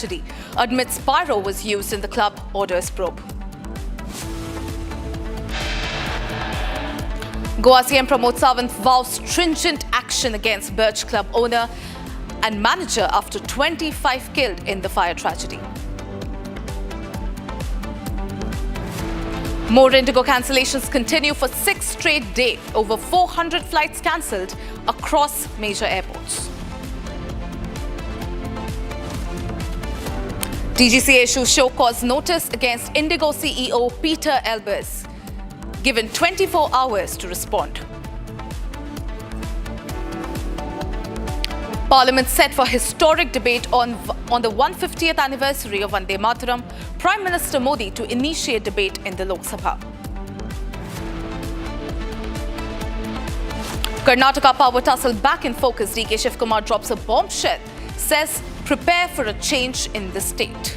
admits pyro was used in the club, orders probe. Goa CM Pramod Sawant vows stringent action against Birch club owner and manager after 25 killed in the fire tragedy. More Indigo cancellations continue for 6th straight day. Over 400 flights cancelled across major airports. DGCA issues show cause notice against Indigo CEO Peter Elbers, given 24 hours to respond. Parliament set for historic debate on the 150th anniversary of Vande Mataram. Prime Minister Modi to initiate debate in the Lok Sabha. Karnataka power tussle back in focus. DK Shivkumar drops a bombshell, says prepare for a change in the state.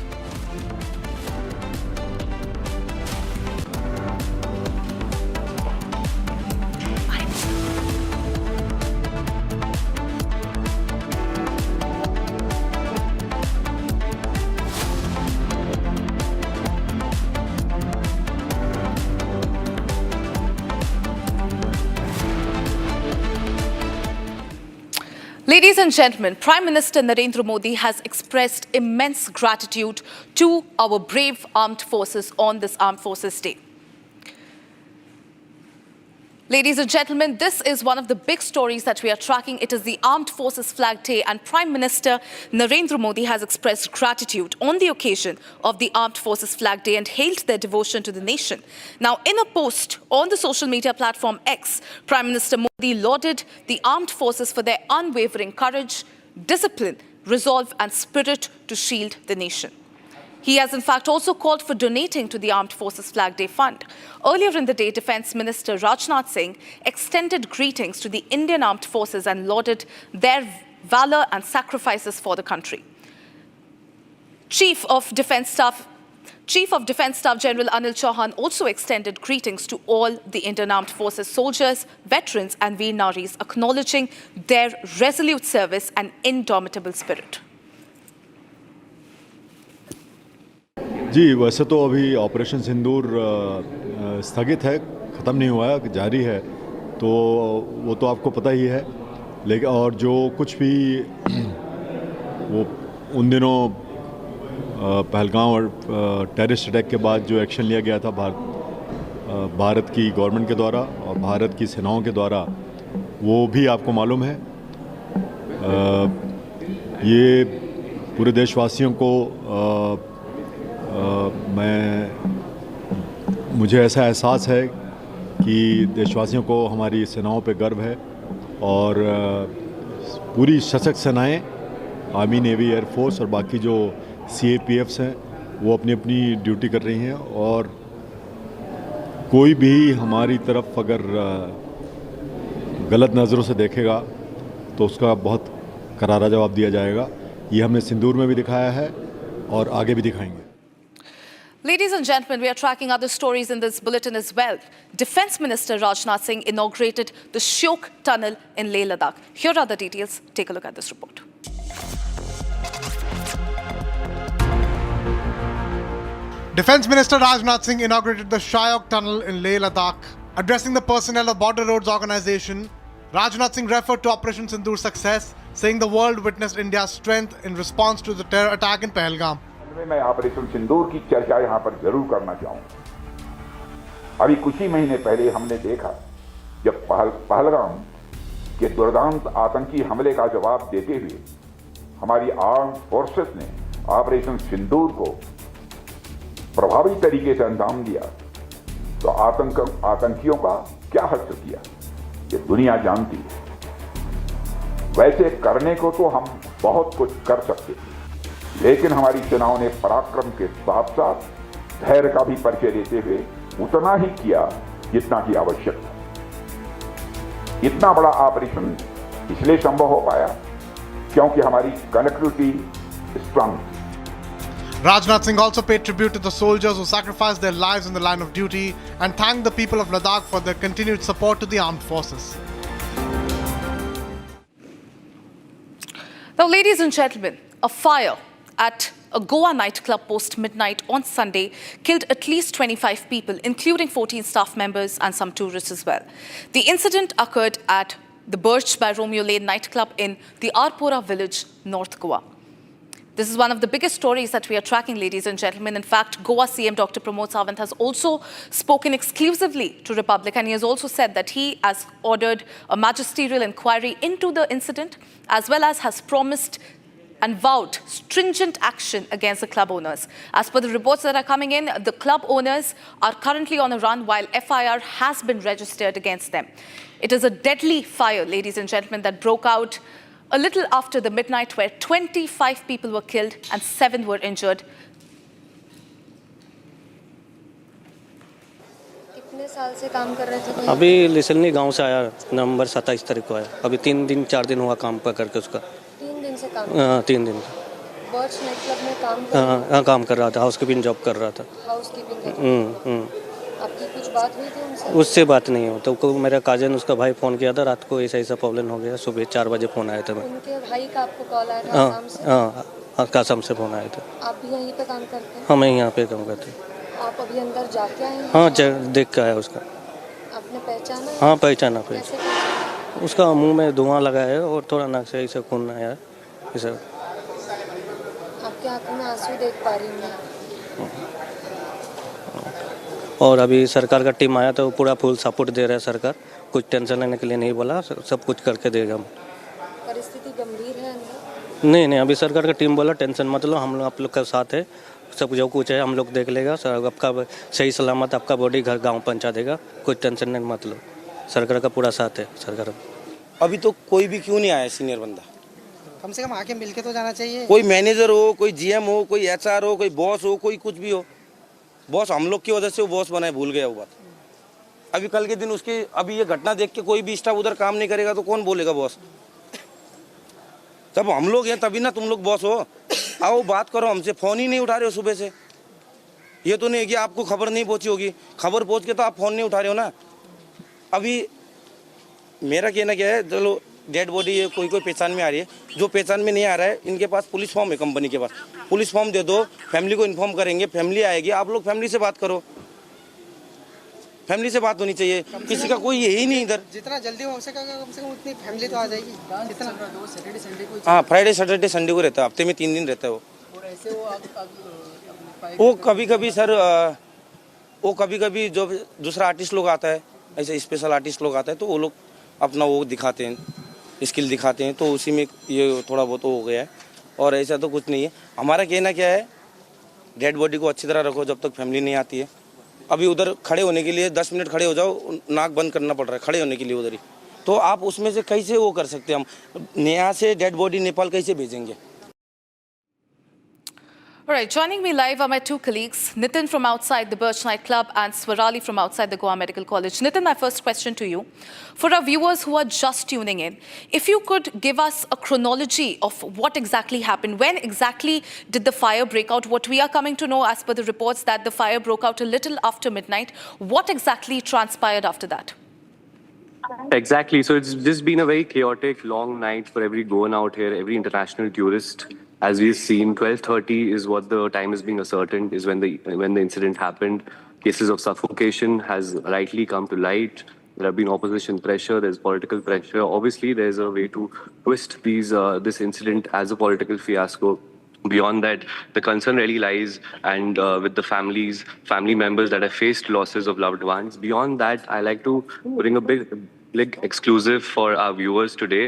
Ladies and gentlemen, Prime Minister Narendra Modi has expressed immense gratitude to our brave armed forces on this Armed Forces Day. Ladies and gentlemen, this is one of the big stories that we are tracking. It is the Armed Forces Flag Day, and Prime Minister Narendra Modi has expressed gratitude on the occasion of the Armed Forces Flag Day and hailed their devotion to the nation. Now, in a post on the social media platform X, Prime Minister Modi lauded the armed forces for their unwavering courage, discipline, resolve and spirit to shield the nation. He has in fact also called for donating to the Armed Forces Flag Day Fund. Earlier in the day, Defence Minister Rajnath Singh extended greetings to the Indian Armed Forces and lauded their valour and sacrifices for the country. Chief of Defence Staff General Anil Chauhan also extended greetings to all the Indian Armed Forces soldiers, veterans and Veer Naris, acknowledging their resolute service and indomitable spirit. जी, वैसे तो अभी operation सिंदूर स्थगित है, ख़त्म नहीं हुआ है, जारी है, तो वो तो आपको पता ही है। लेकिन और जो कुछ भी वो उन दिनों पहलगाम और टेररिस्ट अटैक के बाद जो एक्शन लिया गया था भारत की गवर्नमेंट के द्वारा और भारत की सेनाओं के द्वारा, वो भी आपको मालूम है। ये पूरे देशवासियों को मुझे ऐसा एहसास है कि देशवासियों को हमारी सेनाओं पे गर्व है और पूरी सशक्त सेनाएं, आर्मी, नेवी, एयरफोर्स और बाकी जो CAPFs हैं वो अपनी अपनी ड्यूटी कर रही हैं और कोई भी हमारी तरफ अगर गलत नज़रों से देखेगा तो उसका बहुत करारा जवाब दिया जाएगा। ये हमने सिंदूर में भी दिखाया है और आगे भी दिखाएंगे। Ladies and gentlemen, we are tracking other stories in this bulletin as well. Defence Minister Rajnath Singh inaugurated the Shyok Tunnel in Leh Ladakh. Here are the details. Take a look at this report. Defence Minister Rajnath Singh inaugurated the Shyok Tunnel in Leh Ladakh. Addressing the personnel of Border Roads Organisation, Rajnath Singh referred to Operation Sindoor's success, saying the world witnessed India's strength in response to the terror attack in Pahalgam. मैं operation सिंदूर की चर्चा यहां पर जरूर करना चाहूंगा। अभी कुछ ही महीने पहले हमने देखा जब पहलगाम के दुर्दांत आतंकी हमले का जवाब देते हुए हमारी आर्म्ड फोर्सेस ने ऑपरेशन सिंदूर को प्रभावी तरीके से अंजाम दिया, तो आतंकियों का क्या हश्र किया ये दुनिया जानती है। वैसे करने को तो हम बहुत कुछ कर सकते थे, लेकिन हमारी सेनाओं ने पराक्रम के साथ साथ धैर्य का भी परिचय देते हुए उतना ही किया जितना कि आवश्यक था। इतना बड़ा ऑपरेशन इसलिए संभव हो पाया क्योंकि हमारी कनेक्टिविटी स्ट्रांग थी। Rajnath Singh also paid tribute to the soldiers who sacrificed their lives in the line of duty and thanked the people of Ladakh for their continued support to the armed forces. Now, ladies and gentlemen, a fire at a Goa nightclub post-midnight on Sunday killed at least 25 people, including 14 staff members and some tourists as well. The incident occurred at the Birch by Romeo Lane nightclub in the Arpora village, North Goa. This is one of the biggest stories that we are tracking, ladies and gentlemen. In fact, Goa CM Dr. Pramod Sawant has also spoken exclusively to Republic, and he has also said that he has ordered a magisterial inquiry into the incident, as well as has promised and vowed stringent action against the club owners. As per the reports that are coming in, the club owners are currently on a run while FIR has been registered against them. It is a deadly fire, ladies and gentlemen, that broke out a little after the midnight, where 25 people were killed and 7 were injured. कितने साल से काम कर रहे थे? अभी लिसलनी गांव से आया, नवंबर 27 तारीख को आया। अभी 3 दिन 4 दिन हुआ काम पर करके उसका। 3 दिन से काम? हाँ, 3 दिन। बर्च नाइट क्लब में काम कर रहा था? हाँ, काम कर रहा था, हाउसकीपिंग जॉब कर रहा था। हाउसकीपिंग? आपकी कुछ बात हुई थी उनसे? उससे बात नहीं हो तो को मेरा काजन उसका भाई फ़ोन किया था रात को, ऐसा प्रॉब्लम हो गया। सुबह 4 बजे फ़ोन आया था। उनके भाई का आपको कॉल आया था आसाम से? हाँ, कासम से फ़ोन आया था। आप भी यहीं पे काम करते हैं? हाँ, मैं यहाँ पे काम करता हूँ। आप अभी अंदर जाके आए हैं? हाँ, देख के आया उसका। आपने पहचाना? हाँ, पहचाना। कैसे पहचाना? उसका मुँह में धुआं लगा है और थोड़ा नाक से ऐसा खून आया है। आपके आंखों में आंसू देख पा रही हूँ मैं। और अभी सरकार का टीम आया तो पूरा फुल सपोर्ट दे रहा है सरकार। कुछ टेंशन लेने के लिए नहीं बोला, सब कुछ करके देगा। परिस्थिति गंभीर है अंदर? नहीं, अभी सरकार का टीम बोला टेंशन मत लो, हम लोग आप लोग के साथ है, सब जो कुछ है हम लोग देख लेगा। आपका सही सलामत आपका बॉडी घर गांव पहुंचा देगा, कुछ टेंशन नहीं मत लो, सरकार का पूरा साथ है। सरकार अभी तो कोई भी क्यों नहीं आया सीनियर बंदा? कम से कम आके मिलके तो जाना चाहिए। कोई मैनेजर हो, कोई जीएम हो, कोई एचआर हो, कोई बॉस हो, कोई कुछ भी हो। बॉस हम लोग की वजह से वो बॉस बनाए, भूल गया वो बात। अभी कल के दिन उसकी अभी ये घटना देख के कोई भी स्टाफ उधर काम नहीं करेगा तो कौन बोलेगा बॉस? जब हम लोग हैं तभी ना तुम लोग बॉस हो। आओ बात करो हमसे, फोन ही नहीं उठा रहे हो सुबह से। ये तो नहीं है कि आपको खबर नहीं पहुंची होगी, खबर पहुंच के तो आप फोन नहीं उठा रहे हो ना। अभी मेरा कहना क्या है, चलो डेड बॉडी है, कोई पहचान में आ रही है, जो पहचान में नहीं आ रहा है इनके पास पुलिस फॉर्म है, कंपनी के पास पुलिस फॉर्म दे दो, फैमिली को इन्फॉर्म करेंगे, फैमिली आएगी, आप लोग फैमिली से बात करो। फैमिली से बात होनी चाहिए, किसी का कोई यही नहीं इधर। जितना जल्दी हो सकेगा कम से कम उतनी फैमिली तो आ जाएगी। हाँ, फ्राइडे सैटरडे संडे को रहता है, हफ्ते में 3 दिन रहता है वो। वो कभी कभी सर, वो कभी कभी जो दूसरा आर्टिस्ट लोग आता है, ऐसे स्पेशल आर्टिस्ट लोग आता है तो वो लोग अपना वो दिखाते हैं, स्किल दिखाते हैं, तो उसी में ये थोड़ा बहुत हो गया है। और ऐसा तो कुछ नहीं है। हमारा कहना क्या है, डेड बॉडी को अच्छी तरह रखो जब तक फैमिली नहीं आती है। अभी उधर खड़े होने के लिए 10 मिनट खड़े हो जाओ, नाक बंद करना पड़ रहा है खड़े होने के लिए उधर ही। तो आप उसमें से कैसे वो कर सकते हैं? हम यहाँ से डेड बॉडी नेपाल कैसे भेजेंगे? All right, joining me live are my 2 colleagues, Nitin from outside the Birch Nightclub and Swarali from outside the Goa Medical College. Nitin, my first question to you. For our viewers who are just tuning in, if you could give us a chronology of what exactly happened, when exactly did the fire break out? What we are coming to know as per the reports that the fire broke out a little after midnight. What exactly transpired after that? Exactly. So it's just been a very chaotic, long night for every Goan out here, every international tourist. As we've seen, 12:30 is what the time is being ascertained, is when the incident happened. Cases of suffocation has rightly come to light. There have been opposition pressure, there's political pressure. Obviously, there's a way to twist this incident as a political fiasco. Beyond that, the concern really lies with the family members that have faced losses of loved ones. Beyond that, I like to bring a big exclusive for our viewers today.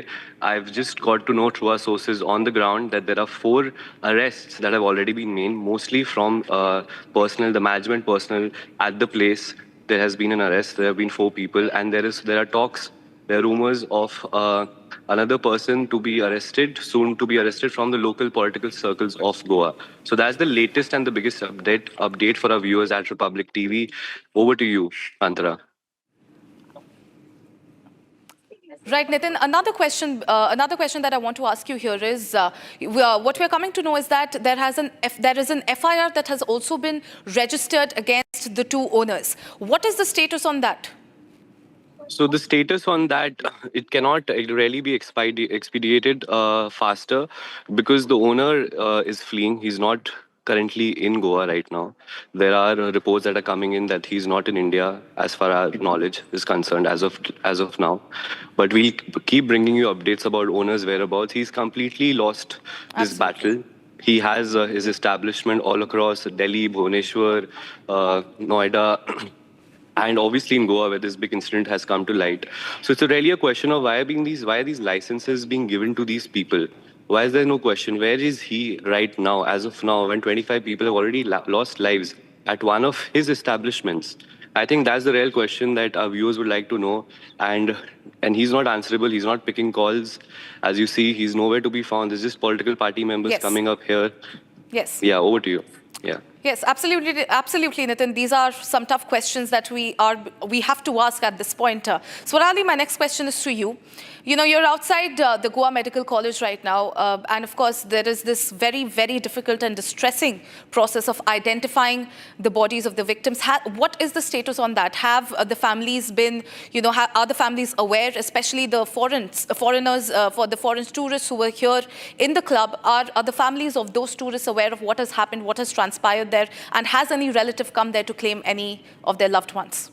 I've just got to know through our sources on the ground that there are 4 arrests that have already been made, mostly from the management personnel at the place. There has been an arrest. There have been 4 people, and there are talks. There are rumors of another person to be arrested, soon to be arrested from the local political circles of Goa. So that's the latest and the biggest update for our viewers at Republic TV. Over to you, Antara. Right, Nitin. Another question that I want to ask you here is, what we're coming to know is that there is an FIR that has also been registered against the 2 owners. What is the status on that? So the status on that, it cannot really be expedited faster because the owner is fleeing. He's not currently in Goa right now. There are reports that are coming in that he's not in India, as far as knowledge is concerned, as of now. But we'll keep bringing you updates about owner's whereabouts. He's completely lost this Absolutely. battle. He has his establishment all across Delhi, Bhubaneswar, Noida. And obviously in Goa, where this big incident has come to light. So it's really a question of why are these licenses being given to these people? Why is there no question? Where is he right now, as of now, when 25 people have already lost lives at one of his establishments? I think that's the real question that our viewers would like to know. And he's not answerable. He's not picking calls. As you see, he's nowhere to be found. There's just political party members Yes. coming up here. Yes. Yeah, over to you. Yeah. Yes, absolutely, Nitin. These are some tough questions that we have to ask at this point. Swarali, my next question is to you. You know, you're outside the Goa Medical College right now, and of course, there is this very, very difficult and distressing process of identifying the bodies of the victims. What is the status on that? Have the families been, are the families aware, especially the foreigners, for the foreign tourists who were here in the club? Are the families of those tourists aware of what has happened, what has transpired there, and has any relative come there to claim any of their loved ones?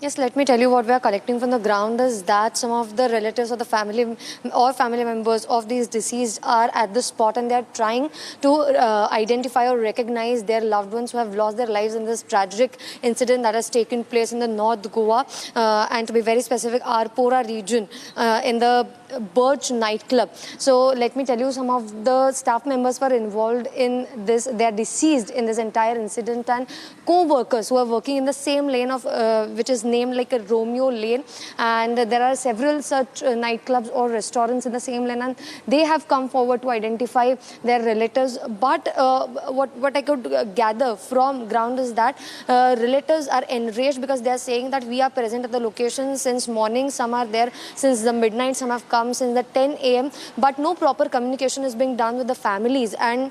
Yes, let me tell you what we are collecting from the ground is that some of the relatives or the family or family members of these deceased are at the spot and they are trying to identify or recognize their loved ones who have lost their lives in this tragic incident that has taken place in the North Goa and to be very specific, Arpora region in the Birch Nightclub. So let me tell you, some of the staff members were involved in this. They are deceased in this entire incident, and co-workers who are working in the same lane of which is named like a Romeo Lane, and there are several such nightclubs or restaurants in the same lane, and they have come forward to identify their relatives. But what I could gather from ground is that relatives are enraged because they are saying that we are present at the location since morning, some are there since the midnight, some have come since the 10 a.m. but no proper communication is being done with the families. And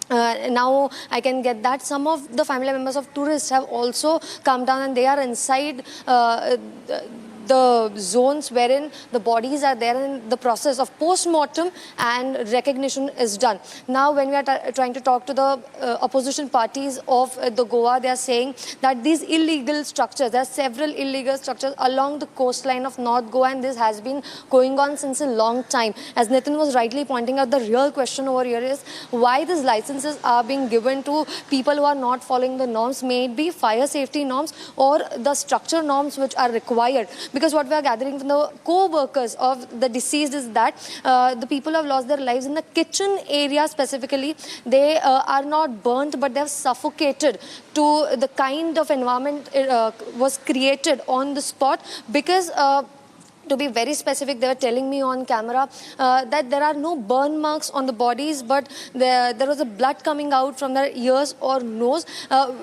now I can get that some of the family members of tourists have also come down and they are inside the zones wherein the bodies are there and the process of post-mortem and recognition is done. Now when we are trying to talk to the opposition parties of the Goa, they are saying that these illegal structures, there are several illegal structures along the coastline of North Goa, and this has been going on since a long time. As Nitin was rightly pointing out, the real question over here is why these licenses are being given to people who are not following the norms, may it be fire safety norms or the structure norms which are required. Because what we are gathering from the co-workers of the deceased is that the people have lost their lives in the kitchen area specifically. They are not burnt, but they have suffocated to the kind of environment was created on the spot because to be very specific, they were telling me on camera that there are no burn marks on the bodies, but there was a blood coming out from their ears or nose,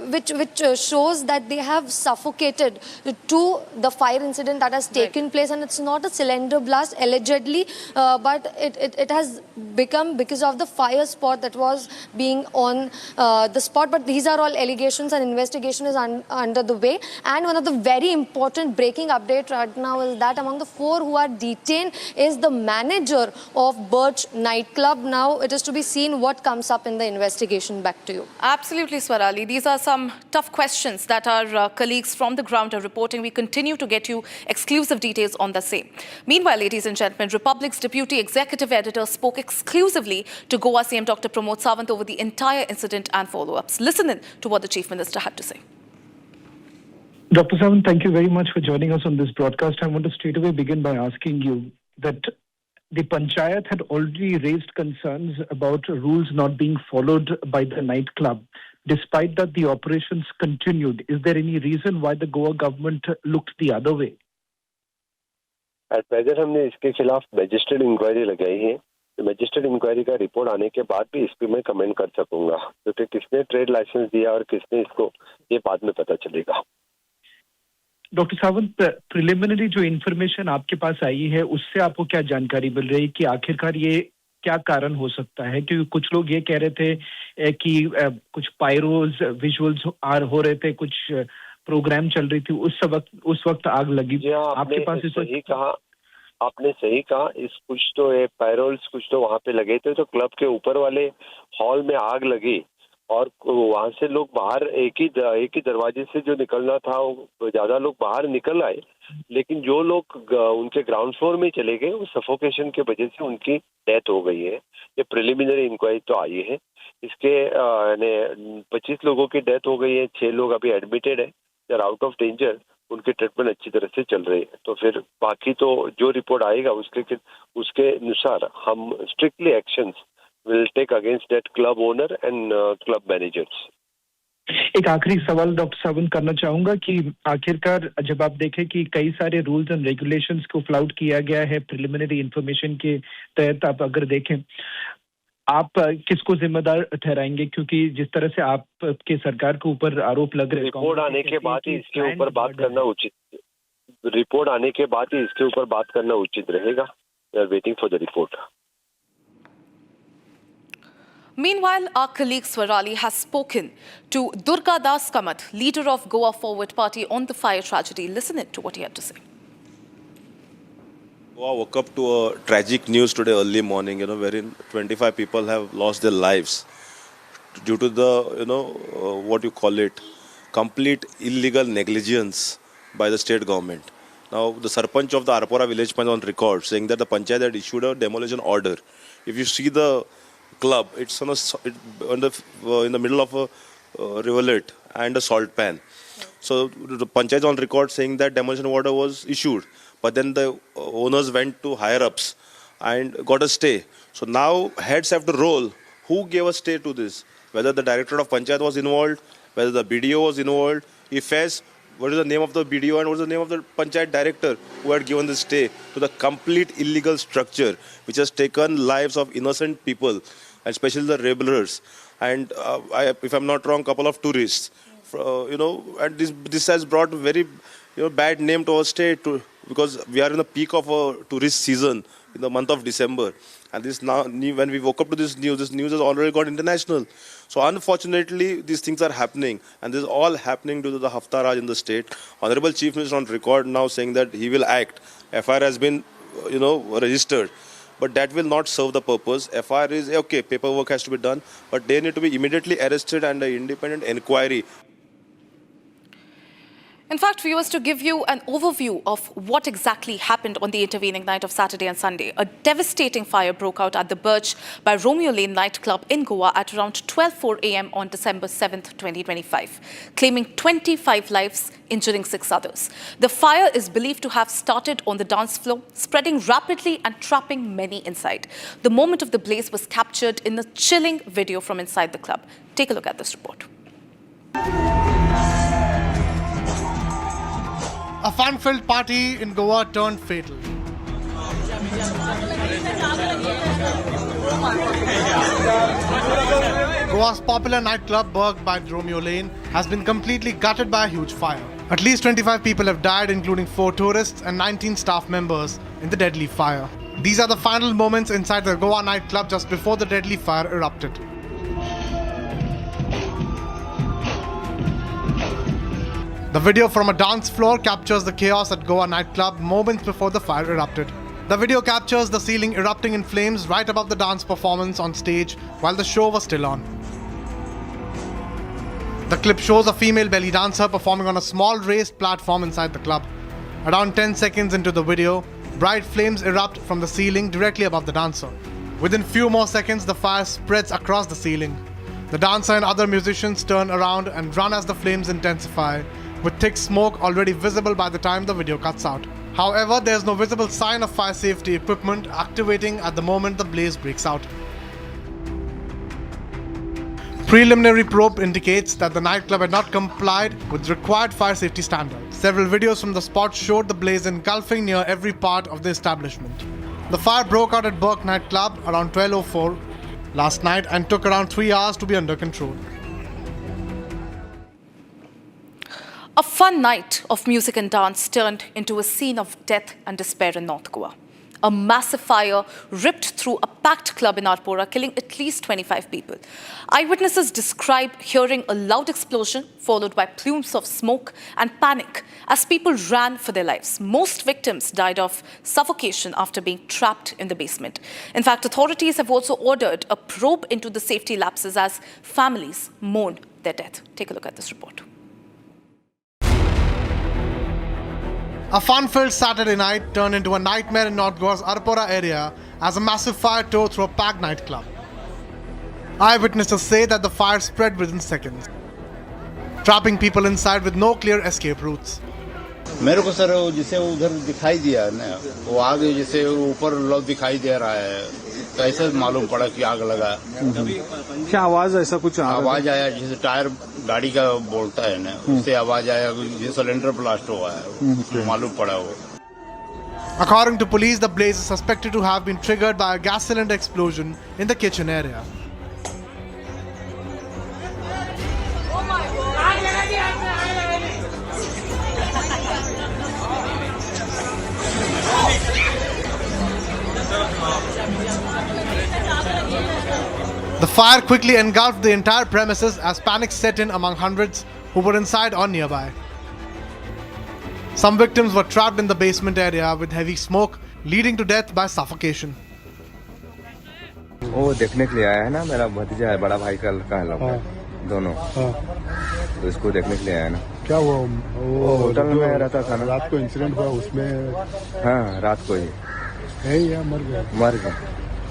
which shows that they have suffocated to the fire incident that has taken place. And it's not a cylinder blast, allegedly, but it has become because of the fire spot that was being on the spot. But these are all allegations and investigation is under the way. And one of the very important breaking update right now is that among the 4 who are detained is the manager of Birch Nightclub. Now it is to be seen what comes up in the investigation. Back to you. Absolutely, Swarali. These are some tough questions that our colleagues from the ground are reporting. We continue to get you exclusive details on the same. Meanwhile, ladies and gentlemen, Republic's Deputy Executive Editor spoke exclusively to Goa CM Dr. Pramod Sawant over the entire incident and follow-ups. Listen in to what the Chief Minister had to say. Dr. Sawant, thank you very much for joining us on this broadcast. I want to straight away begin by asking you that the Panchayat had already raised concerns about rules not being followed by the nightclub. Despite that, the operations continued. Is there any reason why the Goa government looked the other way? At present, हमने इसके खिलाफ magistrate inquiry लगाई है. Magistrate inquiry का report आने के बाद भी इस पे मैं कमेंट कर सकूंगा, क्योंकि किसने ट्रेड लाइसेंस दिया और किसने इसको, ये बाद में पता चलेगा. डॉक्टर सावंत, प्रिलिमिनरी जो इन्फॉर्मेशन आपके पास आई है उससे आपको क्या जानकारी मिल रही है कि आखिरकार ये क्या कारण हो सकता है? क्योंकि कुछ लोग ये कह रहे थे कि कुछ पायरोज विजुअल्स हो रहे थे, कुछ प्रोग्राम चल रही थी उस वक्त आग लगी? जी हाँ, आपके पास इस सही कहा, आपने सही कहा। इस कुछ तो पैरोल्स कुछ तो वहां पे लगे थे, तो क्लब के ऊपर वाले हॉल में आग लगी और वहां से लोग बाहर एक ही दरवाजे से जो निकलना था, वो ज्यादा लोग बाहर निकल आए, लेकिन जो लोग उनके ग्राउंड फ्लोर में चले गए, वो सफोकेशन के वजह से उनकी डेथ हो गई है। ये प्रिलिमिनरी इंक्वायरी तो आई है। इसके 25 लोगों की डेथ हो गई है, 6 लोग अभी एडमिटेड है, they are out of danger, उनकी ट्रीटमेंट अच्छी तरह से चल रही है। तो फिर बाकी तो जो रिपोर्ट आएगा उसके अनुसार हम strictly actions will take against that club owner and club managers. एक आखिरी सवाल डॉक्टर सावंत करना चाहूंगा कि आखिरकार जब आप देखें कि कई सारे रूल्स एंड रेगुलेशंस को फ्लाउट किया गया है प्रिलिमिनरी इंफॉर्मेशन के तहत, आप अगर देखें, आप किसको जिम्मेदार ठहराएंगे? क्योंकि जिस तरह से आपके सरकार के ऊपर आरोप लग रहे हैं, रिपोर्ट आने के बाद ही इसके ऊपर बात करना उचित, रिपोर्ट आने के बाद ही इसके ऊपर बात करना उचित रहेगा। We are waiting for the report. Meanwhile, our colleague Swarali has spoken to Durga Das Kamath, leader of Goa Forward Party, on the fire tragedy. Listen to what he had to say. Goa woke up to a tragic news today early morning, wherein 25 people have lost their lives due to the, what you call it, complete illegal negligence by the state government. Now, the Sarpanch of the Arpora village was on record saying that the Panchayat had issued a demolition order. If you see the club, it's in the middle of a rivulet and a salt pan. So the Panchayat on record saying that demolition order was issued, but then the owners went to higher ups and got a stay. So now heads have to roll. Who gave a stay to this? Whether the director of Panchayat was involved, whether the BDO was involved. If yes, what is the name of the BDO and what is the name of the Panchayat director who had given the stay to the complete illegal structure which has taken lives of innocent people, and especially the rebellers, and if I'm not wrong, couple of tourists, and this has brought very bad name to our state because we are in the peak of a tourist season in the month of December, and this now when we woke up to this news has already gone international. So unfortunately these things are happening, and this is all happening due to the Hafta Raj in the state. Honorable Chief Minister on record now saying that he will act. FIR has been registered, but that will not serve the purpose. FIR is okay, paperwork has to be done, but they need to be immediately arrested and an independent inquiry. In fact, viewers, to give you an overview of what exactly happened on the intervening night of Saturday and Sunday, a devastating fire broke out at the Birch by Romeo Lane Nightclub in Goa at around 12:04 a.m. on December 7th, 2025, claiming 25 lives, injuring 6 others. The fire is believed to have started on the dance floor, spreading rapidly and trapping many inside. The moment of the blaze was captured in a chilling video from inside the club. Take a look at this report. A fun-filled party in Goa turned fatal. Goa's popular nightclub, Birch by Romeo Lane, has been completely gutted by a huge fire. At least 25 people have died, including 4 tourists and 19 staff members, in the deadly fire. These are the final moments inside the Goa nightclub just before the deadly fire erupted. The video from a dance floor captures the chaos at Goa nightclub moments before the fire erupted. The video captures the ceiling erupting in flames right above the dance performance on stage while the show was still on. The clip shows a female belly dancer performing on a small raised platform inside the club. Around 10 seconds into the video, bright flames erupt from the ceiling directly above the dancer. Within few more seconds, the fire spreads across the ceiling. The dancer and other musicians turn around and run as the flames intensify, with thick smoke already visible by the time the video cuts out. However, there is no visible sign of fire safety equipment activating at the moment the blaze breaks out. Preliminary probe indicates that the nightclub had not complied with required fire safety standards. Several videos from the spot showed the blaze engulfing near every part of the establishment. The fire broke out at Birch nightclub around 12:04 last night and took around 3 hours to be under control. A fun night of music and dance turned into a scene of death and despair in North Goa. A massive fire ripped through a packed club in Arpora, killing at least 25 people. Eyewitnesses describe hearing a loud explosion followed by plumes of smoke and panic as people ran for their lives. Most victims died of suffocation after being trapped in the basement. In fact, authorities have also ordered a probe into the safety lapses as families mourn their death. Take a look at this report. A fun-filled Saturday night turned into a nightmare in North Goa's Arpora area as a massive fire tore through a packed nightclub. Eyewitnesses say that the fire spread within seconds, trapping people inside with no clear escape routes. मेरे को sir जिसे उधर दिखाई दिया ना वो आगे जैसे ऊपर लोग दिखाई दे रहा है तो ऐसे मालूम पड़ा कि आग लगा क्या आवाज ऐसा कुछ आवाज आया जैसे टायर गाड़ी का बोलता है ना उससे आवाज आया जैसे सिलेंडर ब्लास्ट हुआ है मालूम पड़ा वो. According to police, the blaze is suspected to have been triggered by a gas cylinder explosion in the kitchen area. The fire quickly engulfed the entire premises as panic set in among hundreds who were inside or nearby. Some victims were trapped in the basement area with heavy smoke, leading to death by suffocation. वो देखने के लिए आया है ना मेरा भतीजा है बड़ा भाई का लड़का है लोग दोनों तो इसको देखने के लिए आया ना. क्या हुआ? वो होटल में रहता था ना. रात को इंसिडेंट हुआ उसमें हाँ रात को ही है या मर गया?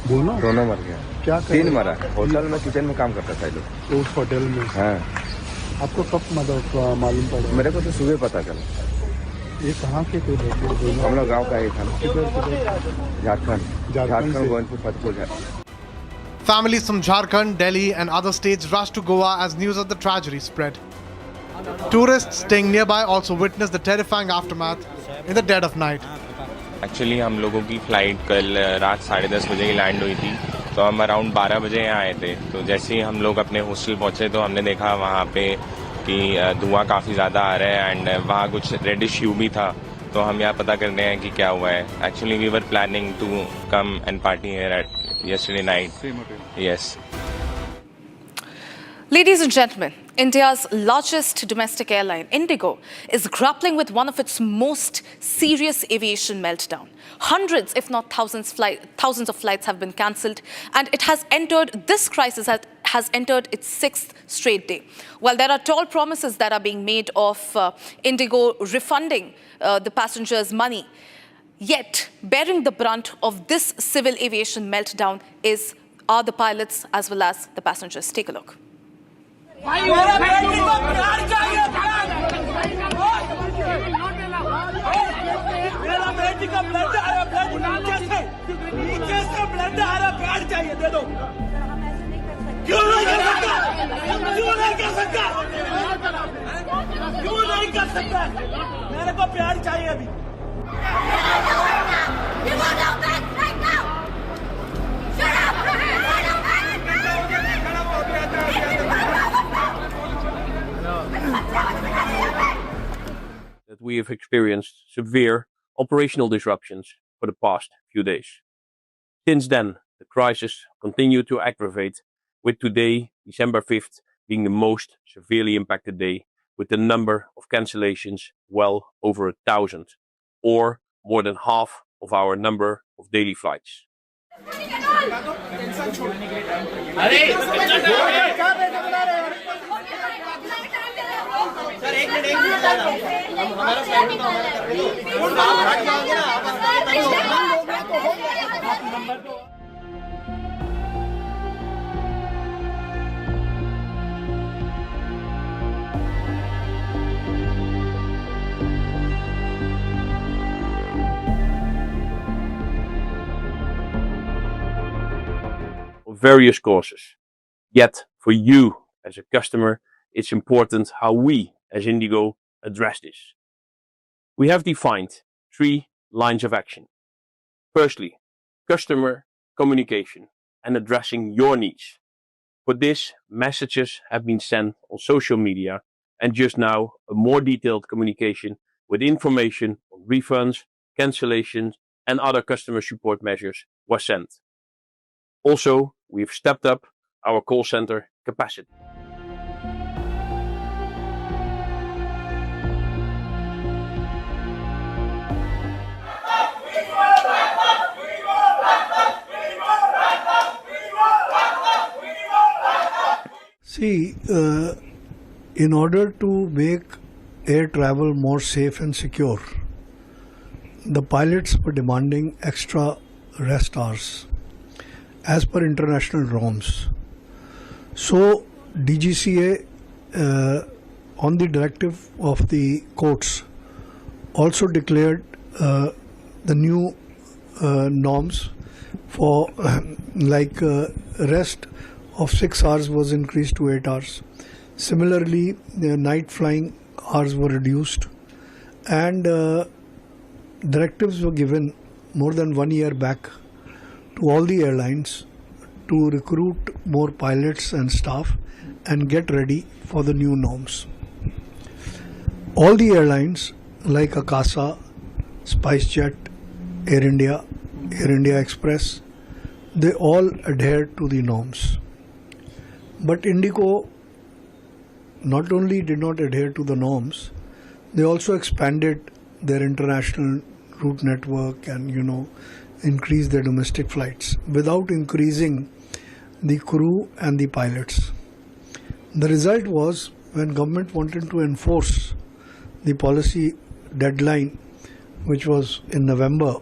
दोनों मर गया. क्या 3 मरा. होटल में किचन में काम करता था लोग उस होटल में. हाँ. आपको कब मालूम पड़ा? मेरे को तो सुबह पता चला. ये कहाँ के थे? हम लोग गाँव का ही था. झारखंड गोविंदपुर फतेहपुर है. Families from Jharkhand, Delhi and other states rushed to Goa as news of the tragedy spread. Tourists staying nearby also witnessed the terrifying aftermath in the dead of night. Actually हम लोगों की फ़्लाइट कल रात 10:30 बजे ही land हुई थी तो हम अराउंड 12 बजे यहाँ आए थे. तो जैसे ही हम लोग अपने हॉस्टल पहुँचे तो हमने देखा वहाँ पे कि धुआं काफ़ी ज़्यादा आ रहा है एंड वहाँ कुछ रेडिश ह्यू भी था. तो हम यहाँ पता करने हैं कि क्या हुआ है. Actually we were planning to come and party here at yesterday night. Yes. Ladies and gentlemen, India's largest domestic airline, Indigo, is grappling with one of its most serious aviation meltdown. Hundreds, if not thousands of flights have been cancelled, and this crisis has entered its 6th straight day. While there are tall promises that are being made of Indigo refunding the passengers' money, yet, bearing the brunt of this civil aviation meltdown are the pilots as well as the passengers. Take a look. That we have experienced severe operational disruptions for the past few days. Since then, the crisis continued to aggravate, with today, December 5th, being the most severely impacted day, with the number of cancellations well over 1,000, or more than half of our number of daily flights. Of various causes. Yet, for you as a customer, it's important how we as Indigo address this. We have defined 3 lines of action. Firstly, customer communication and addressing your needs. For this, messages have been sent on social media and just now a more detailed communication with information on refunds, cancellations and other customer support measures was sent. Also, we've stepped up our call center capacity. See, in order to make air travel more safe and secure, the pilots were demanding extra rest hours as per international norms. So, DGCA, on the directive of the courts, also declared the new norms for rest of 6 hours was increased to 8 hours. Similarly, the night flying hours were reduced, and directives were given more than 1 year back to all the airlines to recruit more pilots and staff and get ready for the new norms. All the airlines like Akasa, SpiceJet, Air India Express, they all adhered to the norms. But Indigo not only did not adhere to the norms, they also expanded their international route network and, increased their domestic flights without increasing the crew and the pilots. The result was, when government wanted to enforce the policy deadline, which was in November,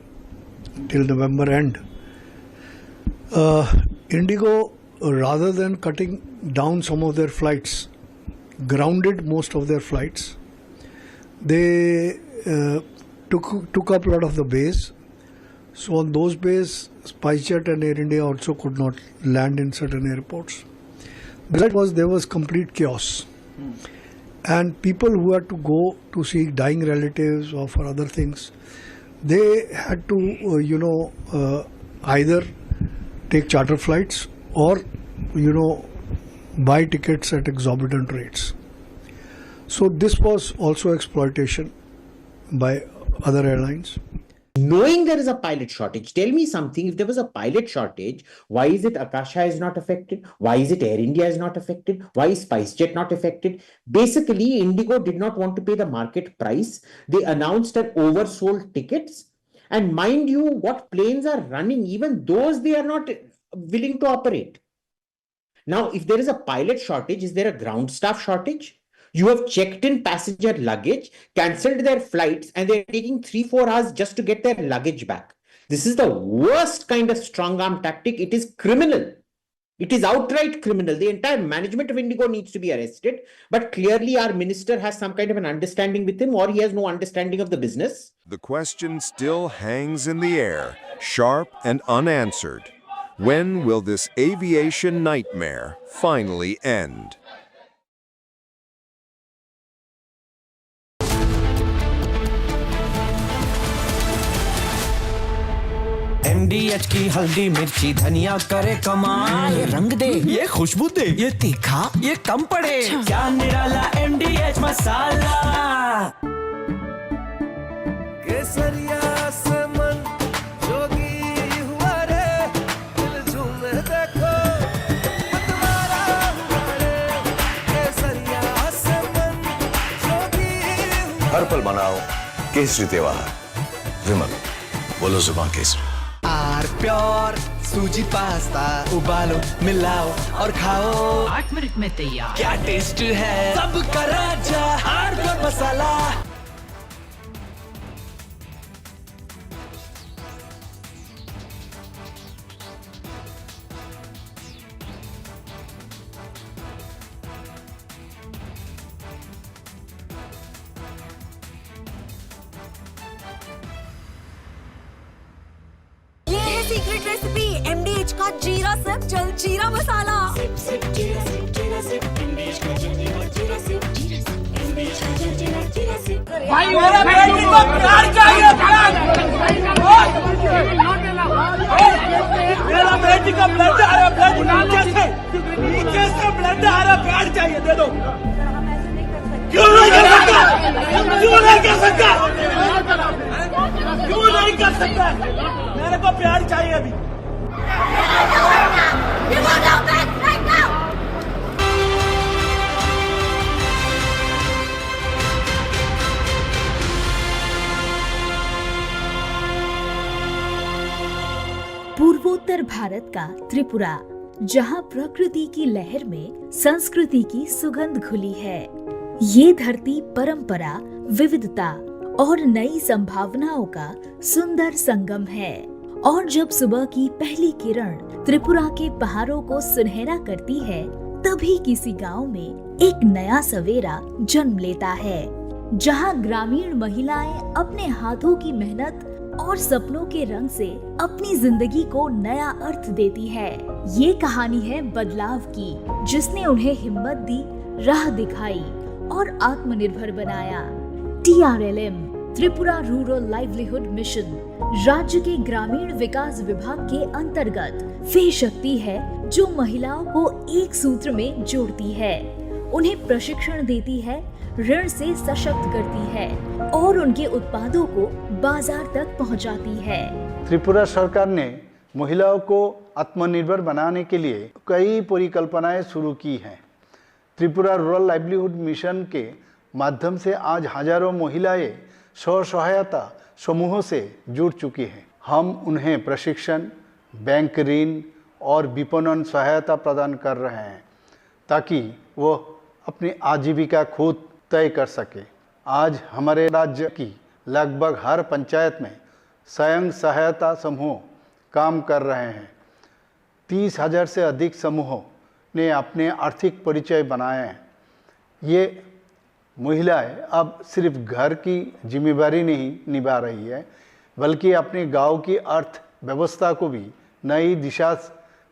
till November end, Indigo, rather than cutting down some of their flights, grounded most of their flights. They took up a lot of the bays. So on those bays, SpiceJet and Air India also could not land in certain airports. The result was there was complete chaos. And people who had to go to see dying relatives or for other things, they had to, either take charter flights or, buy tickets at exorbitant rates. So this was also exploitation by other airlines. Knowing there is a pilot shortage, tell me something. If there was a pilot shortage, why is it Akasha is not affected? Why is it Air India is not affected? Why is SpiceJet not affected? Basically, Indigo did not want to pay the market price. They announced that oversold tickets. And mind you, what planes are running, even those they are not willing to operate. Now, if there is a pilot shortage, is there a ground staff shortage? You have checked in passenger luggage, cancelled their flights, and they're taking 3-4 hours just to get their luggage back. This is the worst kind of strong arm tactic. It is criminal. It is outright criminal. The entire management of Indigo needs to be arrested. But clearly our minister has some kind of an understanding with him, or he has no understanding of the business. The question still hangs in the air, sharp and unanswered. When will this aviation nightmare finally end? MDH की हल्दी मिर्ची धनिया करे कमाल, ये रंग दे, ये खुशबू दे, ये तीखा, ये कम पड़े, क्या निराला MDH मसाला। केसरिया से मन जोगी हुआ रे, दिल झूमे देखो मतवारा हुआ रे, केसरिया से मन जोगी हुआ। हर पल मनाओ केसरी त्योहार। विमल, बोलो जुबान केसरी। आर प्योर सूजी पास्ता उबालो मिलाओ और खाओ, 8 मिनट में तैयार। क्या टेस्ट है सबका राजा R pure masala. Secret recipe MDH का जीरा सिप जल जीरा मसाला। भाई मेरा बेटी को प्यार चाहिए, मेरा बेटी का ब्लड आ रहा, ब्लड नीचे से ब्लड आ रहा, प्यार चाहिए, दे दो। क्यों नहीं कर सकता, क्यों नहीं कर सकता? क्यों नहीं कर सकता? मेरे को प्यार चाहिए अभी। पूर्वोत्तर भारत का त्रिपुरा, जहां प्रकृति की लहर में संस्कृति की सुगंध घुली है। ये धरती परंपरा, विविधता और नई संभावनाओं का सुंदर संगम है। और जब सुबह की पहली किरण त्रिपुरा के पहाड़ों को सुनहरा करती है, तभी किसी गांव में एक नया सवेरा जन्म लेता है, जहां ग्रामीण महिलाएं अपने हाथों की मेहनत और सपनों के रंग से अपनी जिंदगी को नया अर्थ देती है। ये कहानी है बदलाव की, जिसने उन्हें हिम्मत दी, राह दिखाई और आत्मनिर्भर बनाया। TRLM, Tripura rural livelihood mission, राज्य के ग्रामीण विकास विभाग के अंतर्गत वे शक्ति है जो महिलाओं को एक सूत्र में जोड़ती है, उन्हें प्रशिक्षण देती है, ऋण से सशक्त करती है और उनके उत्पादों को बाजार तक पहुंचाती है। त्रिपुरा सरकार ने महिलाओं को आत्मनिर्भर बनाने के लिए कई परिकल्पनाएं शुरू की हैं। त्रिपुरा रूरल लाइवलीहुड मिशन के माध्यम से आज हजारों महिलाएं स्व सहायता समूहों से जुड़ चुकी हैं। हम उन्हें प्रशिक्षण, बैंक ऋण और विपणन सहायता प्रदान कर रहे हैं ताकि वो अपनी आजीविका खुद तय कर सके। आज हमारे राज्य की लगभग हर पंचायत में स्वयं सहायता समूह काम कर रहे हैं। 30,000 से अधिक समूहों ने अपने आर्थिक परिचय बनाए हैं। ये महिलाएं अब सिर्फ घर की जिम्मेदारी नहीं निभा रही है, बल्कि अपने गांव की अर्थव्यवस्था को भी नई दिशा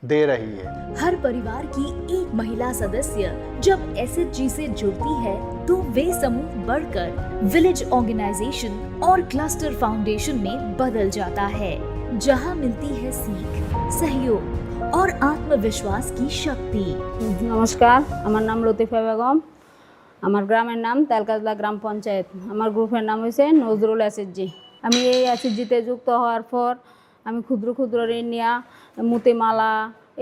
दे रही है। हर परिवार की एक महिला सदस्य जब SHG से जुड़ती है, तो वे समूह बढ़कर विलेज ऑर्गेनाइजेशन और क्लस्टर फाउंडेशन में बदल जाता है, जहां मिलती है सीख, सहयोग और आत्मविश्वास की शक्ति। नमस्कार, আমার নাম লতিফা বেগম। আমার গ্রামের নাম তেলকাজলা গ্রাম পঞ্চায়েত। আমার গ্রুপের নাম হয়েছে নজরুল SHG। আমি এই SHGতে যুক্ত হওয়ার পর আমি ক্ষুদ্র ক্ষুদ্র ঋণ নেওয়া, মুতিমালা,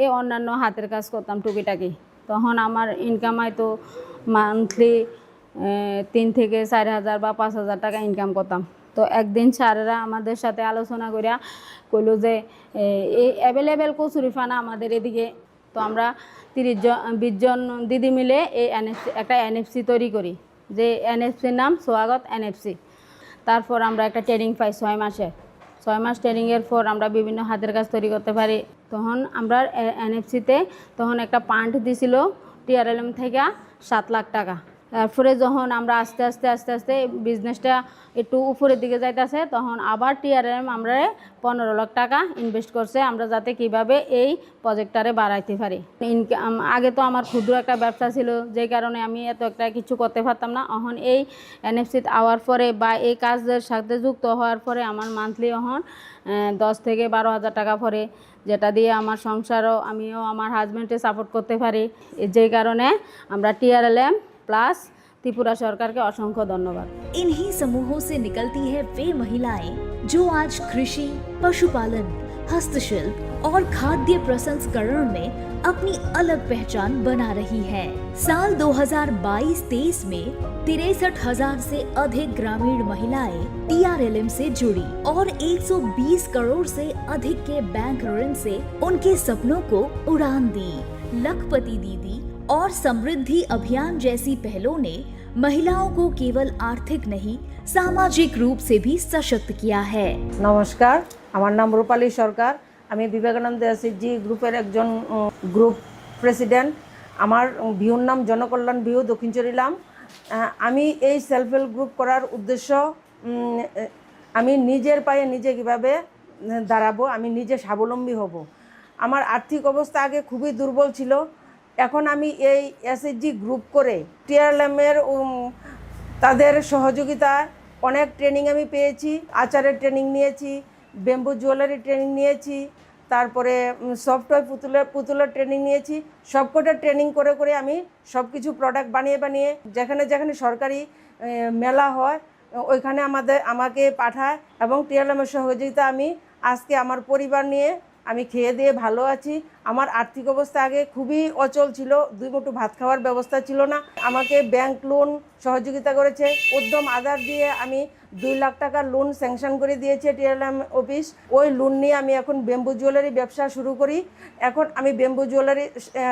এই অন্যান্য হাতের কাজ করতাম টুকিটাকি। তখন আমার ইনকাম হয়তো মান্থলি 3 থেকে 4,000 বা 5,000 টাকা ইনকাম করতাম। তো একদিন স্যারেরা আমাদের সাথে আলোচনা করিয়া কইলো যে এই অ্যাভেলেবেল কচুরিপানা আমাদের এদিকে, তো আমরা 30-20 জন দিদি মিলে এই একটা NFC তৈরি করি, যে NFCর নাম স্বাগত NFC। তারপর আমরা একটা ট্রেনিং পাই 6 মাসে। 6 মাস ট্রেনিংয়ের পর আমরা বিভিন্ন হাতের কাজ তৈরি করতে পারি। তখন আমরা NFCতে তখন একটা পান্ড দিছিল TRLM থেকে 7 লাখ টাকা। তারপরে যখন আমরা আস্তে আস্তে বিজনেসটা একটু উপরের দিকে যাইতেছে, তখন আবার TRLM আমরা 15 লাখ টাকা ইনভেস্ট করছে, আমরা যাতে কিভাবে এই প্রজেক্টটারে বাড়াইতে পারি। ইনকাম আগে তো আমার ক্ষুদ্র একটা ব্যবসা ছিল, যে কারণে আমি এত একটা কিছু করতে পারতাম না। এখন এই NFCতে আওয়ার পরে বা এই কাজের সাথে যুক্ত হওয়ার পরে আমার মান্থলি এখন 10 থেকে 12,000 টাকা পরে, যেটা দিয়ে আমার সংসারও আমিও আমার হাজব্যান্ডকে সাপোর্ট করতে পারি। যে কারণে আমরা TRLM प्लस त्रिपुरा सरकार के असंख्य धन्यवाद। इन्हीं समूहों से निकलती है वे महिलाएं जो आज कृषि, पशुपालन, हस्तशिल्प और खाद्य प्रसंस्करण में अपनी अलग पहचान बना रही है। साल 2022-23 में 63,000 से अधिक ग्रामीण महिलाएं TRLM से जुड़ी और 120 करोड़ से अधिक के बैंक ऋण से उनके सपनों को उड़ान दी। लखपति दीदी और समृद्धि अभियान जैसी पहलों ने महिलाओं को केवल आर्थिक नहीं, सामाजिक रूप से भी सशक्त किया है। नमस्कार, আমার নাম রূপালী সরকার। আমি বিবেকানন্দ SHG গ্রুপের একজন গ্রুপ প্রেসিডেন্ট। আমার ভিউর নাম জনকল্যাণ ভিউ দক্ষিণ চরিলাম। আমি এই সেলফ হেল্প গ্রুপ করার উদ্দেশ্য, আমি নিজের পায়ে নিজে কীভাবে দাঁড়াবো, আমি নিজে স্বাবলম্বী হব। আমার আর্থিক অবস্থা আগে খুবই দুর্বল ছিল। এখন আমি এই SHG গ্রুপ করে TRLM-এর তাদের সহযোগিতায় অনেক ট্রেনিং আমি পেয়েছি। আচারের ট্রেনিং নিয়েছি, বেম্বু জুয়েলারি ট্রেনিং নিয়েছি, তারপরে সফটওয়্যার পুতুলের ট্রেনিং নিয়েছি। সবকটা ট্রেনিং করে আমি সব কিছু প্রোডাক্ট বানিয়ে যেখানে যেখানে সরকারি মেলা হয় ওইখানে আমাকে পাঠায় এবং টিআরএলেমের সহযোগিতা আমি আজকে আমার পরিবার নিয়ে আমি খেয়ে দিয়ে ভালো আছি। আমার আর্থিক অবস্থা আগে খুবই অচল ছিল, 2 মুঠো ভাত খাওয়ার ব্যবস্থা ছিল না। আমাকে ব্যাংক লোন সহযোগিতা করেছে, উদ্যম আধার দিয়ে আমি 2 লাখ টাকার লোন স্যাংশন করে দিয়েছে টিআরএলএম অফিস। ওই লোন নিয়ে আমি এখন বেম্বু জুয়েলারি ব্যবসা শুরু করি। এখন আমি বেম্বু জুয়েলারি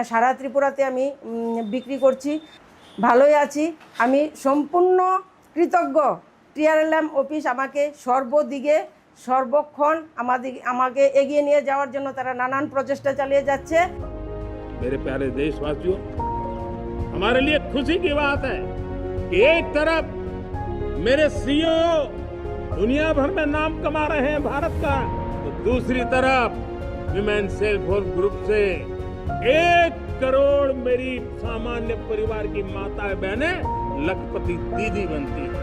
সারা ত্রিপুরাতে আমি বিক্রি করছি, ভালোই আছি। আমি সম্পূর্ণ কৃতজ্ঞ। টিআরএলএম অফিস আমাকে সর্বদিকে সর্বক্ষণ আমাকে এগিয়ে নিয়ে যাওয়ার জন্য তারা নানান প্রচেষ্টা চালিয়ে যাচ্ছে। मेरे प्यारे देशवासियों, हमारे लिए खुशी की बात है कि एक तरफ मेरे सीईओ दुनिया भर में नाम कमा रहे हैं भारत का, तो दूसरी तरफ विमेन सेल्फ हेल्प ग्रुप से 1 करोड़ मेरी सामान्य परिवार की माताएं बहनें लखपति दीदी बनती है।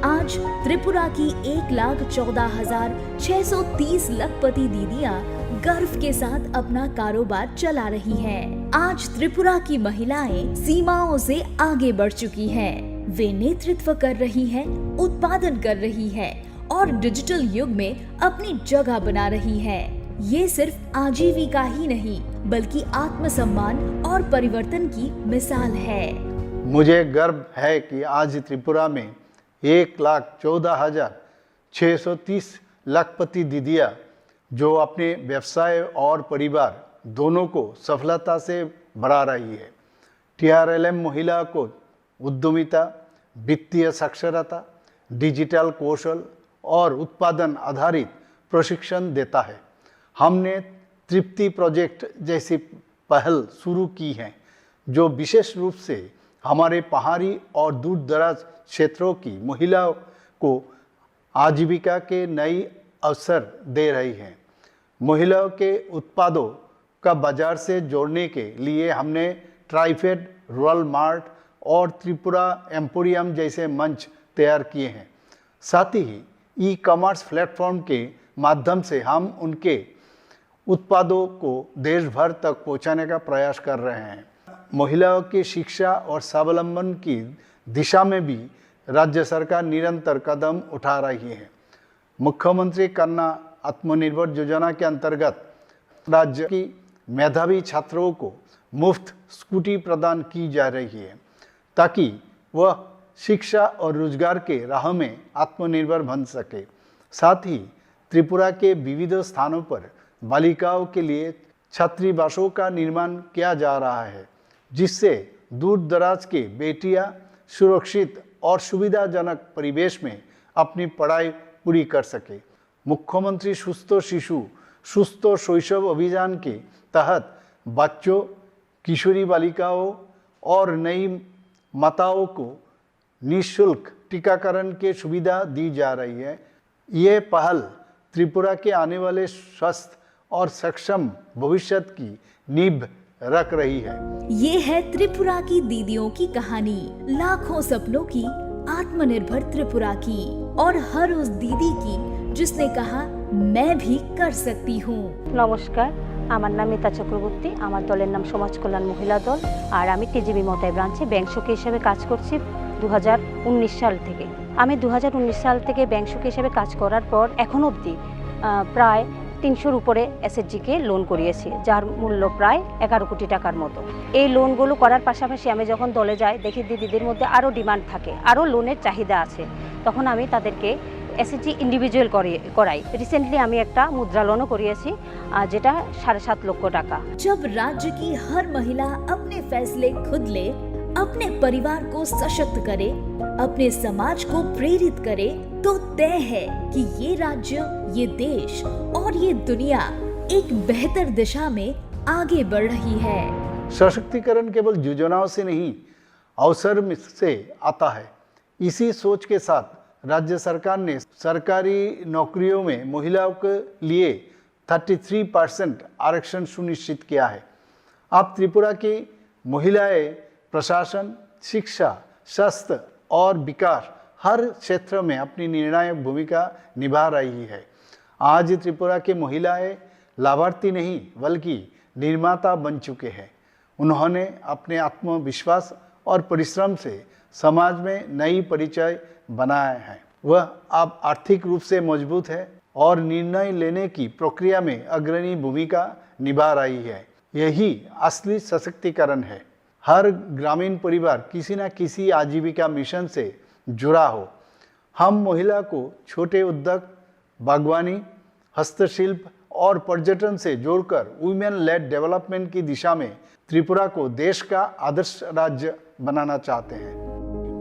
आज त्रिपुरा की 1,14,630 लखपति दीदियां गर्व के साथ अपना कारोबार चला रही हैं। आज त्रिपुरा की महिलाएं सीमाओं से आगे बढ़ चुकी हैं। वे नेतृत्व कर रही हैं, उत्पादन कर रही हैं और डिजिटल युग में अपनी जगह बना रही हैं। ये सिर्फ आजीविका ही नहीं बल्कि आत्मसम्मान और परिवर्तन की मिसाल है। मुझे गर्व है कि आज त्रिपुरा में 1,14,630 लखपति दीदियाँ जो अपने व्यवसाय और परिवार दोनों को सफलता से बढ़ा रही है। टीआरएलएम महिला को उद्यमिता, वित्तीय साक्षरता, डिजिटल कौशल और उत्पादन आधारित प्रशिक्षण देता है। हमने तृप्ति प्रोजेक्ट जैसी पहल शुरू की हैं जो विशेष रूप से हमारे पहाड़ी और दूर दराज क्षेत्रों की महिलाओं को आजीविका के नई अवसर दे रही हैं। महिलाओं के उत्पादों का बाजार से जोड़ने के लिए हमने ट्राइफेड, रूरल मार्ट और त्रिपुरा एम्पोरियम जैसे मंच तैयार किए हैं। साथ ही ई-कॉमर्स प्लेटफॉर्म के माध्यम से हम उनके उत्पादों को देश भर तक पहुंचाने का प्रयास कर रहे हैं। महिलाओं की शिक्षा और स्वावलंबन की दिशा में भी राज्य सरकार निरंतर कदम उठा रही है। मुख्यमंत्री कन्या आत्मनिर्भर योजना के अंतर्गत राज्य की मेधावी छात्रों को मुफ्त स्कूटी प्रदान की जा रही है ताकि वह शिक्षा और रोजगार के राह में आत्मनिर्भर बन सके। साथ ही त्रिपुरा के विविध स्थानों पर बालिकाओं के लिए छात्रावासों का निर्माण किया जा रहा है जिससे दूर दराज के बेटियां सुरक्षित और सुविधाजनक परिवेश में अपनी पढ़ाई पूरी कर सके। मुख्यमंत्री सुस्थ शिशु सुस्थ शैशव अभियान के तहत बच्चों, किशोरी बालिकाओं और नई माताओं को निःशुल्क टीकाकरण की सुविधा दी जा रही है। ये पहल त्रिपुरा के आने वाले स्वस्थ और सक्षम भविष्य की नींव रख रही है। ये है त्रिपुरा की दीदियों की कहानी, लाखों सपनों की, आत्मनिर्भर त्रिपुरा की और हर उस दीदी की जिसने कहा मैं भी कर सकती हूँ। নমস্কার, আমার নাম মিতা চক্রবর্তী, আমার দলের নাম সমাজ কল্যাণ মহিলা দল আর আমি টিজিবি মতাই ব্রাঞ্চে ব্যাংক সখী হিসেবে কাজ করছি 2019 সাল থেকে। আমি 2019 সাল থেকে ব্যাংক সখী হিসেবে কাজ করার পর এখন অবধি প্রায় 300-র উপরে এসএসজিকে লোন করিয়েছি যার মূল্য প্রায় 11 কোটি টাকার মতো। এই লোনগুলো করার পাশাপাশি আমি যখন দলে যাই দেখি দিদিদের মধ্যে আরও ডিমান্ড থাকে, আরও লোনের চাহিদা আছে, তখন আমি তাদেরকে एसएचजी इंडिविजुअल कराई। रिसेंटली আমি একটা মুদ্রা লোনও করিয়েছি যেটা 7.5 লক্ষ টাকা। जब राज्य की हर महिला अपने फैसले खुद ले, अपने परिवार को सशक्त करे, अपने समाज को प्रेरित करे, तो तय है कि ये राज्य, ये देश और ये दुनिया एक बेहतर दिशा में आगे बढ़ रही है। सशक्तिकरण केवल योजनाओं से नहीं, अवसर से आता है। इसी सोच के साथ राज्य सरकार ने सरकारी नौकरियों में महिलाओं के लिए 33% आरक्षण सुनिश्चित किया है। अब त्रिपुरा की महिलाएं प्रशासन, शिक्षा, स्वास्थ्य और विकास हर क्षेत्र में अपनी निर्णायक भूमिका निभा रही है। आज त्रिपुरा की महिलाएं लाभार्थी नहीं बल्कि निर्माता बन चुके हैं। उन्होंने अपने आत्मविश्वास और परिश्रम से समाज में नई परिचय बनाए हैं। वह अब आर्थिक रूप से मजबूत है और निर्णय लेने की प्रक्रिया में अग्रणी भूमिका निभा रही है। यही असली सशक्तिकरण है। हर ग्रामीण परिवार किसी न किसी आजीविका मिशन से जुड़ा हो। हम महिला को छोटे उद्योग, बागवानी, हस्तशिल्प और पर्यटन से जोड़कर वुमेन लेड डेवलपमेंट की दिशा में त्रिपुरा को देश का आदर्श राज्य बनाना चाहते हैं।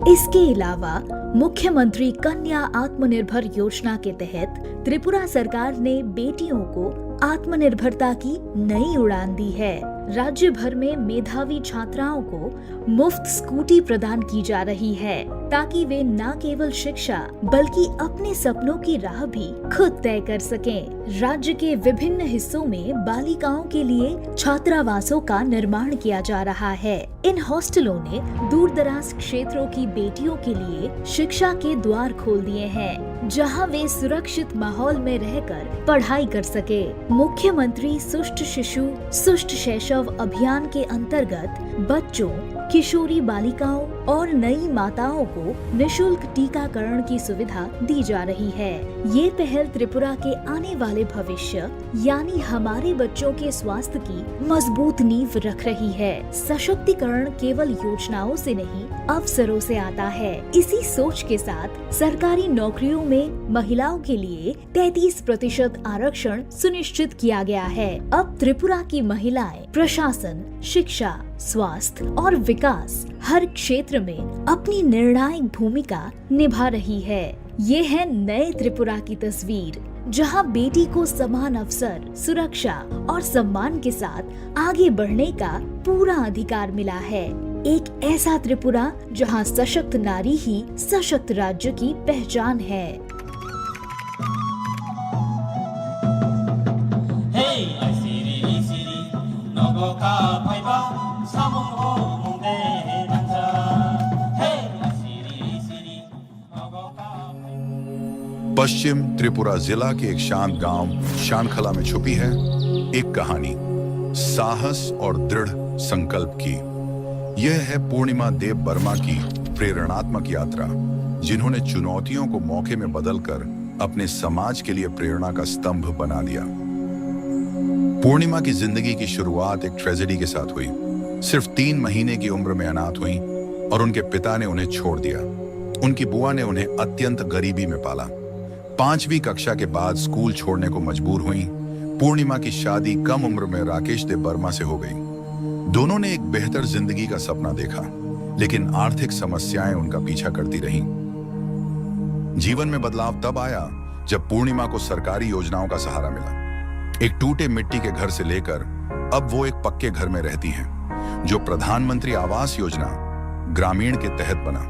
इसके अलावा मुख्यमंत्री कन्या आत्मनिर्भर योजना के तहत त्रिपुरा सरकार ने बेटियों को आत्मनिर्भरता की नई उड़ान दी है। राज्य भर में मेधावी छात्राओं को मुफ्त स्कूटी प्रदान की जा रही है ताकि वे न केवल शिक्षा बल्कि अपने सपनों की राह भी खुद तय कर सकें। राज्य के विभिन्न हिस्सों में बालिकाओं के लिए छात्रावासों का निर्माण किया जा रहा है। इन हॉस्टलों ने दूर दराज क्षेत्रों की बेटियों के लिए शिक्षा के द्वार खोल दिए हैं, जहां वे सुरक्षित माहौल में रहकर पढ़ाई कर सके। मुख्यमंत्री सुष्ट शिशु सुष्ट शैशव अभियान के अंतर्गत बच्चों, किशोरी बालिकाओं और नई माताओं को निशुल्क टीकाकरण की सुविधा दी जा रही है। ये पहल त्रिपुरा के आने वाले भविष्य यानी हमारे बच्चों के स्वास्थ्य की मजबूत नींव रख रही है। सशक्तिकरण केवल योजनाओं से नहीं, अवसरों से आता है। इसी सोच के साथ सरकारी नौकरियों में महिलाओं के लिए 33% आरक्षण सुनिश्चित किया गया है। अब त्रिपुरा की महिलाएं प्रशासन, शिक्षा, स्वास्थ्य और विकास हर क्षेत्र में अपनी निर्णायक भूमिका निभा रही है। ये है नए त्रिपुरा की तस्वीर, जहां बेटी को समान अवसर, सुरक्षा और सम्मान के साथ आगे बढ़ने का पूरा अधिकार मिला है। एक ऐसा त्रिपुरा जहां सशक्त नारी ही सशक्त राज्य की पहचान है। पश्चिम त्रिपुरा जिला के एक शांत गांव शानखला में छुपी है एक कहानी, साहस और दृढ़ संकल्प की। यह है पूर्णिमा देव वर्मा की प्रेरणात्मक यात्रा, जिन्होंने चुनौतियों को मौके में बदलकर अपने समाज के लिए प्रेरणा का स्तंभ बना दिया। पूर्णिमा की जिंदगी की शुरुआत एक ट्रेजेडी के साथ हुई। सिर्फ 3 महीने की उम्र में अनाथ हुई और उनके पिता ने उन्हें छोड़ दिया। उनकी बुआ ने उन्हें अत्यंत गरीबी में पाला। 5वीं कक्षा के बाद स्कूल छोड़ने को मजबूर हुई। पूर्णिमा की शादी कम उम्र में राकेश देव वर्मा से हो गई। दोनों ने एक बेहतर जिंदगी का सपना देखा, लेकिन आर्थिक समस्याएं उनका पीछा करती रहीं। जीवन में बदलाव तब आया जब पूर्णिमा को सरकारी योजनाओं का सहारा मिला। एक टूटे मिट्टी के घर से लेकर अब वो एक पक्के घर में रहती हैं, जो प्रधानमंत्री आवास योजना ग्रामीण के तहत बना।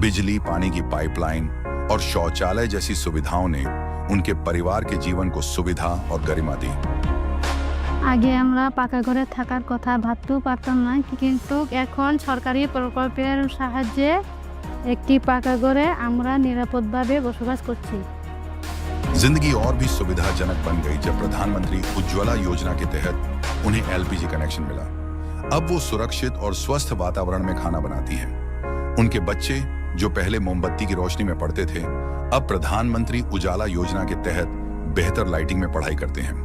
बिजली, पानी की पाइपलाइन और शौचालय जैसी सुविधाओं ने उनके परिवार के जीवन को सुविधा और गरिमा दी। আগে আমরা পাকা ঘরে থাকার কথা ভাবতেও পারতাম না, কিন্তু এখন সরকারি প্রকল্পের সাহায্যে একটি পাকা ঘরে আমরা নিরাপদভাবে বসবাস করছি। जिंदगी और भी सुविधाजनक बन गई जब प्रधानमंत्री उज्ज्वला योजना के तहत उन्हें एलपीजी कनेक्शन मिला। अब वो सुरक्षित और स्वस्थ वातावरण में खाना बनाती हैं। उनके बच्चे जो पहले मोमबत्ती की रोशनी में पढ़ते थे, अब प्रधानमंत्री उजाला योजना के तहत बेहतर लाइटिंग में पढ़ाई करते हैं।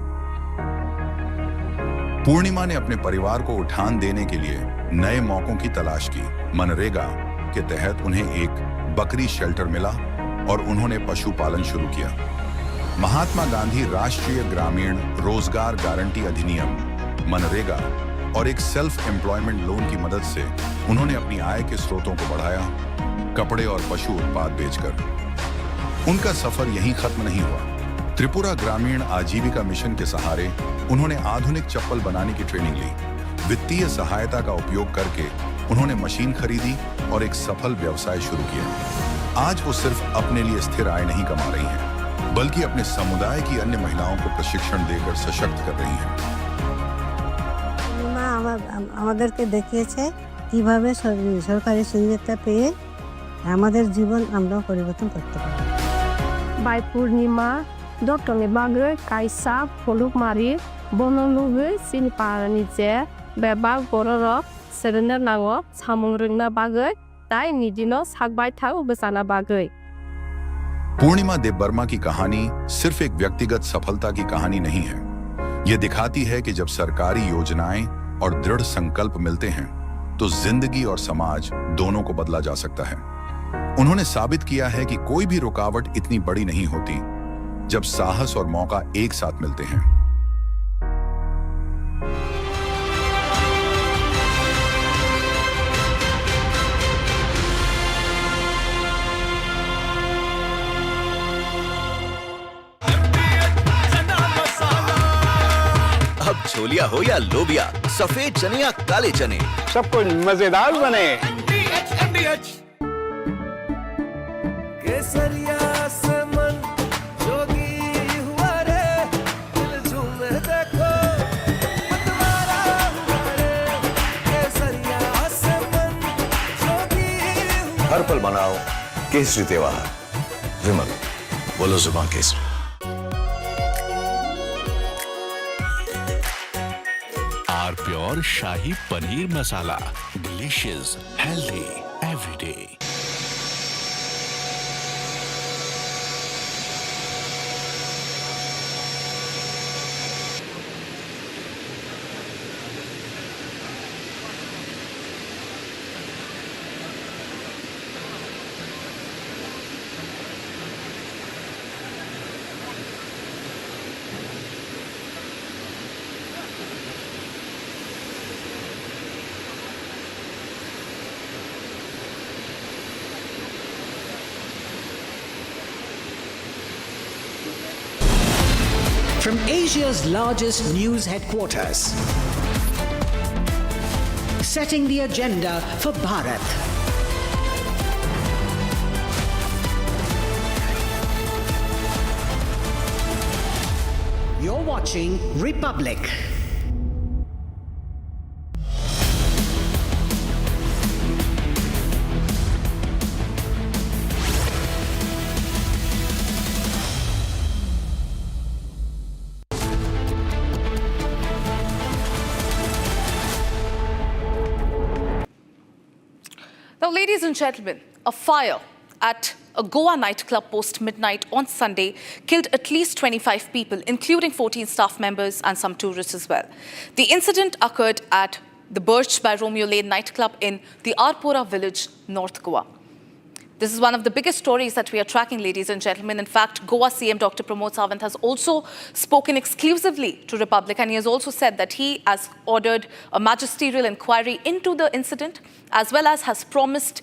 पूर्णिमा ने अपने परिवार को उठान देने के लिए नए मौकों की तलाश की। मनरेगा के तहत उन्हें एक बकरी शेल्टर मिला और उन्होंने पशुपालन शुरू किया। महात्मा गांधी राष्ट्रीय ग्रामीण रोजगार गारंटी अधिनियम मनरेगा और एक सेल्फ एम्प्लॉयमेंट लोन की मदद से उन्होंने अपनी आय के स्रोतों को बढ़ाया, कपड़े और पशु उत्पाद बेचकर। उनका सफर यहीं खत्म नहीं हुआ। त्रिपुरा ग्रामीण आजीविका मिशन के सहारे उन्होंने आधुनिक चप्पल बनाने की ट्रेनिंग ली। वित्तीय सहायता का उपयोग करके उन्होंने मशीन खरीदी और एक सफल व्यवसाय शुरू किया। आज वो सिर्फ अपने लिए स्थिर आय नहीं कमा रही हैं, बल्कि अपने समुदाय की अन्य महिलाओं को प्रशिक्षण देकर सशक्त कर रही हैं। আমাদেরকে দেখিয়েছে কিভাবে সরকারি সুবিধা পেয়ে আমাদের জীবন আমরা পরিবর্তন করতে পারি। By Purnima, Dr. Bagre, Kaisa, Polukmari, Bonologu, Sinparanize, Beba, Bororo, Serena Nago, Samurina Bagre, नाथाय निजिनो सागबाय थाउ बसाना बागै पूर्णिमा देव वर्मा की कहानी सिर्फ एक व्यक्तिगत सफलता की कहानी नहीं है। यह दिखाती है कि जब सरकारी योजनाएं और दृढ़ संकल्प मिलते हैं तो जिंदगी और समाज दोनों को बदला जा सकता है। उन्होंने साबित किया है कि कोई भी रुकावट इतनी बड़ी नहीं होती जब साहस और मौका एक साथ मिलते हैं। अब छोलिया हो या लोबिया, सफेद चने या काले चने, सब कुछ मजेदार बने। केसरिया से मन जोगी हुआ रे, दिल झूमे देखो मतवारा हुआ रे। केसरिया से मन जोगी हुआ। हर पल मनाओ केसरी त्योहार। विमल, बोलो जुबान केसरी। Are pure shahi paneer masala, delicious, healthy everyday. From Asia's largest news headquarters, setting the agenda for Bharat. You're watching Republic. Now, ladies and gentlemen, a fire at a Goa nightclub post-midnight on Sunday killed at least 25 people, including 14 staff members and some tourists as well. The incident occurred at the Birch by Romeo Lane nightclub in the Arpora village, North Goa. This is one of the biggest stories that we are tracking, ladies and gentlemen. In fact, Goa CM Dr. Pramod Sawant has also spoken exclusively to Republic, and he has also said that he has ordered a magisterial inquiry into the incident, as well as has promised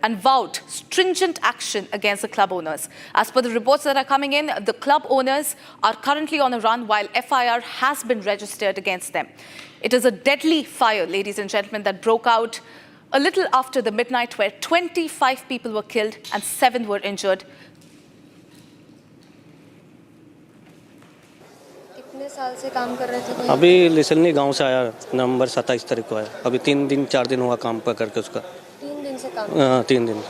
and vowed stringent action against the club owners. As per the reports that are coming in, the club owners are currently on a run while FIR has been registered against them. It is a deadly fire, ladies and gentlemen, that broke out a little after the midnight, where 25 people were killed and 7 were injured. कितने साल से काम कर रहे थे? अभी लिसलनी गांव से आया, नवंबर 27 तारीख को आया। अभी 3 दिन 4 दिन हुआ काम पर करके उसका। 3 दिन से काम? हाँ, 3 दिन।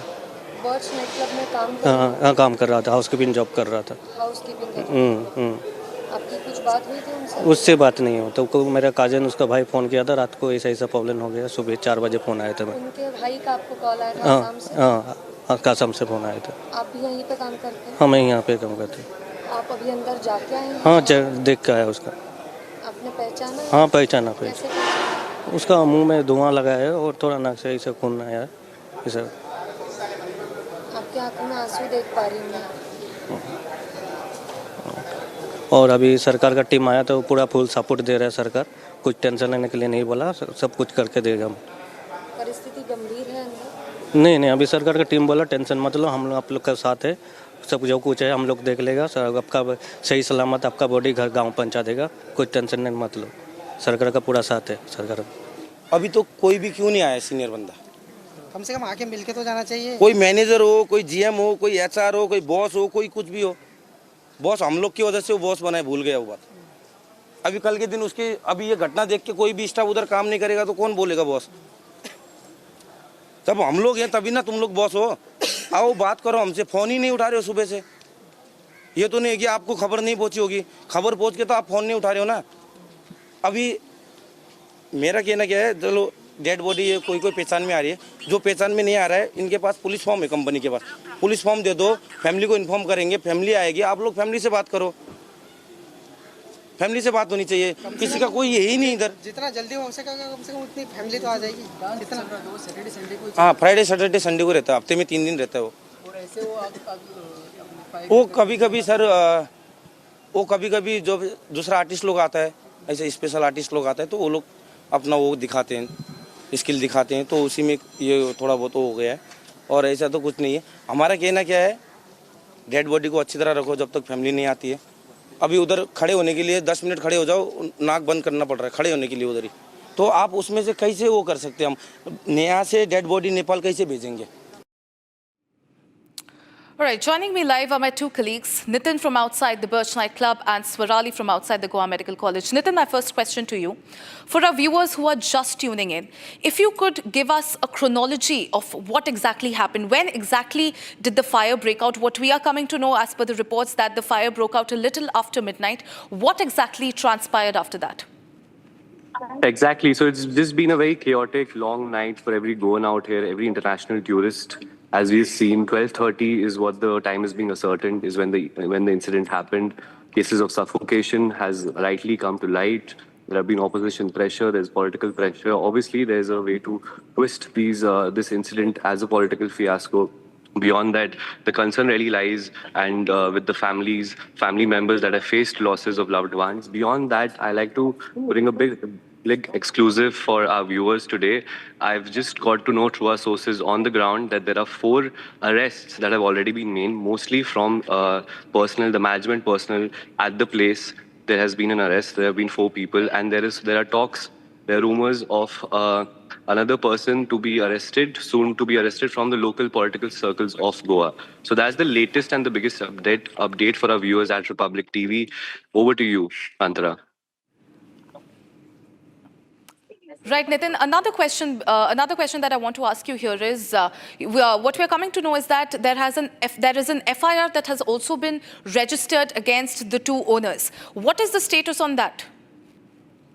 बर्च नाइटक्लब में काम कर रहा था? हाँ, काम कर रहा था, हाउसकीपिंग जॉब कर रहा था। हाउसकीपिंग कर रहा था? आपकी कुछ बात हुई थी उनसे? उससे बात नहीं हो तो मेरा काजन उसका भाई फ़ोन किया था रात को, ऐसा ऐसा प्रॉब्लम हो गया। सुबह 4 बजे फ़ोन आया था। उनके भाई का आपको कॉल आया था आसाम से? हाँ, कासम से फ़ोन आया था। आप भी यहीं पे काम करते हैं? हाँ, मैं यहाँ पे काम करती हूँ। आप अभी अंदर जाके आए हैं? हाँ, देख के आया उसका। आपने पहचाना? हाँ, पहचाना। उसका मुँह में धुआं लगा है और थोड़ा नाक से ऐसा खून आया है। आपकी आंखों में आंसू देख पा रही हूँ मैं। और अभी सरकार का टीम आया तो पूरा फुल सपोर्ट दे रहा है सरकार। कुछ टेंशन लेने के लिए नहीं बोला, सब कुछ करके देगा। परिस्थिति गंभीर है अंदर? नहीं, अभी सरकार का टीम बोला टेंशन मत लो, हम लोग आप लोग के साथ है, सब जो कुछ है हम लोग देख लेगा। आपका सही सलामत आपका बॉडी घर गाँव पहुँचा देगा, कुछ टेंशन नहीं मत लो, सरकार का पूरा साथ है। सरकार अभी तो कोई भी क्यों नहीं आया सीनियर बंदा? कम से कम आके मिलके तो जाना चाहिए। कोई मैनेजर हो, कोई GM हो, कोई HR हो, कोई बॉस हो, कोई कुछ भी हो। बॉस हम लोग की वजह से वो बॉस बनाए, भूल गया वो बात। अभी कल के दिन उसकी अभी ये घटना देख के कोई भी स्टाफ उधर काम नहीं करेगा तो कौन बोलेगा बॉस? जब हम लोग हैं तभी ना तुम लोग बॉस हो। आओ बात करो हमसे, फ़ोन ही नहीं उठा रहे हो सुबह से। ये तो नहीं है कि आपको खबर नहीं पहुंची होगी, खबर पहुंच के तो आप फ़ोन नहीं उठा रहे हो ना। अभी मेरा कहना क्या है, चलो डेड बॉडी कोई कोई पहचान में आ रही है, जो पहचान में नहीं आ रहा है इनके पास पुलिस फॉर्म है कंपनी के पास, पुलिस फॉर्म दे दो, फैमिली को इन्फॉर्म करेंगे, फैमिली आएगी, आप लोग फैमिली से बात करो, फैमिली से बात होनी चाहिए, किसी का कोई यही नहीं इधर। जितना जल्दी हो सकेगा कम से कम उतनी फैमिली तो आ जाएगी। हाँ, फ्राइडे सैटरडे संडे को रहता है, हफ्ते में 3 दिन रहता है वो। वो कभी कभी सर वो कभी कभी जो दूसरा आर्टिस्ट लोग आता है, ऐसे स्पेशल आर्टिस्ट लोग आता है, तो वो लोग अपना वो दिखाते हैं, स्किल दिखाते हैं, तो उसी में ये थोड़ा बहुत हो गया है, और ऐसा तो कुछ नहीं है। हमारा कहना क्या है, डेड बॉडी को अच्छी तरह रखो जब तक फैमिली नहीं आती है। अभी उधर खड़े होने के लिए 10 मिनट खड़े हो जाओ, नाक बंद करना पड़ रहा है खड़े होने के लिए उधर ही, तो आप उसमें से कैसे वो कर सकते हैं, हम यहाँ से डेड बॉडी नेपाल कैसे भेजेंगे। All right, joining me live are my two colleagues, Nitin from outside the Birch Nightclub and Swarali from outside the Goa Medical College. Nitin, my first question to you. For our viewers who are just tuning in, if you could give us a chronology of what exactly happened, when exactly did the fire break out? What we are coming to know as per the reports that the fire broke out a little after midnight. What exactly transpired after that? Exactly. So it's just been a very chaotic, long night for every Goan out here, every international tourist. As we've seen, 12:30 is what the time is being ascertained, is when the incident happened. Cases of suffocation has rightly come to light. There have been opposition pressure, there's political pressure. Obviously, there's a way to twist this incident as a political fiasco. Beyond that, the concern really lies with the family members that have faced losses of loved ones. Beyond that, I like to bring a big exclusive for our viewers today. I've just got to know through our sources on the ground that there are 4 arrests that have already been made, mostly from the management personnel at the place. There has been an arrest. There have been 4 people, and there are talks, there are rumors of another person to be arrested, soon to be arrested from the local political circles of Goa. So that's the latest and the biggest update for our viewers at Republic TV. Over to you, Antara. Right, Nitin. Another question that I want to ask you here is, what we are coming to know is that there is an FIR that has also been registered against the 2 owners. What is the status on that?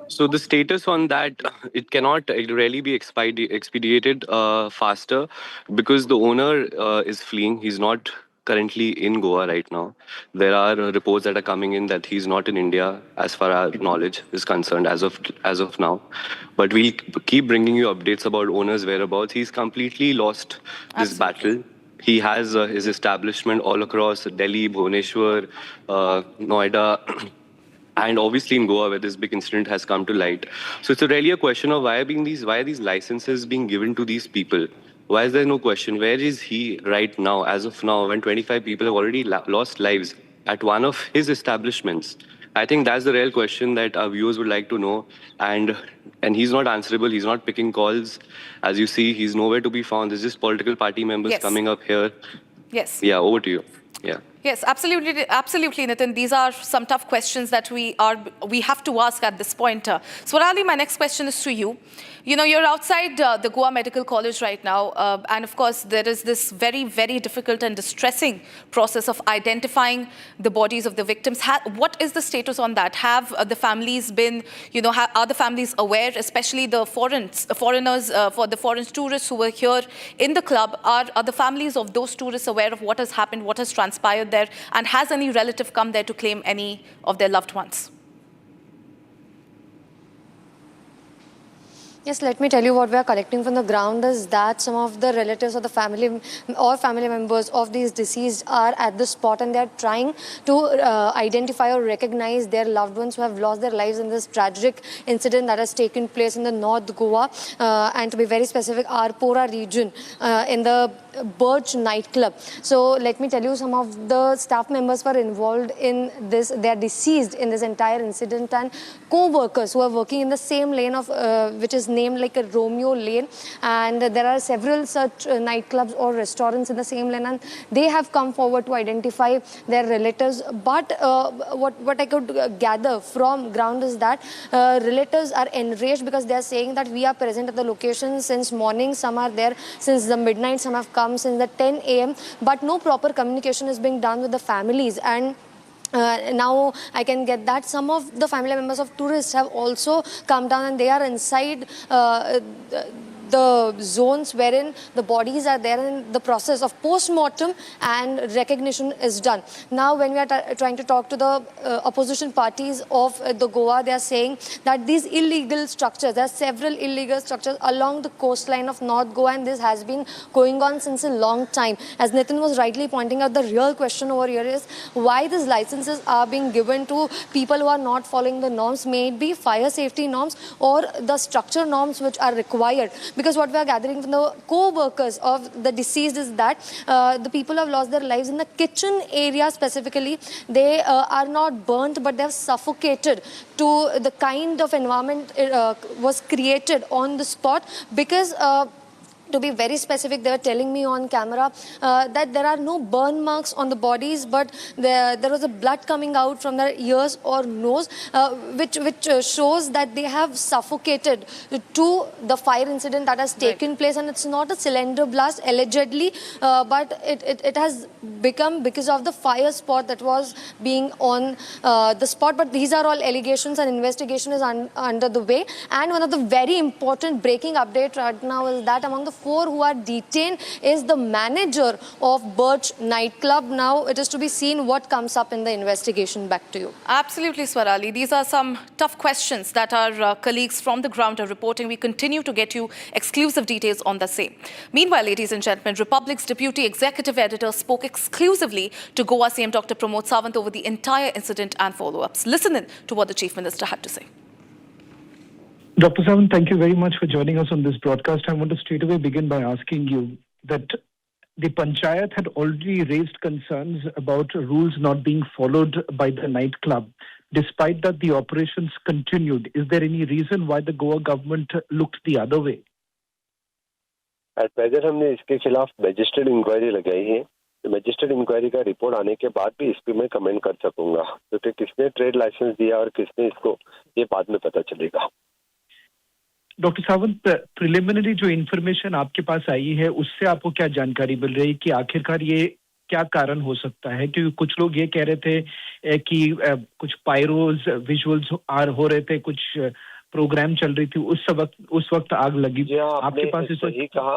So the status on that, it cannot really be expedited faster because the owner is fleeing. He's not currently in Goa right now. There are reports that are coming in that he's not in India, as far as knowledge is concerned, as of now. But we'll keep bringing you updates about owner's whereabouts. He's completely lost this battle. He has his establishment all across Delhi, Bhubaneswar, Noida, and obviously in Goa, where this big incident has come to light. So it's really a question of why are these licenses being given to these people? Why is there no question? Where is he right now, as of now, when 25 people have already lost lives at one of his establishments? I think that's the real question that our viewers would like to know. And he's not answerable. He's not picking calls. As you see, he's nowhere to be found. There's just political party members coming up here. Yes. Yeah, over to you. Yeah. Yes, absolutely, Nitin. These are some tough questions that we have to ask at this point. Swarali, my next question is to you. You know, you're outside the Goa Medical College right now, and of course, there is this very, very difficult and distressing process of identifying the bodies of the victims. What is the status on that? Have the families been, are the families aware, especially the foreigners, for the foreign tourists who were here in the club? Are the families of those tourists aware of what has happened, what has transpired there, and has any relative come there to claim any of their loved ones? Yes, let me tell you what we are collecting from the ground is that some of the relatives or the family members of these deceased are at the spot, and they are trying to identify or recognize their loved ones who have lost their lives in this tragic incident that has taken place in the North Goa, and to be very specific, Arpora region, in the Birch Nightclub. So let me tell you, some of the staff members were involved in this. They are deceased in this entire incident, and co-workers who are working in the same lane of which is named like a Romeo Lane, and there are several such nightclubs or restaurants in the same lane, and they have come forward to identify their relatives. But what I could gather from ground is that relatives are enraged because they are saying that we are present at the location since morning. Some are there since the midnight. Some have come since the 10 a.m. But no proper communication is being done with the families, and now I can get that. Some of the family members of tourists have also come down, and they are inside the zones wherein the bodies are there, and the process of post-mortem and recognition is done. Now when we are trying to talk to the opposition parties of the Goa, they are saying that these illegal structures, there are several illegal structures along the coastline of North Goa, and this has been going on since a long time. As Nitin was rightly pointing out, the real question over here is why these licenses are being given to people who are not following the norms, may it be fire safety norms or the structure norms which are required. Because what we are gathering from the co-workers of the deceased is that the people who have lost their lives in the kitchen area specifically, they are not burnt, but they have suffocated to the kind of environment was created on the spot. Because to be very specific, they were telling me on camera that there are no burn marks on the bodies, but there was a blood coming out from their ears or nose, which shows that they have suffocated to the fire incident that has taken place. And it's not a cylinder blast allegedly, but it has become because of the fire spot that was being on the spot. But these are all allegations, and investigation is under the way. And one of the very important breaking update right now is that among the 4 who are detained is the manager of Birch Nightclub. Now it is to be seen what comes up in the investigation. Back to you. Absolutely, Swarali. These are some tough questions that our colleagues from the ground are reporting. We continue to get you exclusive details on the same. Meanwhile, ladies and gentlemen, Republic's Deputy Executive Editor spoke exclusively to Goa CM Dr. Pramod Sawant over the entire incident and follow-ups. Listen in to what the Chief Minister had to say. Dr. Sawant, thank you very much for joining us on this broadcast. I want to straight away begin by asking you that the Panchayat had already raised concerns about rules not being followed by the nightclub. Despite that, the operations continued. Is there any reason why the Goa government looked the other way? At present, हमने इसके खिलाफ magistrate inquiry लगाई है. Magistrate inquiry का report आने के बाद भी इस पे मैं कमेंट कर सकूंगा, क्योंकि किसने ट्रेड लाइसेंस दिया और किसने इसको, ये बाद में पता चलेगा. डॉक्टर सावंत, प्रिलिमिनरी जो इन्फॉर्मेशन आपके पास आई है उससे आपको क्या जानकारी मिल रही है कि आखिरकार ये क्या कारण हो सकता है? क्योंकि कुछ लोग ये कह रहे थे कि कुछ पायरोज विजुअल्स हो रहे थे, कुछ प्रोग्राम चल रही थी, उस वक्त आग लगी. आपके पास इस सही कहा,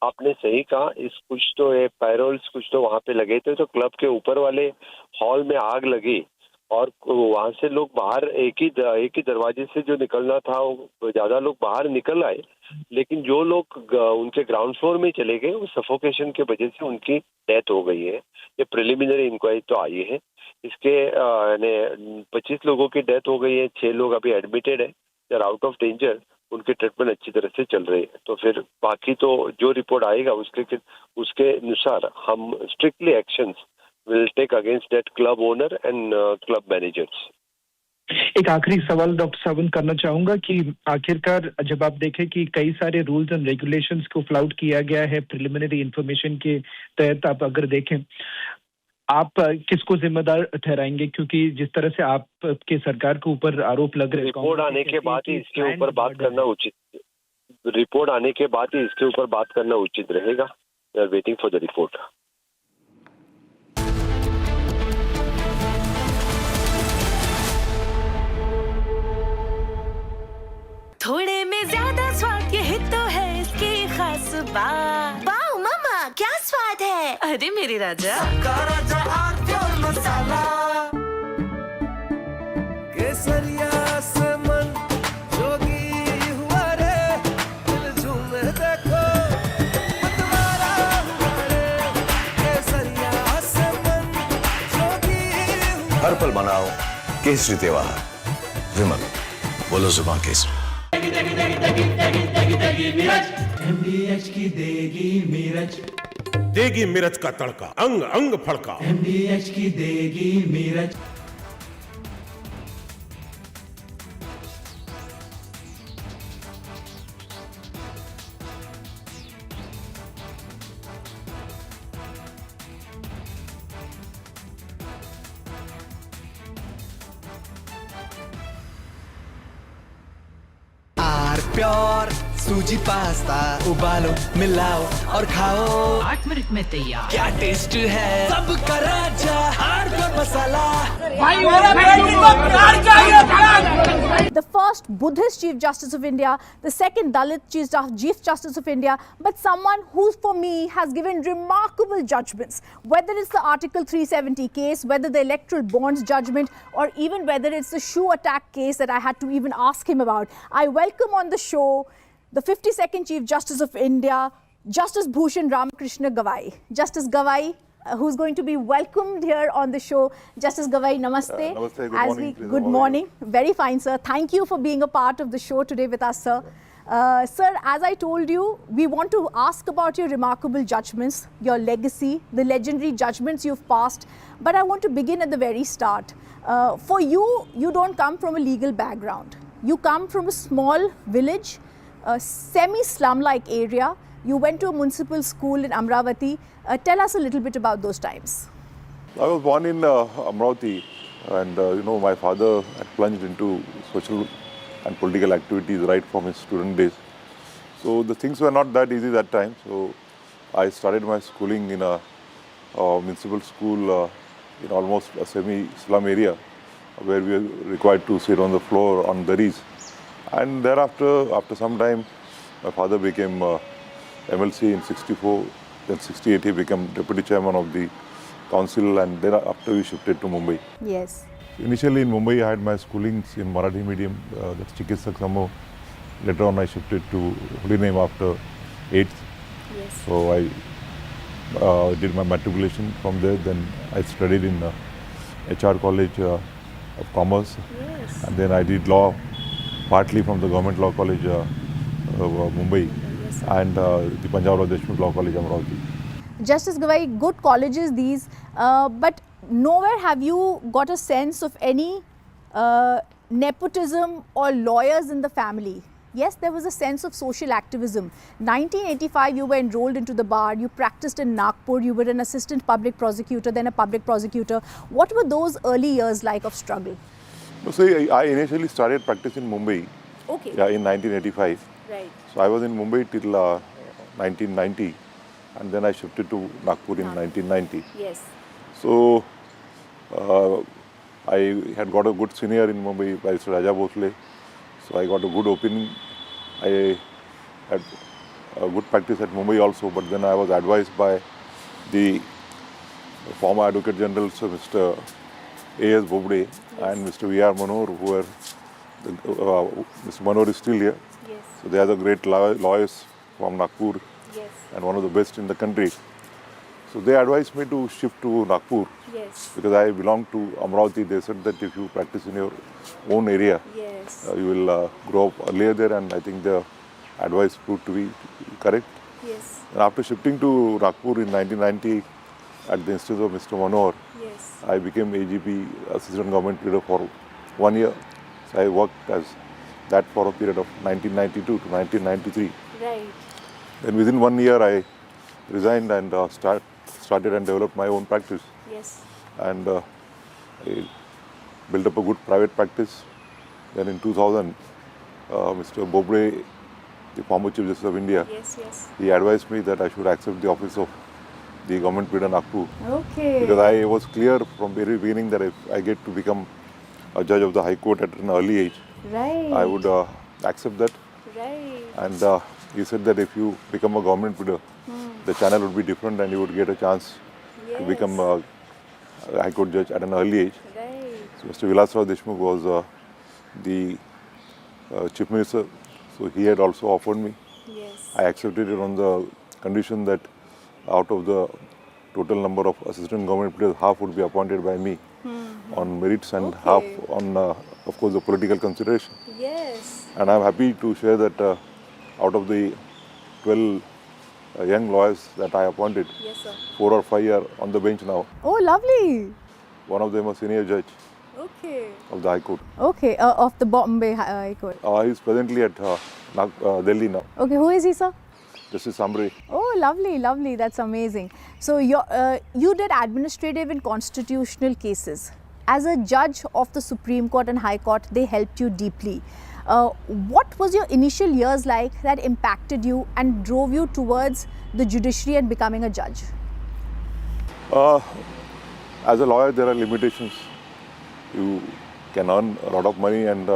आपने सही कहा. इस कुछ तो पायरोल्स कुछ तो वहाँ पे लगे थे, तो क्लब के ऊपर वाले हॉल में आग लगी और वहां से लोग बाहर एक ही दरवाजे से जो निकलना था, ज्यादा लोग बाहर निकल आए, लेकिन जो लोग उनके ग्राउंड फ्लोर में चले गए वो सफोकेशन के वजह से उनकी डेथ हो गई है. ये प्रिलिमिनरी इंक्वायरी तो आई है. इसके 25 लोगों की डेथ हो गई है, 6 लोग अभी एडमिटेड है, they are out of danger, उनके ट्रीटमेंट अच्छी तरह से चल रही है. तो फिर बाकी तो जो रिपोर्ट आएगा उसके अनुसार हम strictly actions will take against that club owner and club managers. एक आखिरी सवाल डॉक्टर सावंत करना चाहूंगा कि आखिरकार जब आप देखें कि कई सारे रूल्स एंड रेगुलेशंस को फ्लाउट किया गया है प्रिलिमिनरी इंफॉर्मेशन के तहत, आप अगर देखें, आप किसको जिम्मेदार ठहराएंगे? क्योंकि जिस तरह से आपके सरकार के ऊपर आरोप लग रहे हैं, रिपोर्ट आने के बाद ही इसके ऊपर बात करना उचित, रिपोर्ट आने के बाद ही इसके ऊपर बात करना उचित रहेगा. We are waiting for the report. थोड़े में ज्यादा स्वाद, यही तो है इसकी खास बात. वाओ मामा, क्या स्वाद है. अरे मेरे राजा, राजा और मसाला, केसरिया से मन जोगी हुआ रे, दिल झूमे देखो मतवारा हुआ रे, केसरिया से मन जोगी हुआ. हर पल मनाओ केसरी त्योहार. विमल, बोलो जुबान केसरी. MDH की देगी मिर्च, देगी मिर्च का तड़का, अंग अंग फड़का. MDH की देगी मिर्च. प्योर सूजी पास्ता उबालो मिलाओ और खाओ 8 मिनट में तैयार क्या टेस्ट है सबका राजा hardware masala The first Buddhist Chief Justice of India, the second Dalit Chief Justice of India, but someone who for me has given remarkable judgments, whether it's the Article 370 case, whether the electoral bonds judgment, or even whether it's the shoe attack case that I had to even ask him about. I welcome on the show the 52nd Chief Justice of India, Justice Bhushan Ramakrishna Gawai. Justice Gawai, who's going to be welcomed here on the show. Justice Gawai, namaste. Namaste, good morning. Good morning. Very fine, sir. Thank you for being a part of the show today with us, sir. Sir, as I told you, we want to ask about your remarkable judgments, your legacy, the legendary judgments you've passed. But I want to begin at the very start. For you, you don't come from a legal background. You come from a small village, a semi-slum-like area. You went to a municipal school in Amravati. Tell us a little bit about those times. I was born in Amravati, and my father had plunged into social and political activities right from his student days. So the things were not that easy that time. So I started my schooling in a municipal school in almost a semi-slum area where we were required to sit on the floor on daris. And thereafter, after some time, my father became MLC in 64. Then 68 he became deputy chairman of the council, and thereafter we shifted to Mumbai. Yes. Initially in Mumbai I had my schoolings in Marathi medium, that's Chikitsak Samo. Later on I shifted to holy name after 8th. Yes. So I did my matriculation from there. Then I studied in HR College of Commerce. Yes. And then I did law partly from the Government Law College of Mumbai, and the Punjab Deshmukh Law College Amravati. Justice Gawai, good colleges these, but nowhere have you got a sense of any nepotism or lawyers in the family. Yes, there was a sense of social activism. 1985, you were enrolled into the bar, you practiced in Nagpur, you were an assistant public prosecutor, then a public prosecutor. What were those early years like of struggle? No, see, I initially started practice in Mumbai. Okay. Yeah, in 1985. Right. So I was in Mumbai till 1990, and then I shifted to Nagpur in 1990. Yes. So I had got a good senior in Mumbai by Mr. Raja Bhosle. So I got a good opinion. I had a good practice at Mumbai also, but then I was advised by the former Advocate General, so Mr. A.S. Bobde and Mr. V.R. Manor, who were, Mr. Manor is still here. Yes. So they are the great lawyers from Nagpur, yes, and one of the best in the country. So they advised me to shift to Nagpur, yes, because I belong to Amravati. They said that if you practice in your own area, yes, you will grow up earlier there, and I think the advice proved to be correct. yes, And after shifting to Nagpur in 1990 at the instance of Mr. Manor, yes, I became AGP, Assistant Government Leader, for 1 year. So I worked as that for a period of 1992 to 1993. right. Then within 1 year I resigned and started and developed my own practice. Yes. And I built up a good private practice. Then in 2000, Mr. Bobde, the former Chief Justice of India, Yes, yes. he advised me that I should accept the office of the Government Leader Nagpur. Okay. Because I was clear from very beginning that if I get to become a judge of the High Court at an early age, Right. I would accept that. Right. And he said that if you become a government leader, the channel would be different and you would get a chance to become a High Court judge at an early age. Right. So Mr. Vilasrao Deshmukh was the Chief Minister, so he had also offered me. Yes. I accepted it on the condition that out of the total number of assistant government leaders, half would be appointed by me on merits and half on, of course, the political consideration. Yes. And I'm happy to share that out of the 12 young lawyers that I appointed, Yes, sir. 4 or 5 are on the bench now. Oh, lovely. One of them a senior judge Okay. of the High Court. Okay, of the Bombay High Court. He is presently at Delhi now. Okay, who is he, sir? Justice Sambre. Oh, lovely, lovely. That's amazing. So you did administrative and constitutional cases. As a judge of the Supreme Court and High Court, they helped you deeply. What was your initial years like that impacted you and drove you towards the judiciary and becoming a judge? As a lawyer, there are limitations. You can earn a lot of money, and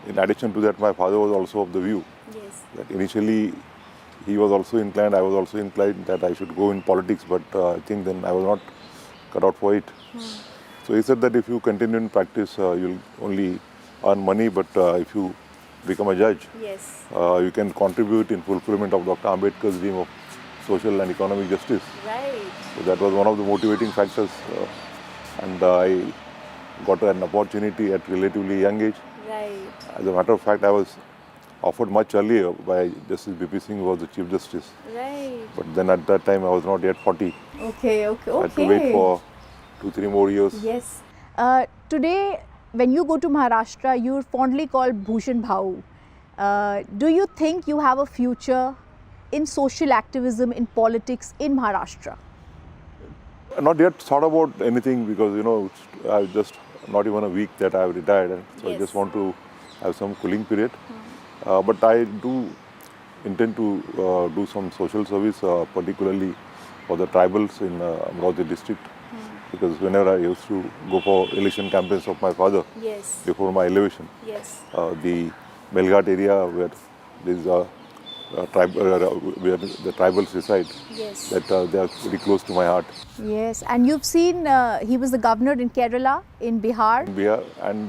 in addition to that, my father was also of the view that initially he was also inclined, I was also inclined that I should go in politics, but I think then I was not cut out for it. So he said that if you continue in practice, you'll only earn money, but if you become a judge, you can contribute in fulfillment of Dr. Ambedkar's dream of social and economic justice. Right. So that was one of the motivating factors, and I got an opportunity at relatively young age. Right. As a matter of fact, I was offered much earlier by Justice B.P. Singh, who was the Chief Justice. Right. But then at that time, I was not yet 40. Okay. I had to wait for 2-3 more years. Yes. Today, when you go to Maharashtra, you're fondly called Bhushan Bhau. Do you think you have a future in social activism, in politics in Maharashtra? Not yet thought about anything because, I just not even a week that I have retired. And so I just want to have some cooling period. But I do intend to do some social service, particularly for the tribals in Amravati district. Because whenever I used to go for election campaigns of my father, before my elevation, the Melghat area where there is where the tribals reside, that they are very close to my heart. Yes, and you've seen he was the governor in Kerala, in Bihar. In Bihar, and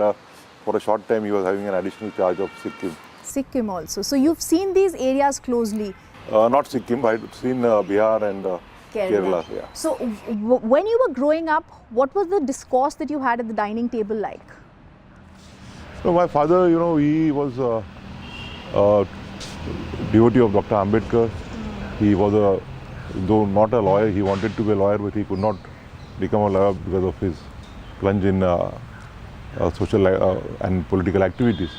for a short time he was having an additional charge of Sikkim. Sikkim also. So you've seen these areas closely. Not Sikkim, I've seen Bihar and Kerala. Yeah. So when you were growing up, what was the discourse that you had at the dining table like? So my father, he was a devotee of Dr. Ambedkar. He was though not a lawyer, he wanted to be a lawyer, but he could not become a lawyer because of his plunge in social and political activities.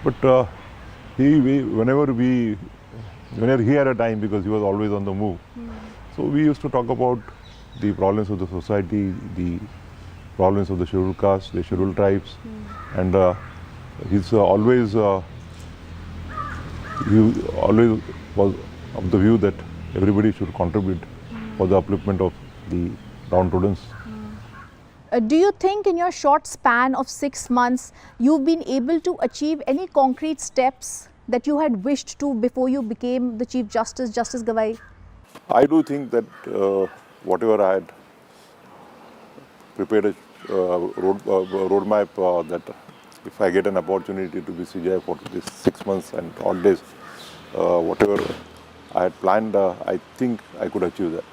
But whenever he had a time, because he was always on the move, so we used to talk about the problems of the society, the problems of the scheduled castes, the scheduled tribes, and he always was of the view that everybody should contribute for the upliftment of the downtrodden. Do you think in your short span of 6 months, you've been able to achieve any concrete steps that you had wished to before you became the Chief Justice, Justice Gawai? I do think that whatever I had prepared a roadmap that if I get an opportunity to be CJI for these 6 months and odd days, whatever I had planned, I think I could achieve that.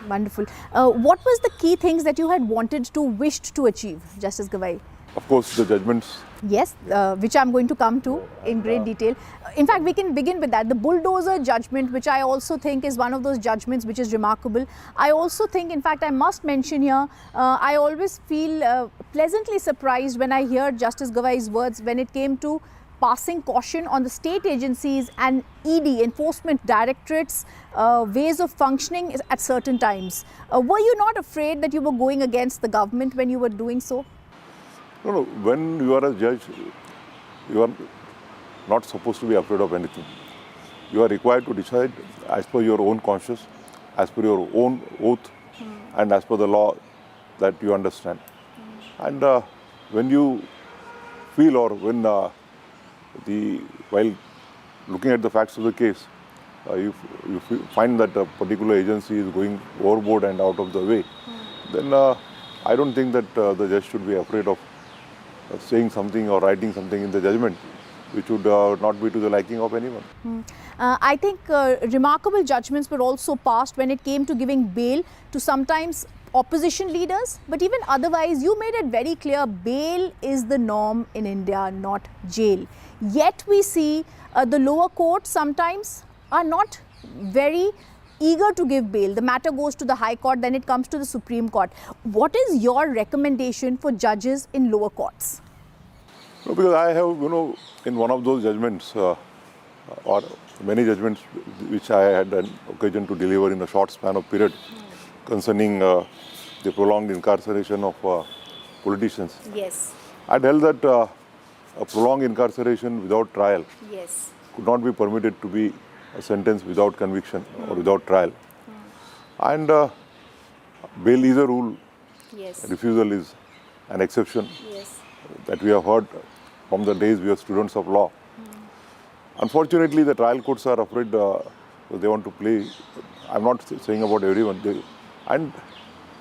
Wonderful. What was the key things that you had wished to achieve, Justice Gawai? Of course, the judgments. Yes, which I'm going to come to in great detail. In fact, we can begin with that. The bulldozer judgment, which I also think is one of those judgments which is remarkable. I also think, in fact, I must mention here, I always feel pleasantly surprised when I hear Justice Gawai's words when it came to passing caution on the state agencies and ED, enforcement directorates, ways of functioning at certain times. Were you not afraid that you were going against the government when you were doing so? No. When you are a judge, you are not supposed to be afraid of anything. You are required to decide as per your own conscience, as per your own oath, and as per the law that you understand. And when you feel, or when while looking at the facts of the case, you find that a particular agency is going overboard and out of the way, then I don't think that the judge should be afraid of saying something or writing something in the judgment which would not be to the liking of anyone. I think remarkable judgments were also passed when it came to giving bail to sometimes opposition leaders, but even otherwise you made it very clear bail is the norm in India, not jail. Yet we see the lower courts sometimes are not very eager to give bail. The matter goes to the High Court, then it comes to the Supreme Court. What is your recommendation for judges in lower courts? No, because I have, in one of those judgments, or many judgments which I had an occasion to deliver in a short span of period concerning the prolonged incarceration of politicians. Yes. I held that a prolonged incarceration without trial Yes. could not be permitted to be a sentence without conviction or without trial. And bail is a rule. Yes. Refusal is an exception Yes. that we have heard from the days we are students of law. Unfortunately, the trial courts are afraid they want to play. I'm not saying about everyone. And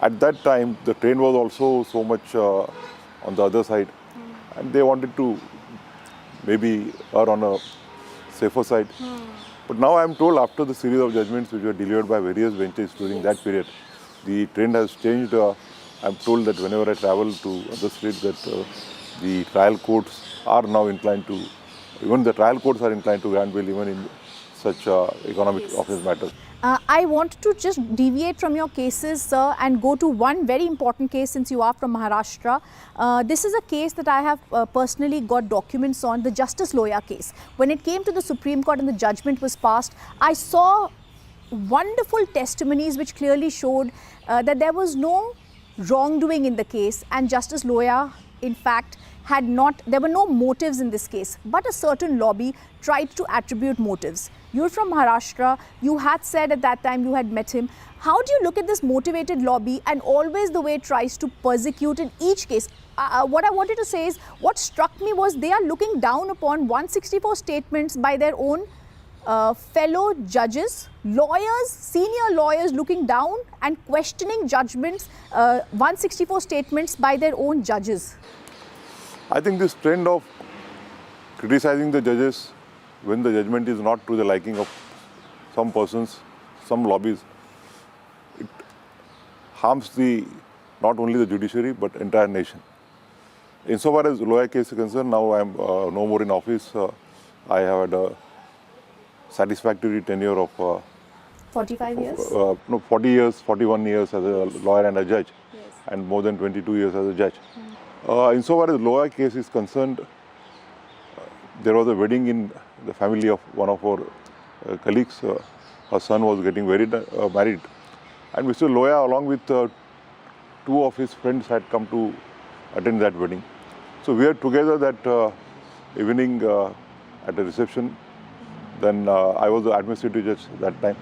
at that time, the train was also so much on the other side. And they wanted to maybe err on a safer side. But now I'm told after the series of judgments which were delivered by various benches during that period, the trend has changed. I'm told that whenever I travel to other states that the trial courts are now inclined to, even the trial courts are inclined to grant bail even in such economic offence matters. I want to just deviate from your cases, sir, and go to one very important case since you are from Maharashtra. This is a case that I have personally got documents on, the Justice Loya case. When it came to the Supreme Court and the judgment was passed, I saw wonderful testimonies which clearly showed that there was no wrongdoing in the case, and Justice Loya, in fact, there were no motives in this case, but a certain lobby tried to attribute motives. You're from Maharashtra, you had said at that time you had met him. How do you look at this motivated lobby and always the way it tries to persecute in each case? What I wanted to say is, what struck me was they are looking down upon 164 statements by their own fellow judges, lawyers, senior lawyers looking down and questioning judgments, 164 statements by their own judges. I think this trend of criticizing the judges when the judgment is not to the liking of some persons, some lobbies, it harms not only the judiciary but entire nation. Insofar as Loya case is concerned, now I am no more in office. I have had a satisfactory tenure of 45 years? 40 years, 41 years as a lawyer and a judge, and more than 22 years as a judge. Insofar as Loya case is concerned, there was a wedding in the family of one of our colleagues. Her son was getting married, and Mr. Loya, along with two of his friends, had come to attend that wedding. So we were together that evening at a reception. Then I was the administrative judge that time.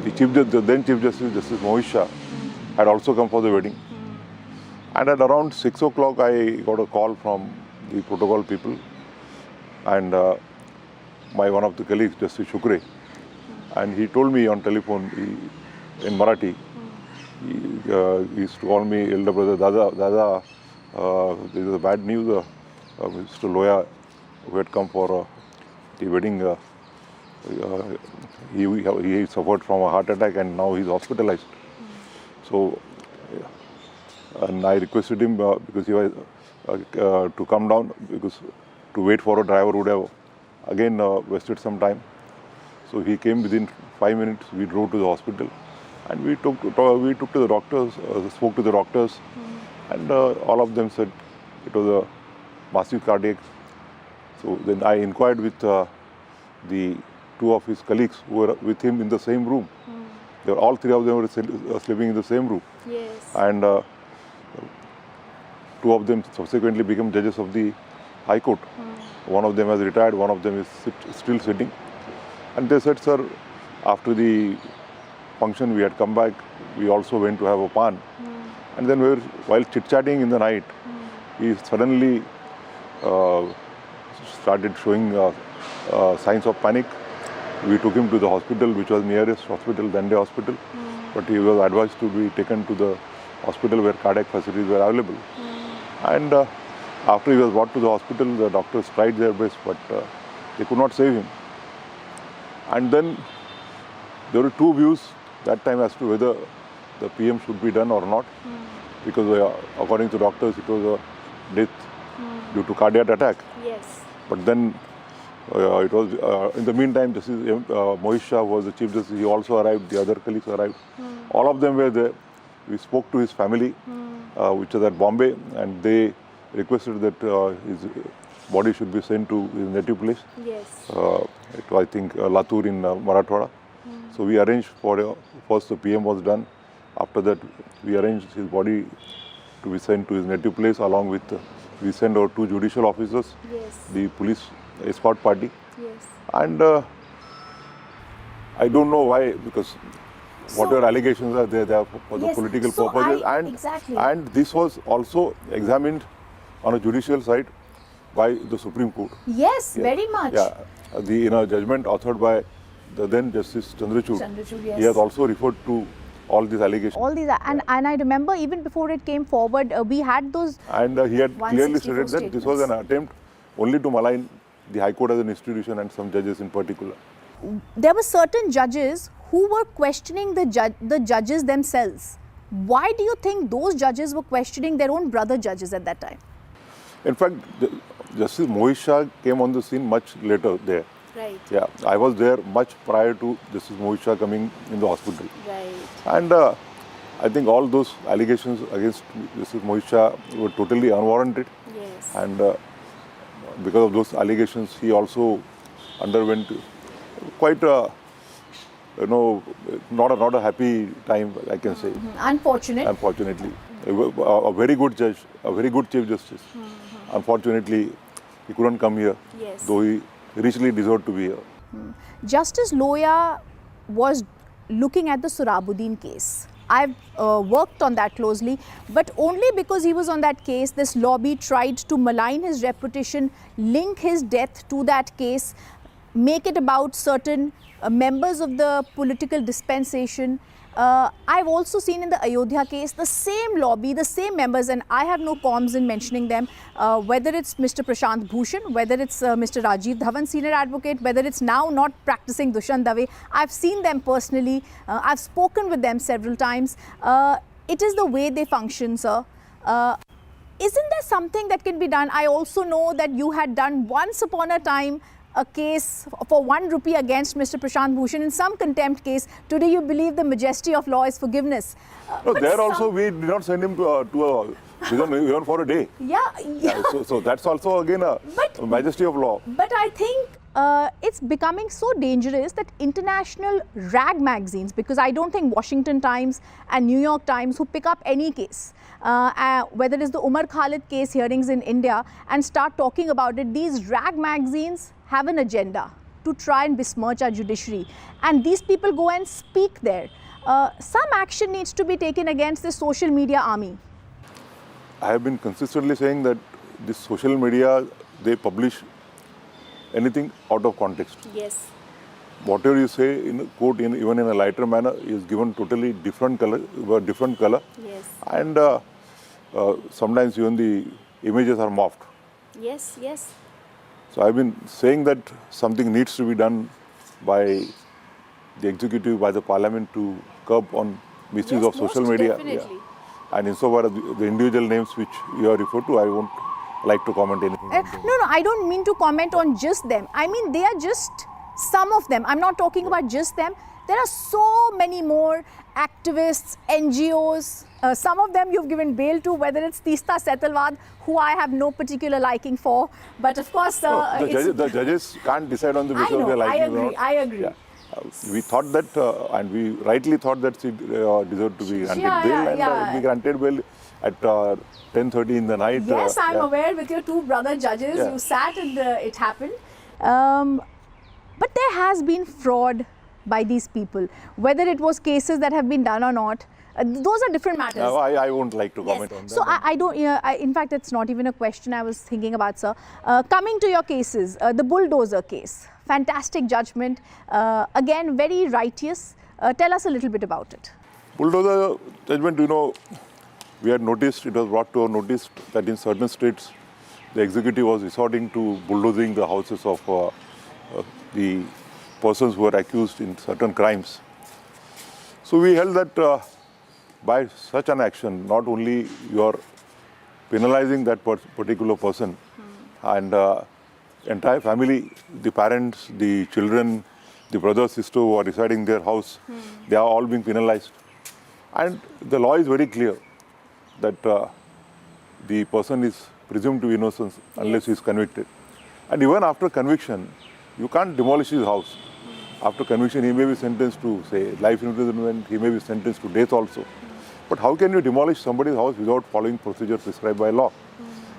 The then Chief Justice, Justice Mohisha, had also come for the wedding. And at around 6 o'clock, I got a call from the protocol people and one of the colleagues, Justice Shukre. And he told me on telephone in Marathi, he used to call me elder brother, Dada, this is a bad news. Mr. Loya, who had come for the wedding, he suffered from a heart attack and now he's hospitalized. So, and I requested him because he was to come down, because to wait for a driver would have again wasted some time. So he came within 5 minutes. We drove to the hospital, and we took to the doctors, spoke to the doctors, and all of them said it was a massive cardiac. So then I inquired with the two of his colleagues who were with him in the same room. All three of them were sleeping in the same room. Yes. And two of them subsequently became judges of the High Court. One of them has retired, one of them is still sitting. And they said, sir, after the function we had come back, we also went to have a pan. And then while chit-chatting in the night, he suddenly started showing signs of panic. We took him to the hospital, which was nearest hospital, Dande Hospital. But he was advised to be taken to the hospital where cardiac facilities were available. And after he was brought to the hospital, the doctors tried their best, but they could not save him. And then there were two views that time as to whether the PM should be done or not, because according to doctors, it was a death due to cardiac attack. Yes. But then it was, in the meantime, Justice Mohisha was the Chief Justice. He also arrived, the other colleagues arrived. All of them were there. We spoke to his family, which was at Bombay, and they requested that his body should be sent to his native place. Yes. It was, I think, Latur in Marathwada. So we arranged for, first the PM was done. After that, we arranged his body to be sent to his native place. Along with, we sent our 2 judicial officers, the police escort party. And I don't know why, because whatever allegations are there, they are for the political purposes. And this was also examined on a judicial side by the Supreme Court. Yes, very much. Yeah, in a judgment authored by the then Justice Chandrachud, he has also referred to all these allegations. All these, and I remember even before it came forward, we had those. And he had clearly stated that this was an attempt only to malign the High Court as an institution and some judges in particular. There were certain judges who were questioning the judges themselves. Why do you think those judges were questioning their own brother judges at that time? In fact, Justice Mohit Shah came on the scene much later there. Right. Yeah, I was there much prior to Justice Mohit Shah coming in the hospital. Right. And I think all those allegations against Justice Mohit Shah were totally unwarranted. Yes. And because of those allegations, he also underwent quite a, not a happy time, I can say. Unfortunately. A very good judge, a very good Chief Justice. Unfortunately, he couldn't come here, though he richly deserved to be here. Justice Loya was looking at the Sohrabuddin case. I've worked on that closely, but only because he was on that case, this lobby tried to malign his reputation, link his death to that case, make it about certain members of the political dispensation. I've also seen in the Ayodhya case the same lobby, the same members, and I have no qualms in mentioning them, whether it's Mr. Prashant Bhushan, whether it's Mr. Rajiv Dhawan, senior advocate, whether it's now not practicing Dushyant Dave. I've seen them personally. I've spoken with them several times. It is the way they function, sir. Isn't there something that can be done? I also know that you had done once upon a time a case for 1 rupee against Mr. Prashant Bhushan in some contempt case. Today you believe the majesty of law is forgiveness. No, there also we did not send him to a prison even for a day. So that's also again a majesty of law. But I think it's becoming so dangerous that international rag magazines, because I don't think Washington Times and New York Times, who pick up any case, whether it's the Umar Khalid case hearings in India, and start talking about it, these rag magazines have an agenda to try and besmirch our judiciary. And these people go and speak there. Some action needs to be taken against this social media army. I have been consistently saying that this social media, they publish anything out of context. Yes. Whatever you say in a quote, even in a lighter manner, is given totally different color. Yes. And sometimes even the images are morphed. Yes, yes. So I've been saying that something needs to be done by the executive, by the parliament to curb on misuse of social media. Definitely. And insofar as the individual names which you are referred to, I won't like to comment anything. No, I don't mean to comment on just them. I mean, they are just some of them. I'm not talking about just them. There are so many more activists, NGOs. Some of them you've given bail to, whether it's Teesta Setalwad, who I have no particular liking for. But of course, the judges can't decide on the basis of their liking. I agree. Yeah. We thought that, and we rightly thought that she deserved to be granted bail, and we granted bail at 10:30 in the night. Yes, I'm aware. With your 2 brother judges, you sat and it happened. But there has been fraud by these people, whether it was cases that have been done or not. Those are different matters. I won't like to comment on that. So I don't, in fact, it's not even a question I was thinking about, sir. Coming to your cases, the bulldozer case, fantastic judgment, again, very righteous. Tell us a little bit about it. Bulldozer judgment, we had noticed, it was brought to our notice that in certain states, the executive was resorting to bulldozing the houses of the persons who were accused in certain crimes. So we held that by such an action, not only you are penalizing that particular person and entire family, the parents, the children, the brother, sister who are residing in their house, they are all being penalized. And the law is very clear that the person is presumed to be innocent unless he is convicted. And even after conviction, you can't demolish his house. After conviction, he may be sentenced to, say, life imprisonment, he may be sentenced to death also. But how can you demolish somebody's house without following procedures prescribed by law?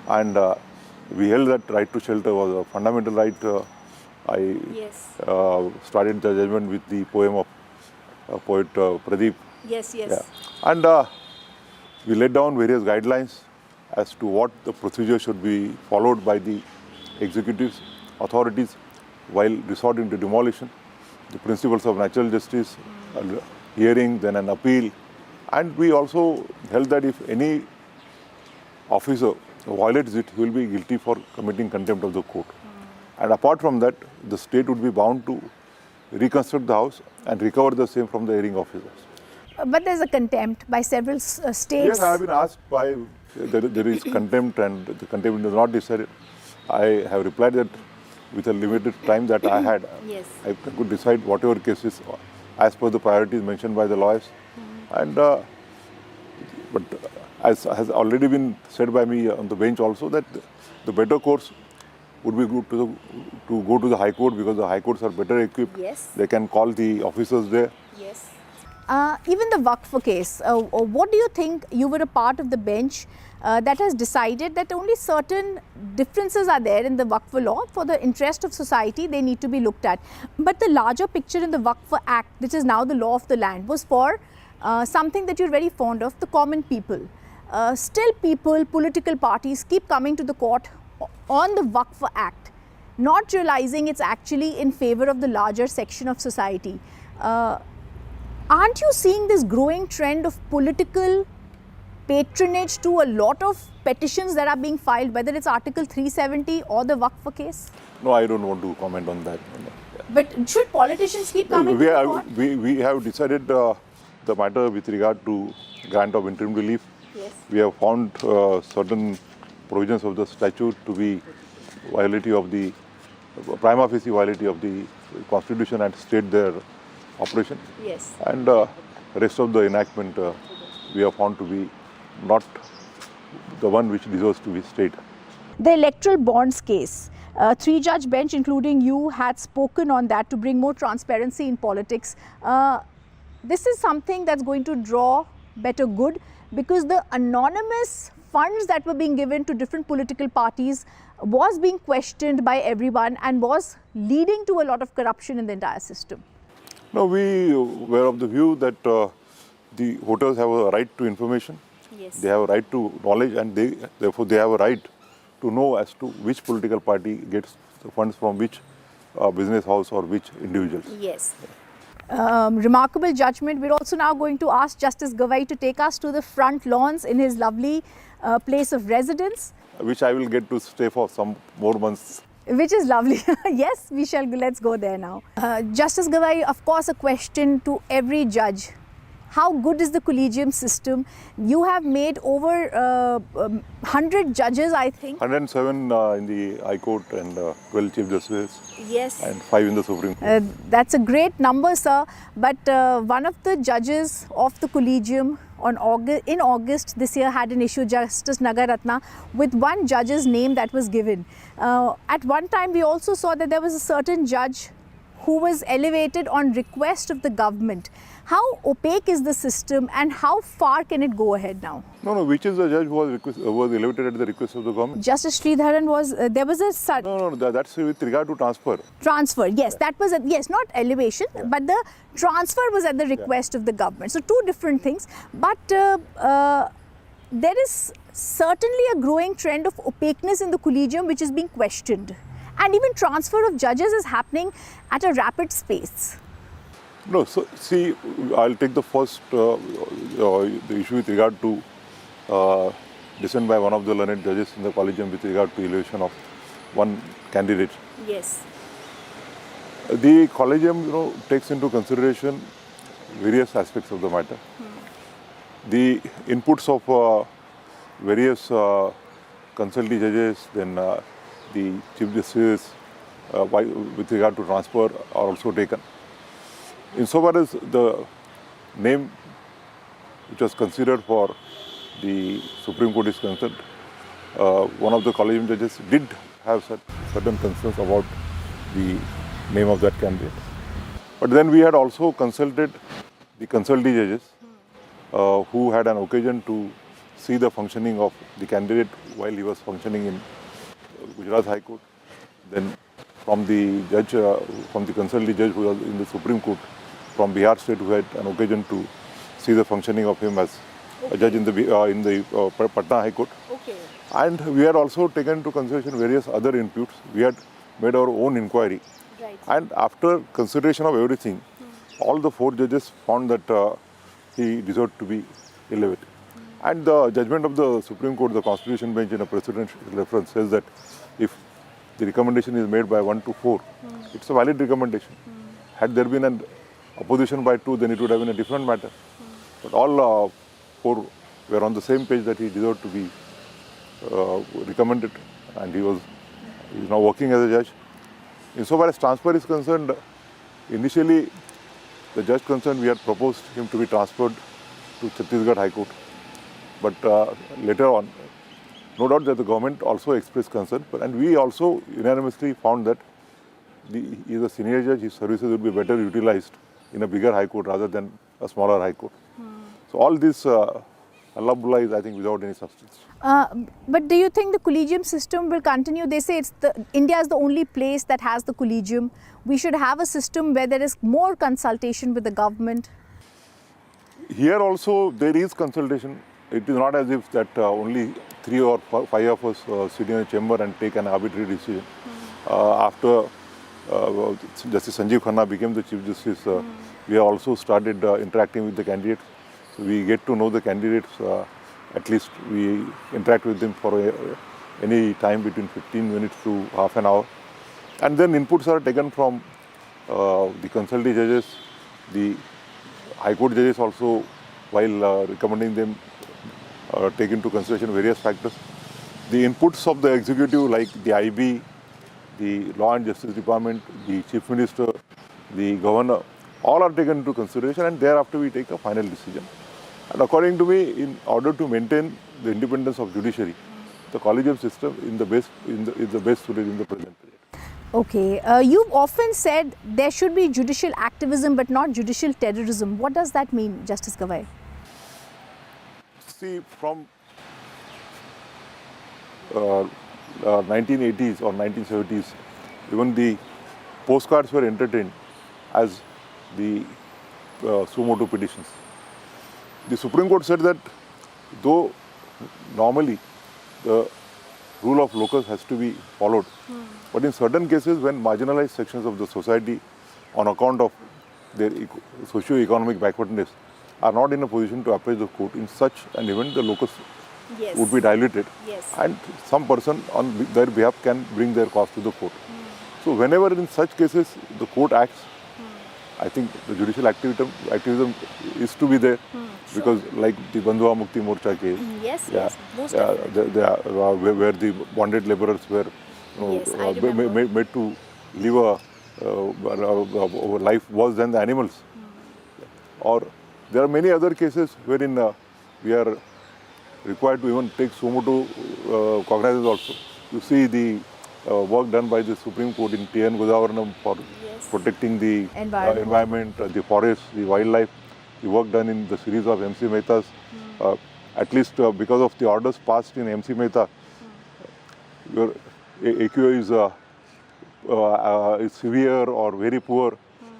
And we held that right to shelter was a fundamental right. I started the judgment with the poem of poet Pradeep. Yes. Yeah. And we laid down various guidelines as to what the procedure should be followed by the executives, authorities while resorting to demolition. The principles of natural justice, hearing, then an appeal. And we also held that if any officer violates it, he will be guilty for committing contempt of the court. And apart from that, the state would be bound to reconstruct the house and recover the same from the hearing officers. But there's a contempt by several states. Yes, I have been asked why there is contempt and the contempt is not decided. I have replied that with a limited time that I had, I could decide whatever cases as per the priorities mentioned by the lawyers. And but as has already been said by me on the bench also, that the better course would be to go to the High Court, because the High Courts are better equipped. They can call the officers there. Even the Waqf case, what do you think? You were a part of the bench that has decided that only certain differences are there in the Waqf law. For the interest of society, they need to be looked at. But the larger picture in the Waqf Act, which is now the law of the land, was for something that you're very fond of, the common people. Still people, political parties keep coming to the court on the Waqf Act, not realizing it's actually in favor of the larger section of society. Aren't you seeing this growing trend of political patronage to a lot of petitions that are being filed, whether it's Article 370 or the Waqf case? No, I don't want to comment on that. But should politicians keep coming to the court? We have decided the matter with regard to grant of interim relief. We have found certain provisions of the statute to be violative of the prima facie violative of the Constitution and state their operation. And rest of the enactment we have found to be not the one which deserves to be stayed. The electoral bonds case, three-judge bench including you had spoken on that to bring more transparency in politics. This is something that's going to draw better good, because the anonymous funds that were being given to different political parties was being questioned by everyone and was leading to a lot of corruption in the entire system. No, we were of the view that the voters have a right to information. They have a right to knowledge, and therefore they have a right to know as to which political party gets the funds from which business house or which individuals. Remarkable judgment. We're also now going to ask Justice Gawai to take us to the front lawns in his lovely place of residence. Which I will get to stay for some more months. Which is lovely. Yes, we shall. Let's go there now. Justice Gawai, of course, a question to every judge. How good is the collegium system? You have made over 100 judges, I think. 107 in the High Court and 12 Chief Justices. And 5 in the Supreme Court. That's a great number, sir. But one of the judges of the collegium in August this year had an issue, Justice Nagaratna, with one judge's name that was given. At one time, we also saw that there was a certain judge who was elevated on request of the government. How opaque is the system and how far can it go ahead now? No, which is the judge who was elevated at the request of the government? Justice Sridharan was, there was a... No, that's with regard to transfer. Transfer, yes, that was, not elevation, but the transfer was at the request of the government. So two different things, but there is certainly a growing trend of opaqueness in the collegium which is being questioned. And even transfer of judges is happening at a rapid pace. No, so see, I'll take the first the issue with regard to dissent by one of the learned judges in the collegium with regard to elevation of one candidate. The collegium, takes into consideration various aspects of the matter. The inputs of various consulting judges, then the Chief Justice with regard to transfer are also taken. Insofar as the name which was considered for the Supreme Court is concerned, one of the collegium judges did have certain concerns about the name of that candidate. But then we had also consulted the consulting judges who had an occasion to see the functioning of the candidate while he was functioning in Gujarat High Court. Then from the judge, from the consultant judge who was in the Supreme Court, from Bihar State, who had an occasion to see the functioning of him as a judge in the Patna High Court. Okay. And we had also taken into consideration various other inputs. We had made our own inquiry. Right. And after consideration of everything, all the 4 judges found that he deserved to be elevated. And the judgment of the Supreme Court, the Constitution Bench, in a precedential reference says that if the recommendation is made by 1 to 4, it's a valid recommendation. Had there been an opposition by 2, then it would have been a different matter. But all 4 were on the same page that he deserved to be recommended, and he is now working as a judge. Insofar as transfer is concerned, initially the judge concerned, we had proposed him to be transferred to Chhattisgarh High Court. But later on, no doubt that the government also expressed concern, and we also unanimously found that he is a senior judge, his services would be better utilized in a bigger high court rather than a smaller high court. So all this Allahullah is, I think, without any substance. But do you think the collegium system will continue? They say India is the only place that has the collegium. We should have a system where there is more consultation with the government. Here also there is consultation. It is not as if that only 3 or 5 of us sit in a chamber and take an arbitrary decision. After Justice Sanjeev Khanna became the Chief Justice, we have also started interacting with the candidates. So we get to know the candidates, at least we interact with them for any time between 15 minutes to half an hour. And then inputs are taken from the consulting judges, the High Court judges also, while recommending them, take into consideration various factors. The inputs of the executive, like the IB, the Law and Justice Department, the Chief Minister, the Governor, all are taken into consideration, and thereafter we take a final decision. And according to me, in order to maintain the independence of judiciary, the collegium system is the best suited in the present period. Okay, you've often said there should be judicial activism but not judicial terrorism. What does that mean, Justice Gawai? See, from 1980s or 1970s, even the postcards were entertained as the suo motu petitions. The Supreme Court said that though normally the rule of locus has to be followed, but in certain cases when marginalized sections of the society on account of their socio-economic backwardness are not in a position to approach the court, in such an event the locus would be diluted, and some person on their behalf can bring their cause to the court. So whenever in such cases the court acts, I think the judicial activism is to be there, because like the Bandhuwa Mukti Morcha case, where the bonded laborers were made to live a life worse than the animals. Or there are many other cases wherein we are required to even take suo motu cognizance also. You see the work done by the Supreme Court in TN Godavaranam for protecting the environment, the forest, the wildlife, the work done in the series of MC Mehta's, at least because of the orders passed in MC Mehta, your AQA is severe or very poor.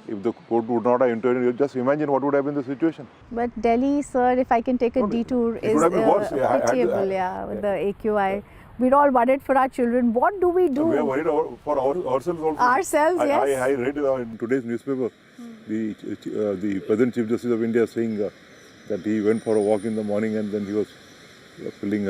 If the court would not have intervened, just imagine what would have been the situation. But Delhi, sir, if I can take a detour, is pitiable, with the AQI. We're all worried for our children. What do we do? We are worried for ourselves also. Ourselves, yes. I read in today's newspaper, the present Chief Justice of India saying that he went for a walk in the morning and then he was feeling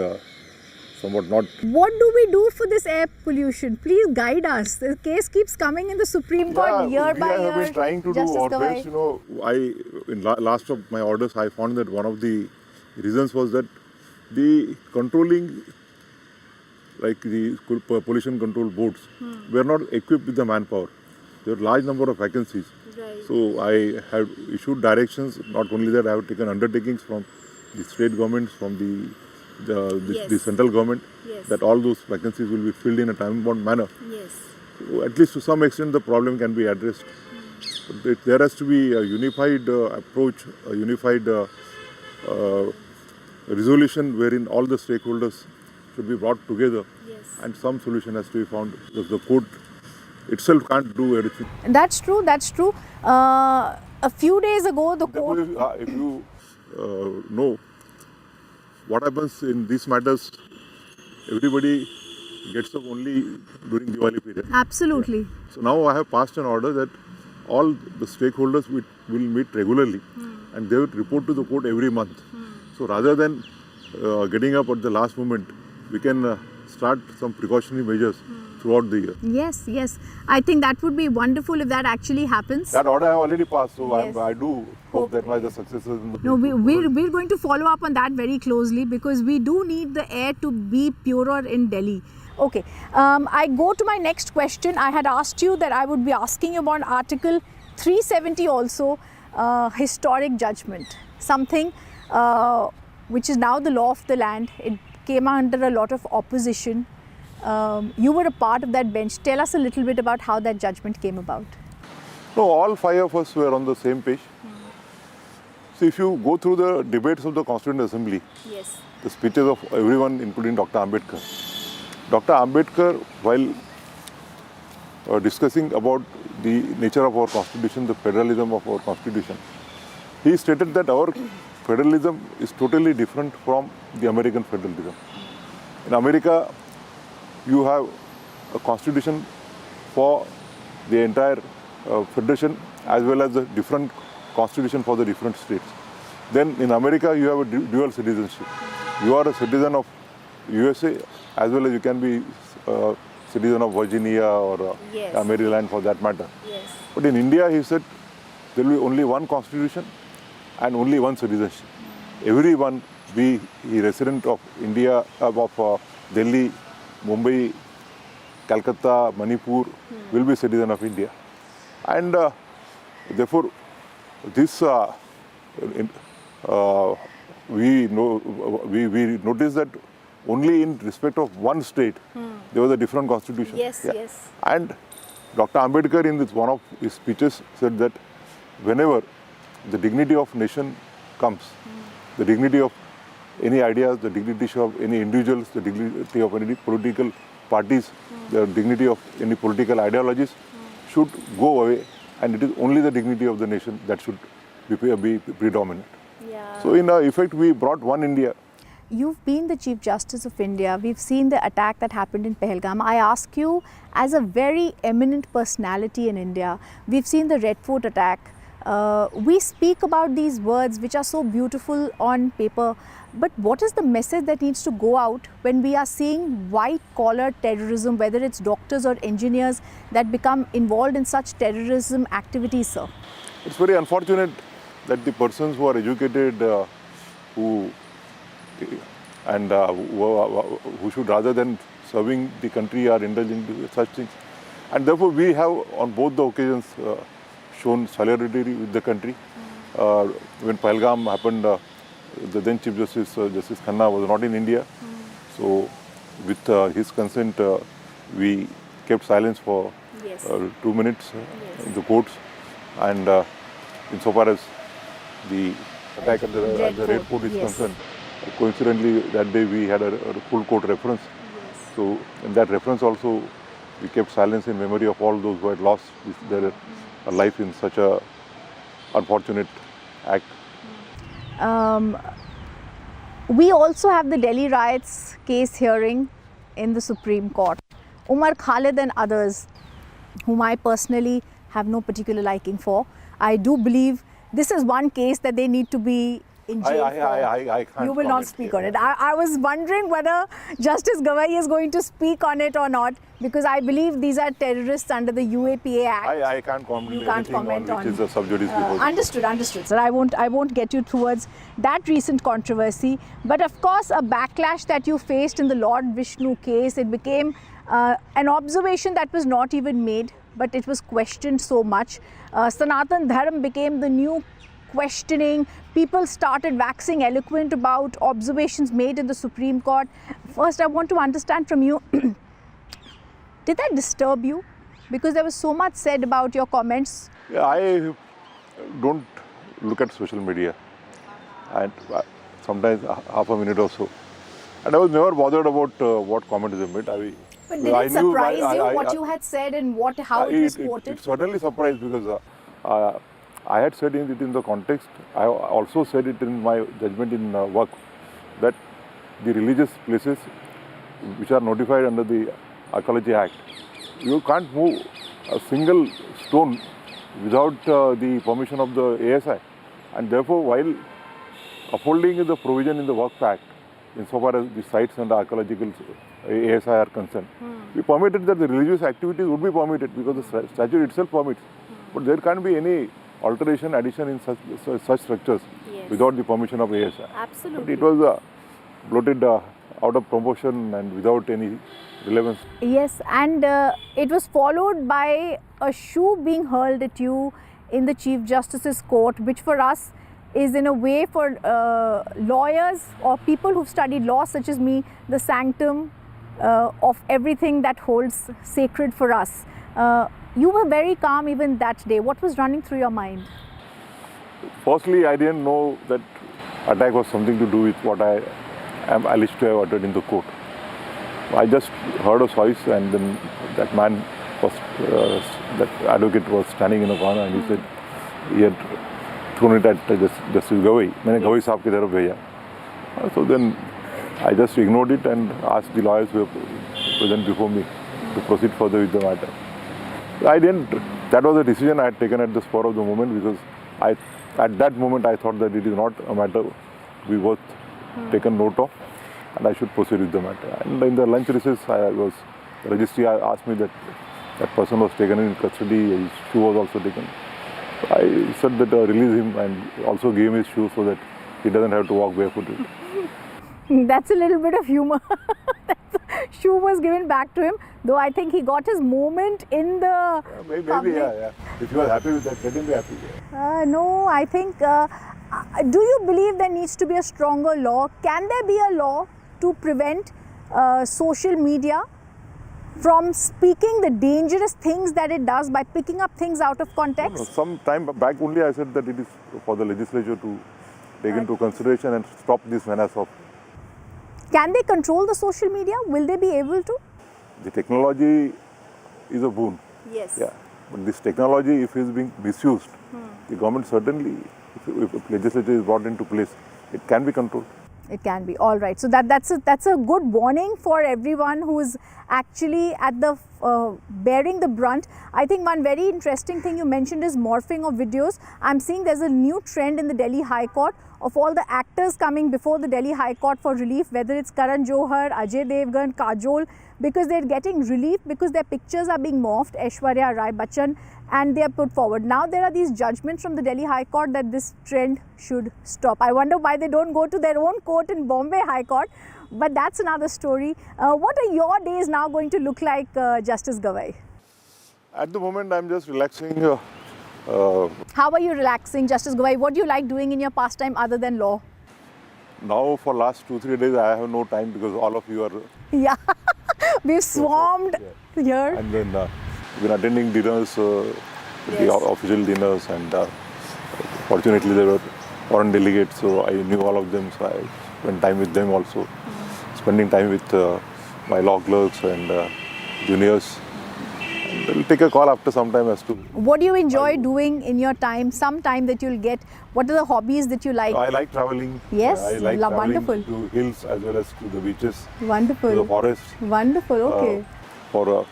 somewhat not. What do we do for this air pollution? Please guide us. The case keeps coming in the Supreme Court year by year. We have been trying to do our best. In last of my orders, I found that one of the reasons was that the controlling, like the pollution control boards, were not equipped with the manpower. There were a large number of vacancies. So I have issued directions. Not only that, I have taken undertakings from the state governments, from the central government, that all those vacancies will be filled in a time-bound manner. So at least to some extent the problem can be addressed. But there has to be a unified approach, a unified resolution wherein all the stakeholders should be brought together and some solution has to be found, because the court itself can't do everything. That's true, that's true. A few days ago, the court... If you know what happens in these matters, everybody gets up only during Diwali period. Absolutely. So now I have passed an order that all the stakeholders will meet regularly and they will report to the court every month. So rather than getting up at the last moment, we can start some precautionary measures throughout the year. Yes, yes. I think that would be wonderful if that actually happens. That order I have already passed, so Yes. I do hope that my successors... No, we're going to follow up on that very closely, because we do need the air to be purer in Delhi. Okay, I go to my next question. I had asked you that I would be asking you about Article 370 also, historic judgment. Something which is now the law of the land. It came under a lot of opposition. You were a part of that bench. Tell us a little bit about how that judgment came about. No, all five of us were on the same page. So if you go through the debates of the Constituent Assembly, Yes. the speeches of everyone, including Dr. Ambedkar. Dr. Ambedkar, while discussing about the nature of our Constitution, the federalism of our Constitution, he stated that our federalism is totally different from the American federalism. In America, you have a constitution for the entire federation as well as a different constitution for the different states. Then in America, you have a dual citizenship. You are a citizen of USA as well as you can be a citizen of Virginia or Maryland for that matter. Yes. But in India, he said there will be only one constitution and only one citizenship. Everyone, be he resident of India, of Delhi, Mumbai, Calcutta, Manipur, will be citizen of India. And therefore, this we notice that only in respect of one state there was a different constitution. Yes, yes. And Dr. Ambedkar in one of his speeches said that whenever the dignity of nation comes, the dignity of any ideas, the dignity of any individuals, the dignity of any political parties, the dignity of any political ideologies should go away, and it is only the dignity of the nation that should be predominant. Yeah. So in effect, we brought one India. You've been the Chief Justice of India. We've seen the attack that happened in Pahalgam. I ask you, as a very eminent personality in India, we've seen the Red Fort attack. We speak about these words which are so beautiful on paper, but what is the message that needs to go out when we are seeing white-collar terrorism, whether it's doctors or engineers that become involved in such terrorism activities, sir? It's very unfortunate that the persons who are educated, who should, rather than serving the country, are indulging in such things. And therefore, we have on both the occasions shown solidarity with the country. When Pahalgam happened, the then Chief Justice, Justice Khanna, was not in India. So, with his consent, we kept silence for 2 minutes in the courts. And insofar as the attack at the Red Fort is concerned, coincidentally that day we had a full court reference. So in that reference also we kept silence in memory of all those who had lost their life in such a unfortunate act. We also have the Delhi riots case hearing in the Supreme Court. Umar Khalid and others, whom I personally have no particular liking for, I do believe this is one case that they need to be in jail I can't. You will not speak on it. I was wondering whether Justice GOA is going to speak on it or not, because I believe these are terrorists under the UAPA Act. I can't comment. You can't comment on which is a sub judice before. Understood, sir. I won't get you towards that recent controversy. But of course, a backlash that you faced in the Lord Vishnu case, it became an observation that was not even made, but it was questioned so much. Sanatan Dharm became the new questioning. People started waxing eloquent about observations made in the Supreme Court. First, I want to understand from you, did that disturb you? Because there was so much said about your comments. I don't look at social media. and sometimes half a minute or so. And I was never bothered about what comments they made. But did it surprise you what you had said and how it was quoted? It certainly surprised because I had said it in the context. I also said it in my judgment in work that the religious places which are notified under the Archaeology Act, you can't move a single stone without the permission of the ASI. And therefore, while upholding the provision in the Work Act, insofar as the sites and the archaeological ASI are concerned, we permitted that the religious activities would be permitted because the statute itself permits. But there can't be any alteration, addition in such structures without the permission of ASI. Absolutely. But it was bloated out of proportion and without any relevance. Yes, and it was followed by a shoe being hurled at you in the Chief Justice's court, which for us is in a way for lawyers or people who've studied law such as me, the sanctum of everything that holds sacred for us. You were very calm even that day. What was running through your mind? Firstly, I didn't know that attack was something to do with what I am alleged to have uttered in the court. I just heard a voice and then that man was, that advocate was standing in a corner and he said he had thrown it at Justice GOA. मैंने GOA साहब की तरफ भेजा. So then I just ignored it and asked the lawyers who were present before me to proceed further with the matter. That was a decision I had taken at the spur of the moment because at that moment I thought that it is not a matter to be worth taken note of and I should proceed with the matter. And in the lunch recess, the registry asked me that person was taken in custody, his shoe was also taken. I said that release him and also gave him his shoe so that he doesn't have to walk barefooted. That's a little bit of humor. Shoe was given back to him, though I think he got his moment in the maybe, yeah. If you are happy with that, let him be happy. No, I think, do you believe there needs to be a stronger law? Can there be a law to prevent social media from speaking the dangerous things that it does by picking up things out of context? No, some time back only I said that it is for the legislature to take into consideration and stop this menace of. Can they control the social media? Will they be able to? The technology is a boon. Yes. Yeah. But this technology, if it is being misused, the government certainly, if legislature is brought into place, it can be controlled. It can be. All right. So that's a good warning for everyone who is actually at the bearing the brunt. I think one very interesting thing you mentioned is morphing of videos. I'm seeing there's a new trend in the Delhi High Court of all the actors coming before the Delhi High Court for relief, whether it's Karan Johar, Ajay Devgan, Kajol, because they're getting relief because their pictures are being morphed, Aishwarya Rai Bachchan, and they are put forward. Now there are these judgments from the Delhi High Court that this trend should stop. I wonder why they don't go to their own court in Bombay High Court, but that's another story. What are your days now going to look like, Justice Gawai? At the moment, I'm just relaxing. How are you relaxing, Justice Gawai? What do you like doing in your pastime other than law? Now, for last 2-3 days, I have no time because all of you are. Yeah, we've swarmed here. And then we've been attending dinners, the official dinners, and fortunately there were foreign delegates, so I knew all of them, so I spent time with them also. Spending time with my law clerks and juniors. We'll take a call after some time as to. What do you enjoy doing in your time, some time that you'll get? What are the hobbies that you like? I like traveling. Yes, I like traveling wonderful. to hills as well as to the beaches. Wonderful. To the forest. Wonderful, okay. For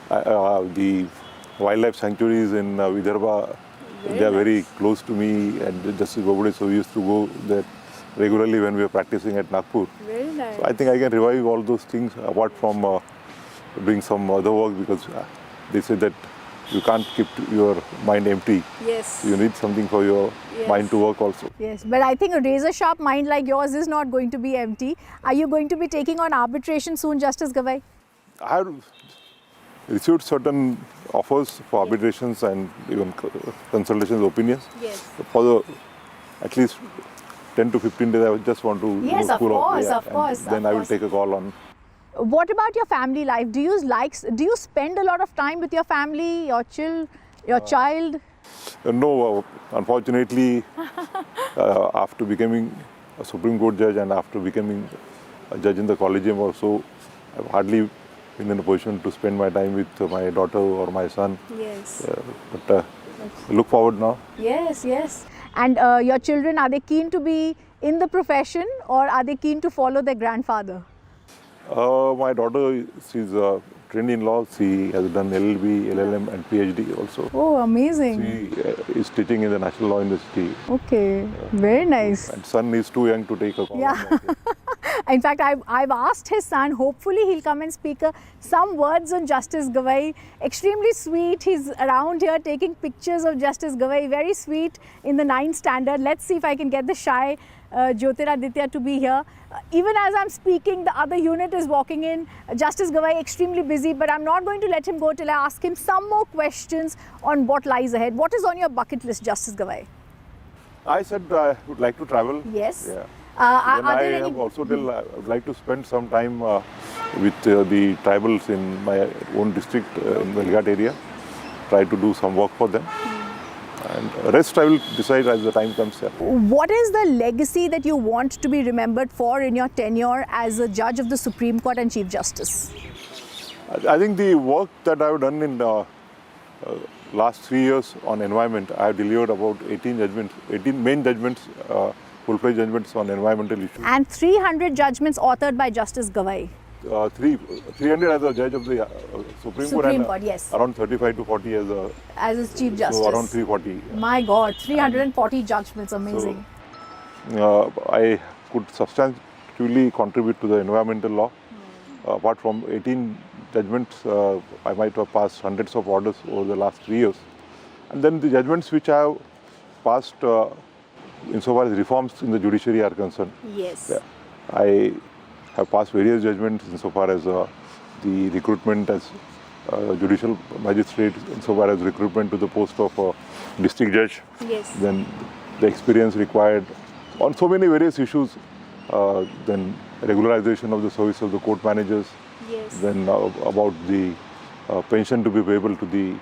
the wildlife sanctuaries in Vidarbha, they are very close to me and Justice Bobade, so we used to go there regularly when we were practicing at Nagpur. Very nice. So I think I can revive all those things apart from doing some other work because they say that you can't keep your mind empty. Yes. You need something for your mind to work also. Yes, but I think a razor sharp mind like yours is not going to be empty. Are you going to be taking on arbitration soon, Justice Gawai? I have received certain offers for arbitrations and even consultations, opinions. Yes. For the at least 10 to 15 days, I just want to cool off. Of course. Then I will take a call on. What about your family life? Do you spend a lot of time with your family, your child? No, unfortunately, after becoming a Supreme Court judge and after becoming a judge in the Collegium also, I've hardly been in a position to spend my time with my daughter or my son. Yes. But I look forward now. Yes, yes. And your children, are they keen to be in the profession or are they keen to follow their grandfather? My daughter, she's trained in law. She has done LLB, LLM and PhD also. Oh, amazing. She is teaching in the National Law University. Okay, very nice. And son is too young to take a call. Yeah. In fact, I've asked his son, hopefully he'll come and speak some words on Justice Gawai. Extremely sweet. He's around here taking pictures of Justice Gawai. Very sweet in the 9th standard. Let's see if I can get the shy Jyotiraditya to be here. Even as I'm speaking, the other unit is walking in. Justice Gawai extremely busy, but I'm not going to let him go till I ask him some more questions on what lies ahead. What is on your bucket list, Justice Gawai? I said I would like to travel. Yes. Yeah. Are I have also told I would like to spend some time with the tribals in my own district in the Melghat area. Try to do some work for them. And rest I will decide as the time comes. Yeah. What is the legacy that you want to be remembered for in your tenure as a judge of the Supreme Court and Chief Justice? I think the work that I have done in last 3 years on environment, I have delivered about 18 judgments, 18 main judgments, full-fledged judgments on environmental issues. And 300 judgments authored by Justice Gawai. 300 as a judge of the Supreme Court and yes. around 35 to 40 as his Chief Justice. So around 340. My God, 340 judgments, amazing. So, I could substantially contribute to the environmental law. Apart from 18 judgments, I might have passed hundreds of orders over the last 3 years. And then the judgments which I have passed insofar as reforms in the judiciary are concerned. Yes. Yeah, I have passed various judgments insofar as the recruitment as judicial magistrate, insofar as recruitment to the post of district judge. Yes. Then the experience required on so many various issues. Then regularization of the service of the court managers. Yes. Then about the pension to be payable to the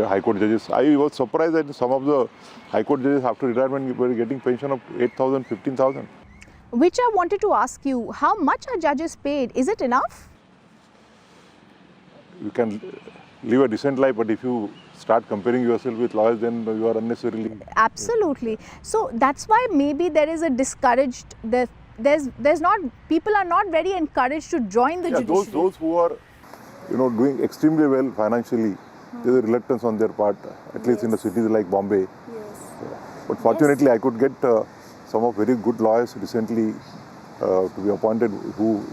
High Court judges. I was surprised that some of the High Court judges after retirement were getting pension of 8,000, 15,000. Which I wanted to ask you, how much are judges paid? Is it enough? You can live a decent life, but if you start comparing yourself with lawyers, then you are unnecessarily... Absolutely. So that's why maybe there is a discouraged, there's not, people are not very encouraged to join the judiciary. Those who are, doing extremely well financially, there's a reluctance on their part, at least in the cities like Bombay. Yes. But fortunately, I could get some of very good lawyers recently to be appointed who,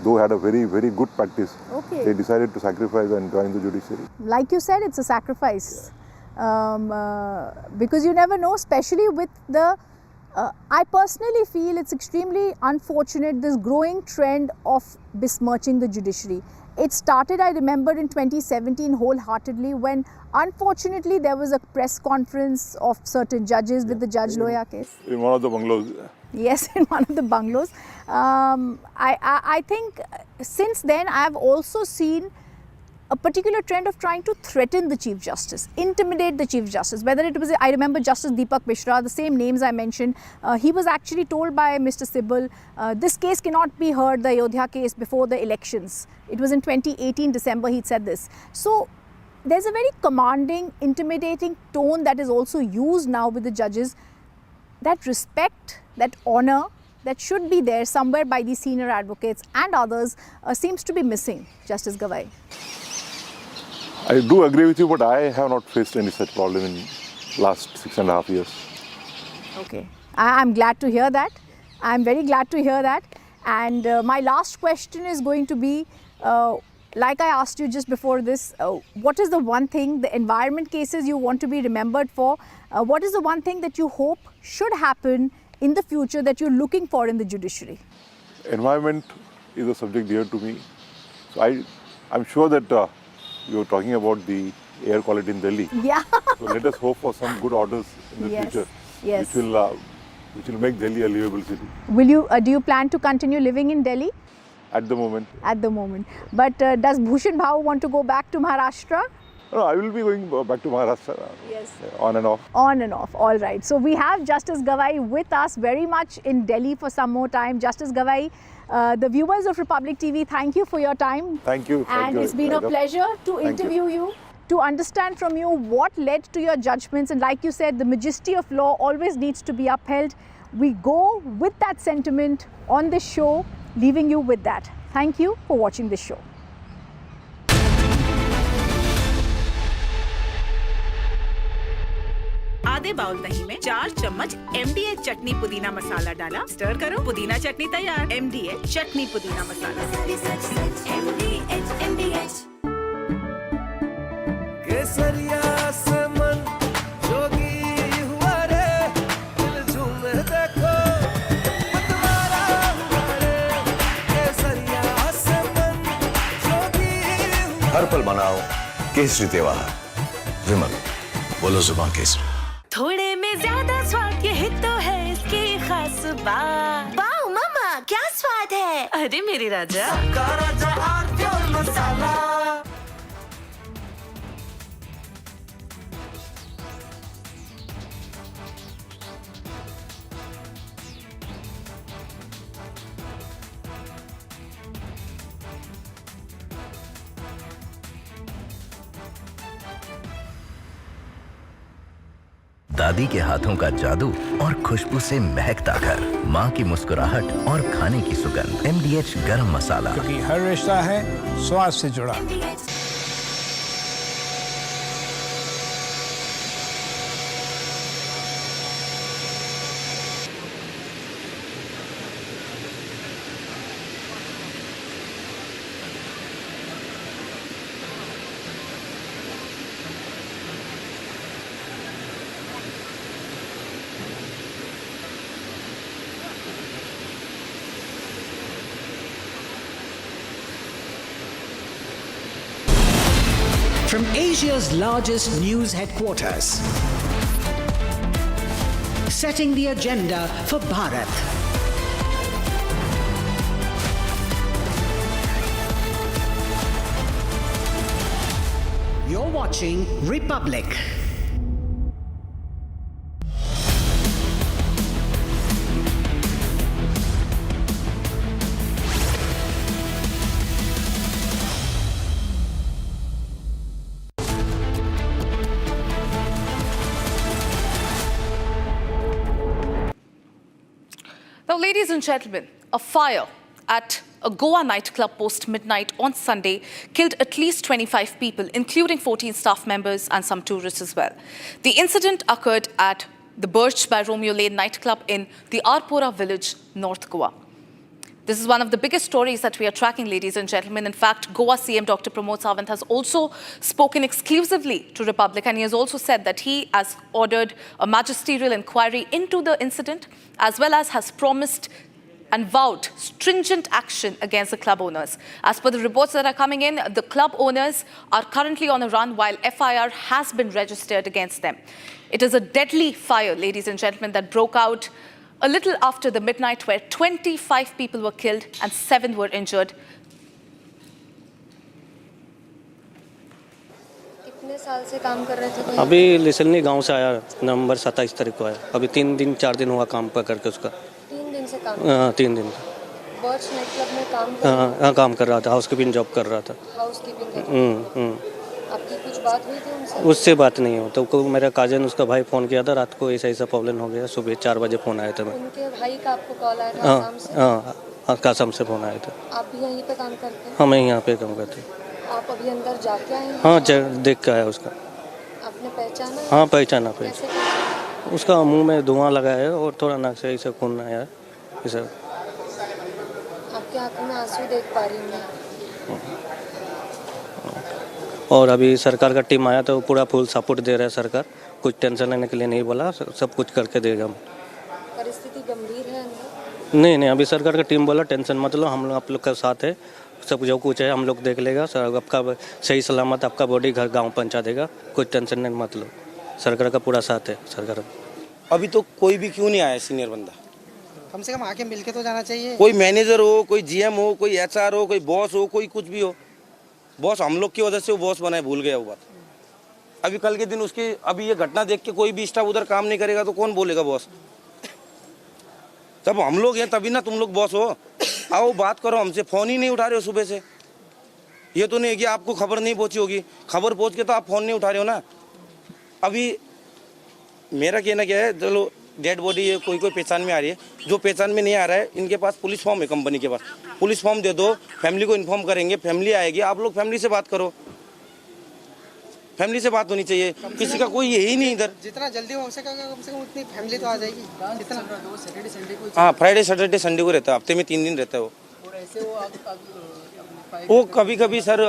though had a very, very good practice, they decided to sacrifice and join the judiciary. Like you said, it's a sacrifice. Because you never know, especially with the... I personally feel it's extremely unfortunate, this growing trend of besmirching the judiciary. It started, I remember, in 2017 wholeheartedly when unfortunately there was a press conference of certain judges with the Judge Loya case. In one of the bungalows. Yes, in one of the bungalows. I think since then I have also seen a particular trend of trying to threaten the Chief Justice, intimidate the Chief Justice. Whether it was, I remember Justice Deepak Mishra, the same names I mentioned, he was actually told by Mr. Sibal, this case cannot be heard, the Ayodhya case, before the elections. It was in 2018 December he'd said this. So there's a very commanding, intimidating tone that is also used now with the judges. That respect, that honor, that should be there somewhere by these senior advocates and others seems to be missing, Justice Gawai. I do agree with you, but I have not faced any such problem in last 6.5 years. Okay, I'm glad to hear that. I'm very glad to hear that. And my last question is going to be, like I asked you just before this, what is the one thing, the environment cases you want to be remembered for? What is the one thing that you hope should happen in the future that you're looking for in the judiciary? Environment is a subject dear to me. So I'm sure that you're talking about the air quality in Delhi. Yeah. So let us hope for some good orders in the future, yes. which will make Delhi a livable city. Will you? Do you plan to continue living in Delhi? At the moment. At the moment. But does Bhushan Bhau want to go back to Maharashtra? No, I will be going back to Maharashtra. Yes. On and off. On and off. All right. So we have Justice Gawai with us very much in Delhi for some more time. Justice Gawai, the viewers of Republic TV, thank you for your time. Thank you. And it's been a pleasure to interview you, to understand from you what led to your judgments. And like you said, the majesty of law always needs to be upheld. We go with that sentiment on this show, leaving you with that. Thank you for watching this show. आधे bowl दही में 4 चम्मच MDH चटनी पुदीना मसाला डाला, stir करो, पुदीना चटनी तैयार। MDH चटनी पुदीना मसाला। MDH केसरिया से मन जोगी हुआ रे, दिल झूमे देखो मतवारा हुआ रे, केसरिया से मन जोगी हुआ। हर पल मनाओ केसरी त्योहार। विमल, बोलो जुबान केसरी। थोड़े में ज्यादा स्वाद, यही तो है इसकी खास बात। वाओ मामा, क्या स्वाद है। अरे मेरे राजा, राजा और प्योर मसाला। दादी के हाथों का जादू और खुशबू से महकता घर, माँ की मुस्कुराहट और खाने की सुगंध। MDH गरम मसाला, क्योंकि हर रिश्ता है स्वाद से जुड़ा। From Asia's largest news headquarters, setting the agenda for Bharat. You're watching Republic. Now, ladies and gentlemen, a fire at a Goa nightclub post-midnight on Sunday killed at least 25 people, including 14 staff members and some tourists as well. The incident occurred at the Birch by Romeo Lane nightclub in the Arpora village, North Goa. This is one of the biggest stories that we are tracking, ladies and gentlemen. In fact, Goa CM Dr. Pramod Sawant has also spoken exclusively to Republic, and he has also said that he has ordered a magisterial inquiry into the incident, as well as has promised and vowed stringent action against the club owners. As per the reports that are coming in, the club owners are currently on a run while FIR has been registered against them. It is a deadly fire, ladies and gentlemen, that broke out a little after the midnight, where 25 people were killed and 7 were injured. कितने साल से काम कर रहे थे? अभी लिसलनी गांव से आया, नवंबर 27 तारीख को आया। अभी 3 दिन 4 दिन हुआ काम पर करके उसका। 3 दिन से काम? हाँ, 3 दिन। बर्च नाइटक्लब में काम कर रहा था? हाँ, काम कर रहा था, हाउसकीपिंग जॉब कर रहा था। हाउसकीपिंग कर रहा था। आपकी कुछ बात हुई थी उनसे? उससे बात नहीं हो तो को मेरा काजन उसका भाई फ़ोन किया था रात को, ऐसा प्रॉब्लम हो गया। सुबह 4 बजे फ़ोन आया था। उनके भाई का आपको कॉल आया था आसाम से? हाँ, आसाम से फ़ोन आया था। आप भी यहीं पे काम करते हैं? हाँ, मैं यहाँ पे काम करती हूँ। आप अभी अंदर जाके आए हैं? हाँ, देख के आया उसका। आपने पहचाना? हाँ, पहचाना। उसका मुंह में धुआं लगा है और थोड़ा नाक से ऐसा खून आया है। आपके आंखों में आंसू देख पा रही हूँ मैं। और अभी सरकार का टीम आया तो पूरा फुल सपोर्ट दे रहा है सरकार। कुछ टेंशन लेने के लिए नहीं बोला, सब कुछ करके देगा। परिस्थिति गंभीर है अंदर? नहीं, अभी सरकार का टीम बोला टेंशन मत लो, हम लोग आप लोग के साथ है, सब जो कुछ है हम लोग देख लेगा। सर आपका सही सलामत आपका बॉडी घर गाँव पहुँचा देगा, कुछ टेंशन नहीं मत लो, सरकार का पूरा साथ है। सरकार अभी तो कोई भी क्यों नहीं आया सीनियर बंदा? कम से कम आके मिलके तो जाना चाहिए। कोई मैनेजर हो, कोई GM हो, कोई HR हो, कोई बॉस हो, कोई कुछ भी हो। बॉस हम लोग की वजह से वो बॉस बनाए, भूल गया वो बात। अभी कल के दिन उसकी अभी ये घटना देख के कोई भी स्टाफ उधर काम नहीं करेगा तो कौन बोलेगा बॉस? जब हम लोग हैं तभी ना तुम लोग बॉस हो। आओ बात करो हमसे, फोन ही नहीं उठा रहे हो सुबह से। ये तो नहीं कि आपको खबर नहीं पहुंची होगी, खबर पहुंच के तो आप फोन नहीं उठा रहे हो ना। अभी मेरा कहना क्या है, चलो डेड बॉडी ये कोई पहचान में आ रही है, जो पहचान में नहीं आ रहा है इनके पास पुलिस फॉर्म है, कंपनी के पास पुलिस फॉर्म दे दो, फैमिली को इन्फॉर्म करेंगे, फैमिली आएगी, आप लोग फैमिली से बात करो। फैमिली से बात होनी चाहिए, किसी का कोई यही नहीं इधर। जितना जल्दी हो सके कम से कम उतनी फैमिली तो आ जाएगी। हाँ, फ्राइडे सैटरडे संडे को रहता है, हफ्ते में 3 दिन रहता है वो। वो कभी कभी सर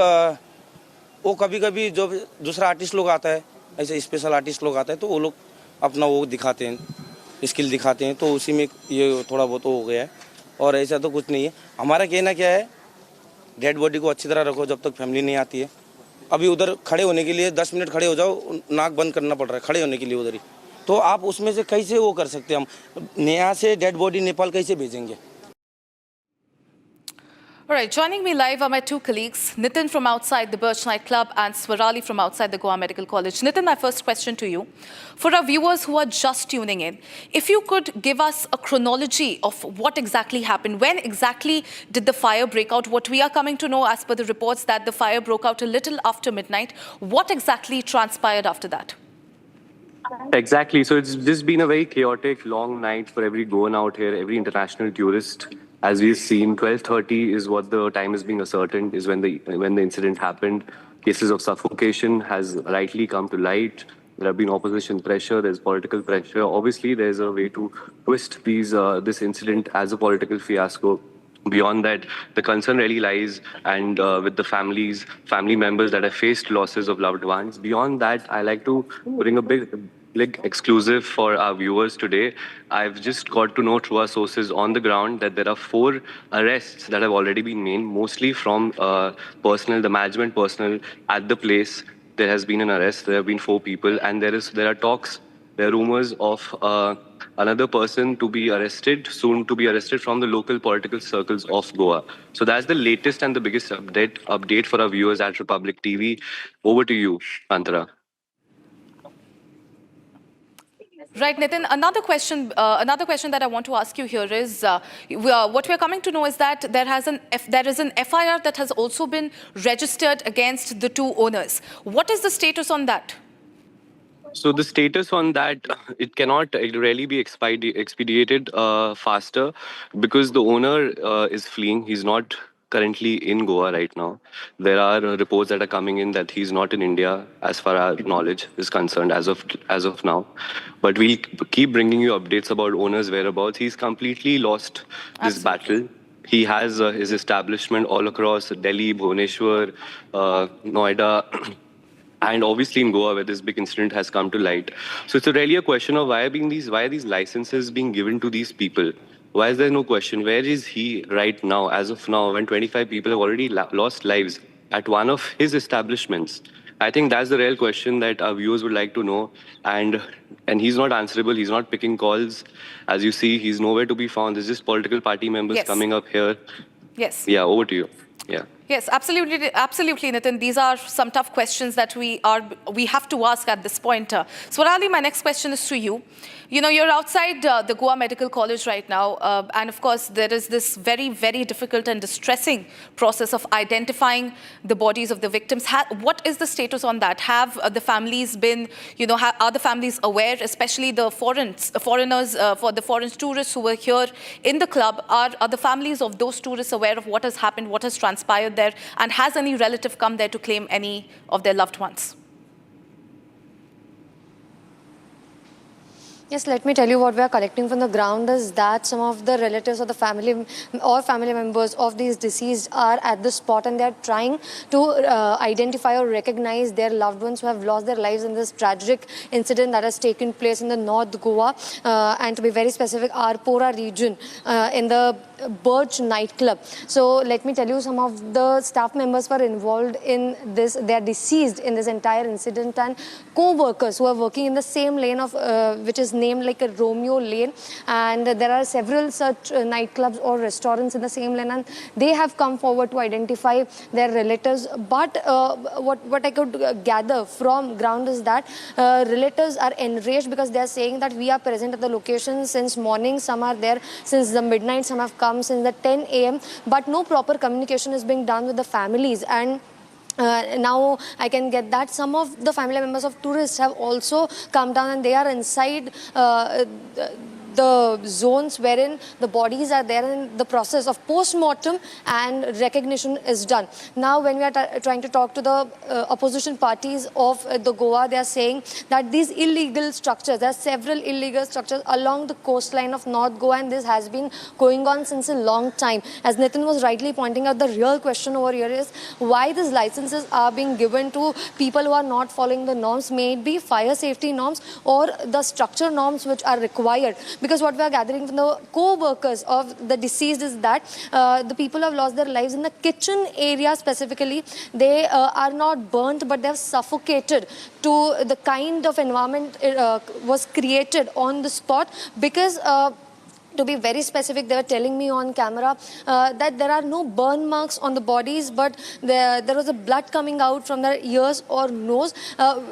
वो कभी कभी जो दूसरा आर्टिस्ट लोग आता है, ऐसे स्पेशल आर्टिस्ट लोग आता है तो वो लोग अपना वो दिखाते हैं, स्किल दिखाते हैं, तो उसी में ये थोड़ा बहुत हो गया है। और ऐसा तो कुछ नहीं है। हमारा कहना क्या है, डेड बॉडी को अच्छी तरह रखो जब तक फैमिली नहीं आती है। अभी उधर खड़े होने के लिए 10 मिनट खड़े हो जाओ, नाक बंद करना पड़ रहा है खड़े होने के लिए उधर ही। तो आप उसमें से कैसे वो कर सकते हैं? हम यहाँ से डेड बॉडी नेपाल कैसे भेजेंगे? All right, joining me live are my two colleagues, Nitin from outside the Birch Nightclub and Swarali from outside the Goa Medical College. Nitin, my first question to you. For our viewers who are just tuning in, if you could give us a chronology of what exactly happened, when exactly did the fire break out? What we are coming to know as per the reports that the fire broke out a little after midnight. What exactly transpired after that? Exactly. So it's just been a very chaotic, long night for every Goan out here, every international tourist. As we've seen, 12:30 is what the time is being ascertained, is when the incident happened. Cases of suffocation has rightly come to light. There have been opposition pressure, there's political pressure. Obviously, there's a way to twist this incident as a political fiasco. Beyond that, the concern really lies with the family members that have faced losses of loved ones. Beyond that, I like to bring a big exclusive for our viewers today. I've just got to know through our sources on the ground that there are 4 arrests that have already been made, mostly from the management personnel at the place. There has been an arrest. There have been 4 people, and there are talks. There are rumors of another person to be arrested, soon to be arrested from the local political circles of Goa. So that's the latest and the biggest update for our viewers at Republic TV. Over to you, Antara. Right, Nitin. Another question that I want to ask you here is, what we are coming to know is that there is an FIR that has also been registered against the 2 owners. What is the status on that? So the status on that, it cannot really be expedited faster because the owner is fleeing. He's not currently in Goa right now. There are reports that are coming in that he's not in India, as far as knowledge is concerned, as of now. But we'll keep bringing you updates about owner's whereabouts. He's completely lost this battle. He has his establishment all across Delhi, Bhubaneswar, Noida, and obviously in Goa, where this big incident has come to light. So it's really a question of why are these licenses being given to these people? Why is there no question? Where is he right now, as of now, when 25 people have already lost lives at one of his establishments? I think that's the real question that our viewers would like to know. And he's not answerable. He's not picking calls. As you see, he's nowhere to be found. There's just political party members coming up here. Yes. Yeah, over to you. Yeah. Yes, absolutely, Nitin. These are some tough questions that we have to ask at this point. Swarali, my next question is to you. You know, you're outside the Goa Medical College right now, and of course, there is this very, very difficult and distressing process of identifying the bodies of the victims. What is the status on that? Have the families been, are the families aware, especially the foreigners, for the foreign tourists who were here in the club? Are the families of those tourists aware of what has happened, what has transpired there, and has any relative come there to claim any of their loved ones? Yes, let me tell you what we are collecting from the ground is that some of the relatives or the family members of these deceased are at the spot, and they are trying to identify or recognize their loved ones who have lost their lives in this tragic incident that has taken place in the North Goa, and to be very specific, Arpora region, in the Birch Nightclub. So let me tell you, some of the staff members were involved in this. They are deceased in this entire incident, and co-workers who are working in the same lane of which is named like a Romeo Lane, and there are several such nightclubs or restaurants in the same lane, and they have come forward to identify their relatives. But what I could gather from ground is that relatives are enraged because they are saying that we are present at the location since morning, some are there since the midnight, some have come since the 10 a.m. but no proper communication is being done with the families. And now I can get that some of the family members of tourists have also come down, and they are inside the zones wherein the bodies are there, and the process of post-mortem and recognition is done. Now when we are trying to talk to the opposition parties of the Goa, they are saying that these illegal structures, there are several illegal structures along the coastline of North Goa, and this has been going on since a long time. As Nitin was rightly pointing out, the real question over here is why these licenses are being given to people who are not following the norms, may it be fire safety norms or the structure norms which are required. Because what we are gathering from the co-workers of the deceased is that the people have lost their lives in the kitchen area specifically. They are not burnt, but they have suffocated to the kind of environment was created on the spot. Because to be very specific, they were telling me on camera that there are no burn marks on the bodies, but there was a blood coming out from their ears or nose,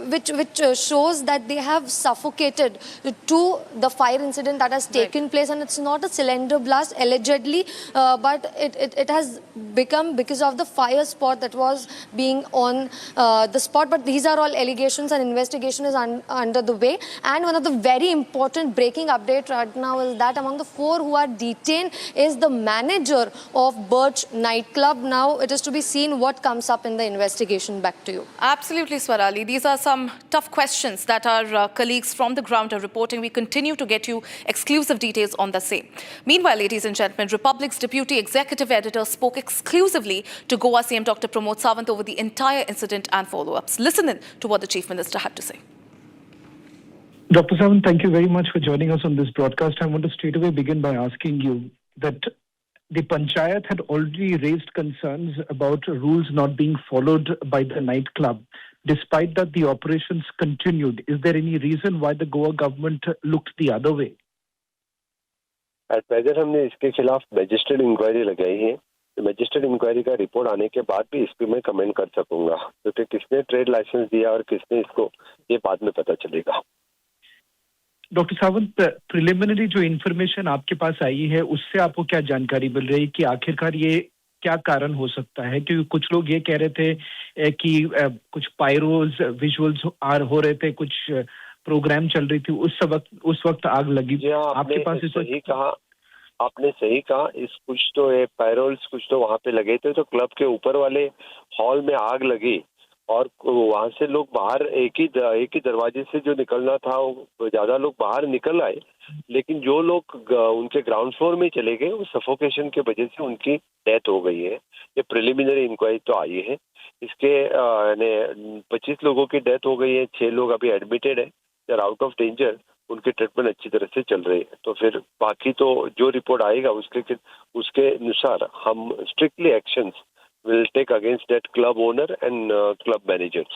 which shows that they have suffocated to the fire incident that has taken place. And it's not a cylinder blast allegedly, but it has become because of the fire spot that was being on the spot. But these are all allegations, and investigation is under the way. And one of the very important breaking update right now is that among the 4 who are detained is the manager of Birch Nightclub. Now it is to be seen what comes up in the investigation. Back to you. Absolutely, Swarali. These are some tough questions that our colleagues from the ground are reporting. We continue to get you exclusive details on the same. Meanwhile, ladies and gentlemen, Republic's Deputy Executive Editor spoke exclusively to Goa CM Dr. Pramod Sawant over the entire incident and follow-ups. Listen in to what the Chief Minister had to say. Dr. Sawant, thank you very much for joining us on this broadcast. I want to straight away begin by asking you that the Panchayat had already raised concerns about rules not being followed by the nightclub. Despite that, the operations continued. Is there any reason why the Goa government looked the other way? At present, हमने इसके खिलाफ magistrate inquiry लगाई है. Magistrate inquiry का report आने के बाद भी इस पे मैं कमेंट कर सकूंगा, क्योंकि किसने ट्रेड लाइसेंस दिया और किसने इसको, ये बाद में पता चलेगा. डॉक्टर सावंत, प्रिलिमिनरी जो इन्फॉर्मेशन आपके पास आई है उससे आपको क्या जानकारी मिल रही है कि आखिरकार ये क्या कारण हो सकता है? क्योंकि कुछ लोग ये कह रहे थे कि कुछ पायरोज विजुअल्स हो रहे थे, कुछ प्रोग्राम चल रही थी, उस वक्त आग लगी. आपके पास सही कहा, आपने सही कहा. इस कुछ तो पायरोल्स कुछ तो वहाँ पे लगे थे, तो क्लब के ऊपर वाले हॉल में आग लगी और वहां से लोग बाहर एक ही दरवाजे से जो निकलना था, ज्यादा लोग बाहर निकल आए, लेकिन जो लोग उनके ग्राउंड फ्लोर में चले गए वो सफोकेशन के वजह से उनकी डेथ हो गई है. ये प्रिलिमिनरी इंक्वायरी तो आई है. इसके 25 लोगों की डेथ हो गई है, 6 लोग अभी एडमिटेड है, they are out of danger, उनके ट्रीटमेंट अच्छी तरह से चल रही है. तो फिर बाकी तो जो रिपोर्ट आएगा उसके अनुसार हम strictly actions will take against that club owner and club managers.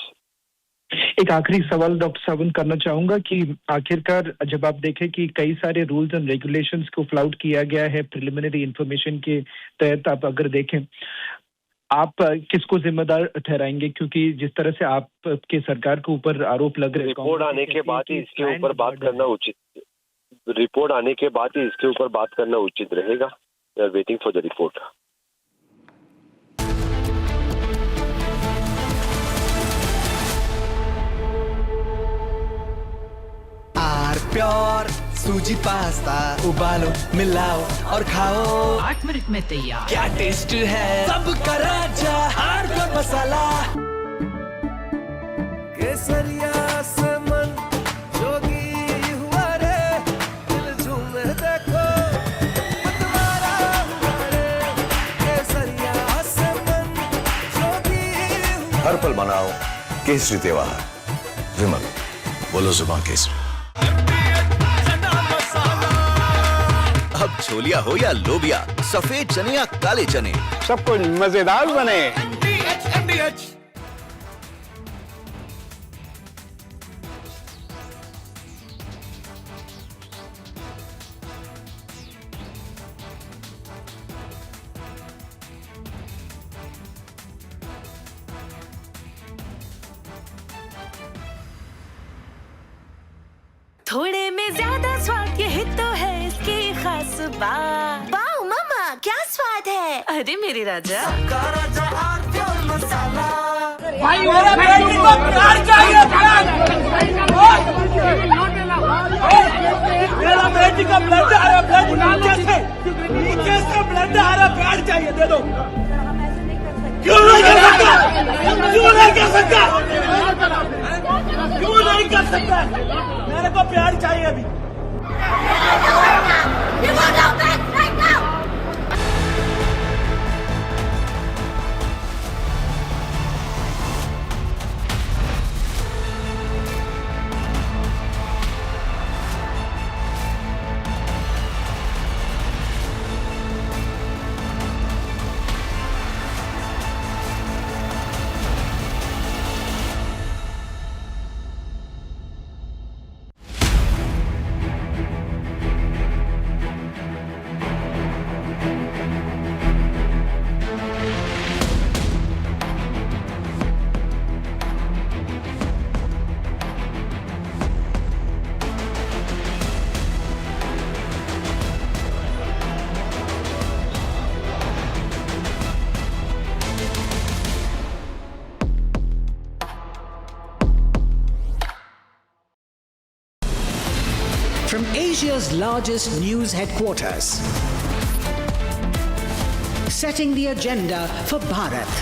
एक आखिरी सवाल डॉक्टर सावंत करना चाहूंगा कि आखिरकार जब आप देखें कि कई सारे रूल्स एंड रेगुलेशंस को फ्लाउट किया गया है प्रिलिमिनरी इंफॉर्मेशन के तहत, आप अगर देखें, आप किसको जिम्मेदार ठहराएंगे? क्योंकि जिस तरह से आपके सरकार के ऊपर आरोप लग रहे हैं, रिपोर्ट आने के बाद ही इसके ऊपर बात करना उचित, रिपोर्ट आने के बाद ही इसके ऊपर बात करना उचित रहेगा. We are waiting for the report. Pure सूजी पास्ता उबालो, मिलाओ और खाओ, 8 मिनट में तैयार. क्या टेस्ट है सबका राजा आर प्योर मसाला. केसरिया से मन जोगी हुआ रे, दिल झूमे देखो मतवारा हुआ रे. केसरिया से मन जोगी. हर पल मनाओ केसरी त्योहार. विमल, बोलो जुबान केसरी. अब छोलिया हो या लोबिया, सफेद चने या काले चने, सब कुछ मजेदार बने. में ज्यादा स्वाद यही तो है इसकी खास बात। वाओ मामा क्या स्वाद है। अरे मेरे राजा भाई मेरा बेटी को प्यार चाहिए, मेरा बेटी का ब्लड आ रहा, ब्लड नीचे से ब्लड आ रहा, प्यार चाहिए, दे दो। क्यों नहीं कर सकता, क्यों नहीं कर सकता, क्यों नहीं कर सकता, मेरे को प्यार चाहिए अभी। From Asia's largest news headquarters, setting the agenda for Bharat.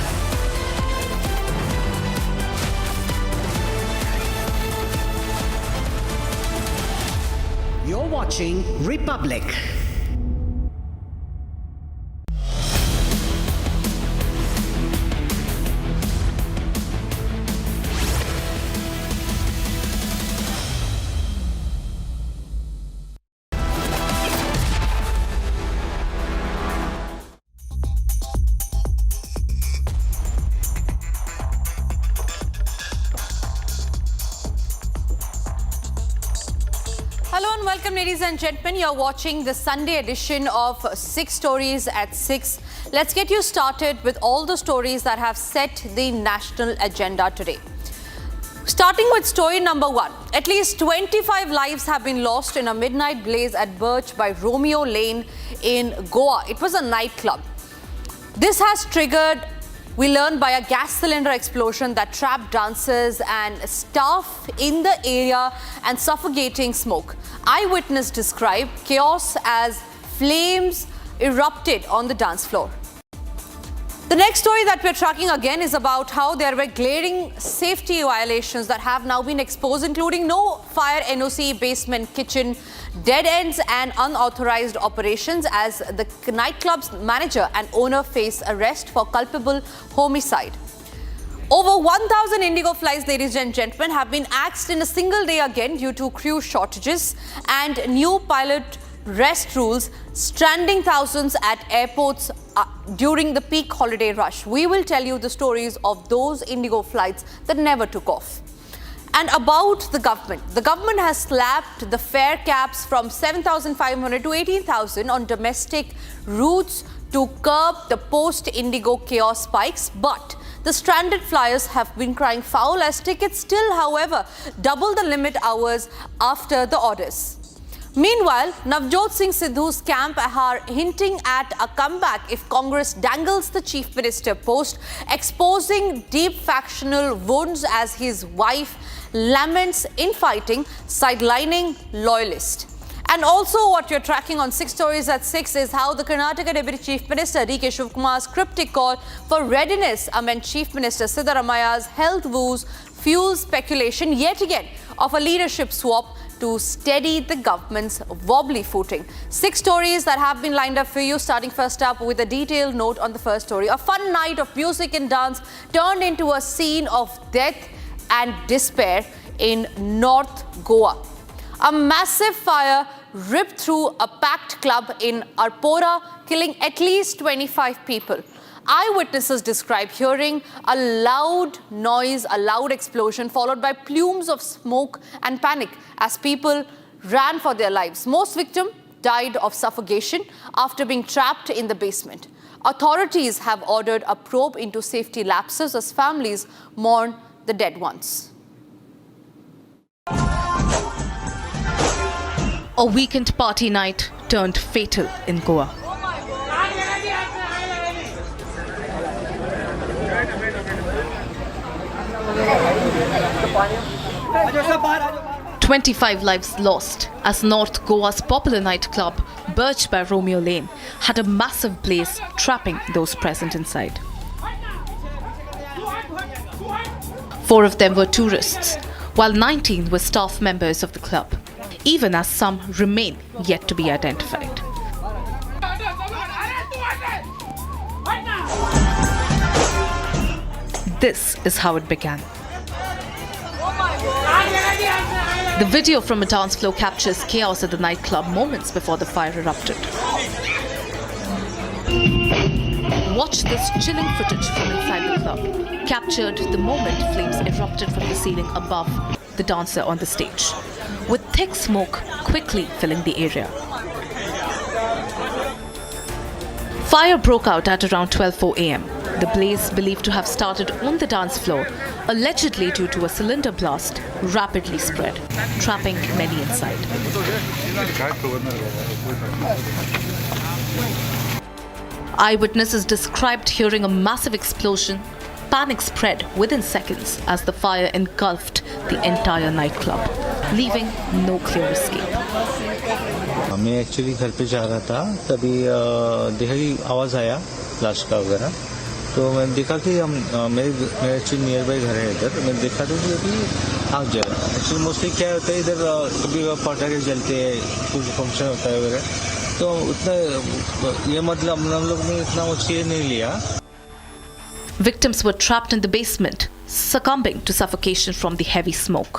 You're watching Republic. Hello and welcome, ladies and gentlemen. You're watching the Sunday edition of 6 Stories at 6. Let's get you started with all the stories that have set the national agenda today. Starting with story number 1. At least 25 lives have been lost in a midnight blaze at Birch by Romeo Lane in Goa. It was a nightclub. This has triggered, we learned, by a gas cylinder explosion that trapped dancers and staff in the area and suffocating smoke. Eyewitness described chaos as flames erupted on the dance floor. The next story that we're tracking again is about how there were glaring safety violations that have now been exposed, including no fire NOC, basement, kitchen, dead ends and unauthorized operations, as the nightclub's manager and owner face arrest for culpable homicide. Over 1,000 indigo flights, ladies and gentlemen, have been axed in a single day again due to crew shortages and new pilot rest rules, stranding thousands at airports during the peak holiday rush. We will tell you the stories of those indigo flights that never took off. And about the government has slapped the fare caps from 7,500 to 18,000 on domestic routes to curb the post-indigo chaos spikes, but the stranded flyers have been crying foul as tickets still, however, double the limit hours after the orders. Meanwhile, Navjot Singh Sidhu's camp are hinting at a comeback if Congress dangles the Chief Minister post, exposing deep factional wounds as his wife laments infighting, sidelining loyalists. And also what you're tracking on 6 Stories at 6 is how the Karnataka Deputy Chief Minister D.K. Shivkumar's cryptic call for readiness amid Chief Minister Siddaramaya's health woes fuels speculation yet again of a leadership swap to steady the government's wobbly footing. 6 stories that have been lined up for you, starting first up with a detailed note on the first story. A fun night of music and dance turned into a scene of death and despair in North Goa. A massive fire ripped through a packed club in Arpora, killing at least 25 people. Eyewitnesses describe hearing a loud noise, a loud explosion, followed by plumes of smoke and panic as people ran for their lives. Most victims died of suffocation after being trapped in the basement. Authorities have ordered a probe into safety lapses as families mourn the dead ones. A weekend party night turned fatal in Goa. "25 lives lost as North Goa's popular nightclub, Birch by Romeo Lane, had a massive blaze, trapping those present inside. 4 of them were tourists, while 19 were staff members of the club, even as some remain yet to be identified. This is how it began. The video from a dance floor captures chaos at the nightclub moments before the fire erupted. Watch this chilling footage from inside the club, captured the moment flames erupted from the ceiling above the dancer on the stage, with thick smoke quickly filling the area. Fire broke out at around 12:04 a.m. The blaze, believed to have started on the dance floor, allegedly due to a cylinder blast, rapidly spread, trapping many inside. Eyewitnesses described hearing a massive explosion. Panic spread within seconds as the fire engulfed the entire nightclub, leaving no clear escape. मैं actually घर पे जा रहा था, तभी दिहाड़ी आवाज़ आया फ्लैश का वगैरह, तो मैं देखा कि मेरे एक्चुअली नियर बाई घर है इधर, मैं देखा तो कि अभी आग जल रहा है। एक्चुअली मोस्टली क्या होता है इधर कभी पटाखे जलते हैं, कुछ फंक्शन होता है वगैरह, तो उतना ये मतलब हम लोग ने इतना वो चीज़ नहीं लिया। Victims were trapped in the basement, succumbing to suffocation from the heavy smoke.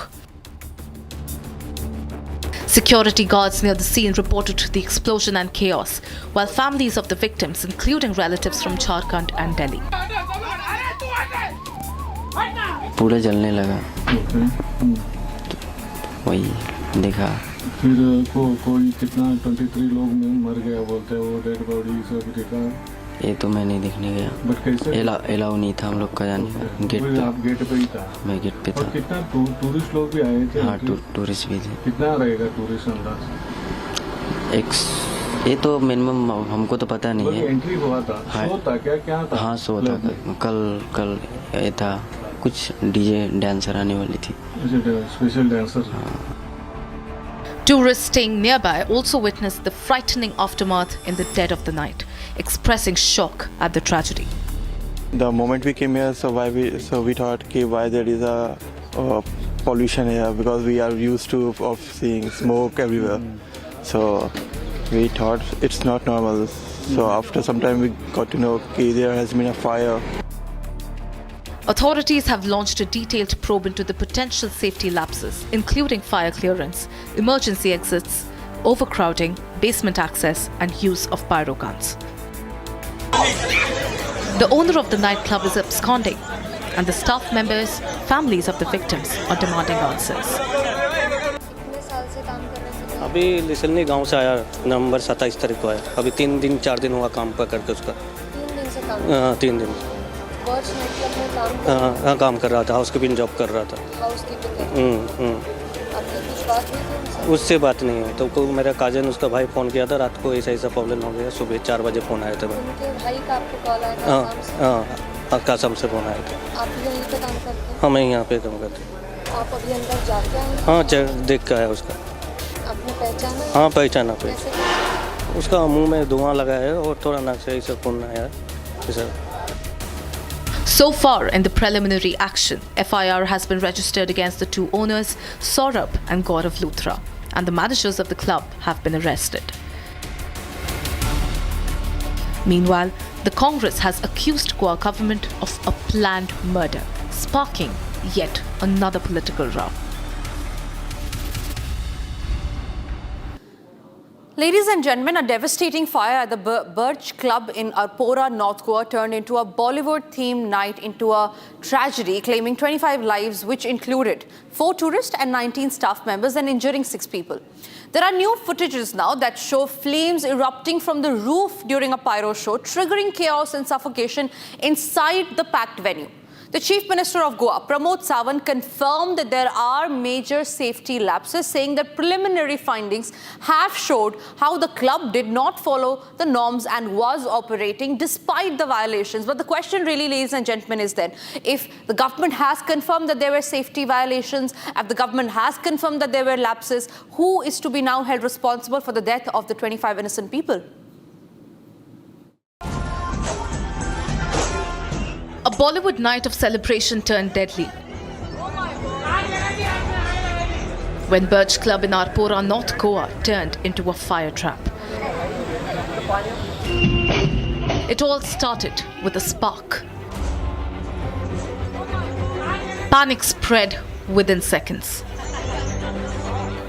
Security guards near the scene reported the explosion and chaos, while families of the victims, including relatives from Jharkhand and Delhi. पूरा जलने लगा, वही देखा। फिर कोई कितना 23 लोग मर गया बोलते हैं, वो डेड बॉडी सब देखा। ये तो मैं नहीं देखने गया, बट कैसे एलाउ नहीं था हम लोग का जाने का। गेट पे आप गेट पे ही था? मैं गेट पे था। कितना टूरिस्ट लोग भी आए थे? हाँ, टूरिस्ट भी थे। कितना रहेगा टूरिस्ट अंदाज? ये तो मिनिमम हमको तो पता नहीं है। एंट्री हुआ था, शो था क्या था? हाँ, शो था। कल ये था, कुछ डीजे डांसर आने वाली थी। Special dancer. Tourists staying nearby also witnessed the frightening aftermath in the dead of the night, expressing shock at the tragedy. The moment we came here, so we thought, okay, why there is a pollution here, because we are used to of seeing smoke everywhere. So we thought it's not normal. So after some time we got to know, okay, there has been a fire. Authorities have launched a detailed probe into the potential safety lapses, including fire clearance, emergency exits, overcrowding, basement access, and use of pyro guns. The owner of the nightclub is absconding, and the staff members, families of the victims, are demanding answers. अभी recently गांव से आया, नवंबर 27 तारीख को आया। अभी 4 दिन हुआ काम पर करके उसका। 3 दिन। हाँ, काम कर रहा था, हाउसकीपिंग जॉब कर रहा था। उससे बात नहीं हुई, तो मेरा काजन उसका भाई फ़ोन किया था रात को, ऐसा प्रॉब्लम हो गया। सुबह 4 बजे फ़ोन आया था। हाँ, कासम से फ़ोन आया था। आप यहीं पे काम करते हैं? हाँ, मैं यहाँ पे काम करता हूँ। आप अभी अंदर जाके आए? हाँ, देख के आया उसका। आपने पहचाना? हाँ, पहचाना। उसका मुंह में धुआं लगा है और थोड़ा नाक से ऐसा खून आया है। So far, in the preliminary action, FIR has been registered against the 2 owners, Saurabh and Gaurav Luthra, and the managers of the club have been arrested. Meanwhile, the Congress has accused Goa government of a planned murder, sparking yet another political row. Ladies and gentlemen, a devastating fire at the Birch Club in Arpora, North Goa turned into a Bollywood-themed night into a tragedy, claiming 25 lives, which included 4 tourists and 19 staff members, and injuring 6 people. There are new footages now that show flames erupting from the roof during a pyro show, triggering chaos and suffocation inside the packed venue. The Chief Minister of Goa, Pramod Sawant, confirmed that there are major safety lapses, saying that preliminary findings have showed how the club did not follow the norms and was operating despite the violations. But the question really, ladies and gentlemen, is then, if the government has confirmed that there were safety violations, if the government has confirmed that there were lapses, who is to be now held responsible for the death of the 25 innocent people? A Bollywood night of celebration turned deadly when Birch Club in Arpora, North Goa turned into a fire trap. It all started with a spark. Panic spread within seconds.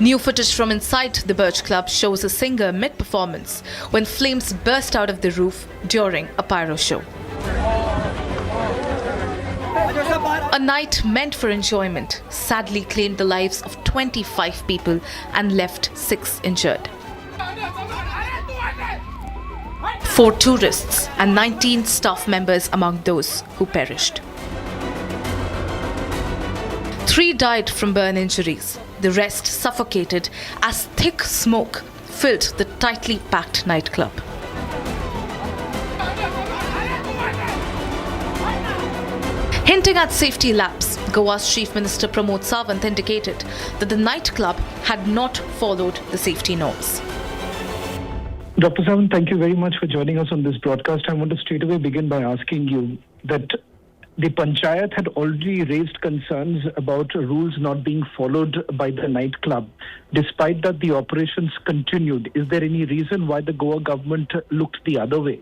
New footage from inside the Birch Club shows a singer mid-performance when flames burst out of the roof during a pyro show. A night meant for enjoyment sadly claimed the lives of 25 people and left 6 injured. 4 tourists and 19 staff members among those who perished. 3 died from burn injuries. The rest suffocated as thick smoke filled the tightly packed nightclub. Hinting at safety lapse, Goa's Chief Minister Pramod Sawant indicated that the nightclub had not followed the safety norms. Dr. Sawant, thank you very much for joining us on this broadcast. I want to straight away begin by asking you that the Panchayat had already raised concerns about rules not being followed by the nightclub. Despite that, the operations continued. Is there any reason why the Goa government looked the other way?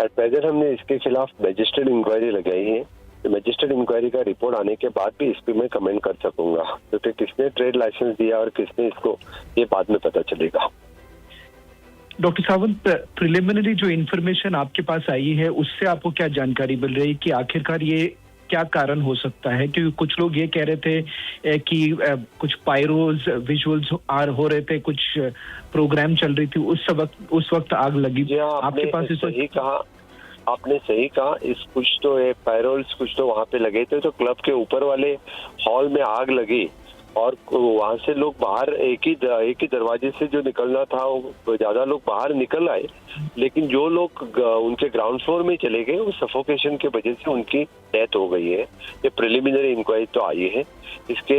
At present हमने इसके खिलाफ magistrate inquiry लगाई है। तो magistrate inquiry का report आने के बाद भी इस पर मैं कमेंट कर सकूंगा, क्योंकि किसने ट्रेड लाइसेंस दिया और किसने इसको, ये बाद में पता चलेगा। डॉक्टर सावंत, प्रिलिमिनरी जो इन्फॉर्मेशन आपके पास आई है उससे आपको क्या जानकारी मिल रही है कि आखिरकार ये क्या कारण हो सकता है? क्योंकि कुछ लोग ये कह रहे थे कि कुछ पायरोज विजुअल्स हो रहे थे, कुछ प्रोग्राम चल रही थी, उस वक्त आग लगी। आपके पास आपने सही कहा। इस कुछ तो पायरोल्स कुछ तो वहाँ पे लगे थे, तो क्लब के ऊपर वाले हॉल में आग लगी और वहाँ से लोग बाहर एक ही दरवाजे से जो निकलना था वो ज्यादा लोग बाहर निकल आए, लेकिन जो लोग उनके ग्राउंड फ्लोर में चले गए वो सफोकेशन के वजह से उनकी डेथ हो गई है। ये प्रिलिमिनरी इंक्वायरी तो आई है। इसके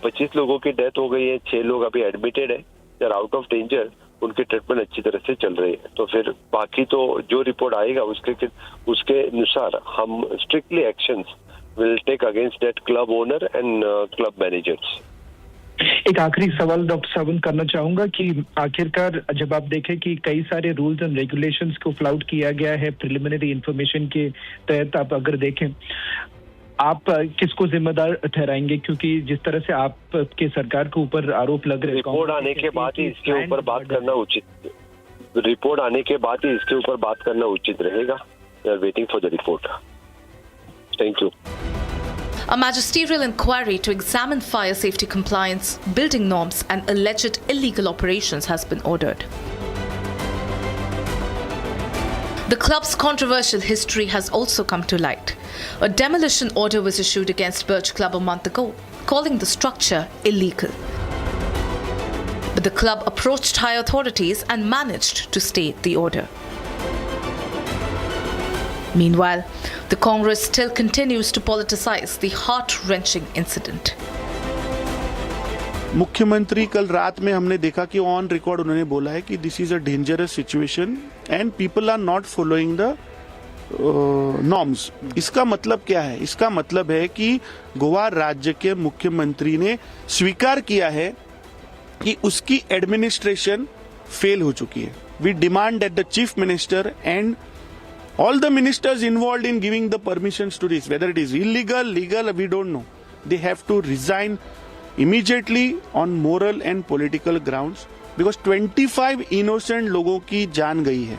25 लोगों की डेथ हो गई है, 6 लोग अभी एडमिटेड है, they are out of danger, उनकी ट्रीटमेंट अच्छी तरह से चल रही है। तो फिर बाकी तो जो रिपोर्ट आएगा उसके अनुसार हम strictly actions will take against that club owner and club managers. एक आखिरी सवाल डॉक्टर सावंत करना चाहूंगा कि आखिरकार जब आप देखें कि कई सारे रूल्स एंड रेगुलेशंस को फ्लाउट किया गया है प्रिलिमिनरी इंफॉर्मेशन के तहत, आप अगर देखें, आप किसको जिम्मेदार ठहराएंगे? क्योंकि जिस तरह से आपके सरकार के ऊपर आरोप लग रहे हैं, रिपोर्ट आने के बाद ही इसके ऊपर बात करना उचित, रिपोर्ट आने के बाद ही इसके ऊपर बात करना उचित रहेगा। We are waiting for the report. Thank you. A magisterial inquiry to examine fire safety compliance, building norms and alleged illegal operations has been ordered. The club's controversial history has also come to light. A demolition order was issued against Birch Club a month ago, calling the structure illegal. But the club approached high authorities and managed to stay the order. Meanwhile, the Congress still continues to politicize the heart-wrenching incident. मुख्यमंत्री कल रात में हमने देखा कि on record उन्होंने बोला है कि this is a dangerous situation and people are not following the norms. इसका मतलब क्या है? इसका मतलब है कि गोवा राज्य के मुख्यमंत्री ने स्वीकार किया है कि उसकी एडमिनिस्ट्रेशन फेल हो चुकी है। We demand that the chief minister and all the ministers involved in giving the permissions to this, whether it is illegal, legal, we don't know, they have to resign immediately on moral and political grounds, because 25 innocent लोगों की जान गई है।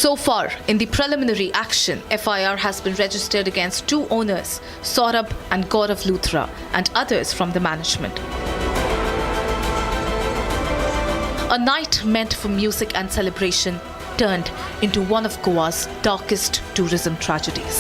So far, in the preliminary action, FIR has been registered against 2 owners, Saurabh and Gaurav Luthra, and others from the management. A night meant for music and celebration turned into one of Goa's darkest tourism tragedies.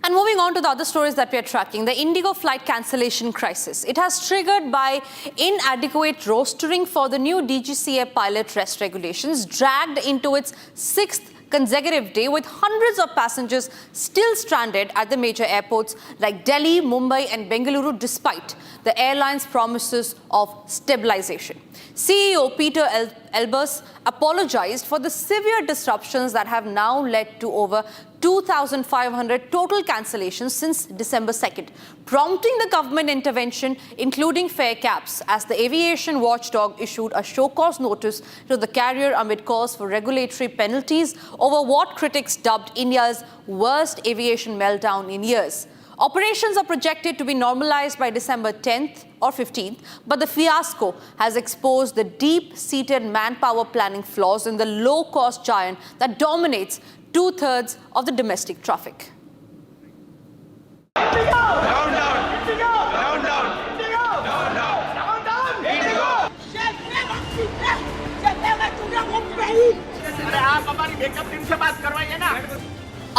And moving on to the other stories that we are tracking, the Indigo flight cancellation crisis. It has triggered by inadequate rostering for the new DGCA pilot rest regulations, dragged into its 6th consecutive day, with hundreds of passengers still stranded at the major airports like Delhi, Mumbai and Bengaluru, despite the airline's promises of stabilization. CEO Peter Elbers apologized for the severe disruptions that have now led to over 2,500 total cancellations since December 2nd, prompting the government intervention, including fare caps, as the aviation watchdog issued a show-cause notice to the carrier amid calls for regulatory penalties over what critics dubbed India's worst aviation meltdown in years. Operations are projected to be normalized by December 10th or 15th, but the fiasco has exposed the deep-seated manpower planning flaws in the low-cost giant that dominates 2/3 of the domestic traffic.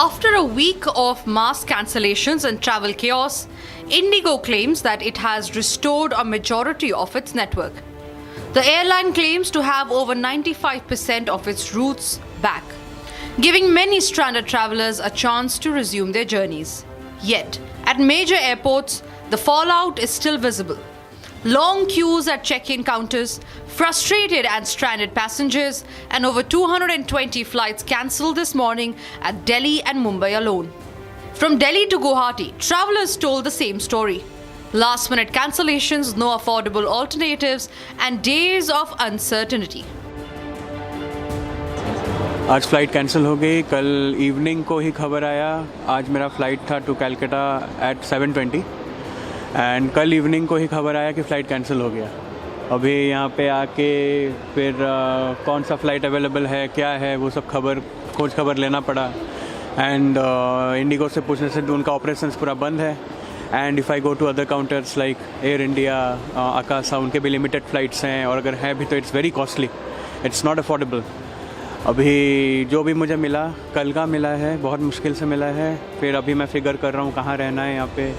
After a week of mass cancellations and travel chaos, Indigo claims that it has restored a majority of its network. The airline claims to have over 95% of its routes back, giving many stranded travelers a chance to resume their journeys. Yet, at major airports, the fallout is still visible. Long queues at check-in counters, frustrated and stranded passengers, and over 220 flights cancelled this morning at Delhi and Mumbai alone. From Delhi to Guwahati, travelers told the same story. Last-minute cancellations, no affordable alternatives, and days of uncertainty. आज flight cancel हो गई. कल evening को ही खबर आया. आज मेरा flight था टू कैलकाटा एट 7:20 एंड कल इवनिंग को ही खबर आया कि फ़्लाइट कैंसिल हो गया. अभी यहाँ पे आके फिर कौन सा फ़्लाइट अवेलेबल है, क्या है, वो सब खोज खबर लेना पड़ा. एंड इंडिगो से पूछने से उनका ऑपरेशंस पूरा बंद है. And if I go to other counters like Air India, Akasa, उनके भी लिमिटेड फ़्लाइट्स हैं, और अगर है भी तो it's very costly, it's not affordable. अभी जो भी मुझे मिला, कल का मिला है, बहुत मुश्किल से मिला है. फिर अभी मैं फिगर कर रहा हूँ कहाँ रहना है यहाँ पे.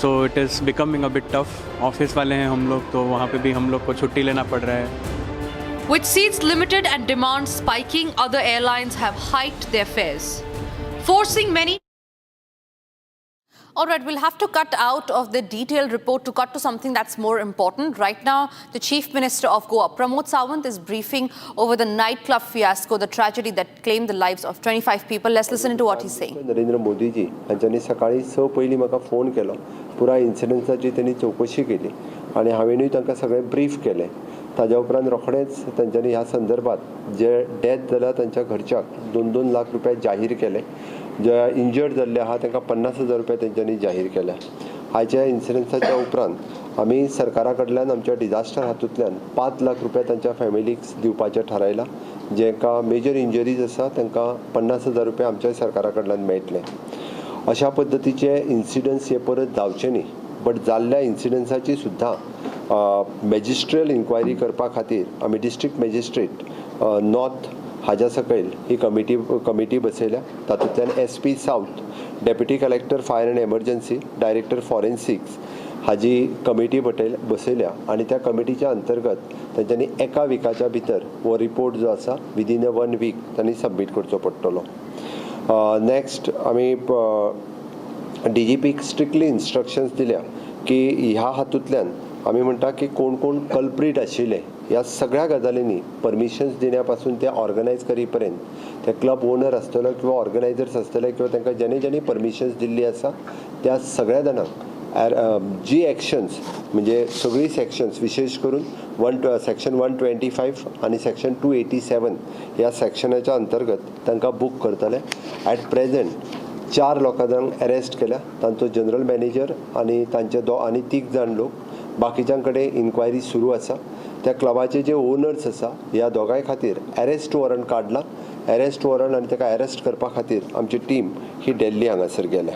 So it is becoming a bit tough. Office वाले हैं हम लोग, तो वहाँ पे भी हम लोग को छुट्टी लेना पड़ रहा है. With seats limited and demand spiking, other airlines have hiked their fares, forcing many. All right, we'll have to cut out of the detailed report to cut to something that's more important. Right now, the Chief Minister of Goa, Pramod Sawant, is briefing over the nightclub fiasco, the tragedy that claimed the lives of 25 people. Let's listen to what he's saying. Narendra Modi ji हांच्यानी सकाळी 6 पयलीं म्हाका phone केलो. पुरा इन्सिडंटाची त्यांनी चौकशी केली आणि हांवेनूय तांकां सगळें ब्रीफ केलें. ताज्या उपरांत रोखडेंच तांच्यांनी ह्या संदर्भात जे डेथ जाल्या तांच्या घरच्याक 2-2 लाख रुपया जाहीर केले. जे इंजर्ड जाल्ले आहा तांकां 50,000 रुपया तेंच्यांनी जाहीर केल्या. हाच्या इन्सिडंटाच्या उपरांत आमी सरकारा कडल्यान आमच्या डिजास्टर हातूंतल्यान 5 लाख रुपया तांच्या फॅमिलीक दिवपाचें थारायलां. जेंकां मेजर इंजरीज आसा तांकां 50,000 रुपया आमच्या सरकारा कडल्यान मेळटले. अशा पद्दतीचे इन्सिडंट्स हे परत जावचे न्ही. बट जाल्ल्या इन्सिडंट्साची सुद्दां मॅजिस्ट्रियल इन्क्वायरी करपा खातीर आमी डिस्ट्रिक्ट मॅजिस्ट्रेट नॉर्थ हाज्या सकयल ही कमिटी बसयल्या. तातूंतल्यान SP south, deputy collector fire and emergency, director forensics हाजी कमिटी बसयल्या आणि त्या कमिटीच्या अंतर्गत तांच्यांनी एका विकाच्या भितर हो रिपोर्ट जो आसा विदीन 1 वीक तांणी सबमीट करचो पडटलो. नेक्स्ट आमी DGPक स्ट्रिक्टली इन्स्ट्रक्शन्स दिल्या की ह्या हातूंतल्यान आमी म्हणटा की कोण कोण कल्प्रीट आशिल्ले ह्या सगळ्या गजालींनी परमिशन्स दिल्या पासून ते ऑर्गनायज करी पर्यंत ते क्लब ओनर आसतलो किंवा ऑर्गनायझर्स आसतले किंवा तांकां जेणे परमिशन्स दिल्ली आसा त्या सगळ्या जाणांक जी एक्शन्स म्हणजे सगळी सेक्शन्स विशेष करून सेक्शन 125 आणि सेक्शन 287 ह्या सेक्शनाच्या अंतर्गत तांकां बूक करतले. ॲट प्रेझेंट 4 लोकांक अरेस्ट केल्या. तांचो जनरल मॅनेजर आणि तांचे 3 जाण लोक. बाकीच्यां कडेन इन्क्वायरी सुरू आसा. त्या क्लबाचे जे ओनर्स आसा ह्या दोगांय खातीर अरेस्ट वॉरंट काडला. अरेस्ट वॉरंट आनी ताका अरेस्ट करपा खातीर आमची टीम ही दिल्ली हांगासर गेल्या.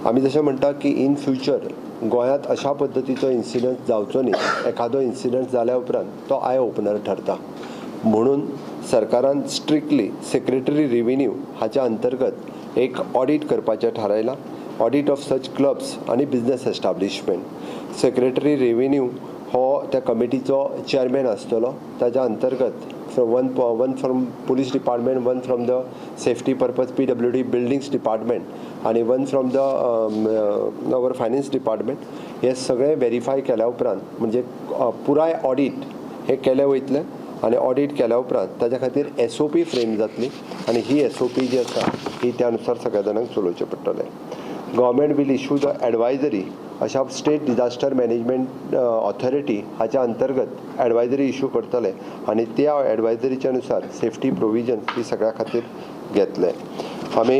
आमी जशें म्हणटा की इन फ्युचर गोंयांत अशा पद्दतीचो इन्सिडंट जावचो न्ही. एखादो इन्सिडंट जाल्या उपरांत तो आय ओपनर ठरता. म्हणून सरकारान स्ट्रिक्टली सेक्रेटरी रेव्हेन्यू हाच्या अंतर्गत एक ऑडिट करपाचें थारायलां. ऑडिट ऑफ सच क्लब्स आनी बिजनेस एस्टाब्लिशमेंट. सेक्रेटरी रेव्हेन्यू हो त्या कमिटीचो चेअरमॅन आसतलो. ताच्या अंतर्गत one from police department, one from the safety purpose PWD buildings department आणि one from the our finance department. हे सगळे व्हेरीफाय केल्या उपरांत म्हणजे पुराय ऑडिट हे केले वयतले आणि ऑडिट केल्या उपरांत ताच्या खातीर SOP फ्रेम जातली आणि ही SOP जी आसा ही त्या अनुसार सगळ्या जाणांक चलोवचें पडटलें. Government will issue the advisory. अशा स्टेट डिझास्टर मॅनेजमेंट ऑथॉरिटी हाच्या अंतर्गत एडवायजरी इश्यू करतले आणि त्या एडवायजरीच्या अनुसार सेफ्टी प्रोविजन ही सगळ्या खातीर घेतले. आमी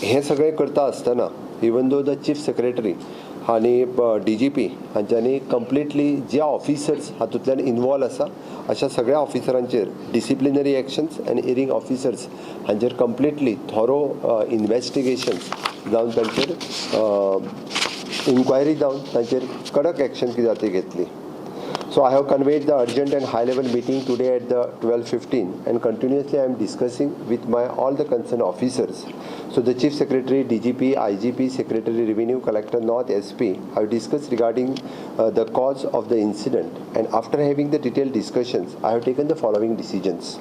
हे सगळे करता आसतना even though the chief secretary आणि DGP हांच्यांनी कंप्लिटली जे ऑफिसर्स हातूंतल्यान इन्वॉल्व आसा अशा सगळ्या ऑफिसरांचेर डिसिप्लिनरी एक्शन्स आनी एरिंग ऑफिसर्स हांचेर कंप्लिटली थॉरो इन्वेस्टिगेशन जावन तांचेर इन्क्वायरी जावन तांचेर कडक एक्शन कितें जाता ती घेतली. So I have conveyed the urgent and high-level meeting today at the 12:15, and continuously I am discussing with all the concerned officers. So the Chief Secretary, DGP, IGP, Secretary Revenue, Collector North, SP have discussed regarding the cause of the incident, and after having the detailed discussions, I have taken the following decisions.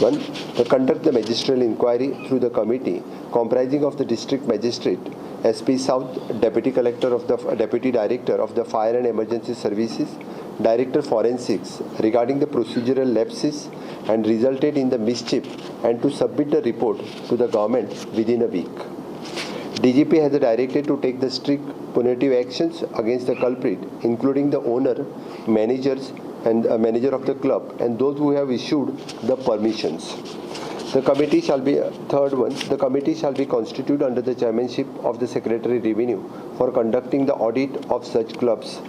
1. To conduct the magisterial inquiry through the committee comprising of the District Magistrate, SP South, Deputy Collector of the Deputy Director of the Fire and Emergency Services, Director Forensics regarding the procedural lapses and resulted in the mischief, and to submit the report to the government within a week. DGP has directed to take the strict punitive actions against the culprit, including the owner, managers and manager of the club and those who have issued the permissions. The committee shall be, third one, the committee shall be constituted under the chairmanship of the Secretary Revenue for conducting the audit of such clubs,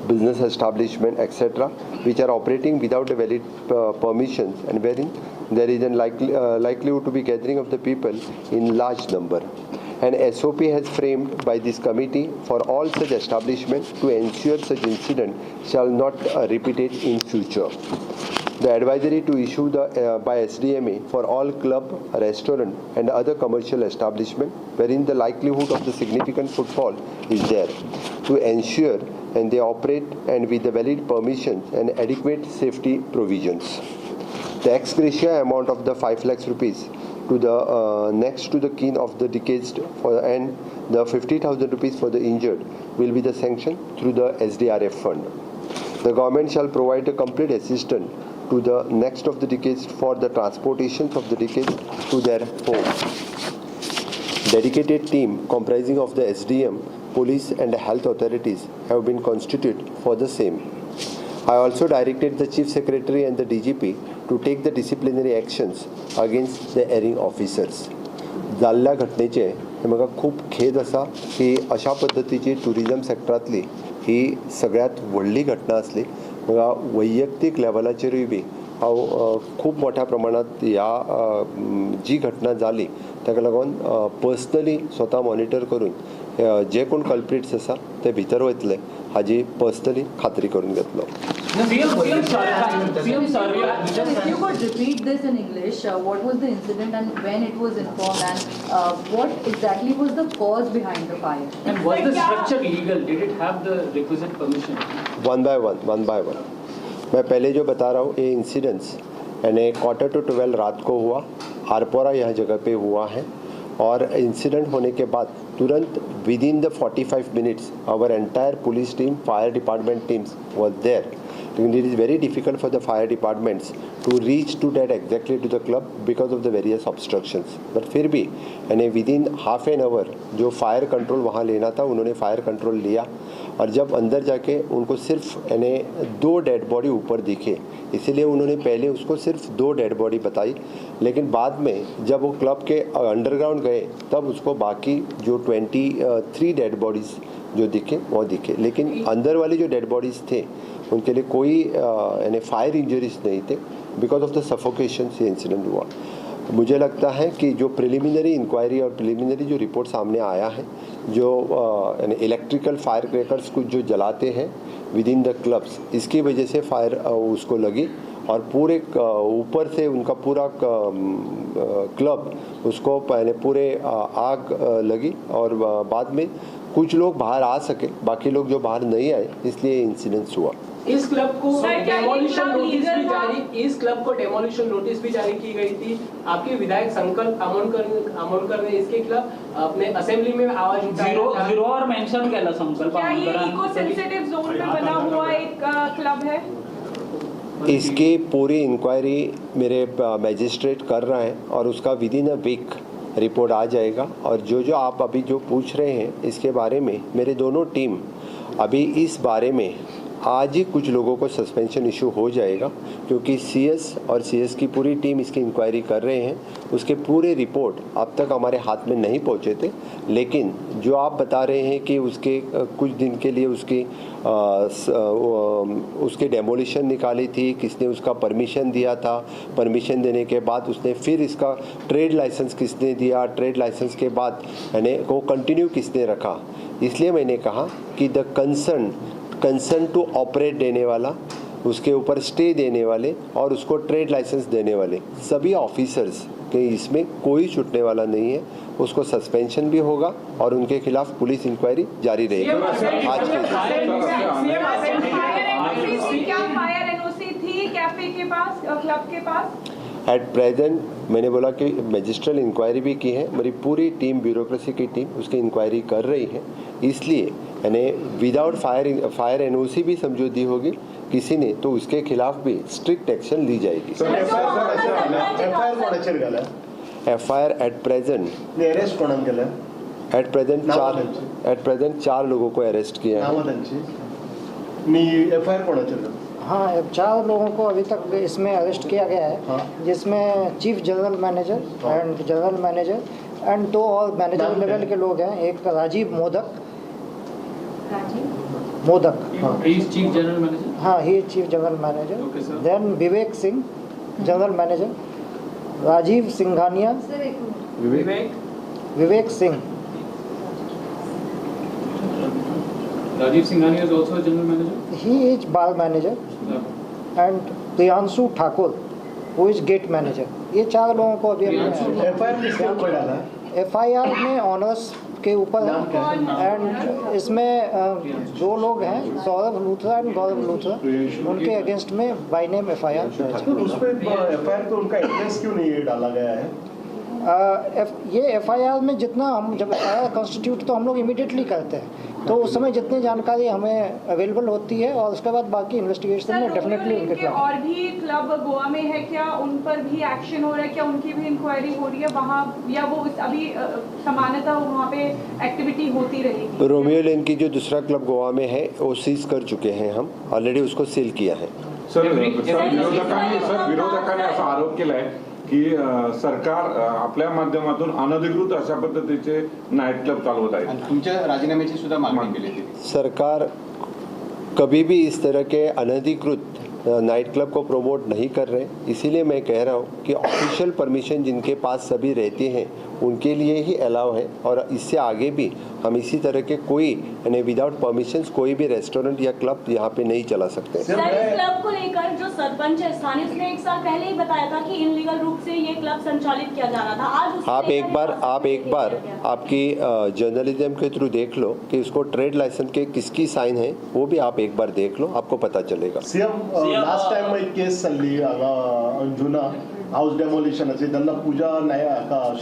business establishment, etc., which are operating without the valid permissions and wherein there is a likelihood to be gathering of the people in large number. An SOP has framed by this committee for all such establishments to ensure such incident shall not repeat it in future. The advisory to issue by SDMA for all club, restaurant and other commercial establishment wherein the likelihood of the significant footfall is there to ensure and they operate and with the valid permissions and adequate safety provisions. The ex gratia amount of the 5 lakhs rupees to the next to the kin of the deceased and the 50,000 rupees for the injured will be the sanction through the SDRF fund. The government shall provide a complete assistance to the next of the deceased for the transportation of the deceased to their home. Dedicated team comprising of the SDM, police and health authorities have been constituted for the same. I also directed the Chief Secretary and the DGP to take the disciplinary actions against the erring officers. जाल्ल्या घटनेचे म्हाका खूब खेद आसा की अशा पद्दतीची tourism सेक्टरांतली ही सगळ्यात व्हडली घटना आसली. म्हाका वैयक्तीक लेवलाचेरूय बी हांव खूब मोठ्या प्रमाणात ह्या जी घटना जाली ताका लागून पर्सनली स्वता मॉनिटर करून जे कोण कल्प्रिट्स आसा ते भितर वयतले हाजी पर्सनली खात्री करून घेतलो. If you could repeat this in English, what was the incident and when it was informed and what exactly was the cause behind the fire? And was the structure legal? Did it have the requisite permission? One by one. मैं पहले जो बता रहा हूँ ये incidents यानी 11:45 रात को हुआ, आरपोरा यह जगह पे हुआ है और इंसिडेंट होने के बाद तुरंत within the 45 minutes our entire police team, fire department teams was there. It is very difficult for the fire departments to reach to that exactly to the club because of the various obstructions. But फिर भी यानी within half an hour जो fire control वहाँ लेना था उन्होंने fire control लिया और जब अंदर जाके उनको सिर्फ यानी 2 डेड बॉडी ऊपर दिखे, इसीलिए उन्होंने पहले उसको सिर्फ 2 डेड बॉडी बताई, लेकिन बाद में जब वो क्लब के अंडरग्राउंड गए तब उसको बाकी जो 23 डेड बॉडीज़ जो दिखे वो दिखे, लेकिन अंदर वाली जो डेड बॉडीज़ थे उनके लिए कोई यानी फायर इंजरीज नहीं थे. बिकॉज ऑफ द सफोकेशन से इंसिडेंट हुआ. मुझे लगता है कि जो प्रिलिमिनरी इंक्वायरी और प्रिलिमिनरी जो रिपोर्ट सामने आया है, जो इलेक्ट्रिकल फायर क्रैकर्स कुछ जो जलाते हैं विद इन द क्लब्स, इसकी वजह से फायर उसको लगी और पूरे ऊपर से उनका पूरा क्लब उसको पहले पूरे आग लगी और बाद में कुछ लोग बाहर आ सके, बाकी लोग जो बाहर नहीं आए, इसलिए इंसिडेंस हुआ। इस क्लब को डेमोलिशन नोटिस भी जारी की गई थी। आपके विधायक संकल्प आमोणकर ने इसके खिलाफ अपने असेंबली में आवाज उठाई। जीरो और मेंशन केला संकल्प। क्या ये इको सेंसिटिव जोन में बना हुआ एक क्लब है? इसकी पूरी इंक्वायरी मेरे मैजिस्ट्रेट कर रहा है और उसका within a week report आ जाएगा। और जो आप अभी जो पूछ रहे हैं इसके बारे में, मेरे दोनों टीम अभी इस बारे में आज ही कुछ लोगों को सस्पेंशन इशू हो जाएगा, क्योंकि सीएस और सीएस की पूरी टीम इसकी इंक्वायरी कर रहे हैं। उसके पूरे रिपोर्ट अब तक हमारे हाथ में नहीं पहुंचे थे, लेकिन जो आप बता रहे हैं कि उसके कुछ दिन के लिए उसके डेमोलिशन निकाली थी, किसने उसका परमिशन दिया था, परमिशन देने के बाद उसने फिर इसका ट्रेड लाइसेंस किसने दिया, ट्रेड लाइसेंस के बाद यानी वो कंटिन्यू किसने रखा, इसलिए मैंने कहा कि द कंसर्न टू ऑपरेट देने वाला, उसके ऊपर स्टे देने वाले और उसको ट्रेड लाइसेंस देने वाले सभी ऑफिसर्स के इसमें कोई छूटने वाला नहीं है। उसको सस्पेंशन भी होगा और उनके खिलाफ पुलिस इंक्वायरी जारी रहेगी। आज के क्लब के पास एट प्रेजेंट मैंने बोला कि मैजिस्ट्रियल इंक्वायरी भी की है, मेरी पूरी टीम ब्यूरोक्रेसी की टीम उसकी इंक्वायरी कर रही है, इसलिए यानी विदाउट फायर एनओसी भी समझो दी होगी किसी ने तो उसके खिलाफ भी स्ट्रिक्ट एक्शन ली जाएगी। एफआईआर एट प्रेजेंट 4 लोगों को अरेस्ट किया है। हाँ, 4 लोगों को अभी तक इसमें अरेस्ट किया गया है, जिसमें चीफ जनरल मैनेजर एंड 2 और मैनेजर लेवल के लोग हैं। एक Rajiv Modak he is chief general manager. हाँ, he is chief general manager. Then Vivek Singh general manager, Rajiv Singhania, Vivek Singh. Rajiv Singhania is also a general manager. He is bar manager and Priyanshu Thakur, who is gate manager. ये 4 लोगों को अभी FIR में honours के ऊपर है and इसमें 2 लोग हैं, सौरभ लूथरा एंड गौरव लूथरा, उनके अगेंस्ट में बाय नेम FIR। उस पे FIR पे उनका एड्रेस क्यों नहीं डाला गया है? ये FIR में जितना हम जब FIR कॉन्स्टिट्यूट तो हम लोग इमीडिएटली करते हैं, तो उस समय जितनी जानकारी हमें अवेलेबल होती है और उसके बाद बाकी इन्वेस्टिगेशन में डेफिनेटली उनके खिलाफ। और भी क्लब गोवा में है क्या, उन पर भी एक्शन हो रहा है क्या, उनकी भी इंक्वायरी हो रही है वहाँ, या वो अभी सामान्यतः वहाँ पे एक्टिविटी होती रहेगी? रोमियो लेन की जो दूसरा क्लब गोवा में है वो सीज कर चुके हैं, हम ऑलरेडी उसको सील किया है। विरोधकांनी असा आरोप केलाय की सरकार आपल्या माध्यमातून अनधिकृत अशा पद्धतीचे नाईट क्लब चालवत आहे। तुमच्या राजीनाम्याची सुद्धा मागणी केली होती। सरकार कभी भी इस तरह के अनधिकृत नाइट क्लब को प्रमोट नहीं कर रहे, इसीलिए मैं कह रहा हूँ कि ऑफिशियल परमिशन जिनके पास सभी रहते हैं उनके लिए ही अलाउ है, और इससे आगे भी हम इसी तरह के कोई यानी विदाउट परमिशन कोई भी रेस्टोरेंट या क्लब यहाँ पे नहीं चला सकते। सर, इस क्लब को लेकर जो सरपंच है स्थानीय, उसने 1 साल पहले ही बताया था कि इनलीगल रूप से ये क्लब संचालित किया जा रहा था। आज आप एक बार आपकी जर्नलिज्म के थ्रू देख लो कि उसको ट्रेड लाइसेंस के किसकी साइन है, वो भी आप एक बार देख लो, आपको पता चलेगा। लास्ट टाइम एक केस चल्ली जुना हाऊस डेमोलिशनाची, त्यांना पूजा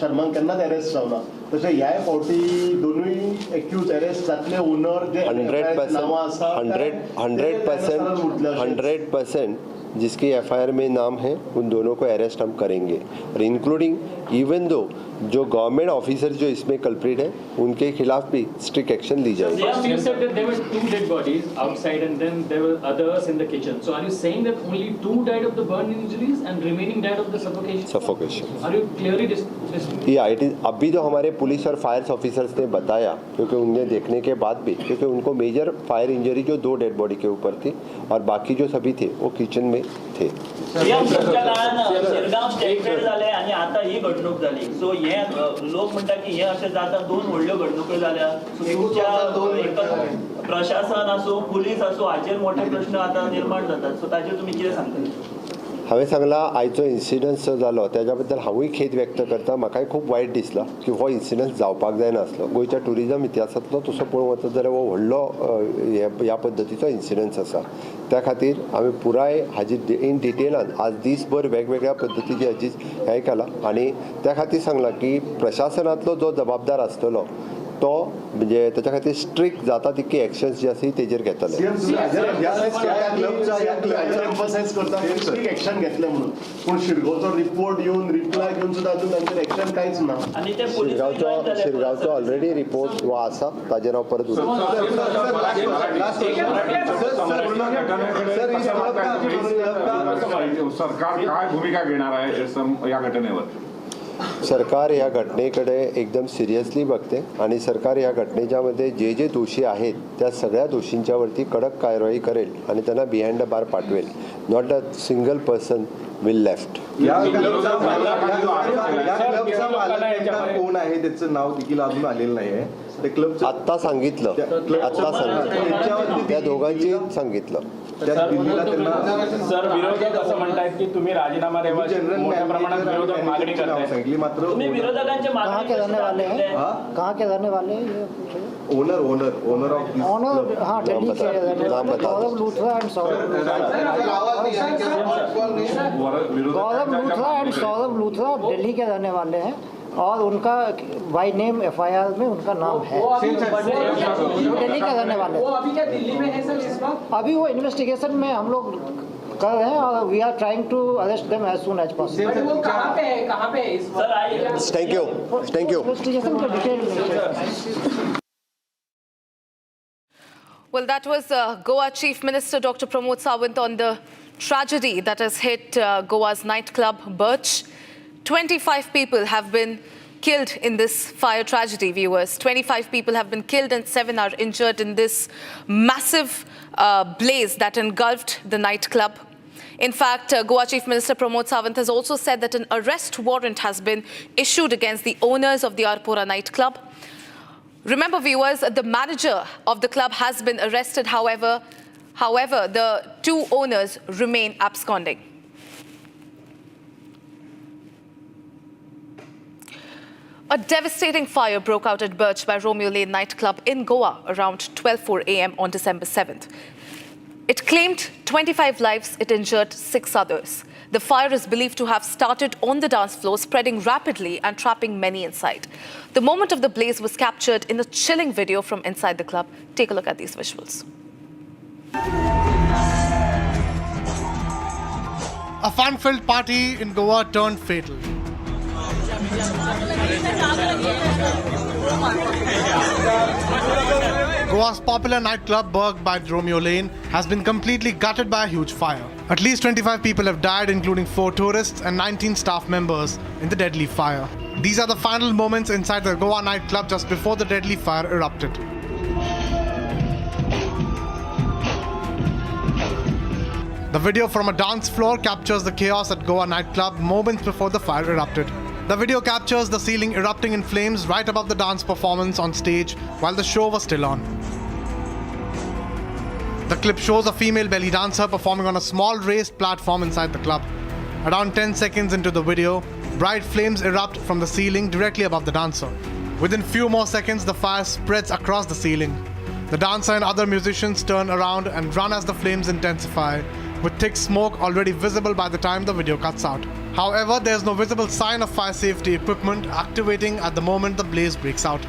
शर्मान केन्नाच अरेस्ट जावना, तशें ह्या फावटी दोनूय एक्यूज अरेस्ट जातले ओनर जे 100% जिसकी FIR में नाम है उन दोनों को अरेस्ट हम करेंगे, और इंक्लूडिंग इवन दो जो गवर्नमेंट ऑफिसर जो इसमें कल्प्रिट है उनके खिलाफ भी स्ट्रिक्ट एक्शन ली जाएगी। You said that there were 2 dead bodies outside and then there were others in the kitchen. So are you saying that only 2 died of the burn injuries and remaining died of the suffocation? Are you clearly अभी तो हमारे police और fire officers ने बताया, क्योंकि उन्हें देखने के बाद भी, क्योंकि उनको मेजर फायर इंजरी जो 2 डेड बॉडी के ऊपर थी और बाकी जो सभी थे वो किचन में थे. तुमच्या काळान शिरगांव स्टेटमेंट जाले आणि आता ही घडणूक जाली. सो हे लोक म्हणतात की हे अशें जाता 2 व्हडल्यो घडणुको जाल्या. तुमच्या प्रशासन असो पुलीस असो हाचेर मोठे प्रश्न आता निर्माण जातात. सो ताचेर तुमी कितें सांगतले? हांवें सांगलां आयचो इन्सिडंट जो जालो त्याच्या बद्दल हांवूय खेद व्यक्त करता. म्हाकाय खूब वायट दिसला की हो इन्सिडंट जावपाक जायनासलो. गोंयच्या ट्युरिजम इतिहासांतलो तसो पळोवंक वचत जाल्यार हो व्हडलो ह्या पद्दतीचो इन्सिडंट आसा. त्या खातीर आमी पुराय हाजी इन डिटेलान आज दीसभर वेगवेगळ्या पद्दतीची हाजी हें केलां आणि त्या खातीर सांगलां की प्रशासनांतलो जो जबाबदार आसतलो तो म्हणजे त्याच्या खातीर स्ट्रिक्ट जाता तितकी एक्शन्स जी आसा तेजेर घेतले. एक्शन घेतले म्हणून पूण शिरगांवचो रिपोर्ट येवन रिप्लाय घेवन सुद्दां अजून तांचेर एक्शन कांयच ना. शिरगांवचो ऑलरेडी रिपोर्ट हो आसा ताजेर हांव परत सरकार काय भूमिका घेणार आहे या घटनेवर? सरकार या घटनेकडे एकदम सिरियसली बघते आणि सरकार या घटनेच्या मध्ये जे दोषी आहेत त्या सगळ्या दोषींच्यावरती कडक कारवाई करेल आणि त्यांना बिहाइंड द बार पाठवेल. Not a single person will left. कोण आहे त्याचं नाव देखील अजून आलेलं नाहीये. आत्ता सांगितलं त्या दोघांची सांगितलं. सर विरोधक असं म्हणतात की तुम्ही राजीनामा द्यावा मोठ्या प्रमाणात विरोधक मागणी करताय. मात्र तुम्ही विरोधकांचे कहाँ के रहने वाले हैं? कहाँ के रहने वाले हैं? ओनर ऑफ हाँ दिल्ली के रहने वाले गौरव लूथरा एंड सौरभ लूथरा दिल्ली के रहने वाले हैं और उनका बाई नेम FIR में उनका नाम है. दिल्ली के रहने वाले. वो अभी क्या दिल्ली में है सर इस वक्त? अभी वो इन्वेस्टिगेशन में हम लोग कर रहे हैं और we are trying to arrest them as soon as possible. वो कहाँ पे है इस वक्त? Thank you. इन्वेस्टिगेशन का detail. Well, that was Goa Chief Minister Dr. Pramod Sawant on the tragedy that has hit Goa's nightclub Birch. 25 people have been killed in this fire tragedy, viewers. 25 people have been killed and 7 are injured in this massive blaze that engulfed the nightclub. In fact, Goa Chief Minister Pramod Sawant has also said that an arrest warrant has been issued against the owners of the Arpora nightclub. Remember, viewers, the manager of the club has been arrested. However, the 2 owners remain absconding. A devastating fire broke out at Birch by Romeo Lane nightclub in Goa around 12:04 a.m. on December 7th. It claimed 25 lives, it injured 6 others. The fire is believed to have started on the dance floor, spreading rapidly and trapping many inside. The moment of the blaze was captured in a chilling video from inside the club. Take a look at these visuals. A fun-filled party in Goa turned fatal. Goa's popular nightclub, Birch by Romeo Lane, has been completely gutted by a huge fire. At least 25 people have died, including 4 tourists and 19 staff members in the deadly fire. These are the final moments inside the Goa nightclub just before the deadly fire erupted. The video from a dance floor captures the chaos at Goa nightclub moments before the fire erupted. The video captures the ceiling erupting in flames right above the dance performance on stage while the show was still on. The clip shows a female belly dancer performing on a small raised platform inside the club. Around 10 seconds into the video, bright flames erupt from the ceiling directly above the dancer. Within few more seconds, the fire spreads across the ceiling. The dancer and other musicians turn around and run as the flames intensify, with thick smoke already visible by the time the video cuts out. However, there is no visible sign of fire safety equipment activating at the moment the blaze breaks out.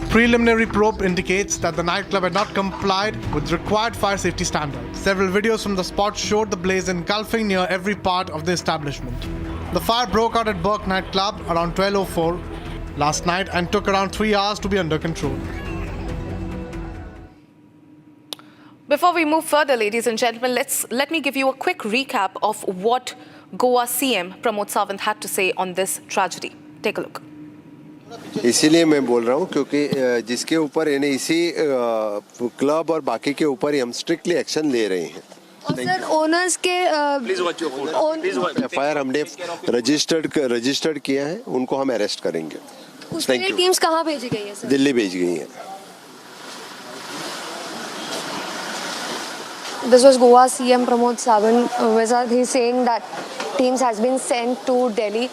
Preliminary probe indicates that the nightclub had not complied with required fire safety standards. Several videos from the spot showed the blaze engulfing near every part of the establishment. The fire broke out at Birch nightclub around 12:04 last night and took around 3 hours to be under control. Before we move further, ladies and gentlemen, let me give you a quick recap of what Goa CM Pramod Sawant had to say on this tragedy. Take a look. इसीलिए मैं बोल रहा हूँ क्योंकि जिसके ऊपर यानी इसी क्लब और बाकी के ऊपर ही हम स्ट्रिक्टली एक्शन ले रहे हैं। सर ओनर्स के FIR हमने रजिस्टर्ड किया है, उनको हम अरेस्ट करेंगे। उसके लिए टीम्स कहाँ भेजी गई है सर? दिल्ली भेज गई है। This was Goa CM Pramod Sawant. He's saying that teams has been sent to Delhi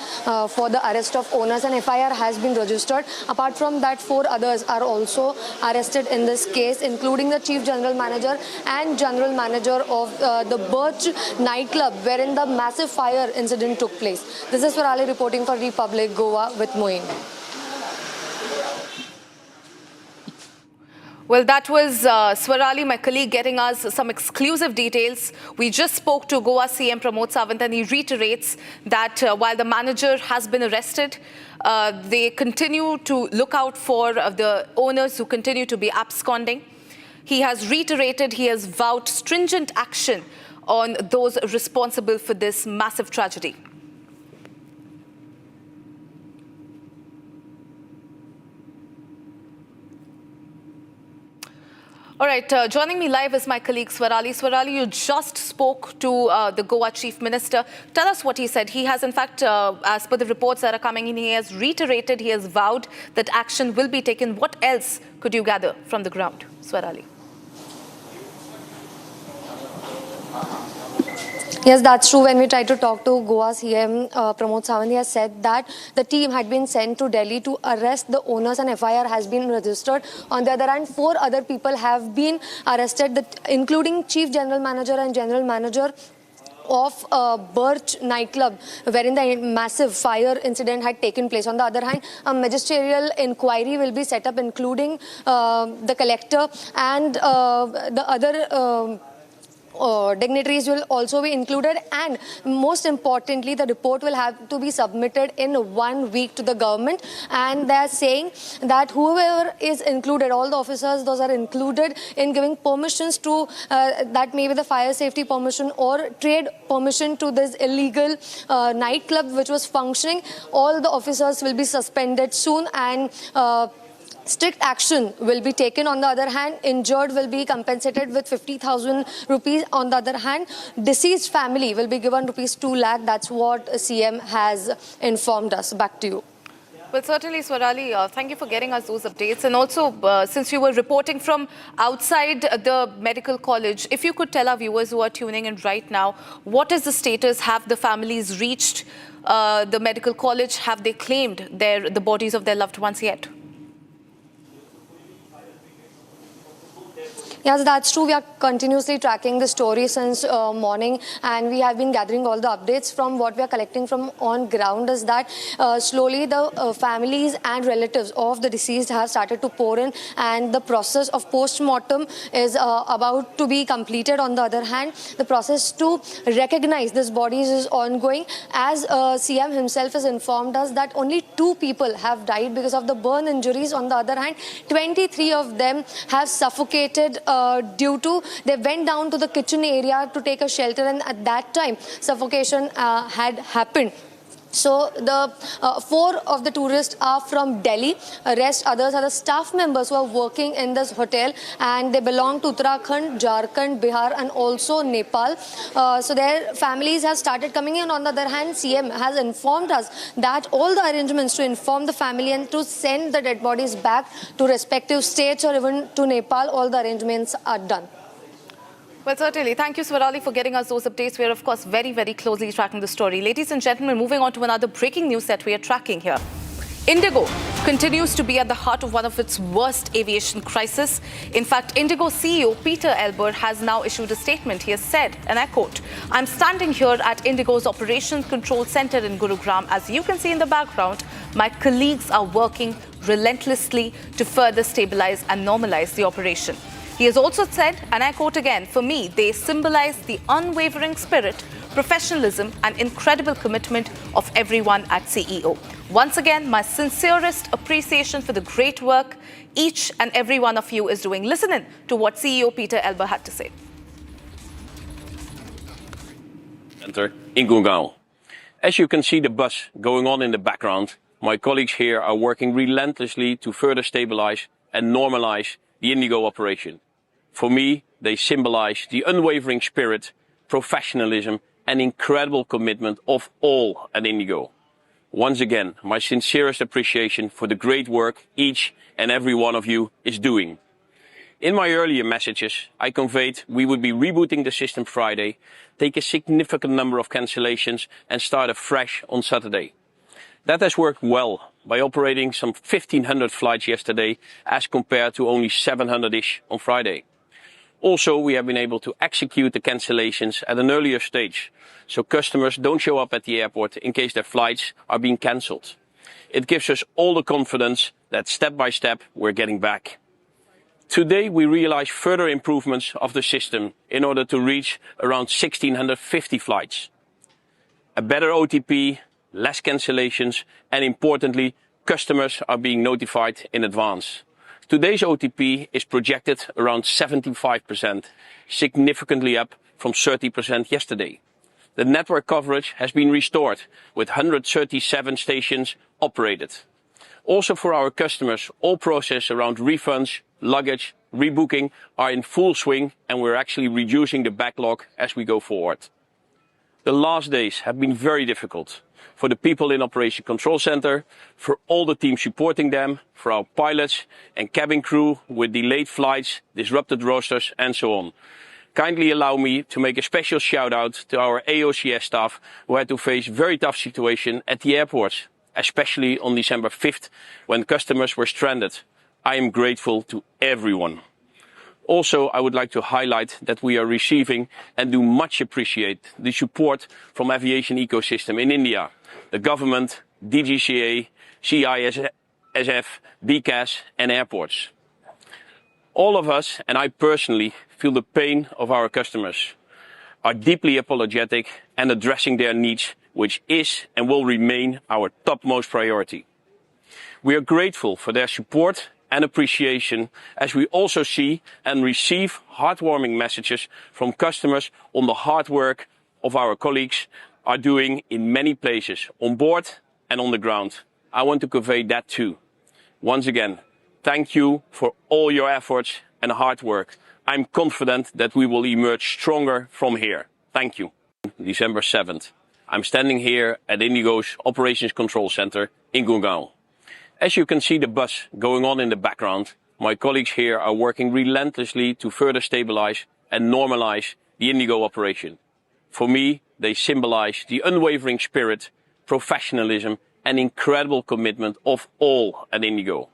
for the arrest of owners and FIR has been registered. Apart from that, 4 others are also arrested in this case, including the chief general manager and general manager of the Birch Nightclub, wherein the massive fire incident took place. This is Swarali reporting for Republic Goa with Moin. Well, that was Swarali, my colleague, getting us some exclusive details. We just spoke to Goa CM Pramod Sawant, and he reiterates that while the manager has been arrested, they continue to look out for the owners who continue to be absconding. He has reiterated, he has vowed stringent action on those responsible for this massive tragedy. All right, joining me live is my colleague Swarali. Swarali, you just spoke to the Goa Chief Minister. Tell us what he said. He has, in fact, as per the reports that are coming in, he has reiterated, he has vowed that action will be taken. What else could you gather from the ground, Swarali? Yes, that's true. When we tried to talk to Goa CM Pramod Sawant, he has said that the team had been sent to Delhi to arrest the owners and FIR has been registered. On the other hand, 4 other people have been arrested, including Chief General Manager and General Manager of Birch Nightclub, wherein the massive fire incident had taken place. On the other hand, a magisterial inquiry will be set up, including the collector and the other dignitaries will also be included, and most importantly, the report will have to be submitted in 1 week to the government. And they are saying that whoever is included, all the officers, those are included in giving permissions to that may be the fire safety permission or trade permission to this illegal nightclub which was functioning. All the officers will be suspended soon, and strict action will be taken. On the other hand, injured will be compensated with 50,000 rupees. On the other hand, deceased family will be given rupees 2 lakh. That's what CM has informed us. Back to you. Well, certainly, Swarali, thank you for getting us those updates. And also, since you were reporting from outside the medical college, if you could tell our viewers who are tuning in right now, what is the status? Have the families reached the medical college? Have they claimed the bodies of their loved ones yet? Yes, that's true. We are continuously tracking the story since morning, and we have been gathering all the updates. From what we are collecting from on ground is that slowly the families and relatives of the deceased have started to pour in, and the process of post-mortem is about to be completed. On the other hand, the process to recognize these bodies is ongoing, as CM himself has informed us that only 2 people have died because of the burn injuries. On the other hand, 23 of them have suffocated due to they went down to the kitchen area to take a shelter, and at that time suffocation had happened. So the 4 of the tourists are from Delhi. Rest others are the staff members who are working in this hotel, and they belong to Uttarakhand, Jharkhand, Bihar, and also Nepal. So their families have started coming in. On the other hand, CM has informed us that all the arrangements to inform the family and to send the dead bodies back to respective states or even to Nepal, all the arrangements are done. Well, certainly. Thank you, Swarali, for getting us those updates. We are, of course, very, very closely tracking the story. Ladies and gentlemen, moving on to another breaking news that we are tracking here. Indigo continues to be at the heart of one of its worst aviation crises. In fact, Indigo CEO Peter Elber has now issued a statement. He has said, and I quote, "I'm standing here at Indigo's Operations Control Center in Gurugram. As you can see in the background, my colleagues are working relentlessly to further stabilize and normalize the operation." He has also said, and I quote again, "For me, they symbolize the unwavering spirit, professionalism, and incredible commitment of everyone at CEO. Once again, my sincerest appreciation for the great work each and every one of you is doing." Listen in to what CEO Peter Elber had to say. In Gurgaon. As you can see the bus going on in the background, my colleagues here are working relentlessly to further stabilize and normalize the Indigo operation. For me, they symbolize the unwavering spirit, professionalism and incredible commitment of all at Indigo. Once again, my sincerest appreciation for the great work each and every one of you is doing. In my earlier messages, I conveyed we would be rebooting the system Friday, take a significant number of cancellations and start afresh on Saturday. That has worked well by operating some 1,500 flights yesterday as compared to only 700-ish on Friday. Also, we have been able to execute the cancellations at an earlier stage, so customers don't show up at the airport in case their flights are being cancelled. It gives us all the confidence that step by step we're getting back. Today we realize further improvements of the system in order to reach around 1,650 flights. A better OTP, less cancellations and importantly, customers are being notified in advance. Today's OTP is projected around 75%, significantly up from 30% yesterday. The network coverage has been restored with 137 stations operated. Also for our customers, all processes around refunds, luggage, rebooking are in full swing and we're actually reducing the backlog as we go forward. The last days have been very difficult for the people in Operation Control Center, for all the teams supporting them, for our pilots and cabin crew with delayed flights, disrupted rosters and so on. Kindly allow me to make a special shout out to our AOCS staff who had to face a very tough situation at the airports, especially on December 5th when customers were stranded. I am grateful to everyone. Also, I would like to highlight that we are receiving and do much appreciate the support from aviation ecosystem in India, the government, DGCA, CISF, BCAS and airports. All of us, and I personally, feel the pain of our customers, are deeply apologetic and addressing their needs, which is and will remain our topmost priority. We are grateful for their support and appreciation as we also see and receive heartwarming messages from customers on the hard work of our colleagues are doing in many places, on board and on the ground. I want to convey that too. Once again, thank you for all your efforts and hard work. I'm confident that we will emerge stronger from here. Thank you. December 7th. I'm standing here at Indigo's Operations Control Center in Gurgaon. As you can see the bus going on in the background, my colleagues here are working relentlessly to further stabilize and normalize the Indigo operation. For me, they symbolize the unwavering spirit, professionalism and incredible commitment of all at Indigo.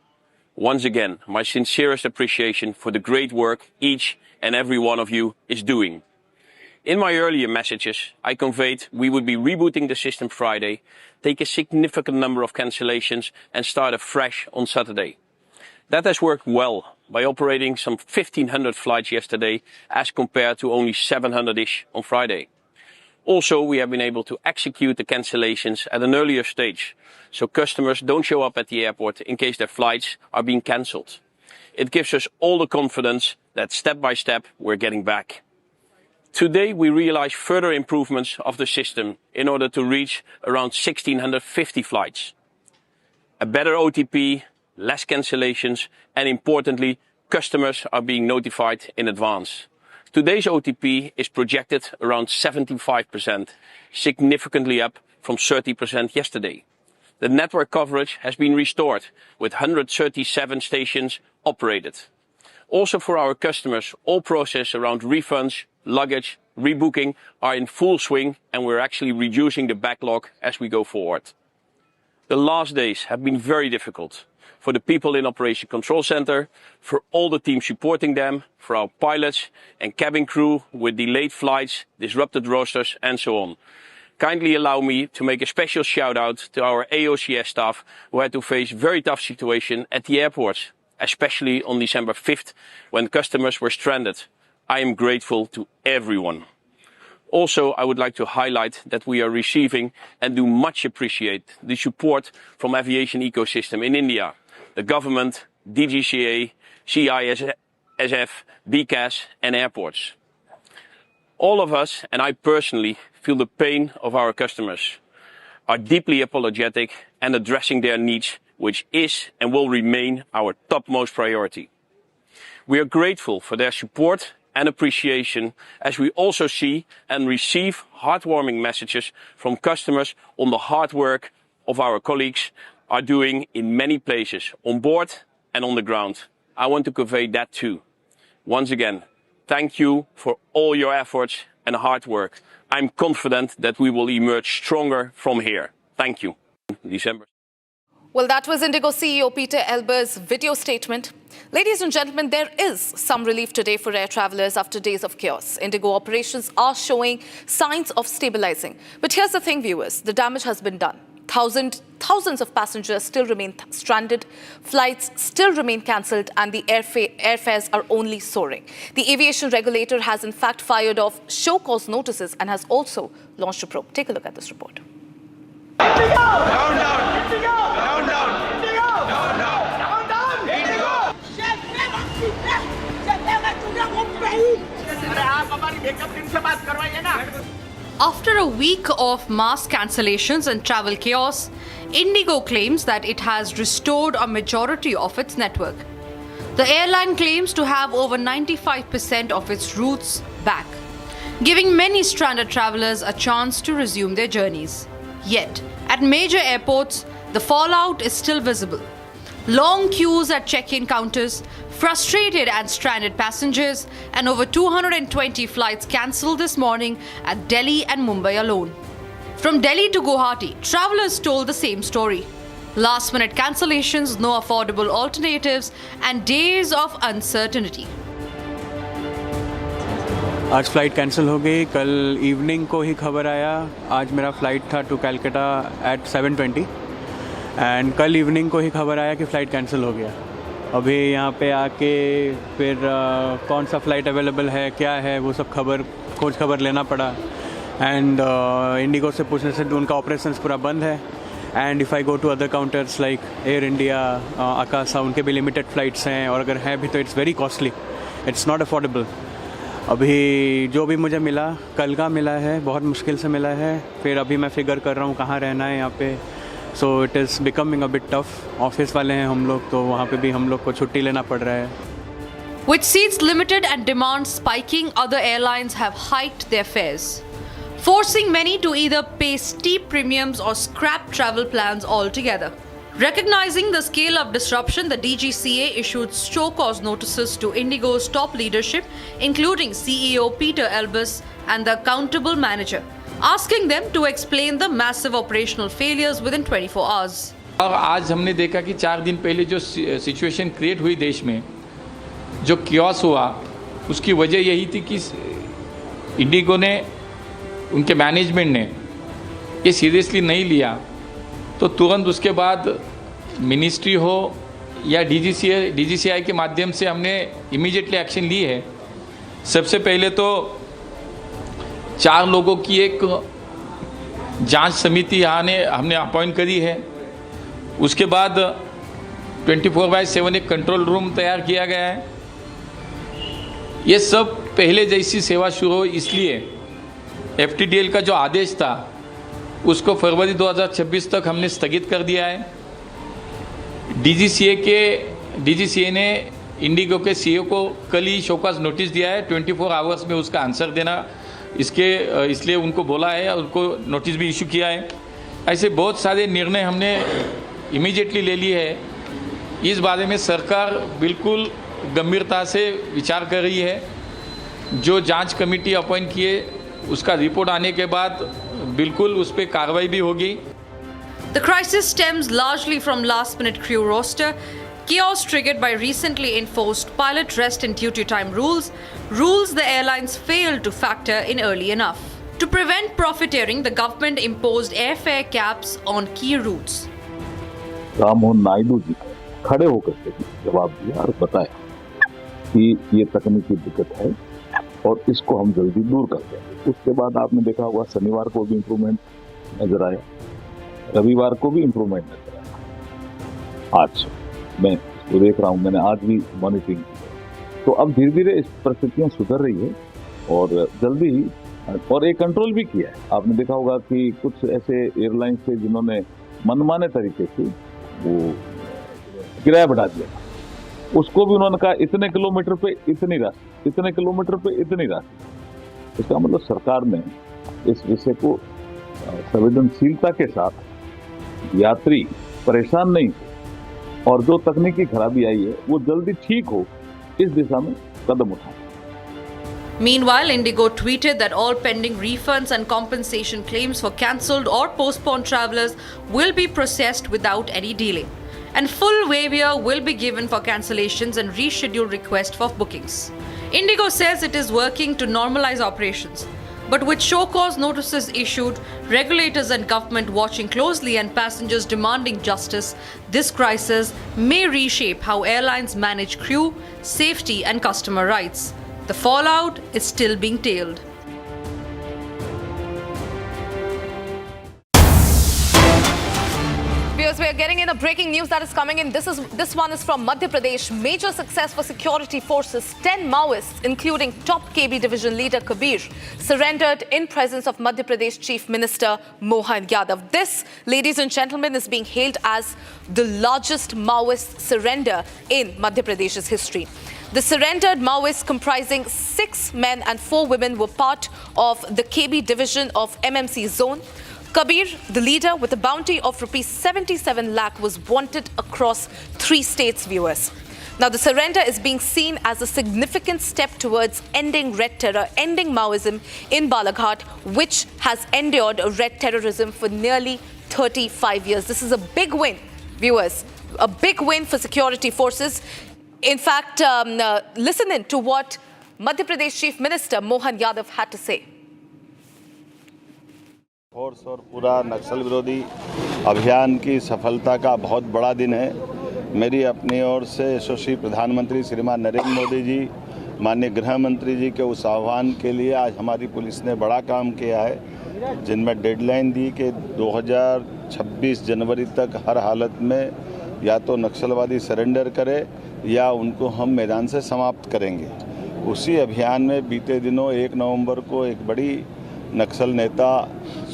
Once again, my sincerest appreciation for the great work each and every one of you is doing. In my earlier messages, I conveyed we would be rebooting the system Friday, take a significant number of cancellations and start afresh on Saturday. That has worked well by operating some 1,500 flights yesterday as compared to only 700-ish on Friday. Also, we have been able to execute the cancellations at an earlier stage, so customers don't show up at the airport in case their flights are being cancelled. It gives us all the confidence that step by step we're getting back. Today we realize further improvements of the system in order to reach around 1,650 flights. A better OTP, less cancellations and importantly, customers are being notified in advance. Today's OTP is projected around 75%, significantly up from 30% yesterday. The network coverage has been restored with 137 stations operated. Also for our customers, all processes around refunds, luggage, rebooking are in full swing and we're actually reducing the backlog as we go forward. The last days have been very difficult for the people in Operation Control Center, for all the teams supporting them, for our pilots and cabin crew with delayed flights, disrupted rosters and so on. Kindly allow me to make a special shout out to our AOCS staff who had to face a very tough situation at the airports, especially on December 5th when customers were stranded. I am grateful to everyone. Also, I would like to highlight that we are receiving and do much appreciate the support from aviation ecosystem in India, the government, DGCA, CISF, BCAS and airports. All of us, and I personally, feel the pain of our customers, are deeply apologetic and addressing their needs, which is and will remain our topmost priority. We are grateful for their support and appreciation, as we also see and receive heartwarming messages from customers on the hard work of our colleagues are doing in many places, on board and on the ground. I want to convey that too. Once again, thank you for all your efforts and hard work. I'm confident that we will emerge stronger from here. Thank you. December. Well, that was Indigo CEO Peter Elber's video statement. Ladies and gentlemen, there is some relief today for air travelers after days of chaos. Indigo operations are showing signs of stabilizing. But here's the thing, viewers, the damage has been done. Thousands of passengers still remain stranded, flights still remain cancelled, and the airfares are only soaring. The aviation regulator has in fact fired off show cause notices and has also launched a probe. Take a look at this report. After a week of mass cancellations and travel chaos, Indigo claims that it has restored a majority of its network. The airline claims to have over 95% of its routes back, giving many stranded travelers a chance to resume their journeys. Yet, at major airports, the fallout is still visible. Long queues at check-in counters, frustrated and stranded passengers, and over 220 flights cancelled this morning at Delhi and Mumbai alone. From Delhi to Guwahati, travelers told the same story. Last-minute cancellations, no affordable alternatives, and days of uncertainty. आज flight cancel हो गई। कल evening को ही खबर आया। आज मेरा flight था टू कैलकाटा एट 7:20 एंड कल इवनिंग को ही खबर आया कि फ़्लाइट कैंसिल हो गया। अभी यहाँ पे आके फिर कौन सा फ़्लाइट अवेलेबल है, क्या है, वो सब खोज खबर लेना पड़ा। एंड इंडिगो से पूछने से उनका ऑपरेशंस पूरा बंद है। And if I go to other counters like Air India, Akasa, उनके भी लिमिटेड फ़्लाइट्स हैं, और अगर हैं भी तो it's very costly, it's not affordable. अभी जो भी मुझे मिला, कल का मिला है, बहुत मुश्किल से मिला है। फिर अभी मैं फिगर कर रहा हूँ कहाँ रहना है यहाँ पे। So it is becoming a bit tough. Office वाले हैं हम लोग, तो वहाँ पे भी हम लोग को छुट्टी लेना पड़ रहा है। With seats limited and demand spiking, other airlines have hiked their fares, forcing many to either pay steep premiums or scrap travel plans altogether. Recognizing the scale of disruption, the DGCA issued show cause notices to Indigo's top leadership, including CEO Peter Elbers and the accountable manager, asking them to explain the massive operational failures within 24 hours. और आज हमने देखा कि 4 दिन पहले जो situation create हुई देश में, जो कियोस हुआ, उसकी वजह यही थी कि इंडिगो ने, उनके मैनेजमेंट ने ये सीरियसली नहीं लिया। तो तुरंत उसके बाद मिनिस्ट्री हो या डीजीसीआई के माध्यम से हमने इमीडिएटली एक्शन ली है। सबसे पहले तो 4 लोगों की एक जांच समिति हमने अपॉइंट करी है। उसके बाद 24/7 एक कंट्रोल रूम तैयार किया गया है। ये सब पहले जैसी सेवा शुरू हो, इसलिए FTDL का जो आदेश था उसको फरवरी 2026 तक हमने स्थगित कर दिया है। डीजीसीए ने इंडिगो के CEO को कल ही शोकॉज नोटिस दिया है, 24 आवर्स में उसका आंसर देना, इसलिए उनको बोला है, उनको नोटिस भी इशू किया है। ऐसे बहुत सारे निर्णय हमने इमीडिएटली ले लिए हैं। इस बारे में सरकार बिल्कुल गंभीरता से विचार कर रही है। जो जांच कमेटी अपॉइंट किए, उसका रिपोर्ट आने के बाद बिल्कुल उस पर कार्रवाई भी होगी। The crisis stems largely from last-minute crew roster, chaos triggered by recently enforced pilot rest and duty time rules the airlines failed to factor in early enough. To prevent profiteering, the government imposed airfare caps on key routes. Rammohan Naidu ji खड़े होकर के जवाब दिया और बताया कि ये तकनीकी दिक्कत है और इसको हम जल्दी दूर कर देंगे। उसके बाद आपने देखा होगा शनिवार को भी इम्प्रूवमेंट नजर आया, रविवार को भी इम्प्रूवमेंट नजर आया। आज मैं इसको देख रहा हूँ, मैंने आज भी मॉनिटरिंग की। तो अब धीरे धीरे इस परिस्थितियाँ सुधर रही है और जल्दी ही, और एक कंट्रोल भी किया है। आपने देखा होगा कि कुछ ऐसे एयरलाइंस थे जिन्होंने मनमाने तरीके से वो किराया बढ़ा दिया। उसको भी उन्होंने कहा इतने किलोमीटर पे इतनी राशि, इतने किलोमीटर पे इतनी राशि। इसका मतलब सरकार ने इस विषय को संवेदनशीलता के साथ यात्री परेशान नहीं हो और जो तकनीकी खराबी आई है वो जल्दी ठीक हो, इस दिशा में कदम उठाएं। Meanwhile, Indigo tweeted that all pending refunds and compensation claims for cancelled or postponed travellers will be processed without any delay, and full waiver will be given for cancellations and rescheduled requests for bookings. Indigo says it is working to normalize operations, but with show cause notices issued, regulators and government watching closely and passengers demanding justice, this crisis may reshape how airlines manage crew, safety and customer rights. The fallout is still being tailed. Viewers, we are getting in a breaking news that is coming in. This one is from Madhya Pradesh. Major success for security forces. 10 Maoists, including top KB division leader Kabir, surrendered in presence of Madhya Pradesh Chief Minister Mohan Yadav. This, ladies and gentlemen, is being hailed as the largest Maoist surrender in Madhya Pradesh's history. The surrendered Maoists, comprising 6 men and 4 women, were part of the KB division of MMC zone. Kabir, the leader, with a bounty of rupees 77 lakh, was wanted across 3 states, viewers. Now, the surrender is being seen as a significant step towards ending red terror, ending Maoism in Balaghat, which has endured red terrorism for nearly 35 years. This is a big win, viewers, a big win for security forces. In fact, listen in to what Madhya Pradesh Chief Minister Mohan Yadav had to say. Force और पूरा नक्सल विरोधी अभियान की सफलता का बहुत बड़ा दिन है। मेरी अपनी ओर से यशस्वी प्रधानमंत्री श्रीमान नरेंद्र मोदी जी, माननीय गृह मंत्री जी के उस आह्वान के लिए आज हमारी पुलिस ने बड़ा काम किया है, जिनमें डेडलाइन दी कि 2026 जनवरी तक हर हालत में या तो नक्सलवादी सरेंडर करे या उनको हम मैदान से समाप्त करेंगे। उसी अभियान में बीते दिनों 1 नवंबर को एक बड़ी नक्सल नेता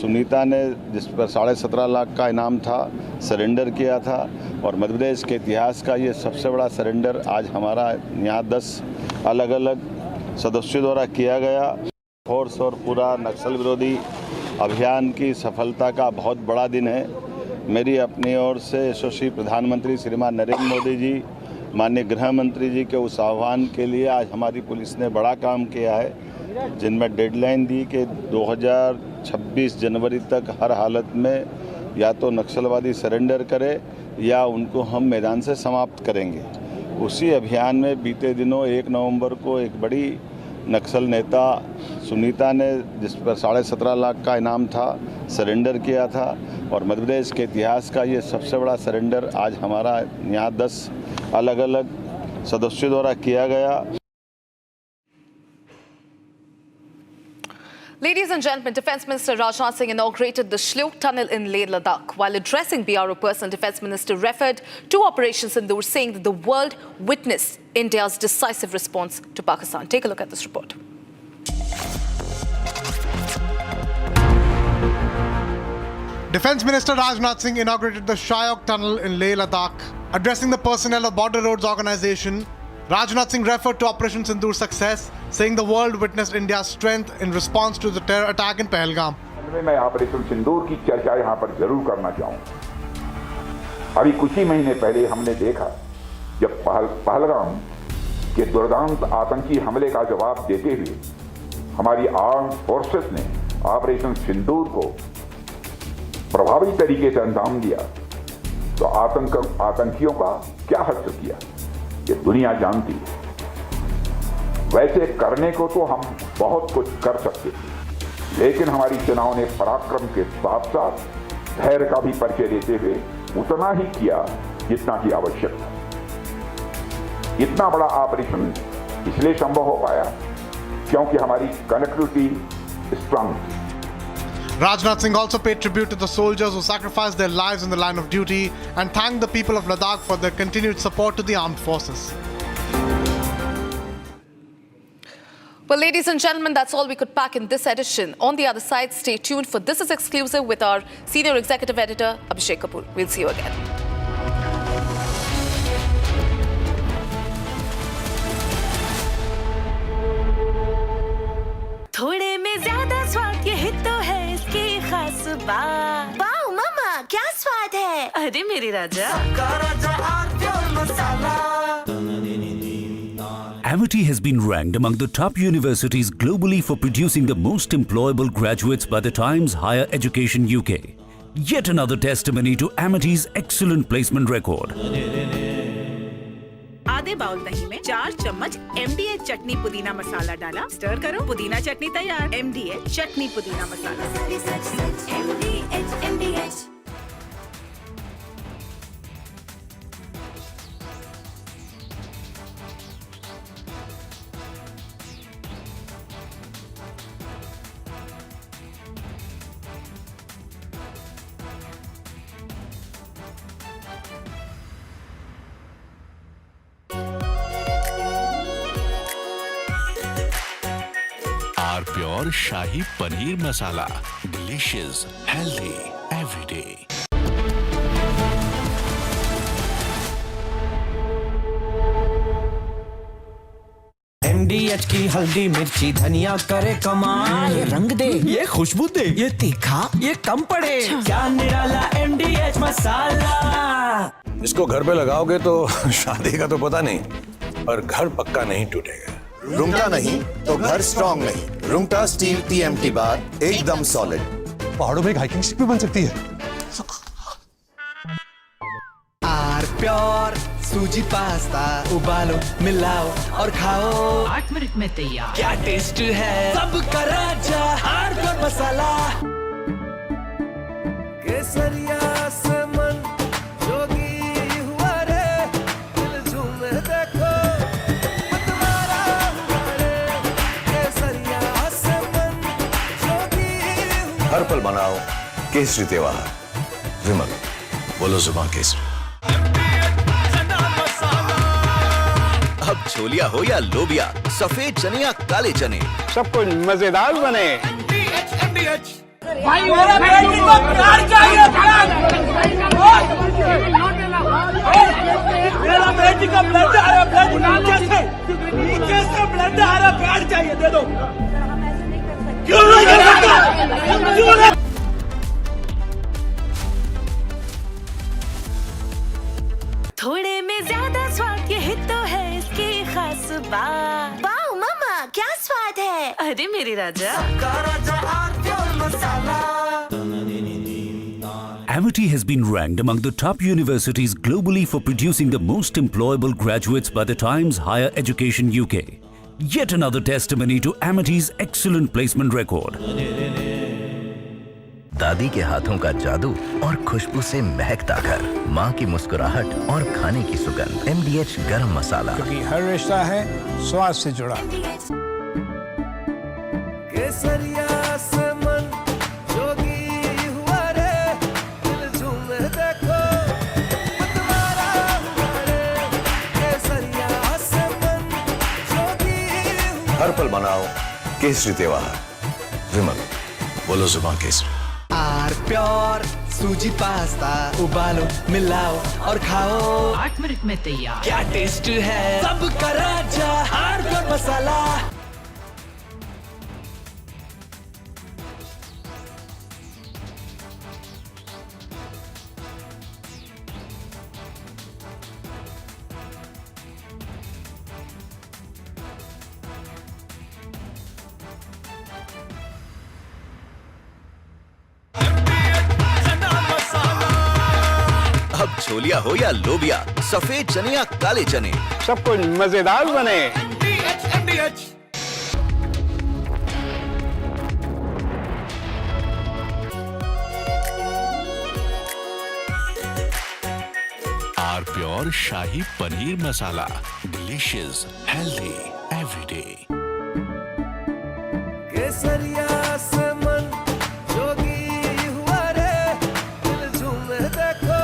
सुनीता ने, जिस पर 17.5 लाख का इनाम था, सरेंडर किया था और मध्य प्रदेश के इतिहास का ये सबसे बड़ा सरेंडर आज हमारा यहाँ 10 अलग अलग सदस्यों द्वारा किया गया। फोर्स और पूरा नक्सल विरोधी अभियान की सफलता का बहुत बड़ा दिन है। मेरी अपनी ओर से यशस्वी प्रधानमंत्री श्रीमान नरेंद्र मोदी जी, माननीय गृह मंत्री जी के उस आह्वान के लिए आज हमारी पुलिस ने बड़ा काम किया है, जिनमें डेडलाइन दी कि 2026 जनवरी तक हर हालत में या तो नक्सलवादी सरेंडर करे या उनको हम मैदान से समाप्त करेंगे। उसी अभियान में बीते दिनों 1 नवंबर को एक बड़ी नक्सल नेता सुनीता ने, जिस पर 17.5 लाख का इनाम था, सरेंडर किया था और मध्य प्रदेश के इतिहास का ये सबसे बड़ा सरेंडर आज हमारा यहाँ 10 अलग अलग सदस्यों द्वारा किया गया। Ladies and gentlemen, Defence Minister Rajnath Singh inaugurated the Shlok Tunnel in Leh Ladakh. While addressing BRO person, Defence Minister referred to Operation Sindoor, saying that the world witnessed India's decisive response to Pakistan. Take a look at this report. Defence Minister Rajnath Singh inaugurated the Shlok Tunnel in Leh Ladakh. Addressing the personnel of Border Roads Organisation, Rajnath Singh referred to Operation Sindoor's success, saying the world witnessed India's strength in response to the terror attack in Pahalgam. मैं operation सिंदूर की चर्चा यहाँ पर जरूर करना चाहूँ। अभी कुछ ही महीने पहले हमने देखा जब पहलगाम के दुर्दांत आतंकी हमले का जवाब देते हुए हमारी आर्म्ड फोर्सेस ने ऑपरेशन सिंदूर को प्रभावी तरीके से अंजाम दिया, तो आतंकियों का क्या हश्र किया ये दुनिया जानती है। वैसे करने को तो हम बहुत कुछ कर सकते थे, लेकिन हमारी सेनाओं ने पराक्रम के साथ साथ धैर्य का भी परिचय देते हुए उतना ही किया जितना कि आवश्यक था। इतना बड़ा ऑपरेशन इसलिए संभव हो पाया क्योंकि हमारी कनेक्टिविटी स्ट्रांग थी। Rajnath Singh also paid tribute to the soldiers who sacrificed their lives in the line of duty and thanked the people of Ladakh for their continued support to the armed forces. Well, ladies and gentlemen, that's all we could pack in this edition. On the other side, stay tuned for This Is Exclusive with our senior executive editor, Abhishek Kapoor. We'll see you again. थोड़े में ज्यादा स्वाद यही तो है इसकी खास बात। वाओ मामा, क्या स्वाद है? अरे मेरे राजा, Amity has been ranked among the top universities globally for producing the most employable graduates by the Times Higher Education UK. Yet another testimony to Amity's excellent placement record. आधे बाउल दही में 4 चम्मच MDH चटनी पुदीना मसाला डाला, stir करो, पुदीना चटनी तैयार। MDH चटनी पुदीना मसाला। MDH। Pure shahi paneer masala, delicious, healthy, everyday. MDH की हल्दी मिर्ची धनिया करे कमाल, ये रंग दे, ये खुशबू दे, ये तीखा, ये कम पड़े, क्या निराला MDH मसाला। इसको घर पे लगाओगे तो शादी का तो पता नहीं, पर घर पक्का नहीं टूटेगा। रुंगटा नहीं तो घर स्ट्रॉन्ग नहीं। रुंगटा स्टील TMT बार एकदम सॉलिड। पहाड़ों में एक हाइकिंग स्टिक भी बन सकती है। आर प्योर सूजी पास्ता, उबालो, मिलाओ और खाओ, 8 मिनट में तैयार। क्या टेस्ट है, सबका राजा आर प्योर मसाला। केसरिया से मन जोगी हुआ रे, दिल झूमे देखो। हर पल बनाओ केसरी त्योहार। विमल, बोलो जुबान केसरी। अब छोलिया हो या लोबिया, सफेद चने या काले चने, सब कुछ मजेदार बने। भाई मेरा बेटी को प्यार चाहिए, मेरा बेटी का ब्लड आ रहा, ब्लड नीचे से ब्लड आ रहा, प्यार चाहिए, दे दो। क्यों नहीं करता? थोड़े में ज्यादा स्वाद यही तो है इसकी खास बात। वाओ मामा, क्या स्वाद है? अरे मेरे राजा, Amity has been ranked among the top universities globally for producing the most employable graduates by the Times Higher Education UK. Yet another testimony to Amity's excellent placement record. दादी के हाथों का जादू और खुशबू से महकता घर, माँ की मुस्कुराहट और खाने की सुगंध। MDH गरम मसाला, क्योंकि हर रिश्ता है स्वाद से जुड़ा। केसरिया से मन जोगी हुआ रे, दिल झूमे देखो। मतवारा हुआ रे, केसरिया से मन जोगी हुआ। हर पल बनाओ केसरी त्योहार। विमल, बोलो जुबान केसरी। आर प्योर सूजी पास्ता, उबालो, मिलाओ और खाओ, 8 मिनट में तैयार। क्या टेस्ट है, सबका राजा आर प्योर मसाला। अब छोलिया हो या लोबिया, सफेद चने या काले चने, सब कुछ मजेदार बने। R pure shahi paneer masala, delicious, healthy, everyday. केसरिया से मन जोगी हुआ रे, दिल झूमे देखो।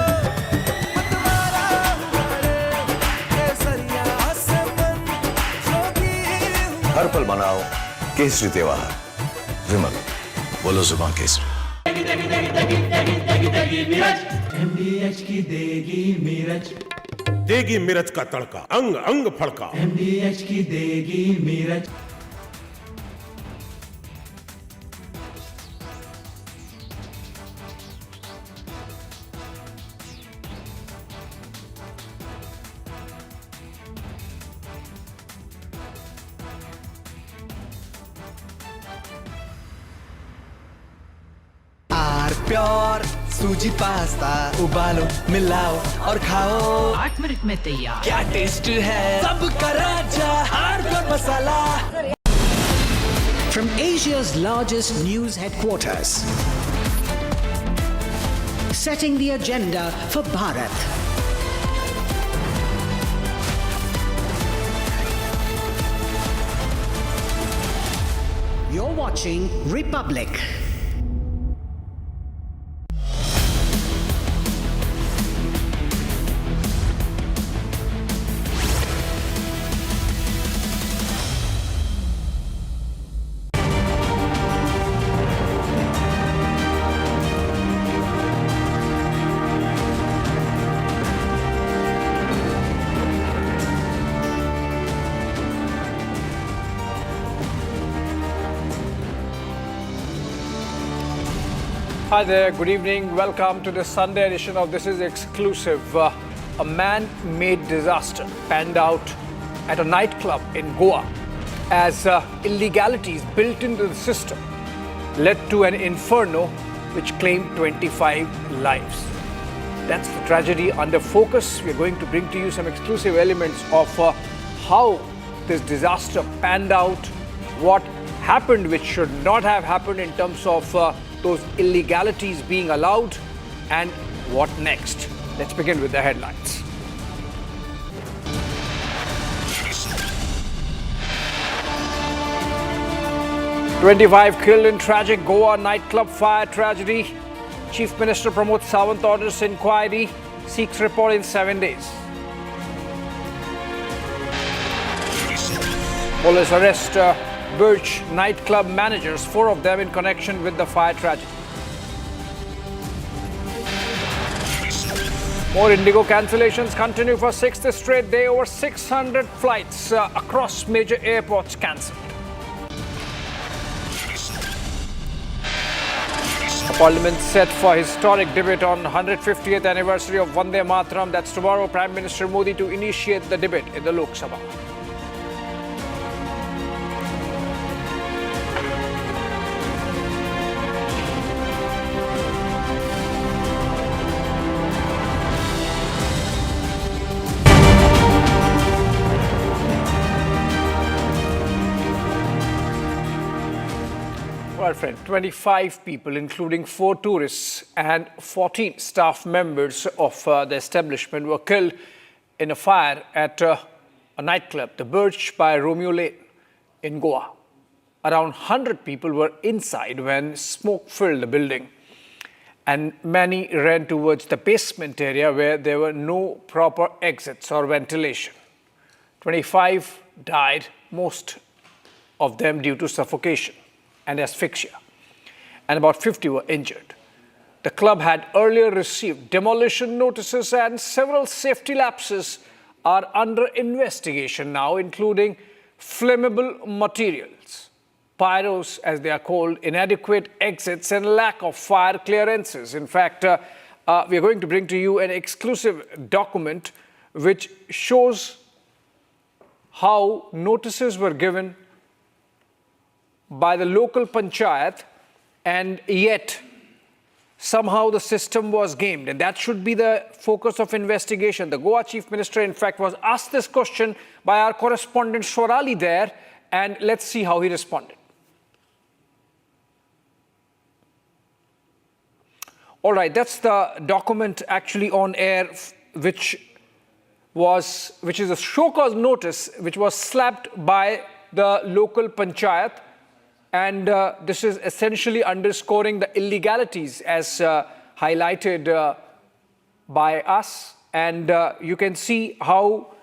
हर पल मनाओ केसरी त्योहार। विमल, बोलो जुबान केसरी। MDH की देगी मिर्च, देगी मिर्च का तड़का, अंग अंग फड़का। MDH की देगी मिर्च। प्योर सूजी पास्ता उबालो मिलाओ और खाओ 8 मिनट में तैयार। क्या टेस्ट है सबका राजा hardcore masala. From Asia's largest news headquarters, setting the agenda for Bharat. You're watching Republic. Hi there, good evening. Welcome to the Sunday edition of This Is Exclusive. A man-made disaster panned out at a nightclub in Goa as illegalities built into the system led to an inferno which claimed 25 lives. That's the tragedy under focus. We're going to bring to you some exclusive elements of how this disaster panned out, what happened which should not have happened in terms of those illegalities being allowed, and what next. Let's begin with the headlines. "25 killed in tragic Goa nightclub fire tragedy. Chief Minister Pramod Sawant orders inquiry, seeks report in 7 days. Police arrest Birch nightclub managers, 4 of them in connection with the fire tragedy. More Indigo cancellations continue for 6th straight day. Over 600 flights across major airports cancelled. Parliament set for historic debate on 150th anniversary of Vande Mataram. That's tomorrow. Prime Minister Modi to initiate the debate in the Lok Sabha. Well, friend, 25 people, including 4 tourists and 14 staff members of the establishment, were killed in a fire at a nightclub, the Birch by Romeo Lane in Goa. Around 100 people were inside when smoke filled the building, and many ran towards the basement area where there were no proper exits or ventilation. 25 died, most of them due to suffocation and asphyxia, and about 50 were injured. The club had earlier received demolition notices, and several safety lapses are under investigation now, including flammable materials, pyros as they are called, inadequate exits, and lack of fire clearances. In fact, we are going to bring to you an exclusive document which shows how notices were given by the local panchayat, and yet somehow the system was gamed, and that should be the focus of investigation. The Goa Chief Minister, in fact, was asked this question by our correspondent Swarali there, and let's see how he responded. All right, that's the document actually on air, which is a show cause notice which was slapped by the local panchayat. And this is essentially underscoring the illegalities as highlighted by us. And you can see how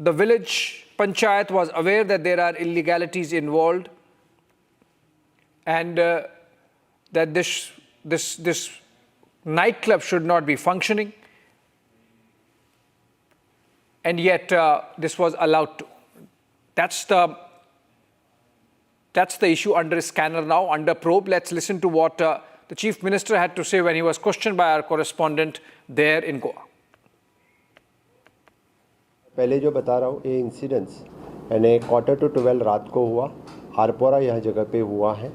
the village panchayat was aware that there are illegalities involved and that this nightclub should not be functioning, and yet this was allowed to. That's the issue under scanner now, under probe. Let's listen to what the Chief Minister had to say when he was questioned by our correspondent there in Goa. पहले जो बता रहा हूँ ये incidents यानी 11:45 रात को हुआ, आरपोरा यह जगह पे हुआ है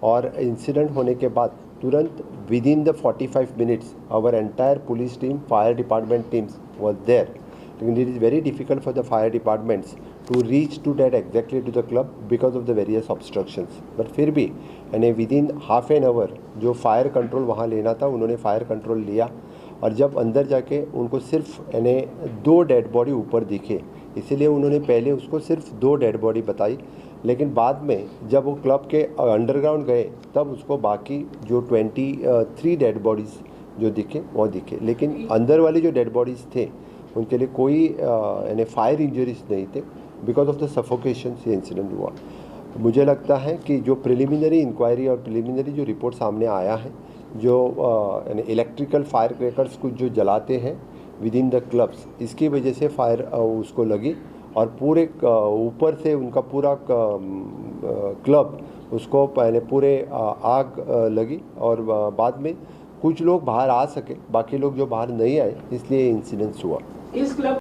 और इंसिडेंट होने के बाद तुरंत within the 45 minutes our entire police team, fire department teams was there. लेकिन it is very difficult for the fire departments to reach to that exactly to the club because of the various obstructions. But फिर भी यानी with in half an hour जो fire control वहाँ लेना था उन्होंने fire control लिया और जब अंदर जाके उनको सिर्फ यानी 2 डेड बॉडी ऊपर दिखे, इसीलिए उन्होंने पहले उसको सिर्फ 2 डेड बॉडी बताई, लेकिन बाद में जब वो क्लब के अंडरग्राउंड गए तब उसको बाकी जो 23 डेड बॉडीज़ जो दिखे वो दिखे, लेकिन अंदर वाले जो डेड बॉडीज़ थे उनके लिए कोई यानी फायर इंजरीज नहीं थे. बिकॉज ऑफ द सफोकेशन से इंसिडेंट हुआ. मुझे लगता है कि जो प्रिलिमिनरी इंक्वायरी और प्रिलिमिनरी जो रिपोर्ट सामने आया है, जो यानी इलेक्ट्रिकल फायर क्रैकर्स कुछ जो जलाते हैं विद इन द क्लब्स, इसकी वजह से फायर उसको लगी और पूरे ऊपर से उनका पूरा क्लब उसको पहले पूरे आग लगी और बाद में कुछ लोग बाहर आ सके, बाकी लोग जो बाहर नहीं आए, इसलिए इंसिडेंट्स हुआ. इस club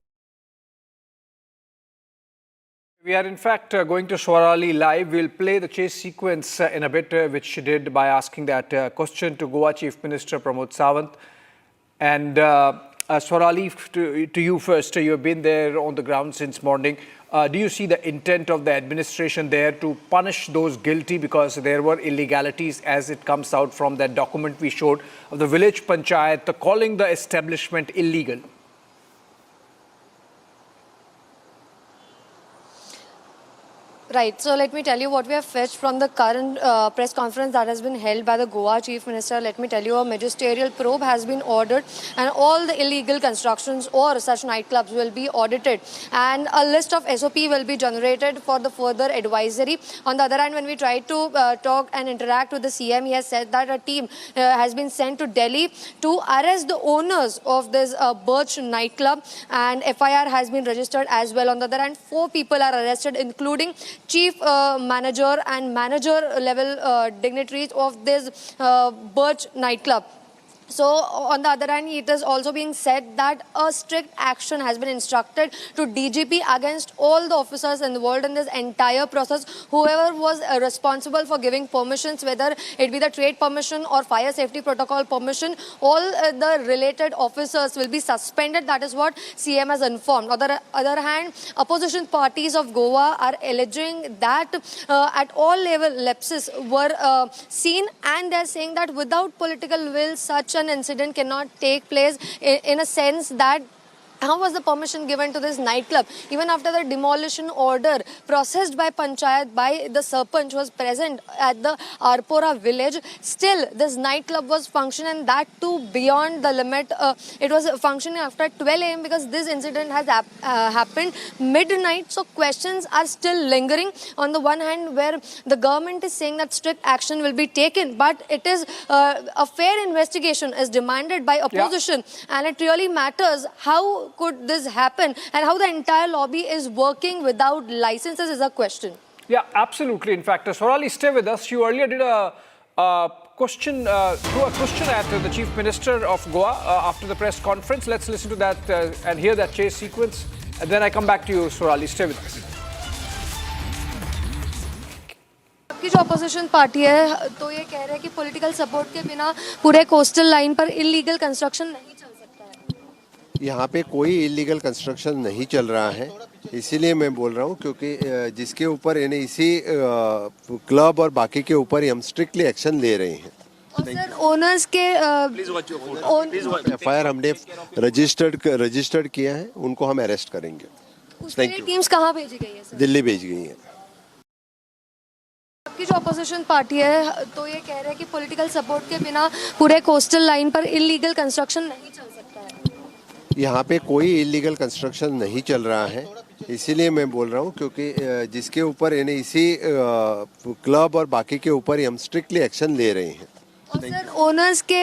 We are in fact going to Swarali live. We'll play the chase sequence in a bit, which she did by asking that question to Goa Chief Minister Pramod Sawant. And Swarali, to you first. You have been there on the ground since morning. Do you see the intent of the administration there to punish those guilty because there were illegalities, as it comes out from that document we showed of the village panchayat calling the establishment illegal? Right. So let me tell you what we have fetched from the current press conference that has been held by the Goa Chief Minister. Let me tell you, a magisterial probe has been ordered and all the illegal constructions or such nightclubs will be audited and a list of SOP will be generated for the further advisory. On the other hand, when we tried to talk and interact with the CM, he has said that a team has been sent to Delhi to arrest the owners of this Birch nightclub, and FIR has been registered as well. On the other hand, 4 people are arrested, including chief manager and manager level dignitaries of this Birch nightclub. So, on the other hand, it is also being said that a strict action has been instructed to DGP against all the officers involved in this entire process. Whoever was responsible for giving permissions, whether it be the trade permission or fire safety protocol permission, all the related officers will be suspended. That is what CM has informed. On the other hand, opposition parties of Goa are alleging that at all level lapses were seen, and they are saying that without political will, such an incident cannot take place in a sense that how was the permission given to this nightclub? Even after the demolition order processed by Panchayat, by the Sarpanch was present at the Arpora village, still this nightclub was functioning, and that too beyond the limit. It was functioning after 12 AM because this incident has happened midnight. So questions are still lingering. On the one hand, where the government is saying that strict action will be taken, but it is a fair investigation is demanded by opposition, and it really matters how could this happen and how the entire lobby is working without licenses is a question. Yeah, absolutely. In fact, Swarali, stay with us. You earlier did a question, threw a question at the Chief Minister of Goa after the press conference. Let's listen to that and hear that chase sequence. And then I come back to you, Swarali. Stay with us. आपकी जो opposition party है तो ये कह रहे हैं कि political support के बिना पूरे कोस्टल लाइन पर इलीगल कंस्ट्रक्शन नहीं चल सकता है. यहाँ पे कोई इलीगल कंस्ट्रक्शन नहीं चल रहा है, इसीलिए मैं बोल रहा हूँ क्योंकि जिसके ऊपर यानी इसी क्लब और बाकी के ऊपर ही हम स्ट्रिक्टली एक्शन ले रहे हैं. सर ओनर्स के FIR हमने रजिस्टर्ड किया है, उनको हम अरेस्ट करेंगे. उसके लिए टीम्स कहाँ भेजी गई है सर? दिल्ली भेज गई है. आपकी जो अपोजिशन पार्टी है तो ये कह रहे हैं कि पॉलिटिकल सपोर्ट के बिना पूरे कोस्टल लाइन पर इलीगल कंस्ट्रक्शन नहीं चल सकता है. यहाँ पे कोई इलीगल कंस्ट्रक्शन नहीं चल रहा है, इसीलिए मैं बोल रहा हूँ, क्योंकि जिसके ऊपर यानी इसी क्लब और बाकी के ऊपर ही हम स्ट्रिक्टली एक्शन ले रहे हैं। सर ओनर्स के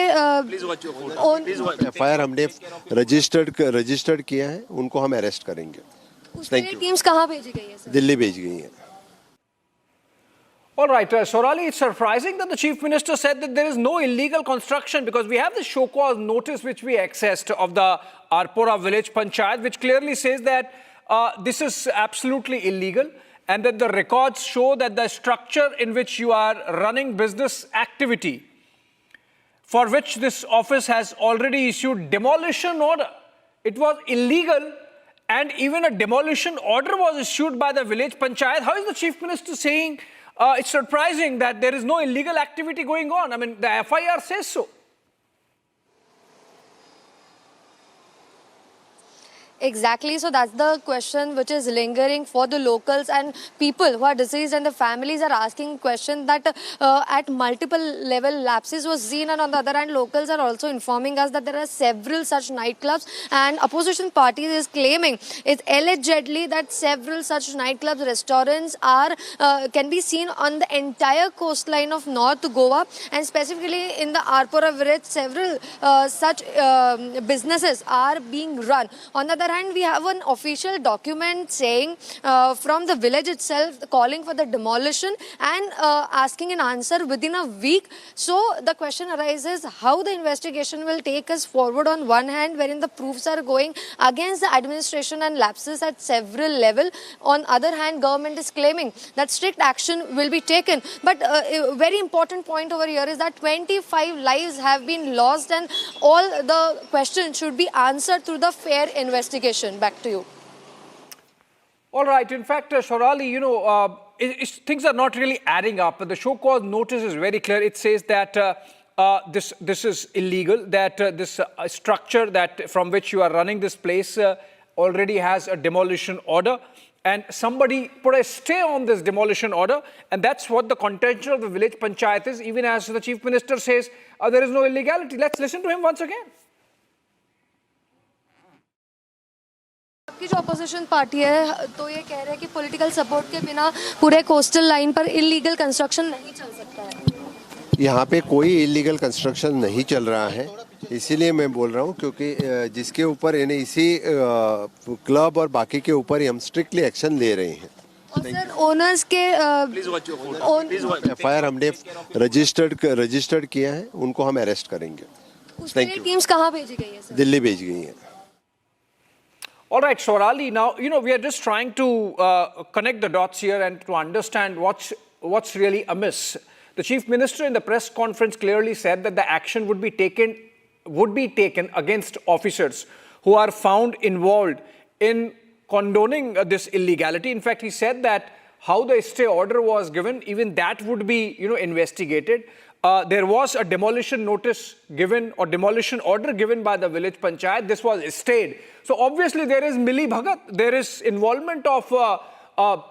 एफआईआर हमने रजिस्टर्ड किया है, उनको हम अरेस्ट करेंगे। Thank you. टीम्स कहाँ भेजी गई है सर? दिल्ली भेज गई है। All right, Sorali, it's surprising that the Chief Minister said that there is no illegal construction, because we have the show cause notice which we accessed of the Arpora village panchayat, which clearly says that this is absolutely illegal, and that the records show that the structure in which you are running business activity, for which this office has already issued demolition order, it was illegal, and even a demolition order was issued by the village panchayat. How is the Chief Minister saying it's surprising that there is no illegal activity going on? I mean, the FIR says so. Exactly. So that's the question which is lingering for the locals and people who are deceased, and the families are asking question that at multiple level lapses was seen, and on the other hand locals are also informing us that there are several such nightclubs, and opposition parties is claiming it's allegedly that several such nightclubs, restaurants are can be seen on the entire coastline of North Goa, and specifically in the Arpora village several such businesses are being run. On the other hand, we have an official document saying from the village itself calling for the demolition and asking an answer within a week. So the question arises how the investigation will take us forward on one hand, wherein the proofs are going against the administration and lapses at several level. On other hand, government is claiming that strict action will be taken. But a very important point over here is that 25 lives have been lost, and all the questions should be answered through the fair investigation. Back to you. All right. In fact, Shorali, you know, things are not really adding up. The show cause notice is very clear. It says that this is illegal, that this structure that from which you are running this place already has a demolition order, and somebody put a stay on this demolition order, and that's what the contention of the village panchayat is, even as the Chief Minister says there is no illegality. Let's listen to him once again. आपकी जो opposition party है तो ये कह रहे हैं कि political support के बिना पूरे कोस्टल लाइन पर इलीगल कंस्ट्रक्शन नहीं चल सकता है। यहाँ पे कोई इलीगल कंस्ट्रक्शन नहीं चल रहा है, इसीलिए मैं बोल रहा हूँ, क्योंकि जिसके ऊपर यानी इसी क्लब और बाकी के ऊपर ही हम स्ट्रिक्टली एक्शन ले रहे हैं। और सर ओनर्स के एफआईआर हमने रजिस्टर्ड किया है, उनको हम अरेस्ट करेंगे। Thank you. टीम्स कहाँ भेजी गई है सर? दिल्ली भेज गई है। All right, Sorali, now, you know, we are just trying to connect the dots here and to understand what's really amiss. The Chief Minister in the press conference clearly said that the action would be taken against officers who are found involved in condoning this illegality. In fact, he said that how the stay order was given, even that would be, you know, investigated. There was a demolition notice given or demolition order given by the village panchayat. This was stayed. So obviously there is Mili Bhagat. There is involvement of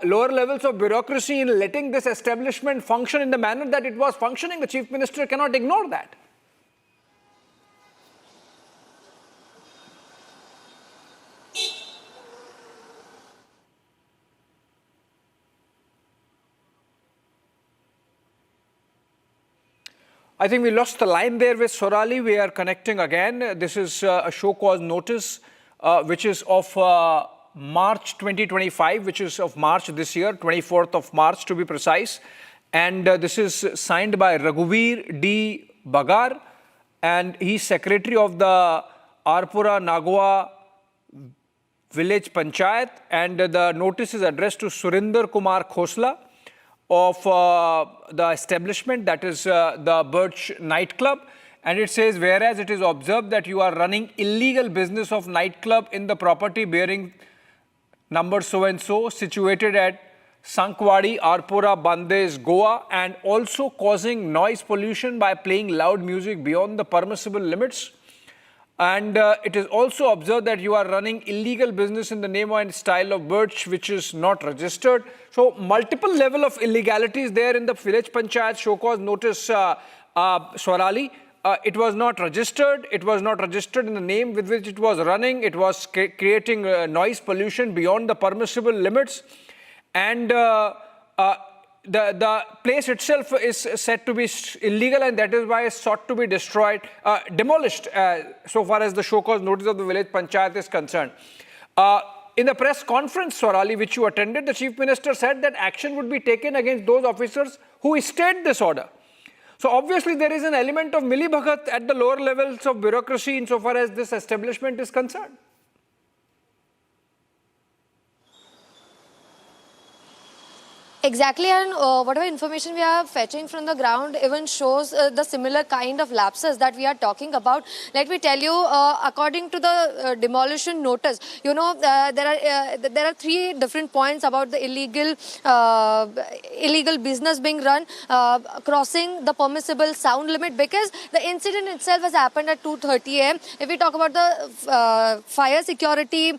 lower levels of bureaucracy in letting this establishment function in the manner that it was functioning. The Chief Minister cannot ignore that. I think we lost the line there with Sorali. We are connecting again. This is a show cause notice, which is of March 2025, which is of March this year, 24th of March to be precise. And this is signed by Raghuveer D. Bagar, and he's secretary of the Arpora Nagwa Village Panchayat. And the notice is addressed to Surinder Kumar Khosla of the establishment, that is the Birch Nightclub. And it says, whereas it is observed that you are running illegal business of nightclub in the property bearing number so-and-so, situated at Sankwadi, Arpora, Bandes, Goa, and also causing noise pollution by playing loud music beyond the permissible limits. And it is also observed that you are running illegal business in the name and style of Birch, which is not registered. So multiple level of illegalities there in the village panchayat show cause notice, Swarali. it was not registered. It was not registered in the name with which it was running. It was creating noise pollution beyond the permissible limits. And the place itself is said to be illegal, and that is why it's sought to be destroyed, demolished, so far as the show cause notice of the village panchayat is concerned. In the press conference, Swarali, which you attended, the Chief Minister said that action would be taken against those officers who stayed this order. So obviously there is an element of milibhagat at the lower levels of bureaucracy insofar as this establishment is concerned. Exactly, and whatever information we are fetching from the ground even shows the similar kind of lapses that we are talking about. Let me tell you, according to the demolition notice, you know, there are three different points about the illegal business being run, crossing the permissible sound limit, because the incident itself has happened at 2:30 a.m. If we talk about the fire security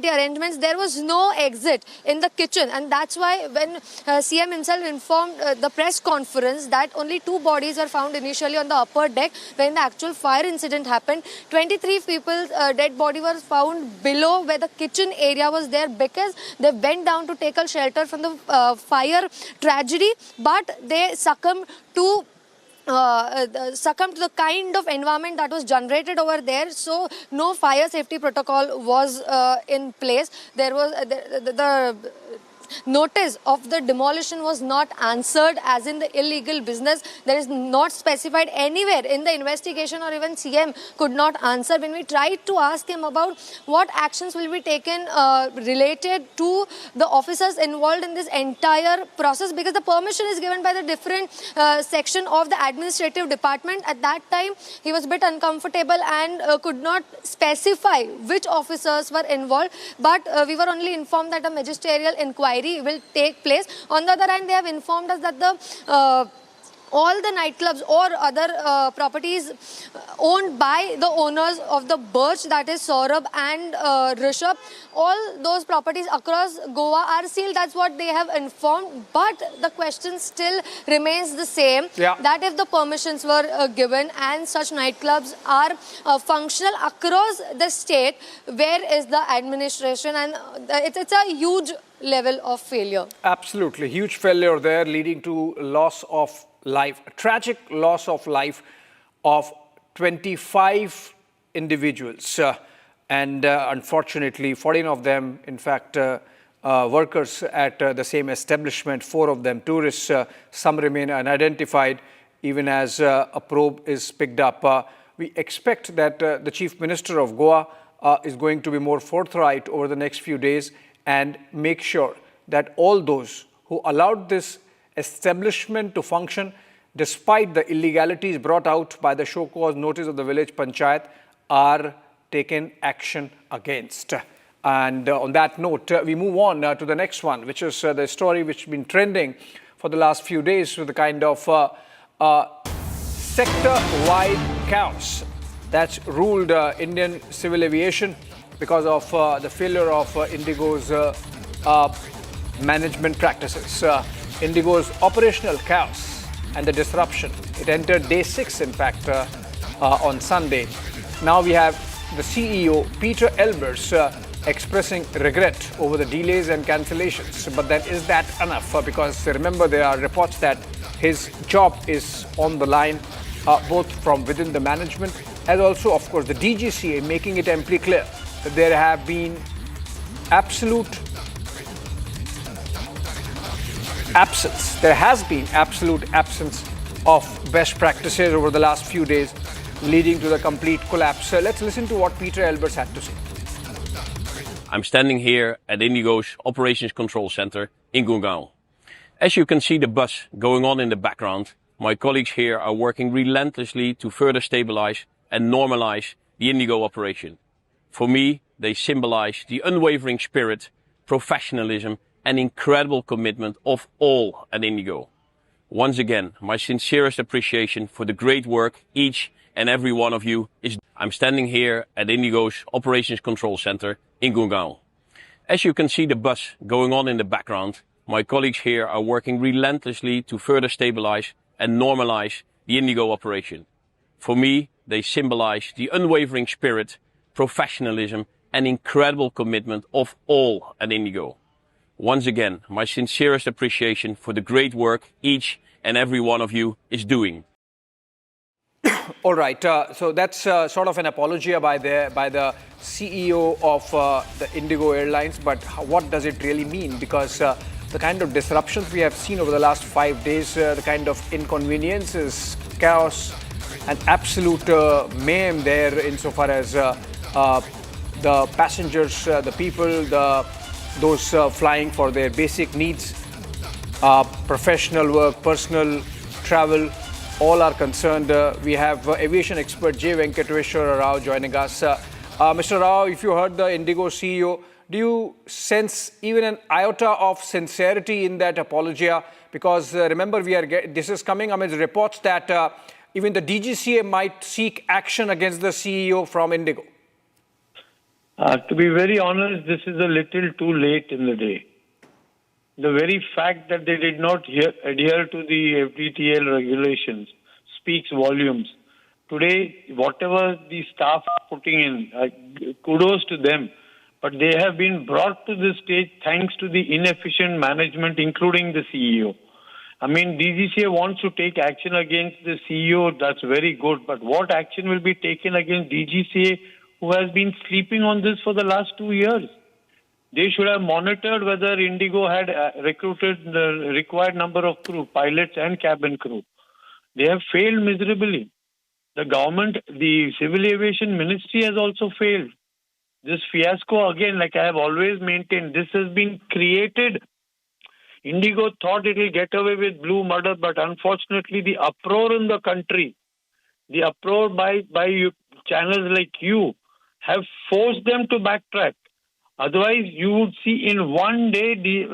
arrangements, there was no exit in the kitchen, and that's why when CM himself informed the press conference that only 2 bodies were found initially on the upper deck when the actual fire incident happened. 23 people's dead body was found below where the kitchen area was there, because they went down to take a shelter from the fire tragedy, but they succumbed to the kind of environment that was generated over there. So no fire safety protocol was in place. There was the notice of the demolition was not answered, as in the illegal business. There is not specified anywhere in the investigation, or even CM could not answer when we tried to ask him about what actions will be taken related to the officers involved in this entire process, because the permission is given by the different section of the administrative department. At that time he was a bit uncomfortable and could not specify which officers were involved, but we were only informed that a magisterial inquiry will take place. On the other hand, they have informed us that the all the nightclubs or other properties owned by the owners of the Birch, that is Saurabh and Rishabh, all those properties across Goa are sealed. That's what they have informed. But the question still remains the same, that if the permissions were given and such nightclubs are functional across the state, where is the administration? And it's a huge level of failure. Absolutely. Huge failure there, leading to loss of life, a tragic loss of life of 25 individuals, and unfortunately 14 of them, in fact, workers at the same establishment, 4 of them tourists. Some remain unidentified even as a probe is picked up. We expect that the Chief Minister of Goa is going to be more forthright over the next few days and make sure that all those who allowed this establishment to function despite the illegalities brought out by the show cause notice of the village panchayat are taken action against. And on that note, we move on to the next one, which is the story which has been trending for the last few days with the kind of sector-wide chaos that's ruled Indian civil aviation because of the failure of Indigo's management practices. Indigo's operational chaos and the disruption. It entered day 6, in fact, on Sunday. Now we have the CEO, Peter Elbers, expressing regret over the delays and cancellations. But then is that enough? Because remember, there are reports that his job is on the line, both from within the management as also, of course, the DGCA, making it amply clear that there have been absolute absence. There has been absolute absence of best practices over the last few days, leading to the complete collapse. Let's listen to what Peter Elbers had to say. I'm standing here at Indigo's Operations Control Center in Gurgaon. As you can see the bus going on in the background, my colleagues here are working relentlessly to further stabilize and normalize the Indigo operation. For me, they symbolize the unwavering spirit, professionalism, and incredible commitment of all at Indigo. Once again, my sincerest appreciation for the great work each and every one of you is. I'm standing here at Indigo's Operations Control Center in Gurgaon. As you can see the bus going on in the background, my colleagues here are working relentlessly to further stabilize and normalize the Indigo operation. For me, they symbolize the unwavering spirit, professionalism and incredible commitment of all at Indigo. Once again, my sincerest appreciation for the great work each and every one of you is doing. All right, so that's sort of an apology by the CEO of the Indigo Airlines, but what does it really mean? Because the kind of disruptions we have seen over the last 5 days, the kind of inconveniences, chaos, and absolute mayhem there insofar as the passengers, the people, those flying for their basic needs, professional work, personal travel, all are concerned. We have aviation expert J. Venkateshwara Rao joining us. Mr. Rao, if you heard the Indigo CEO, do you sense even an iota of sincerity in that apology? Because remember, this is coming amidst reports that even the DGCA might seek action against the CEO from Indigo. To be very honest, this is a little too late in the day. The very fact that they did not adhere to the FDTL regulations speaks volumes. Today, whatever the staff are putting in, kudos to them. But they have been brought to this stage thanks to the inefficient management, including the CEO. I mean, DGCA wants to take action against the CEO. That's very good. But what action will be taken against DGCA, who has been sleeping on this for the last 2 years? They should have monitored whether Indigo had recruited the required number of crew, pilots and cabin crew. They have failed miserably. The government, the Civil Aviation Ministry has also failed. This fiasco, again, like I have always maintained, this has been created. Indigo thought it will get away with blue murder, but unfortunately the uproar in the country, the uproar by channels like you, have forced them to backtrack. Otherwise, you would see in one day, they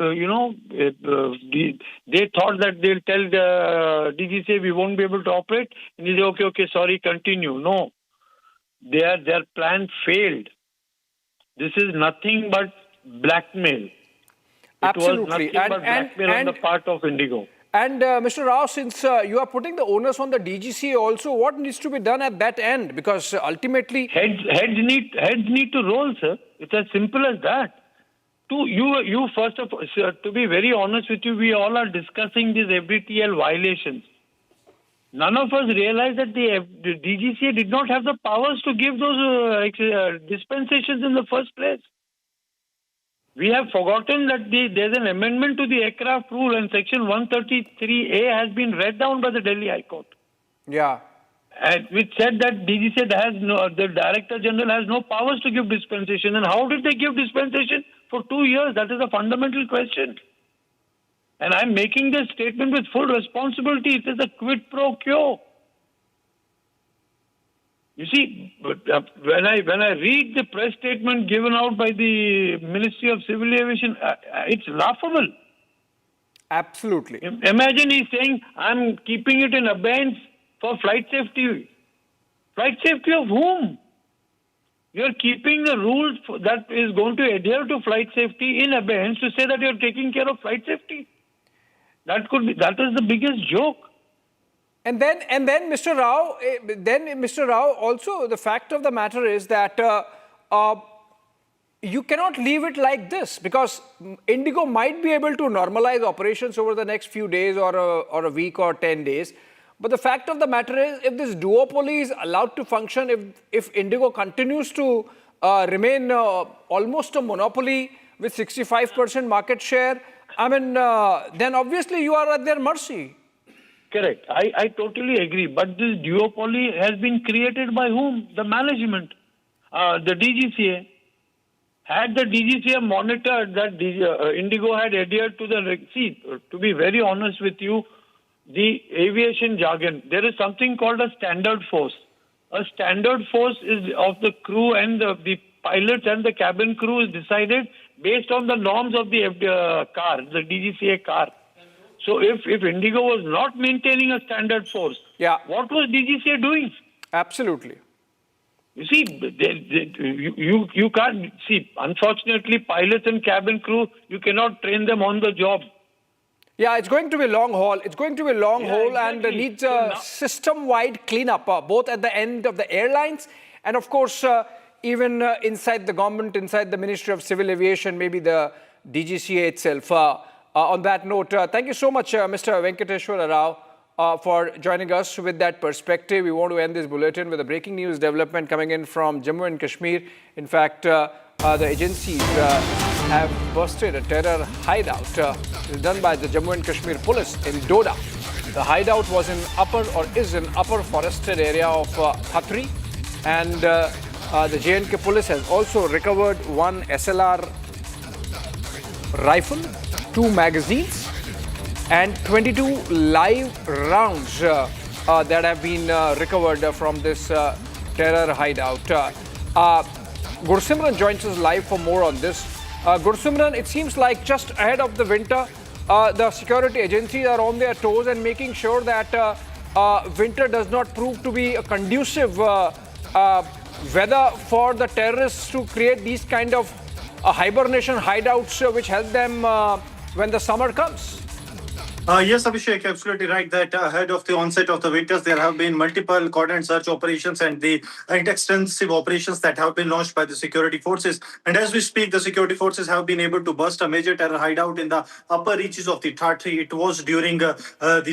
thought that they'll tell the DGCA we won't be able to operate, and they say, okay, sorry, continue. No, their plan failed. This is nothing but blackmail. Absolutely. It was nothing but blackmail on the part of Indigo. And Mr. Rao, since you are putting the onus on the DGCA also, what needs to be done at that end? Because ultimately... Heads need to roll, sir. It's as simple as that. You first of all, sir, to be very honest with you, we all are discussing these FDTL violations. None of us realize that the DGCA did not have the powers to give those dispensations in the first place. We have forgotten that there's an amendment to the aircraft rule, and section 133A has been read down by the Delhi High Court. Yeah. And which said that DGCA the Director General has no powers to give dispensation. And how did they give dispensation for 2 years? That is a fundamental question. And I'm making this statement with full responsibility. It is a quid pro quo. You see, when I read the press statement given out by the Ministry of Civil Aviation, it's laughable. Absolutely. Imagine he's saying, I'm keeping it in abeyance for flight safety. Flight safety of whom? You're keeping the rules that is going to adhere to flight safety in abeyance to say that you're taking care of flight safety. That is the biggest joke. And then Mr. Rao, also the fact of the matter is that you cannot leave it like this, because Indigo might be able to normalize operations over the next few days or a week or 10 days. But the fact of the matter is, if this duopoly is allowed to function, if Indigo continues to remain almost a monopoly with 65% market share, I mean, then obviously you are at their mercy. Correct. I totally agree. But this duopoly has been created by whom? The management, the DGCA. Had the DGCA monitored that Indigo had adhered to the... See, to be very honest with you, the aviation jargon, there is something called a standard force. A standard force is of the crew and the pilots and the cabin crew is decided based on the norms of the car, the DGCA car. So if Indigo was not maintaining a standard force, what was DGCA doing? Absolutely. You see, you can't see. Unfortunately, pilots and cabin crew, you cannot train them on the job. Yeah, it's going to be a long haul. It's going to be a long haul and needs a system-wide cleanup, both at the end of the airlines and, of course, even inside the government, inside the Ministry of Civil Aviation, maybe the DGCA itself. On that note, thank you so much, Mr. Venkateshwara Rao, for joining us with that perspective. We want to end this bulletin with a breaking news development coming in from Jammu and Kashmir. In fact, the agencies have busted a terror hideout. It is done by the Jammu and Kashmir police in Doda. The hideout was in is in upper forested area of Khatri, and the J&K police has also recovered one SLR rifle, 2 magazines, and 22 live rounds that have been recovered from this terror hideout. Gursimran joins us live for more on this. Gursimran, it seems like just ahead of the winter, the security agencies are on their toes and making sure that winter does not prove to be a conducive weather for the terrorists to create these kind of hibernation hideouts which help them when the summer comes. Yes, Abhishek, absolutely right that ahead of the onset of the winters, there have been multiple coordinated search operations and extensive operations that have been launched by the security forces. And as we speak, the security forces have been able to bust a major terror hideout in the upper reaches of the Thatri. It was during the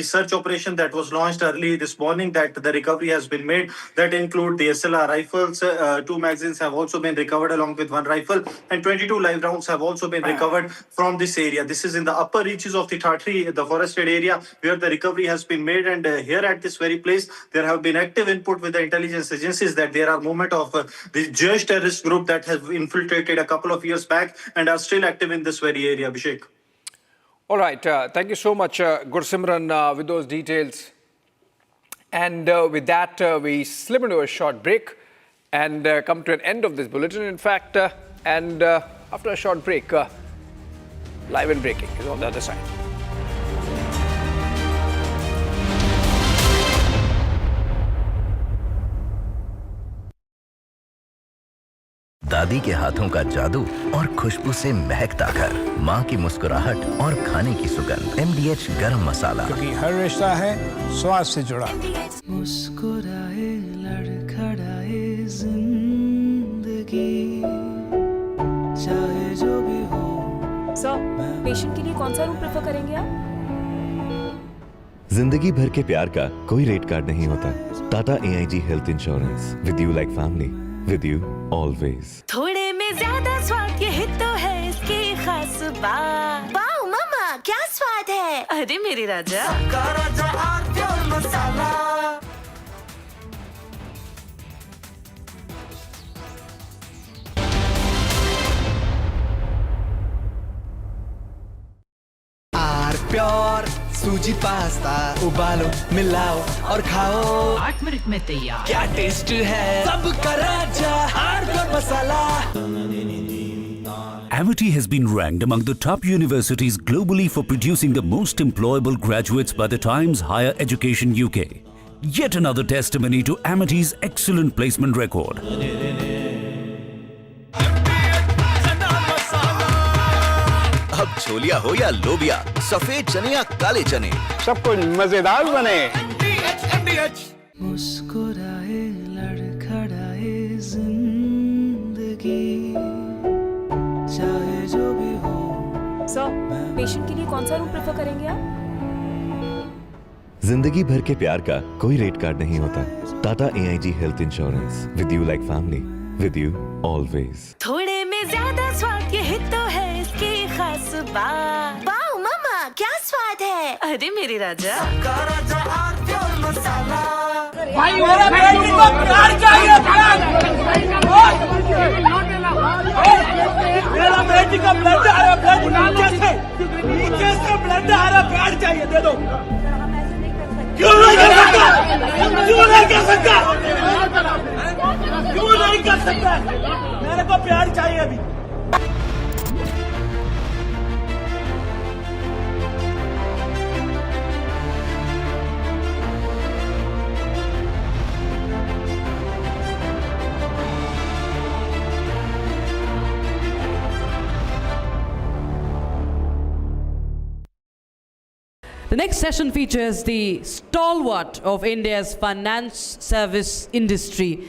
search operation that was launched early this morning that the recovery has been made. That include the SLR rifles. 2 magazines have also been recovered along with 1 rifle, and 22 live rounds have also been recovered from this area. This is in the upper reaches of the Thatri, the forested area where the recovery has been made, and here at this very place there have been active input with the intelligence agencies that there are movement of the Jewish terrorist group that have infiltrated a couple of years back and are still active in this very area. Abhishek. All right, thank you so much, Gursimran, with those details. And with that, we slip into a short break and come to an end of this bulletin. In fact, after a short break, live and breaking is on the other side. दादी के हाथों का जादू और खुशबू से महकता घर, माँ की मुस्कुराहट और खाने की सुगंध। MDH गरम मसाला, क्योंकि हर रिश्ता है स्वाद से जुड़ा। मुस्कुराए लड़खड़ाए जिंदगी, चाहे जो भी हो। सर, पेशेंट के लिए कौन सा रूम प्रेफर करेंगे आप? जिंदगी भर के प्यार का कोई रेट कार्ड नहीं होता। Tata AIG health insurance, with you like family, with you always. थोड़े में ज्यादा स्वाद, यही तो है इसकी खास बात। वाओ मामा, क्या स्वाद है? अरे मेरे राजा, राजा और प्योर मसाला। प्योर सूजी पास्ता, उबालो मिलाओ और खाओ, 8 मिनट में तैयार। क्या टेस्ट है, सबका राजा R pure masala. Amity has been ranked among the top universities globally for producing the most employable graduates by the Times Higher Education UK. Yet another testimony to Amity's excellent placement record. अब छोलिया हो या लोबिया, सफेद चने या काले चने, सब कुछ मजेदार बने। मुस्कुराए लड़खड़ाए जिंदगी, चाहे जो भी हो। सर, पेशेंट के लिए कौन सा रूम प्रेफर करेंगे आप? जिंदगी भर के प्यार का कोई रेट कार्ड नहीं होता। Tata AIG health insurance, with you like family, with you always. थोड़े में ज्यादा स्वाद, यही तो है इसकी खास बात। वाओ मामा, क्या स्वाद है? अरे मेरे राजा, राजा और प्योर मसाला। भाई मेरे बेटी को प्यार चाहिए, मेरा बेटी का ब्लड आ रहा, ब्लड नीचे से ब्लड आ रहा, प्यार चाहिए, दे दो। क्यों नहीं कर सकता? क्यों नहीं कर सकता? क्यों नहीं कर सकता? मेरे को प्यार चाहिए अभी। The next session features the stalwart of India's finance service industry.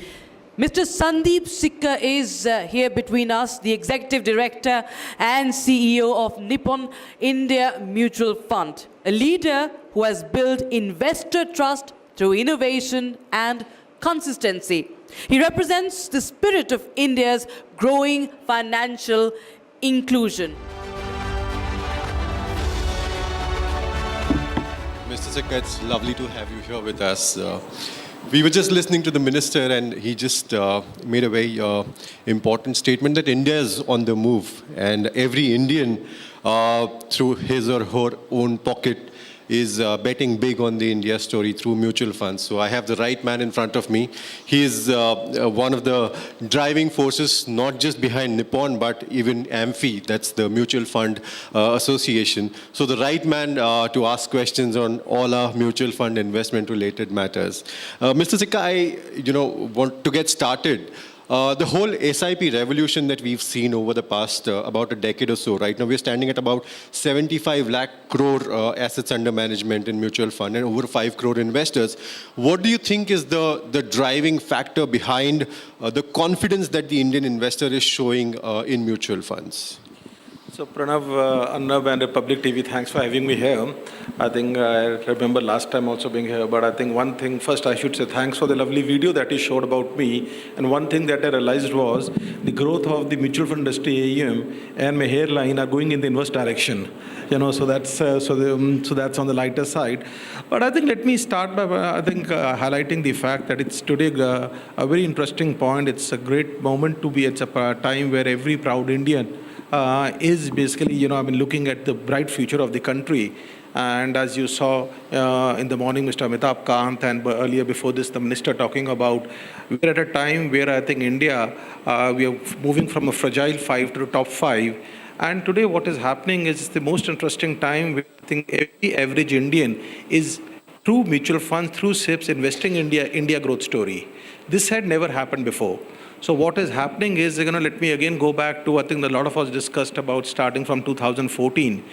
Mr. Sandeep Sikka is here between us, the Executive Director and CEO of Nippon India Mutual Fund, a leader who has built investor trust through innovation and consistency. He represents the spirit of India's growing financial inclusion. Mr. Sikka, it's lovely to have you here with us. We were just listening to the minister, and he just made a very important statement that India is on the move, and every Indian, through his or her own pocket, is betting big on the India story through mutual funds. So I have the right man in front of me. He is one of the driving forces, not just behind Nippon, but even AMFI, that's the Mutual Fund Association. So the right man to ask questions on all our mutual fund investment related matters. Mr. Sikka, I want to get started. The whole SIP revolution that we've seen over the past about a decade or so, right now we're standing at about 75 lakh crore assets under management in mutual fund and over 5 crore investors. What do you think is the driving factor behind the confidence that the Indian investor is showing in mutual funds? So Pranav, Arnab and Republic TV, thanks for having me here. I think I remember last time also being here, but I think one thing, first I should say thanks for the lovely video that you showed about me. And one thing that I realized was the growth of the mutual fund industry, AUM, and my hairline are going in the inverse direction. So that's that's on the lighter side. But I think let me start by highlighting the fact that it's today a very interesting point. It's a great moment to be. It's a time where every proud Indian is basically, looking at the bright future of the country. And as you saw in the morning, Mr. Amitabh Kant, and earlier before this, the minister talking about, we're at a time where I think India, we are moving from a fragile 5 to the top 5. And today what is happening is the most interesting time where I think every average Indian is through mutual funds, through SIPs, investing in India growth story. This had never happened before. So what is happening is, let me again go back to, I think a lot of us discussed about starting from 2014.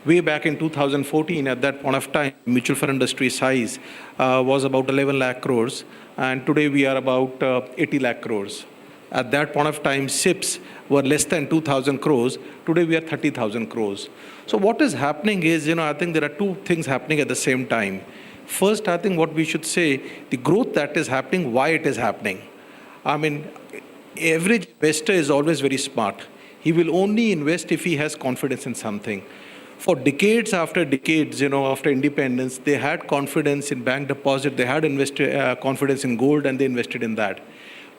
Way back in 2014, at that point of time, mutual fund industry size was about 11 lakh crores. And today we are about 80 lakh crores. At that point of time, SIPs were less than 2,000 crores. Today we are 30,000 crores. So what is happening is, I think there are two things happening at the same time. First, I think what we should say, the growth that is happening, why it is happening. Average investor is always very smart. He will only invest if he has confidence in something. For decades after decades, after independence, they had confidence in bank deposit, they had invested confidence in gold, and they invested in that.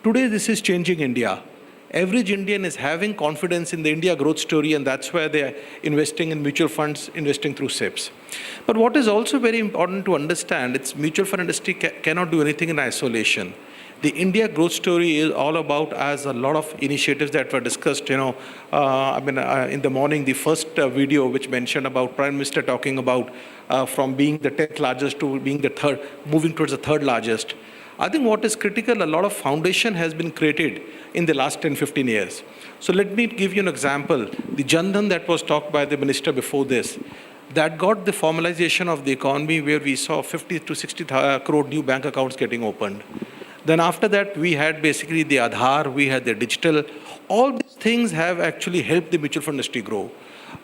Today, this is changing India. Average Indian is having confidence in the India growth story, and that's why they are investing in mutual funds, investing through SIPs. But what is also very important to understand, it's mutual fund industry cannot do anything in isolation. The India growth story is all about, as a lot of initiatives that were discussed, in the morning, the first video which mentioned about Prime Minister talking about from being the 10th largest to being the third, moving towards the third largest. I think what is critical, a lot of foundation has been created in the last 10-15 years. So let me give you an example. The Jan Dhan that was talked by the minister before this, that got the formalization of the economy where we saw 50 to 60 crore new bank accounts getting opened. Then after that, we had basically the Aadhaar, we had the digital. All these things have actually helped the mutual fund industry grow.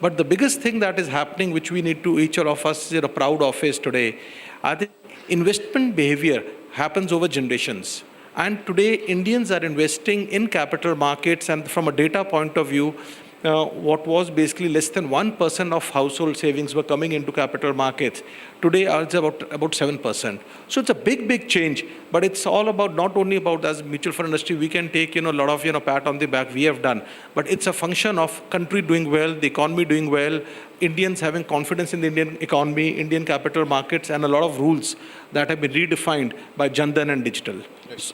But the biggest thing that is happening, which we need to, each of us is proud of is today, I think investment behavior happens over generations. And today, Indians are investing in capital markets, and from a data point of view, what was basically less than 1% of household savings were coming into capital markets. Today, it's about 7%. So it's a big change, but it's all about, not only about as mutual fund industry, we can take, a lot of, pat on the back we have done, but it's a function of country doing well, the economy doing well, Indians having confidence in the Indian economy, Indian capital markets, and a lot of rules that have been redefined by Jan Dhan and digital. Yes.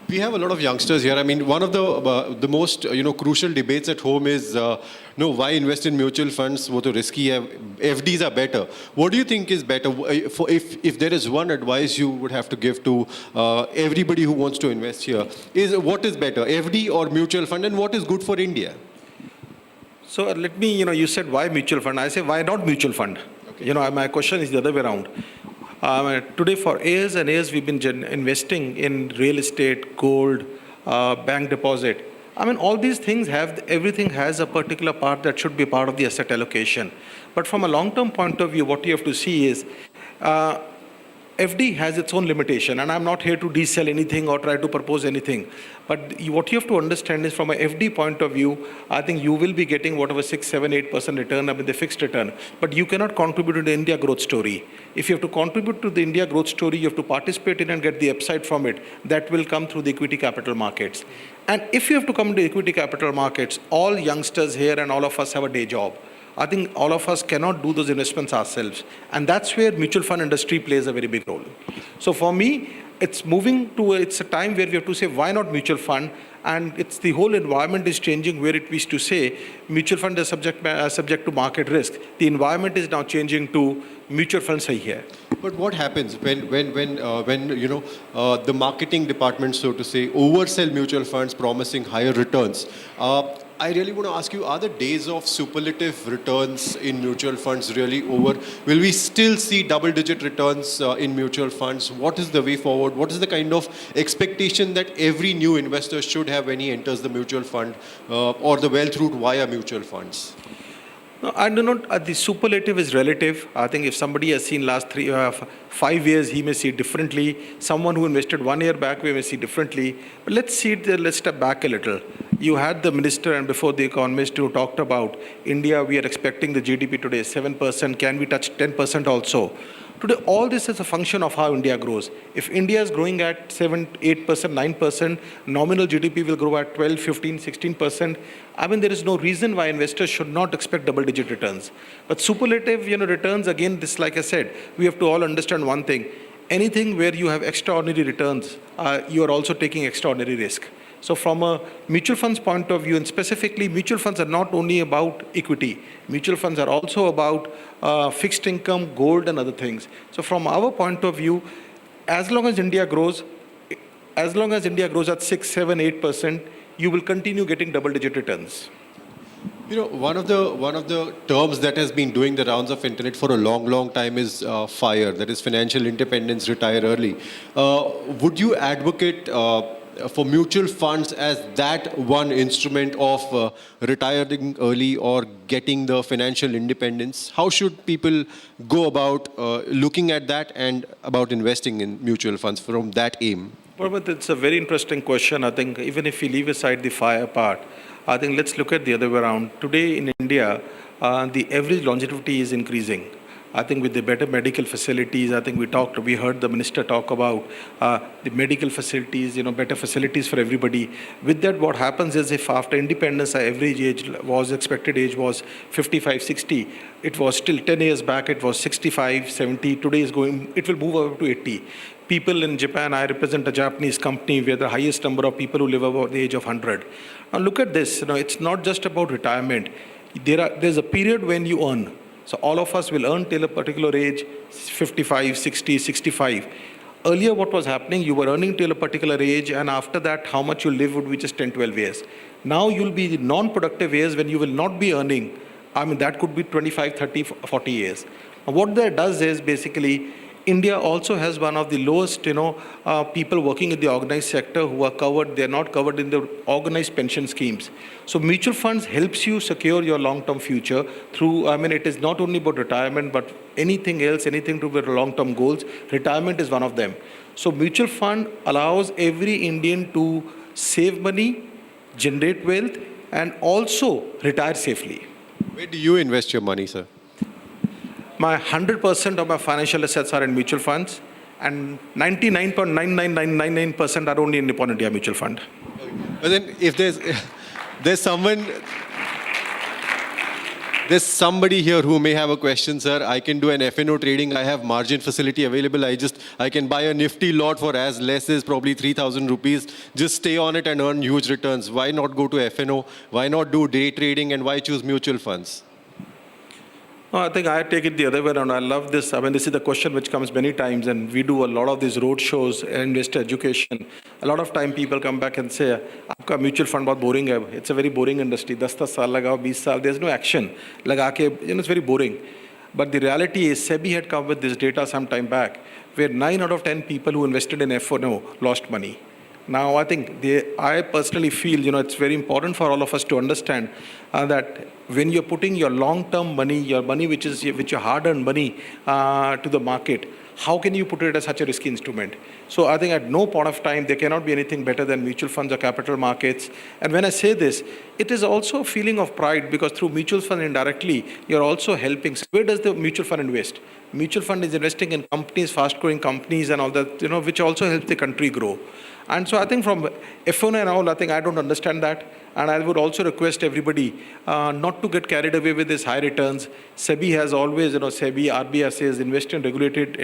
We have a lot of youngsters here. One of the most crucial debates at home is why invest in mutual funds? Wo to risky hai. FDs are better. What do you think is better? If there is one advice you would have to give to everybody who wants to invest here, is what is better, FD or mutual fund, and what is good for India? So let me, you said why mutual fund? I say why not mutual fund? My question is the other way around. Today, for years and years, we've been investing in real estate, gold, bank deposit. All these things everything has a particular part that should be part of the asset allocation. But from a long-term point of view, what you have to see is FD has its own limitation, and I'm not here to de-sell anything or try to propose anything. But what you have to understand is from a FD point of view, I think you will be getting whatever 6, 7, 8% return, the fixed return. But you cannot contribute to the India growth story. If you have to contribute to the India growth story, you have to participate in and get the upside from it. That will come through the equity capital markets. And if you have to come to equity capital markets, all youngsters here and all of us have a day job. I think all of us cannot do those investments ourselves. And that's where mutual fund industry plays a very big role. So for me, it's a time where we have to say, why not mutual fund? And it's the whole environment is changing where it used to say mutual fund is subject to market risk. The environment is now changing to mutual funds are here. But what happens when the marketing department, so to say, oversell mutual funds promising higher returns? I really want to ask you, are the days of superlative returns in mutual funds really over? Will we still see double-digit returns in mutual funds? What is the way forward? What is the kind of expectation that every new investor should have when he enters the mutual fund or the wealth route via mutual funds? No, I do not. The superlative is relative. I think if somebody has seen last 5 years, he may see it differently. Someone who invested 1 year back, we may see differently. But let's step back a little. You had the minister and before the economist who talked about India, we are expecting the GDP today 7%. Can we touch 10% also? Today, all this is a function of how India grows. If India is growing at 7, 8%, 9%, nominal GDP will grow at 12, 15, 16%. There is no reason why investors should not expect double-digit returns. But superlative, returns, again, this, like I said, we have to all understand one thing. Anything where you have extraordinary returns, you are also taking extraordinary risk. So from a mutual funds point of view, and specifically mutual funds are not only about equity. Mutual funds are also about fixed income, gold and other things. So from our point of view, as long as India grows at 6, 7, 8%, you will continue getting double-digit returns. One of the terms that has been doing the rounds of internet for a long time is FIRE, that is financial independence, retire early. Would you advocate for mutual funds as that one instrument of retiring early or getting the financial independence? How should people go about looking at that and about investing in mutual funds from that aim? Well, but it's a very interesting question. I think even if we leave aside the FIRE part, I think let's look at the other way around. Today in India, the average longevity is increasing. I think with the better medical facilities, I think we heard the minister talk about the medical facilities, better facilities for everybody. With that, what happens is if after independence, our average expected age was 55, 60, it was still 10 years back, it was 65, 70, today it will move over to 80. People in Japan, I represent a Japanese company where the highest number of people who live above the age of 100. Now look at this, it's not just about retirement. There's a period when you earn. So all of us will earn till a particular age, 55, 60, 65. Earlier what was happening, you were earning till a particular age and after that how much you live would be just 10, 12 years. Now you'll be non-productive years when you will not be earning. That could be 25, 30, 40 years. Now, what that does is basically India also has one of the lowest, people working in the organized sector who are covered. They're not covered in the organized pension schemes. So mutual funds helps you secure your long-term future through, it is not only about retirement, but anything else, anything to do with long-term goals. Retirement is one of them. So mutual fund allows every Indian to save money, generate wealth, and also retire safely. Where do you invest your money, sir? My 100% of my financial assets are in mutual funds, and 99.99999% are only in Nippon India Mutual Fund. But then, if there's somebody here who may have a question, sir. I can do an F&O trading. I have margin facility available. I can buy a nifty lot for as less as probably 3,000 rupees. Just stay on it and earn huge returns. Why not go to F&O? Why not do day trading? And why choose mutual funds? No, I think I take it the other way around. I love this. This is the question which comes many times, and we do a lot of these road shows and investor education. A lot of time people come back and say, "Aapka mutual fund bahut boring hai. It's a very boring industry. 10 saal lagao, 20 saal. There's no action. It's very boring." But the reality is SEBI had come with this data some time back where 9 out of 10 people who invested in F&O lost money. Now, I think I personally feel, it's very important for all of us to understand that when you're putting your long-term money, your money which your hard-earned money to the market, how can you put it as such a risky instrument? So I think at no point of time there cannot be anything better than mutual funds or capital markets. And when I say this, it is also a feeling of pride because through mutual fund indirectly, you're also helping. So where does the mutual fund invest? Mutual fund is investing in companies, fast-growing companies and all that, which also helps the country grow. And so I think from F&O and all, I think I don't understand that. And I would also request everybody not to get carried away with these high returns. SEBI has always, SEBI, RBI says invest in regulated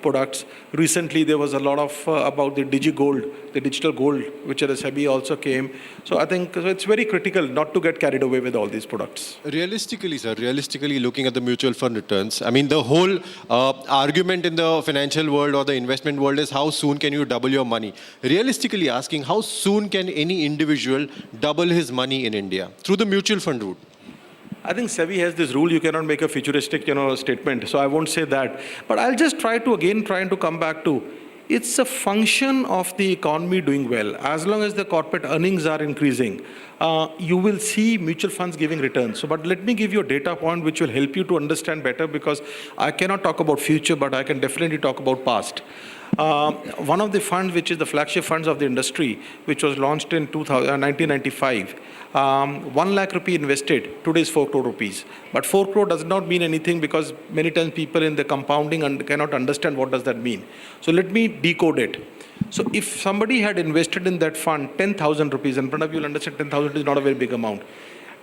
products. Recently, there was a lot of about the digital gold, which the SEBI also came. So I think it's very critical not to get carried away with all these products. Realistically, sir, looking at the mutual fund returns, I mean, the whole argument in the financial world or the investment world is how soon can you double your money? Realistically asking, how soon can any individual double his money in India through the mutual fund route? I think SEBI has this rule, you cannot make a futuristic, statement. So I won't say that. But I'll just try to come back to, it's a function of the economy doing well. As long as the corporate earnings are increasing, you will see mutual funds giving returns. So, but let me give you a data point which will help you to understand better because I cannot talk about future, but I can definitely talk about past. One of the funds, which is the flagship funds of the industry, which was launched in 1995, 1 lakh rupee invested, today is 4 crore rupees. But 4 crore does not mean anything because many times people in the compounding cannot understand what does that mean. So let me decode it. So if somebody had invested in that fund 10,000 rupees, in front of you will understand 10,000 is not a very big amount.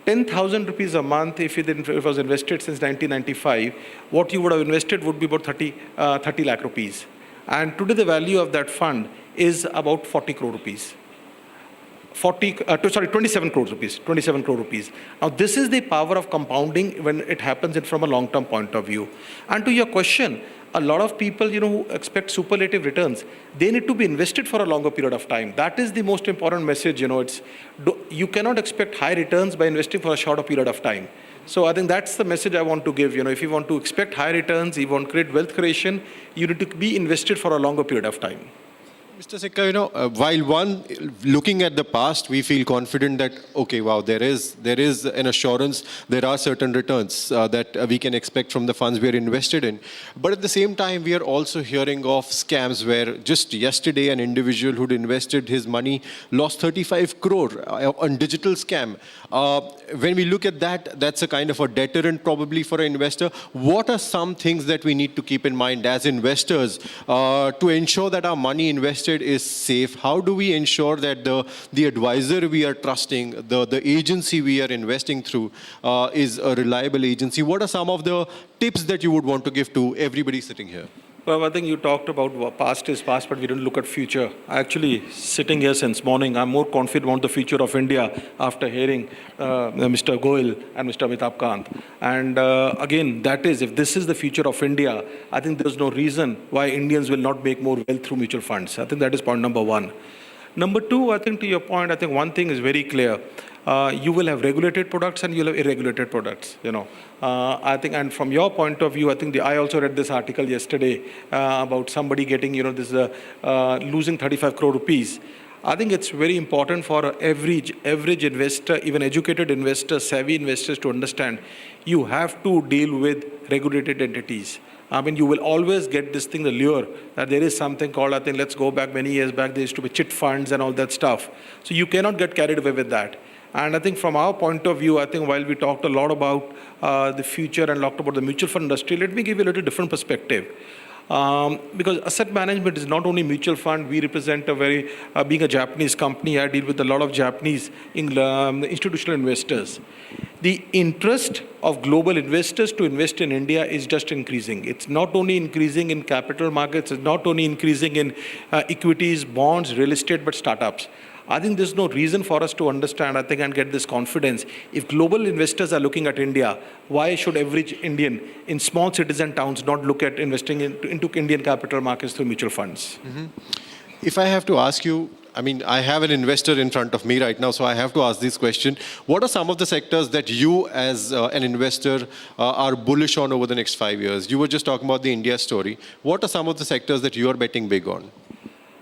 10,000 rupees a month, if it was invested since 1995, what you would have invested would be about 30 lakh rupees. And today the value of that fund is about 40 crore rupees. 27 crore rupees. 27 crore rupees. Now this is the power of compounding when it happens from a long-term point of view. And to your question, a lot of people, who expect superlative returns, they need to be invested for a longer period of time. That is the most important message. You cannot expect high returns by investing for a shorter period of time. So I think that's the message I want to give. If you want to expect high returns, you want to create wealth creation, you need to be invested for a longer period of time. Mr. Sikka, while one looking at the past, we feel confident that, okay, wow, there is an assurance, there are certain returns that we can expect from the funds we are invested in. But at the same time, we are also hearing of scams where just yesterday an individual who'd invested his money lost 35 crore on digital scam. When we look at that, that's a kind of a deterrent probably for an investor. What are some things that we need to keep in mind as investors to ensure that our money invested is safe? How do we ensure that the advisor we are trusting, the agency we are investing through is a reliable agency? What are some of the tips that you would want to give to everybody sitting here? Well, I think you talked about past is past, but we didn't look at future. Actually, sitting here since morning, I'm more confident about the future of India after hearing Mr. Goel and Mr. Amitabh Kant. And again, that is, if this is the future of India, I think there's no reason why Indians will not make more wealth through mutual funds. I think that is point number one. Number two, I think to your point, I think one thing is very clear. You will have regulated products and you'll have irregulated products, I think, and from your point of view, I think I also read this article yesterday about somebody getting, losing 35 crore rupees. I think it's very important for average investor, even educated investors, savvy investors to understand you have to deal with regulated entities. I mean, you will always get this thing, the lure, that there is something called, I think, let's go back many years back, there used to be chit funds and all that stuff. So you cannot get carried away with that. And I think from our point of view, I think while we talked a lot about the future and talked about the mutual fund industry, let me give you a little different perspective. Because asset management is not only mutual fund, we represent being a Japanese company, I deal with a lot of Japanese institutional investors. The interest of global investors to invest in India is just increasing. It's not only increasing in capital markets, it's not only increasing in equities, bonds, real estate, but startups. I think there's no reason for us to understand, I think, and get this confidence. If global investors are looking at India, why should average Indian in small citizen towns not look at investing into Indian capital markets through mutual funds? If I have to ask you, I mean, I have an investor in front of me right now, so I have to ask this question. What are some of the sectors that you as an investor are bullish on over the next 5 years? You were just talking about the India story. What are some of the sectors that you are betting big on?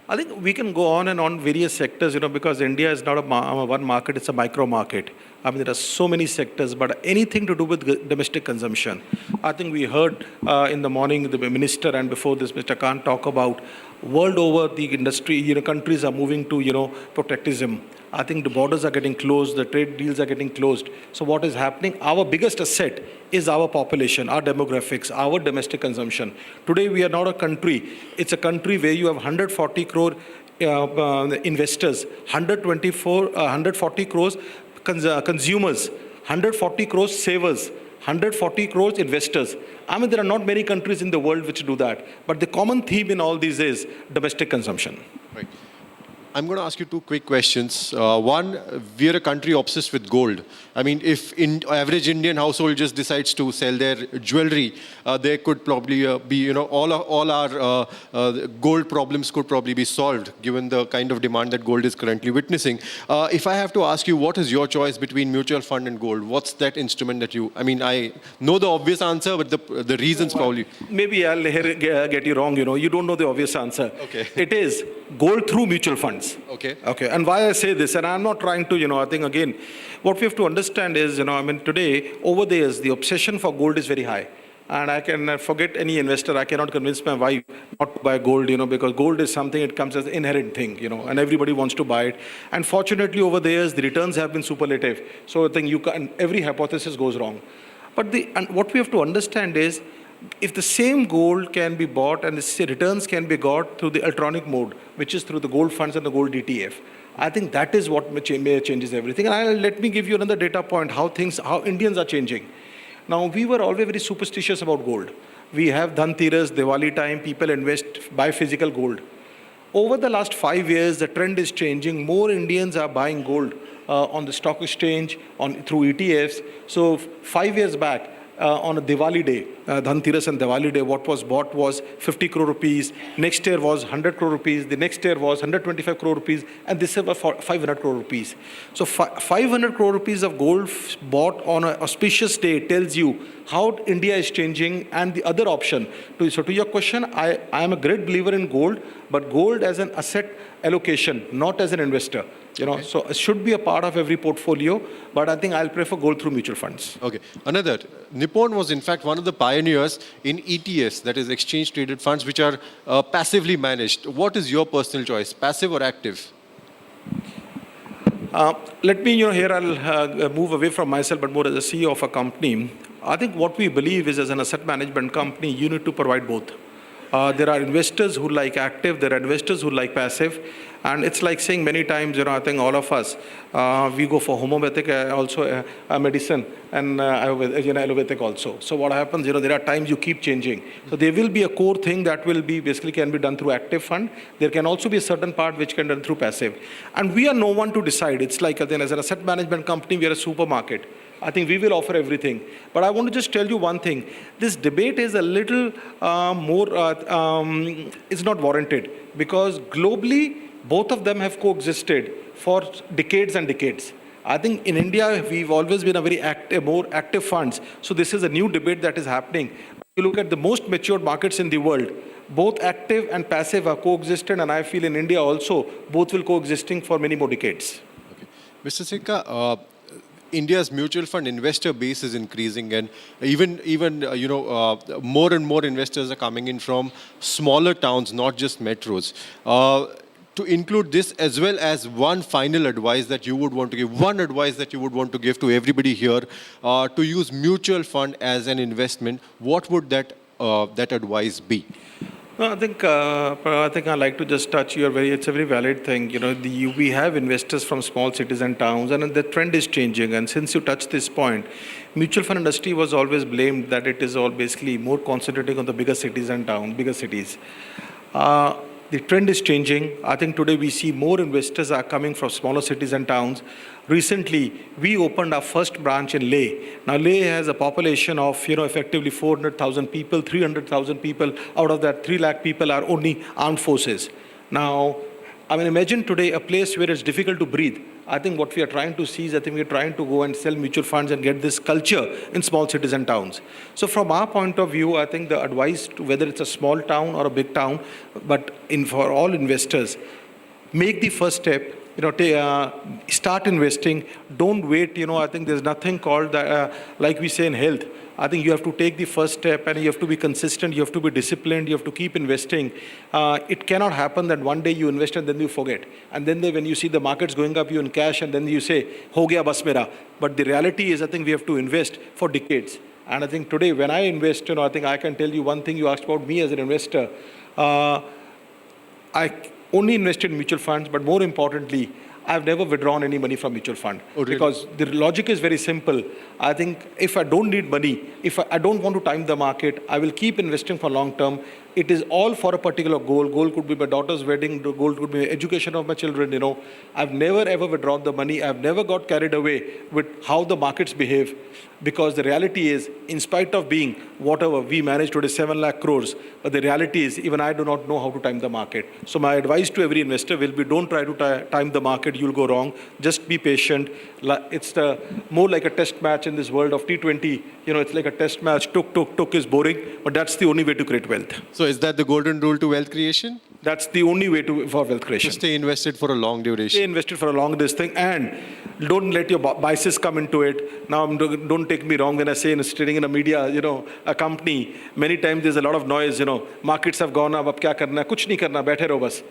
I think we can go on and on various sectors, because India is not a one market, it's a micro market. I mean, there are so many sectors, but anything to do with domestic consumption. I think we heard in the morning the minister and before this Mr. Khan talk about world over the industry, countries are moving to, protectionism. I think the borders are getting closed, the trade deals are getting closed. So what is happening? Our biggest asset is our population, our demographics, our domestic consumption. Today we are not a country. It's a country where you have 140 crore investors, 140 crores consumers, 140 crores savers, 140 crores investors. I mean, there are not many countries in the world which do that. But the common theme in all these is domestic consumption. Right. I'm going to ask you two quick questions. One, we are a country obsessed with gold. I mean, if average Indian household just decides to sell their jewelry, there could probably be, all our gold problems could probably be solved given the kind of demand that gold is currently witnessing. If I have to ask you, what is your choice between mutual fund and gold? What's that instrument that you, I mean, I know the obvious answer, but the reasons probably. Maybe I'll get you wrong, you don't know the obvious answer. Okay. It is gold through mutual funds. Okay. Okay. And why I say this, and I'm not trying to, I think again, what we have to understand is, I mean, today, over the years, the obsession for gold is very high. And I can forget any investor, I cannot convince my wife not to buy gold, because gold is something, it comes as an inherent thing, and everybody wants to buy it. And fortunately, over the years, the returns have been superlative. So I think every hypothesis goes wrong. But what we have to understand is, if the same gold can be bought and the returns can be got through the electronic mode, which is through the gold funds and the gold ETF, I think that is what changes everything. And let me give you another data point, how Indians are changing. Now, we were always very superstitious about gold. We have Dhanteras, Diwali time, people buy physical gold. Over the last 5 years, the trend is changing. More Indians are buying gold on the stock exchange, through ETFs. So 5 years back, on a Diwali day, Dhanteras and Diwali day, what was bought was 50 crore rupees. Next year was 100 crore rupees. The next year was 125 crore rupees. And this year was 500 crore rupees. So 500 crore rupees of gold bought on an auspicious day tells you how India is changing. And the other option, so to your question, I am a great believer in gold, but gold as an asset allocation, not as an investor. Okay. So it should be a part of every portfolio, but I think I'll prefer gold through mutual funds. Okay. Another, Nippon was in fact one of the pioneers in ETFs, that is exchange traded funds, which are passively managed. What is your personal choice, passive or active? Let me, here I'll move away from myself, but more as a CEO of a company. I think what we believe is, as an asset management company, you need to provide both. There are investors who like active, there are investors who like passive. And it's like saying many times, I think all of us, we go for homeopathic, also medicine, and allopathic also. So what happens, there are times you keep changing. So there will be a core thing that will be basically can be done through active fund. There can also be a certain part which can be done through passive. And we are no one to decide. It's like, then as an asset management company, we are a supermarket. I think we will offer everything. But I want to just tell you one thing. This debate is a little it's not warranted, because globally, both of them have coexisted for decades and decades. I think in India, we've always been a very more active funds. So this is a new debate that is happening. If you look at the most matured markets in the world, both active and passive are coexisted, and I feel in India also, both will coexisting for many more decades. Okay. Mr. Sikka, India's mutual fund investor base is increasing, and even more and more investors are coming in from smaller towns, not just metros. To include this, as well as one final advice that you would want to give, to everybody here, to use mutual fund as an investment, what would that advice be? No, I think I'd like to just touch it's a very valid thing. We have investors from small cities and towns, and the trend is changing. And since you touched this point, mutual fund industry was always blamed that it is all basically more concentrating on the bigger cities and towns, bigger cities. The trend is changing. I think today we see more investors are coming from smaller cities and towns. Recently, we opened our first branch in Leh. Now, Leh has a population of, effectively 400,000 people, 300,000 people. Out of that, 3 lakh people are only armed forces. Now, I mean, imagine today a place where it's difficult to breathe. I think what we are trying to see is, I think we're trying to go and sell mutual funds and get this culture in small cities and towns. So from our point of view, I think the advice to whether it's a small town or a big town, but for all investors, make the first step. Start investing. Don't wait. I think there's nothing called like we say in health. I think you have to take the first step and you have to be consistent, you have to be disciplined, you have to keep investing. It cannot happen that one day you invest and then you forget. And then when you see the markets going up, you in cash and then you say, ho gaya bas mera. But the reality is, I think we have to invest for decades. And I think today when I invest, I think I can tell you one thing. You asked about me as an investor. I only invested in mutual funds, but more importantly, I've never withdrawn any money from mutual fund. Oh, really? Because the logic is very simple. I think if I don't need money, if I don't want to time the market, I will keep investing for long term. It is all for a particular goal. Goal could be my daughter's wedding. The goal could be education of my children. I've never ever withdrawn the money. I've never got carried away with how the markets behave. Because the reality is, in spite of being whatever, we managed today 7 lakh crores, but the reality is, even I do not know how to time the market. So my advice to every investor will be, don't try to time the market, you'll go wrong. Just be patient. It's more like a test match in this world of T20. It's like a test match. Tuk is boring, but that's the only way to create wealth. So is that the golden rule to wealth creation? That's the only way for wealth creation. To stay invested for a long duration. Stay invested for a long thing, and don't let your biases come into it. Now, don't take me wrong when I say trading in a media, a company, many times there's a lot of noise, markets have gone up, ab kya karna hai? Kuch nahi karna, baithe raho bas.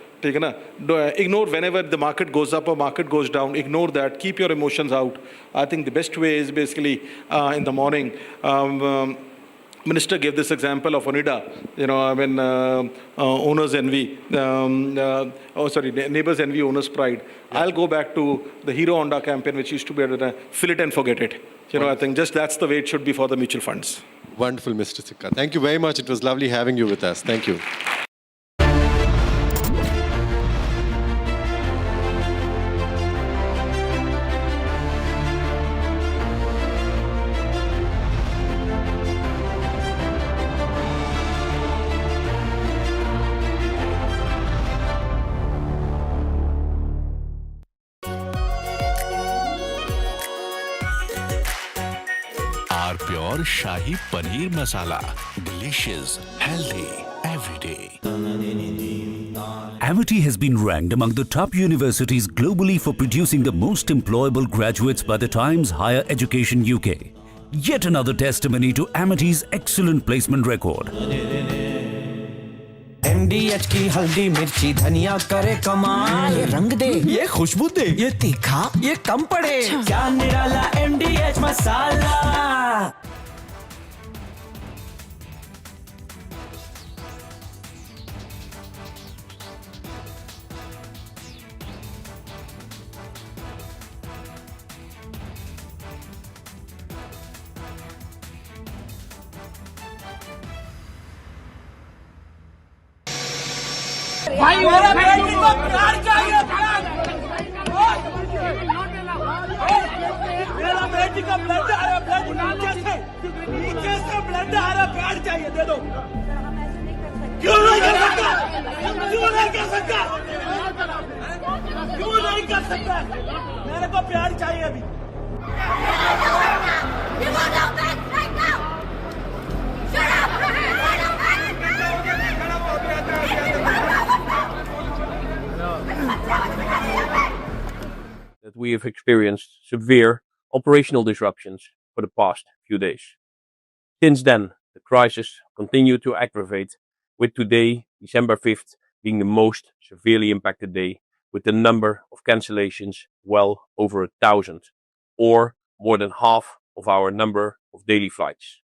Ignore whenever the market goes up or market goes down, ignore that, keep your emotions out. I think the best way is basically in the morning. Minister gave this example of Onida, owner's envy, neighbor's envy, owner's pride. Yeah. I'll go back to the Hero Honda campaign, which used to be fill it and forget it. I think just that's the way it should be for the mutual funds. Wonderful, Mr. Sikka. Thank you very much. It was lovely having you with us. Thank you. Pure Shahi Paneer Masala. Delicious, healthy, every day. Amity has been ranked among the top universities globally for producing the most employable graduates by the Times Higher Education UK. Yet another testimony to Amity's excellent placement record. MDH की हल्दी मिर्ची धनिया करे कमाल, ये रंग दे, ये खुशबू दे, ये तीखा, ये कम पड़े, क्या निराला MDH मसाला। भाई मेरा बेटी को प्यार चाहिए, मेरा बेटी का ब्लड आ रहा, नीचे से ब्लड आ रहा, प्यार चाहिए, दे दो। क्यों नहीं कर सकता? क्यों नहीं कर सकता? क्यों नहीं कर सकता? मेरे को प्यार चाहिए अभी। That we have experienced severe operational disruptions for the past few days. Since then, the crisis continued to aggravate, with today, December 5th, being the most severely impacted day, with the number of cancellations well over 1,000, or more than half of our number of daily flights.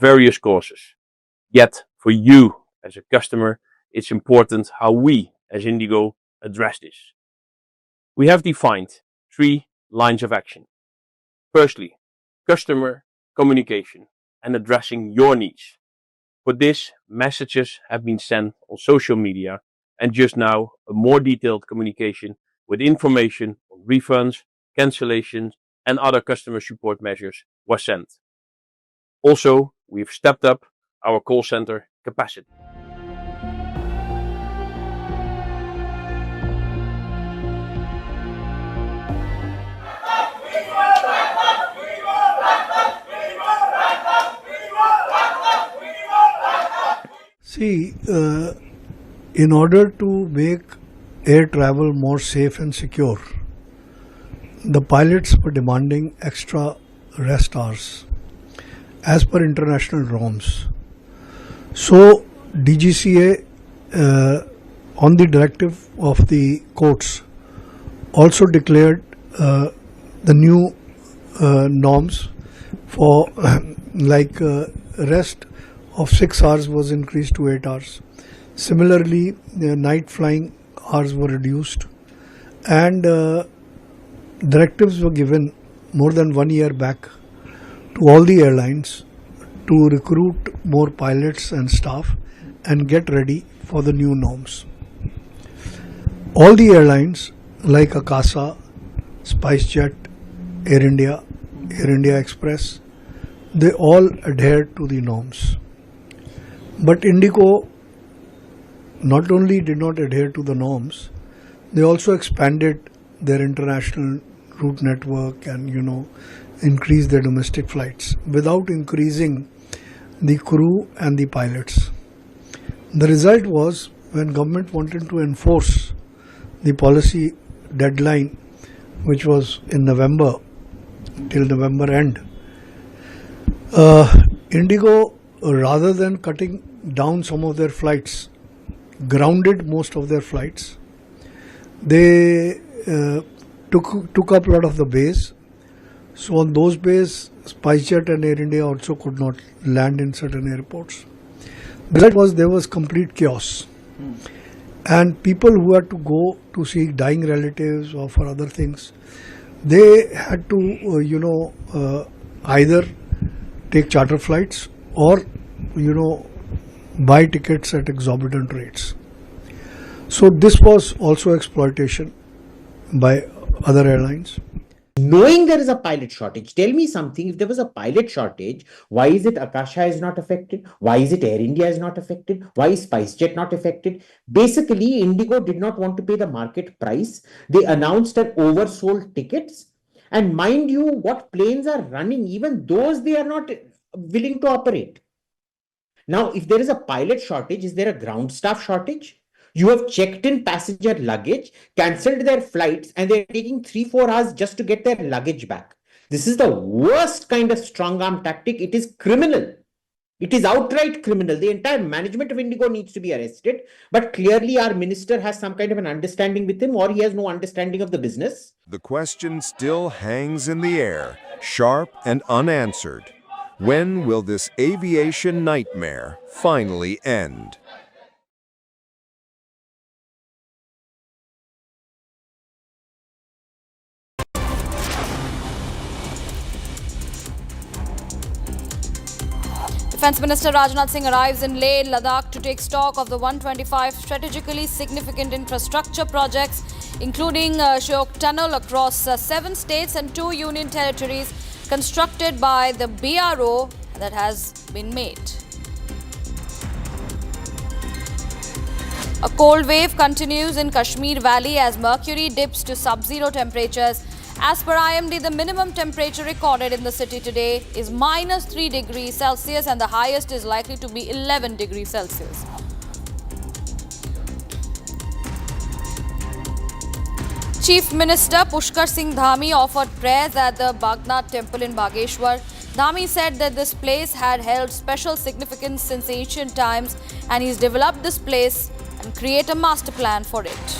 Various causes. Yet, for you as a customer, it's important how we as Indigo address this. We have defined 3 lines of action. Firstly, customer communication and addressing your needs. For this, messages have been sent on social media, and just now a more detailed communication with information on refunds, cancellations and other customer support measures was sent. Also, we've stepped up our call center capacity. See, in order to make air travel more safe and secure, the pilots were demanding extra rest hours as per international norms. So DGCA, on the directive of the courts, also declared the new norms for rest of 6 hours was increased to 8 hours. Similarly, the night flying hours were reduced, and directives were given more than 1 year back to all the airlines to recruit more pilots and staff and get ready for the new norms. All the airlines like Akasa, SpiceJet, Air India Express, they all adhered to the norms. But Indigo not only did not adhere to the norms, they also expanded their international route network and increased their domestic flights without increasing the crew and the pilots. The result was, when government wanted to enforce the policy deadline, which was in November, till November end, Indigo, rather than cutting down some of their flights, grounded most of their flights. They took up a lot of the bays. So on those bays, SpiceJet and Air India also could not land in certain airports. The result was there was complete chaos. And people who had to go to see dying relatives or for other things, they had to, either take charter flights or, buy tickets at exorbitant rates. So this was also exploitation by other airlines. Knowing there is a pilot shortage, tell me something. If there was a pilot shortage, why is it Akasha is not affected? Why is it Air India is not affected? Why is SpiceJet not affected? Basically, Indigo did not want to pay the market price. They announced an oversold tickets. And mind you, what planes are running, even those they are not willing to operate. Now, if there is a pilot shortage, is there a ground staff shortage? You have checked in passenger luggage, cancelled their flights, and they're taking 3-4 hours just to get their luggage back. This is the worst kind of strong arm tactic. It is criminal. It is outright criminal. The entire management of Indigo needs to be arrested. But clearly our minister has some kind of an understanding with him, or he has no understanding of the business. The question still hangs in the air, sharp and unanswered. When will this aviation nightmare finally end? Defence Minister Rajnath Singh arrives in Leh, Ladakh to take stock of the 125 strategically significant infrastructure projects, including Shiok Tunnel across 7 states and 2 union territories constructed by the BRO that has been made. A cold wave continues in Kashmir Valley as mercury dips to sub-zero temperatures. As per IMD, the minimum temperature recorded in the city today is -3 degrees Celsius and the highest is likely to be 11 degrees Celsius. Chief Minister Pushkar Singh Dhami offered prayers at the Bagnath Temple in Bageshwar. Dhami said that this place had held special significance since ancient times and he's developed this place and create a master plan for it.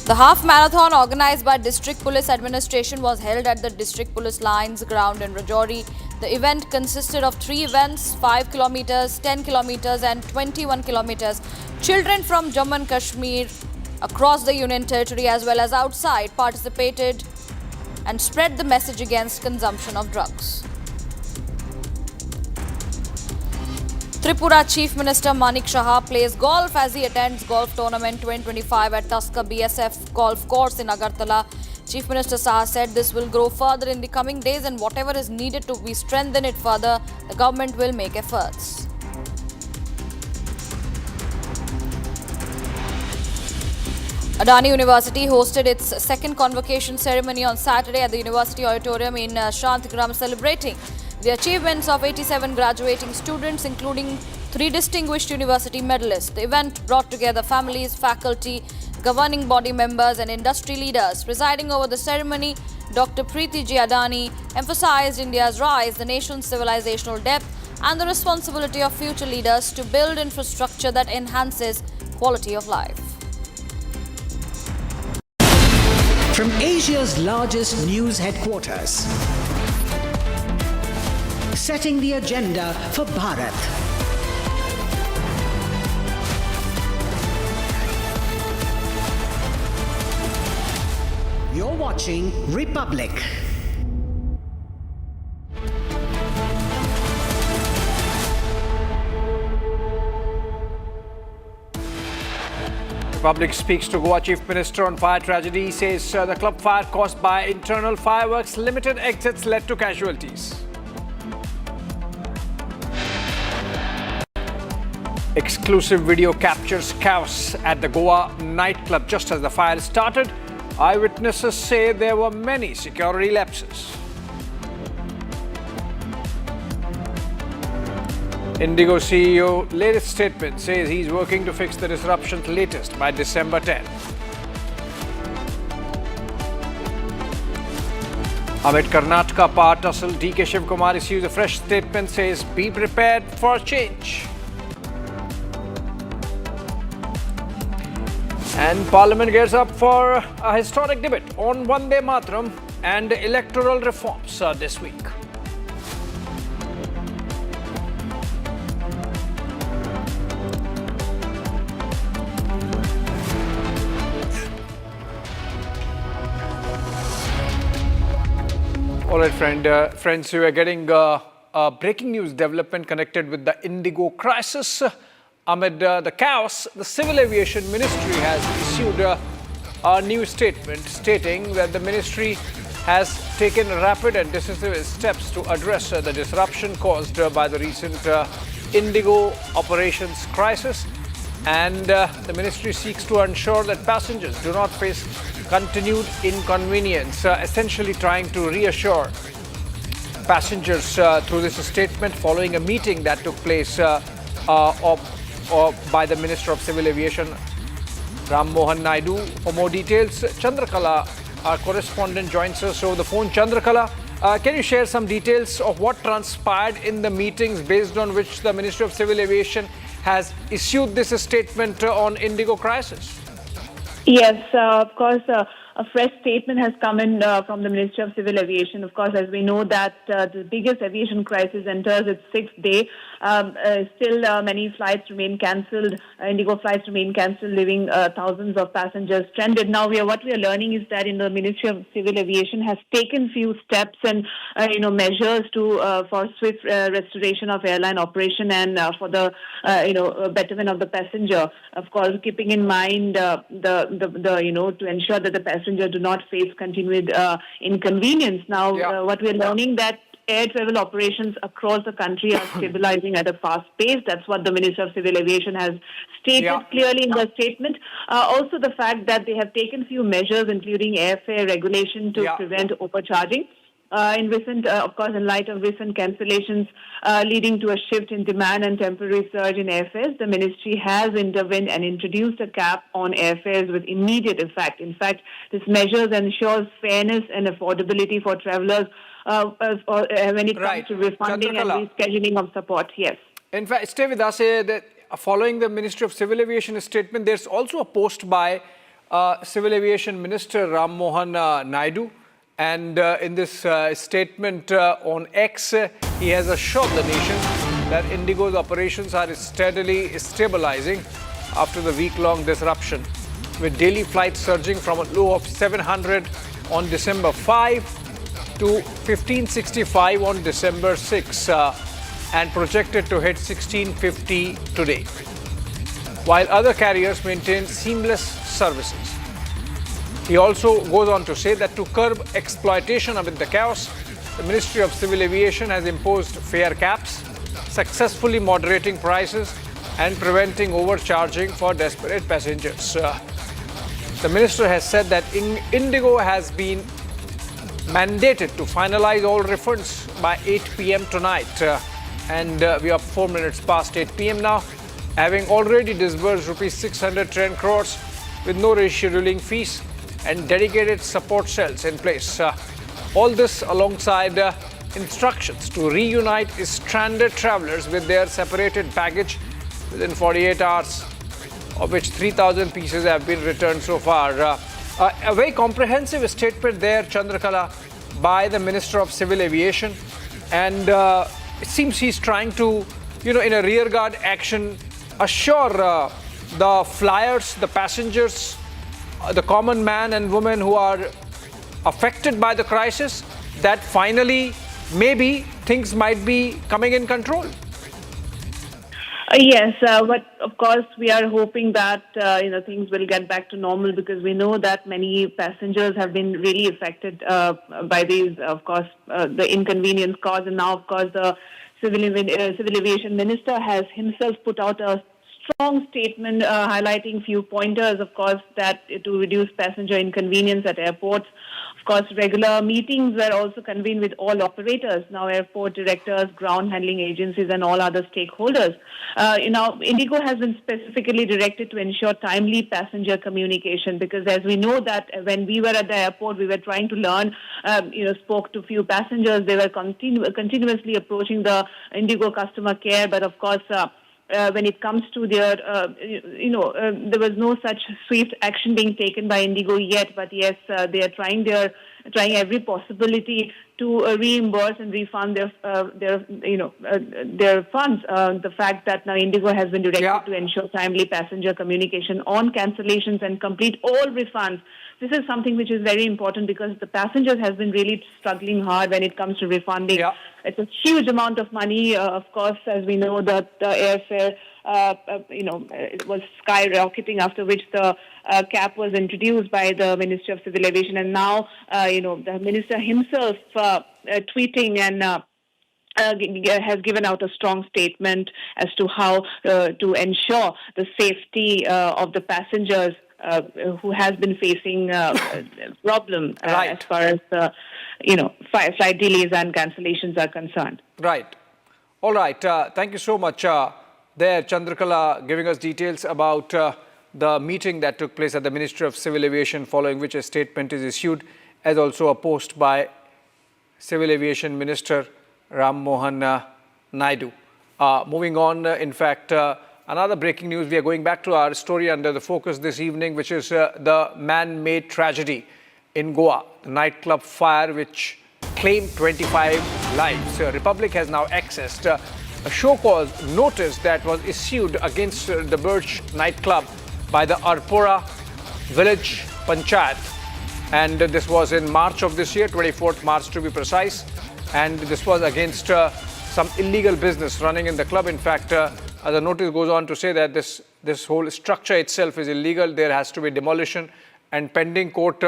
The half marathon organized by District Police Administration was held at the District Police Lines ground in Rajouri. The event consisted of 3 events, 5 kilometers, 10 kilometers and 21 kilometers. Children from Jammu and Kashmir across the Union Territory as well as outside participated and spread the message against consumption of drugs. Tripura Chief Minister Manik Shah plays golf as he attends Golf Tournament 2025 at Tusker BSF Golf Course in Agartala. Chief Minister Shah said this will grow further in the coming days and whatever is needed to be strengthened it further, the government will make efforts. Adani University hosted its second convocation ceremony on Saturday at the University Auditorium in Shantigram, celebrating the achievements of 87 graduating students, including 3 distinguished university medalists. The event brought together families, faculty, governing body members and industry leaders. Presiding over the ceremony, Dr. Preeti Ji Adani emphasized India's rise, the nation's civilizational depth and the responsibility of future leaders to build infrastructure that enhances quality of life. From Asia's largest news headquarters, setting the agenda for Bharat. You're watching Republic. Republic speaks to Goa Chief Minister on fire tragedy. He says the club fire caused by internal fireworks, limited exits led to casualties. Exclusive video captures chaos at the Goa nightclub just as the fire started. Eyewitnesses say there were many security lapses. Indigo CEO latest statement says he's working to fix the disruptions latest by December 10. Amid Karnataka power tussle, DK Shivkumar issues a fresh statement, says be prepared for change. And Parliament gears up for a historic debate on Vande Mataram and electoral reforms this week. All right, friends, we are getting a breaking news development connected with the Indigo crisis. Amid the chaos, the Civil Aviation Ministry has issued a new statement stating that the ministry has taken rapid and decisive steps to address the disruption caused by the recent Indigo operations crisis. And the ministry seeks to ensure that passengers do not face continued inconvenience, essentially trying to reassure passengers through this statement following a meeting that took place by the Minister of Civil Aviation, Ram Mohan Naidu. For more details, Chandrakala, our correspondent, joins us over the phone. Chandrakala, can you share some details of what transpired in the meetings based on which the Ministry of Civil Aviation has issued this statement on Indigo crisis? Yes, of course, a fresh statement has come in from the Ministry of Civil Aviation. Of course, as we know that the biggest aviation crisis enters its 6th day. Still, many flights remain cancelled. Indigo flights remain cancelled, leaving thousands of passengers stranded. Now, what we are learning is that in the Ministry of Civil Aviation has taken few steps and measures to for swift restoration of airline operation and for the betterment of the passenger. Of course, keeping in mind to ensure that the passenger do not face continued inconvenience. Now, what we are learning that air travel operations across the country are stabilizing at a fast pace. That's what the Minister of Civil Aviation has stated clearly in the statement. Also, the fact that they have taken few measures, including airfare regulation to prevent overcharging. In light of recent cancellations leading to a shift in demand and temporary surge in airfares, the ministry has intervened and introduced a cap on airfares with immediate effect. In fact, this measures ensures fairness and affordability for travellers when it comes to refunding and rescheduling of support. Yes. In fact, stay with us. That following the Ministry of Civil Aviation statement, there's also a post by Civil Aviation Minister Ram Mohan Naidu. And in this statement on X, he has assured the nation that Indigo's operations are steadily stabilizing after the week-long disruption, with daily flights surging from a low of 700 on December 5 to 1565 on December 6 and projected to hit 1650 today, while other carriers maintain seamless services. He also goes on to say that to curb exploitation amid the chaos, the Ministry of Civil Aviation has imposed fare caps, successfully moderating prices and preventing overcharging for desperate passengers. The minister has said that Indigo has been mandated to finalize all refunds by 8 p.m. tonight. And we are 4 minutes past 8 p.m. now, having already disbursed rupees 610 crores with no rescheduling fees and dedicated support cells in place. All this alongside instructions to reunite stranded travelers with their separated baggage within 48 hours, of which 3,000 pieces have been returned so far. A very comprehensive statement there, Chandrakala, by the Minister of Civil Aviation. And it seems he's trying to, in a rearguard action, assure the flyers, the passengers, the common man and woman who are affected by the crisis, that finally, maybe things might be coming in control. Yes, but of course we are hoping that things will get back to normal, because we know that many passengers have been really affected by these, of course, the inconvenience caused. And now, of course, the Civil Aviation Minister has himself put out a strong statement highlighting few pointers, of course, that to reduce passenger inconvenience at airports. Of course, regular meetings were also convened with all operators, now airport directors, ground handling agencies, and all other stakeholders. Indigo has been specifically directed to ensure timely passenger communication, because as we know that when we were at the airport, we were trying to learn, spoke to few passengers. They were continuously approaching the Indigo customer care, but of course, when it comes to their, there was no such swift action being taken by Indigo yet. But yes, they are trying every possibility to reimburse and refund their funds. The fact that now Indigo has been directed to ensure timely passenger communication on cancellations and complete all refunds. This is something which is very important, because the passengers has been really struggling hard when it comes to refunding. It's a huge amount of money. Of course, as we know that the airfare, it was skyrocketing, after which the cap was introduced by the Ministry of Civil Aviation. And now, the minister himself tweeting and has given out a strong statement as to how to ensure the safety of the passengers who has been facing problem as far as flight delays and cancellations are concerned. Right. All right. Thank you so much there, Chandrakala, giving us details about the meeting that took place at the Ministry of Civil Aviation, following which a statement is issued, as also a post by Civil Aviation Minister Ram Mohan Naidu. Moving on, in fact, another breaking news. We are going back to our story under the focus this evening, which is the man-made tragedy in Goa, the nightclub fire which claimed 25 lives. Republic has now accessed a show-cause notice that was issued against the Birch nightclub by the Arpora village panchayat. And this was in March of this year, 24th March to be precise. And this was against some illegal business running in the club. In fact, the notice goes on to say that this whole structure itself is illegal. There has to be demolition, and pending court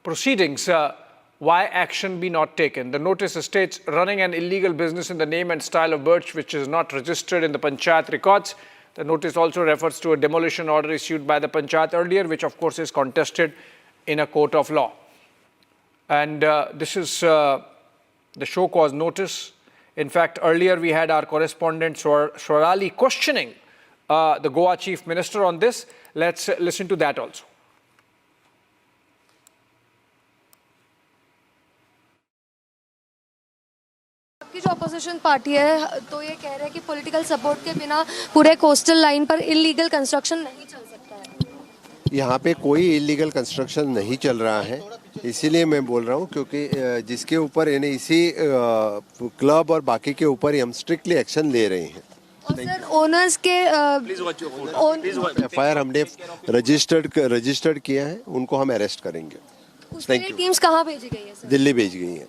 proceedings, why action be not taken. The notice states running an illegal business in the name and style of Birch, which is not registered in the panchayat records. The notice also refers to a demolition order issued by the panchayat earlier, which of course is contested in a court of law. And this is the show cause notice. In fact, earlier we had our correspondent Swarali questioning the Goa Chief Minister on this. Let's listen to that also. की जो opposition party है तो ये कह रहे हैं कि political support के बिना पूरे कोस्टल लाइन पर इलीगल कंस्ट्रक्शन नहीं चल सकता है. यहाँ पे कोई इलीगल कंस्ट्रक्शन नहीं चल रहा है, इसीलिए मैं बोल रहा हूँ, क्योंकि जिसके ऊपर यानी इसी क्लब और बाकी के ऊपर ही हम स्ट्रिक्टली एक्शन ले रहे हैं। सर ओनर्स के FIR हमने रजिस्टर्ड किया है, उनको हम अरेस्ट करेंगे। उसके लिए टीम्स कहाँ भेजी गई है सर? दिल्ली भेज गई है।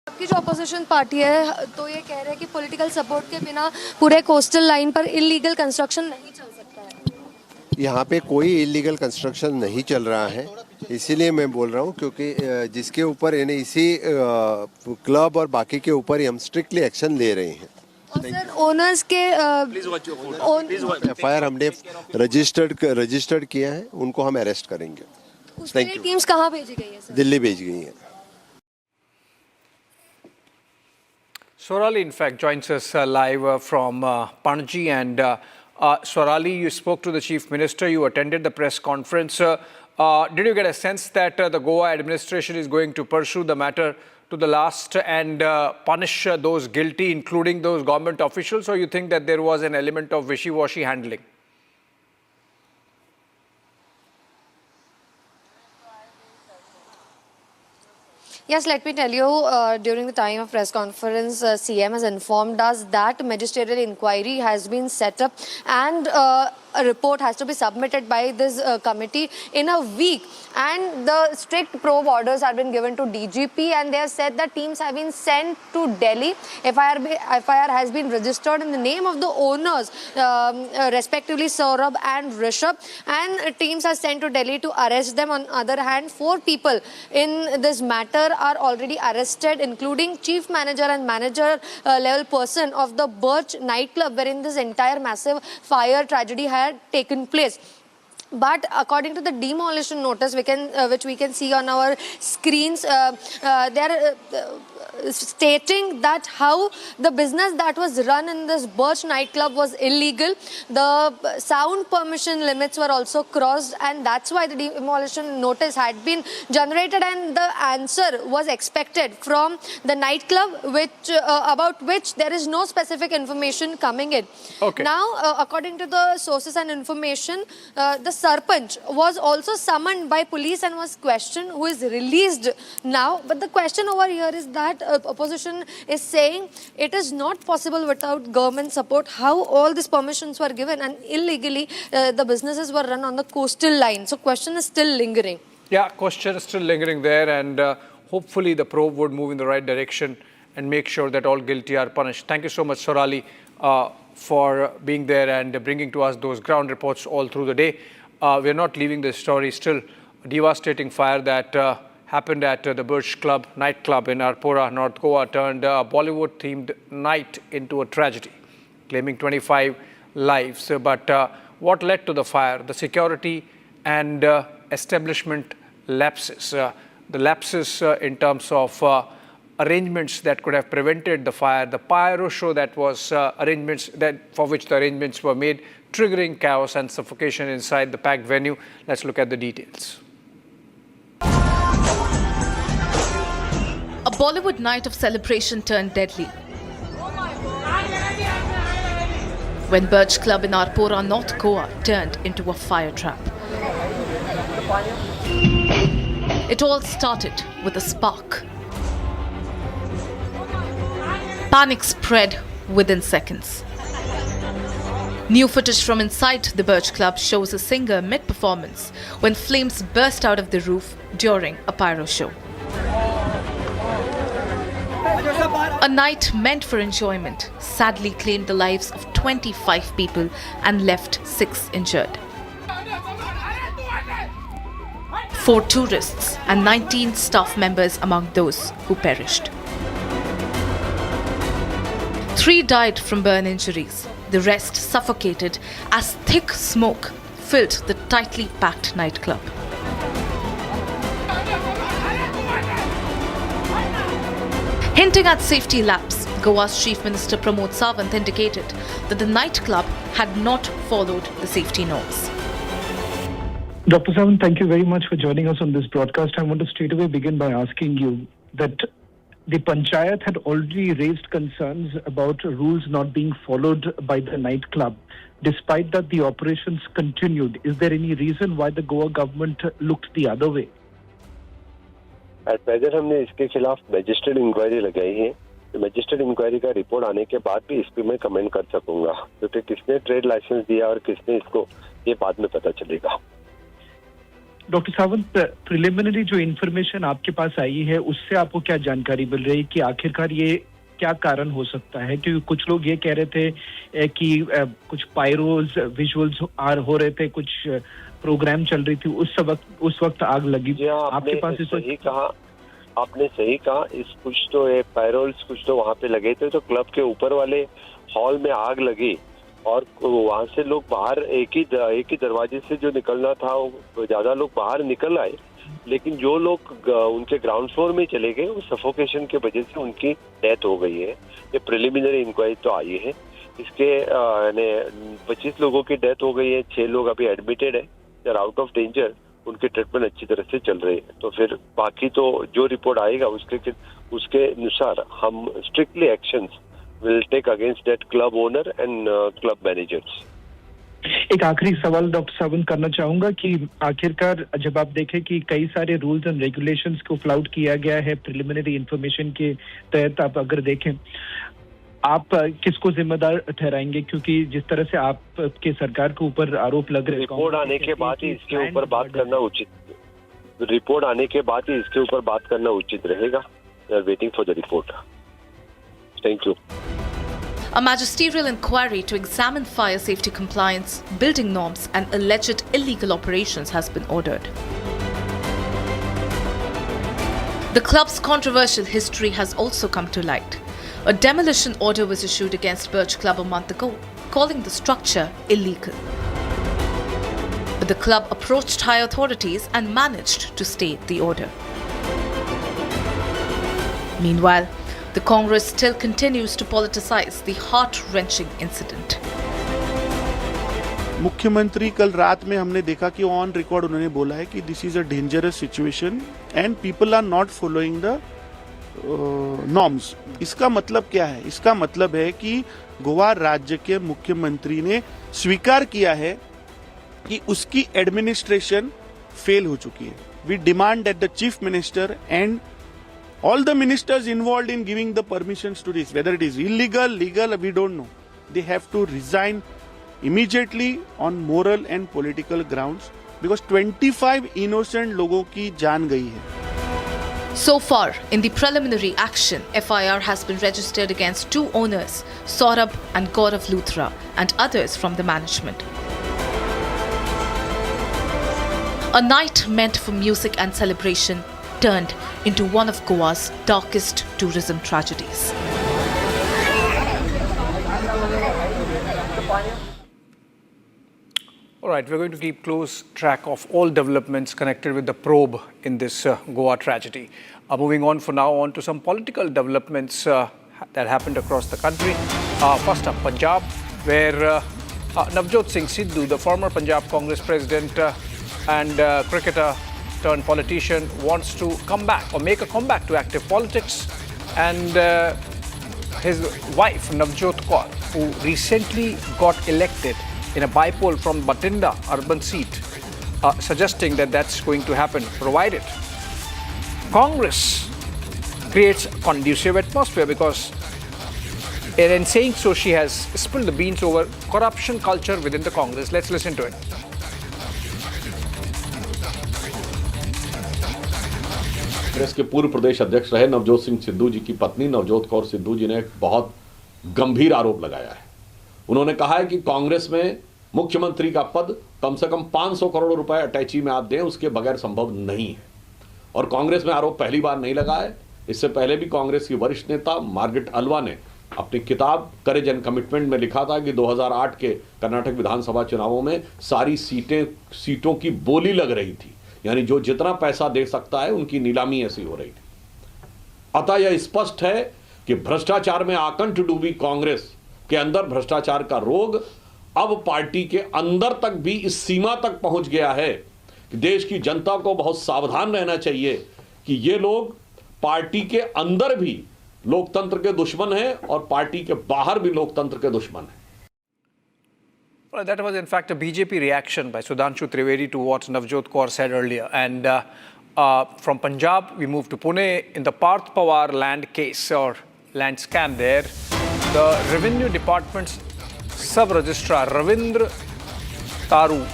आपकी जो अपोजिशन पार्टी है तो ये कह रहे हैं कि पॉलिटिकल सपोर्ट के बिना पूरे कोस्टल लाइन पर इलीगल कंस्ट्रक्शन नहीं चल सकता है। यहाँ पे कोई इलीगल कंस्ट्रक्शन नहीं चल रहा है, इसीलिए मैं बोल रहा हूँ, क्योंकि जिसके ऊपर यानी इसी क्लब और बाकी के ऊपर ही हम स्ट्रिक्टली एक्शन ले रहे हैं। और सर ओनर्स के FIR हमने रजिस्टर्ड किया है, उनको हम अरेस्ट करेंगे। उसके लिए टीम्स कहाँ भेजी गई है सर? दिल्ली भेज गई है। Swarali, in fact, joins us live from Panaji. And Swarali, you spoke to the Chief Minister, you attended the press conference. Did you get a sense that the Goa administration is going to pursue the matter to the last and punish those guilty, including those government officials, or you think that there was an element of wishy-washy handling? Yes, let me tell you, during the time of press conference, CM has informed us that magisterial inquiry has been set up and a report has to be submitted by this committee in a week. And the strict probe orders have been given to DGP, and they have said that teams have been sent to Delhi. FIR has been registered in the name of the owners, respectively Saurabh and Rishabh, and teams are sent to Delhi to arrest them. On the other hand, 4 people in this matter are already arrested, including chief manager and manager level person of the Birch nightclub, wherein this entire massive fire tragedy had taken place. But according to the demolition notice, which we can see on our screens, they are stating that how the business that was run in this Birch nightclub was illegal. The sound permission limits were also crossed, and that's why the demolition notice had been generated, and the answer was expected from the nightclub, about which there is no specific information coming in. Okay. Now, according to the sources and information, the Sarpanch was also summoned by police and was questioned, who is released now. But the question over here is that opposition is saying it is not possible without government support. How all these permissions were given, and illegally the businesses were run on the coastal line. So question is still lingering. Yeah, question is still lingering there, and hopefully the probe would move in the right direction and make sure that all guilty are punished. Thank you so much, Swarali, for being there and bringing to us those ground reports all through the day. We're not leaving this story. Still, a devastating fire that happened at the Birch nightclub in Arpora, North Goa, turned a Bollywood-themed night into a tragedy, claiming 25 lives. But what led to the fire? The security and establishment lapses. The lapses in terms of arrangements that could have prevented the fire, the pyro show that was for which the arrangements were made, triggering chaos and suffocation inside the packed venue. Let's look at the details. A Bollywood night of celebration turned deadly when Birch Club in Arpora, North Goa turned into a fire trap. It all started with a spark. Panic spread within seconds. New footage from inside the Birch Club shows a singer mid-performance when flames burst out of the roof during a pyro show. A night meant for enjoyment sadly claimed the lives of 25 people and left 6 injured. 4 tourists and 19 staff members among those who perished. 3 died from burn injuries. The rest suffocated as thick smoke filled the tightly packed nightclub. Hinting at safety lapse, Goa's Chief Minister Pramod Sawant indicated that the nightclub had not followed the safety norms. Dr. Sawant, thank you very much for joining us on this broadcast. I want to straight away begin by asking you that the Panchayat had already raised concerns about rules not being followed by the nightclub. Despite that, the operations continued. Is there any reason why the Goa government looked the other way? At present हमने इसके खिलाफ magistrate inquiry लगाई है. Magistrate inquiry का report आने के बाद भी इस पर मैं कमेंट कर सकूंगा, क्योंकि किसने ट्रेड लाइसेंस दिया और किसने इसको, ये बाद में पता चलेगा. डॉक्टर सावंत, प्रिलिमिनरी जो इन्फॉर्मेशन आपके पास आई है उससे आपको क्या जानकारी मिल रही है कि आखिरकार ये क्या कारण हो सकता है? क्योंकि कुछ लोग ये कह रहे थे कि कुछ पायरोज विजुअल्स हो रहे थे, कुछ प्रोग्राम चल रही थी, उस वक्त आग लगी. आपके पास सही कहा, आपने सही कहा. इस कुछ तो पैरोल्स कुछ तो वहाँ पे लगे थे, तो क्लब के ऊपर वाले हॉल में आग लगी और वहाँ से लोग बाहर एक ही दरवाजे से जो निकलना था, ज्यादा लोग बाहर निकल आए, लेकिन जो लोग उनके ग्राउंड फ्लोर में चले गए वो सफोकेशन के वजह से उनकी डेथ हो गई है. ये प्रिलिमिनरी इंक्वायरी तो आई है. इसके 25 लोगों की डेथ हो गई है, 6 लोग अभी एडमिटेड है, they are out of danger. उनके ट्रीटमेंट अच्छी तरह से चल रही है. तो फिर बाकी तो जो रिपोर्ट आएगा उसके अनुसार हम strictly actions will take against that club owner and club managers. एक आखिरी सवाल डॉक्टर सावंत करना चाहूंगा कि आखिरकार जब आप देखें कि कई सारे रूल्स एंड रेगुलेशंस को फ्लाउट किया गया है प्रिलिमिनरी इंफॉर्मेशन के तहत, आप अगर देखें, आप किसको जिम्मेदार ठहराएंगे? क्योंकि जिस तरह से आपके सरकार के ऊपर आरोप लग रहे हैं, रिपोर्ट आने के बाद ही इसके ऊपर बात करना उचित. रिपोर्ट आने के बाद ही इसके ऊपर बात करना उचित रहेगा. We are waiting for the report. Thank you. A magisterial inquiry to examine fire safety compliance, building norms, and alleged illegal operations has been ordered. The club's controversial history has also come to light. A demolition order was issued against Birch Club a month ago, calling the structure illegal. But the club approached high authorities and managed to stay the order. Meanwhile, the Congress still continues to politicize the heart-wrenching incident. मुख्यमंत्री कल रात में हमने देखा कि on record उन्होंने बोला है कि this is a dangerous situation and people are not following the norms. इसका मतलब क्या है? इसका मतलब है कि गोवा राज्य के मुख्यमंत्री ने स्वीकार किया है कि उसकी एडमिनिस्ट्रेशन फेल हो चुकी है. We demand that the chief minister and all the ministers involved in giving the permissions to this, whether it is illegal, legal, we don't know, they have to resign immediately on moral and political grounds, because 25 innocent लोगों की जान गई है. So far, in the preliminary action, FIR has been registered against 2 owners, Saurabh and Gaurav Luthra, and others from the management. A night meant for music and celebration turned into one of Goa's darkest tourism tragedies. All right, we're going to keep close track of all developments connected with the probe in this Goa tragedy. Moving on for now on to some political developments that happened across the country. First up, Punjab, where Navjot Singh Sidhu, the former Punjab Congress president and cricketer turned politician, wants to come back or make a comeback to active politics. And his wife, Navjot Kaur, who recently got elected in a by-poll from Batinda urban seat, suggesting that that's going to happen, provided Congress creates a conducive atmosphere, because in saying so, she has spilled the beans over corruption culture within the Congress. Let's listen to it. Congress के पूर्व प्रदेश अध्यक्ष रहे नवजोत सिंह सिद्धू जी की पत्नी नवजोत कौर सिद्धू जी ने एक बहुत गंभीर आरोप लगाया है. उन्होंने कहा है कि कांग्रेस में मुख्यमंत्री का पद कम से कम 500 करोड़ रुपए अटैची में आप दें, उसके बगैर संभव नहीं है. और कांग्रेस में आरोप पहली बार नहीं लगा है. इससे पहले भी कांग्रेस की वरिष्ठ नेता मार्गरेट अल्वा ने अपनी किताब करेज एंड कमिटमेंट में लिखा था कि 2008 के कर्नाटक विधानसभा चुनावों में सारी सीटों की बोली लग रही थी, यानी जो जितना पैसा दे सकता है उनकी नीलामी ऐसी हो रही थी. अतः यह स्पष्ट है कि भ्रष्टाचार में आकंठ डूबी कांग्रेस के अंदर भ्रष्टाचार का रोग अब पार्टी के अंदर तक भी इस सीमा तक पहुंच गया है कि देश की जनता को बहुत सावधान रहना चाहिए कि ये लोग पार्टी के अंदर भी लोकतंत्र के दुश्मन हैं और पार्टी के बाहर भी लोकतंत्र के दुश्मन हैं. Well, that was in fact a BJP reaction by Sudhanshu Trivedi to what Navjot Kaur said earlier. And from Punjab, we move to Pune. In the Parth Pawar land case or land scam there, the Revenue Department's Sub-Registrar Ravindra Taru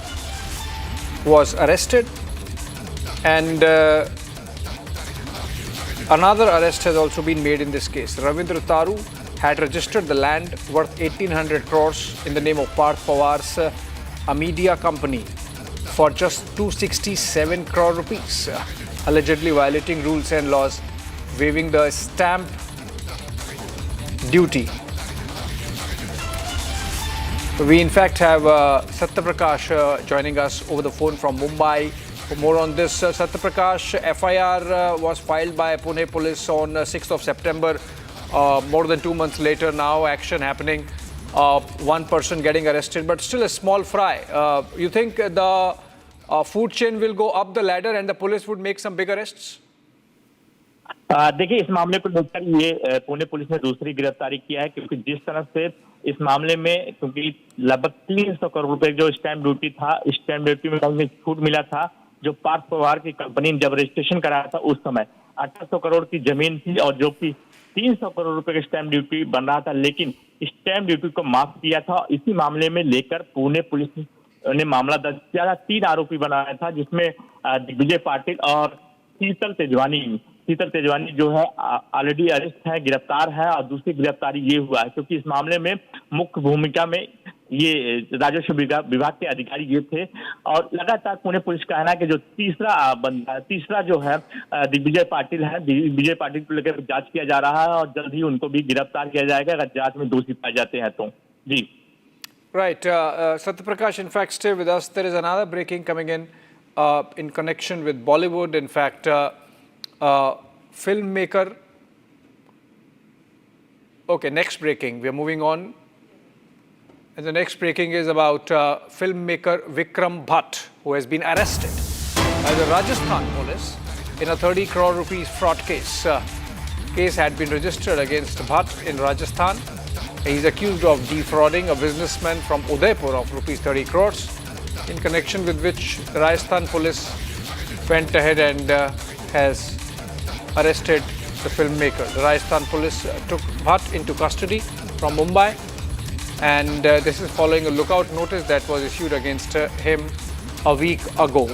was arrested, and another arrest has also been made in this case. Ravindra Taru had registered the land worth 1800 crores in the name of Parth Pawar's a media company for just 267 crore rupees, allegedly violating rules and laws, waiving the stamp duty. We in fact have Satyaprakash joining us over the phone from Mumbai. For more on this, Satyaprakash, FIR was filed by Pune police on 6th of September. More than 2 months later now, action happening. One person getting arrested, but still a small fry. You think the food chain will go up the ladder and the police would make some big arrests? देखिए, इस मामले को लेकर ये Pune police ने दूसरी गिरफ्तारी किया है, क्योंकि जिस तरह से इस मामले में क्योंकि लगभग 300 करोड़ रुपए जो स्टैंप ड्यूटी था, स्टैंप ड्यूटी में छूट मिला था, जो पार्थ पवार की कंपनी ने जब रजिस्ट्रेशन कराया था उस समय 1800 करोड़ की जमीन थी और जो कि 300 करोड़ रुपए का स्टैंप ड्यूटी बन रहा था, लेकिन स्टैंप ड्यूटी को माफ किया था। इसी मामले में लेकर पुणे पुलिस ने मामला दर्ज किया था। 3 आरोपी बनाया था, जिसमें दिग्विजय पाटिल और शीतल तेजवानी जो है ऑलरेडी अरेस्ट है, गिरफ्तार है। और दूसरी गिरफ्तारी ये हुआ है क्योंकि इस मामले में मुख्य भूमिका में ये राजस्व विभाग के अधिकारी ये थे। और लगातार पुणे पुलिस का कहना है कि जो तीसरा जो है दिग्विजय पाटिल है, दिग्विजय पाटिल को लेकर जांच किया जा रहा है और जल्द ही उनको भी गिरफ्तार किया जाएगा अगर जांच में दोषी पाए जाते हैं तो। जी Right. Satyaprakash, in fact, stay with us. There is another breaking coming in connection with Bollywood. In fact, filmmaker. Okay, next breaking. We are moving on. And the next breaking is about filmmaker Vikram Bhatt, who has been arrested by the Rajasthan police in a 30 crore rupees fraud case. Case had been registered against Bhatt in Rajasthan. He is accused of defrauding a businessman from Udaipur of rupees 30 crores, in connection with which the Rajasthan police went ahead and has arrested the filmmaker. The Rajasthan police took Bhatt into custody from Mumbai, and this is following a lookout notice that was issued against him a week ago.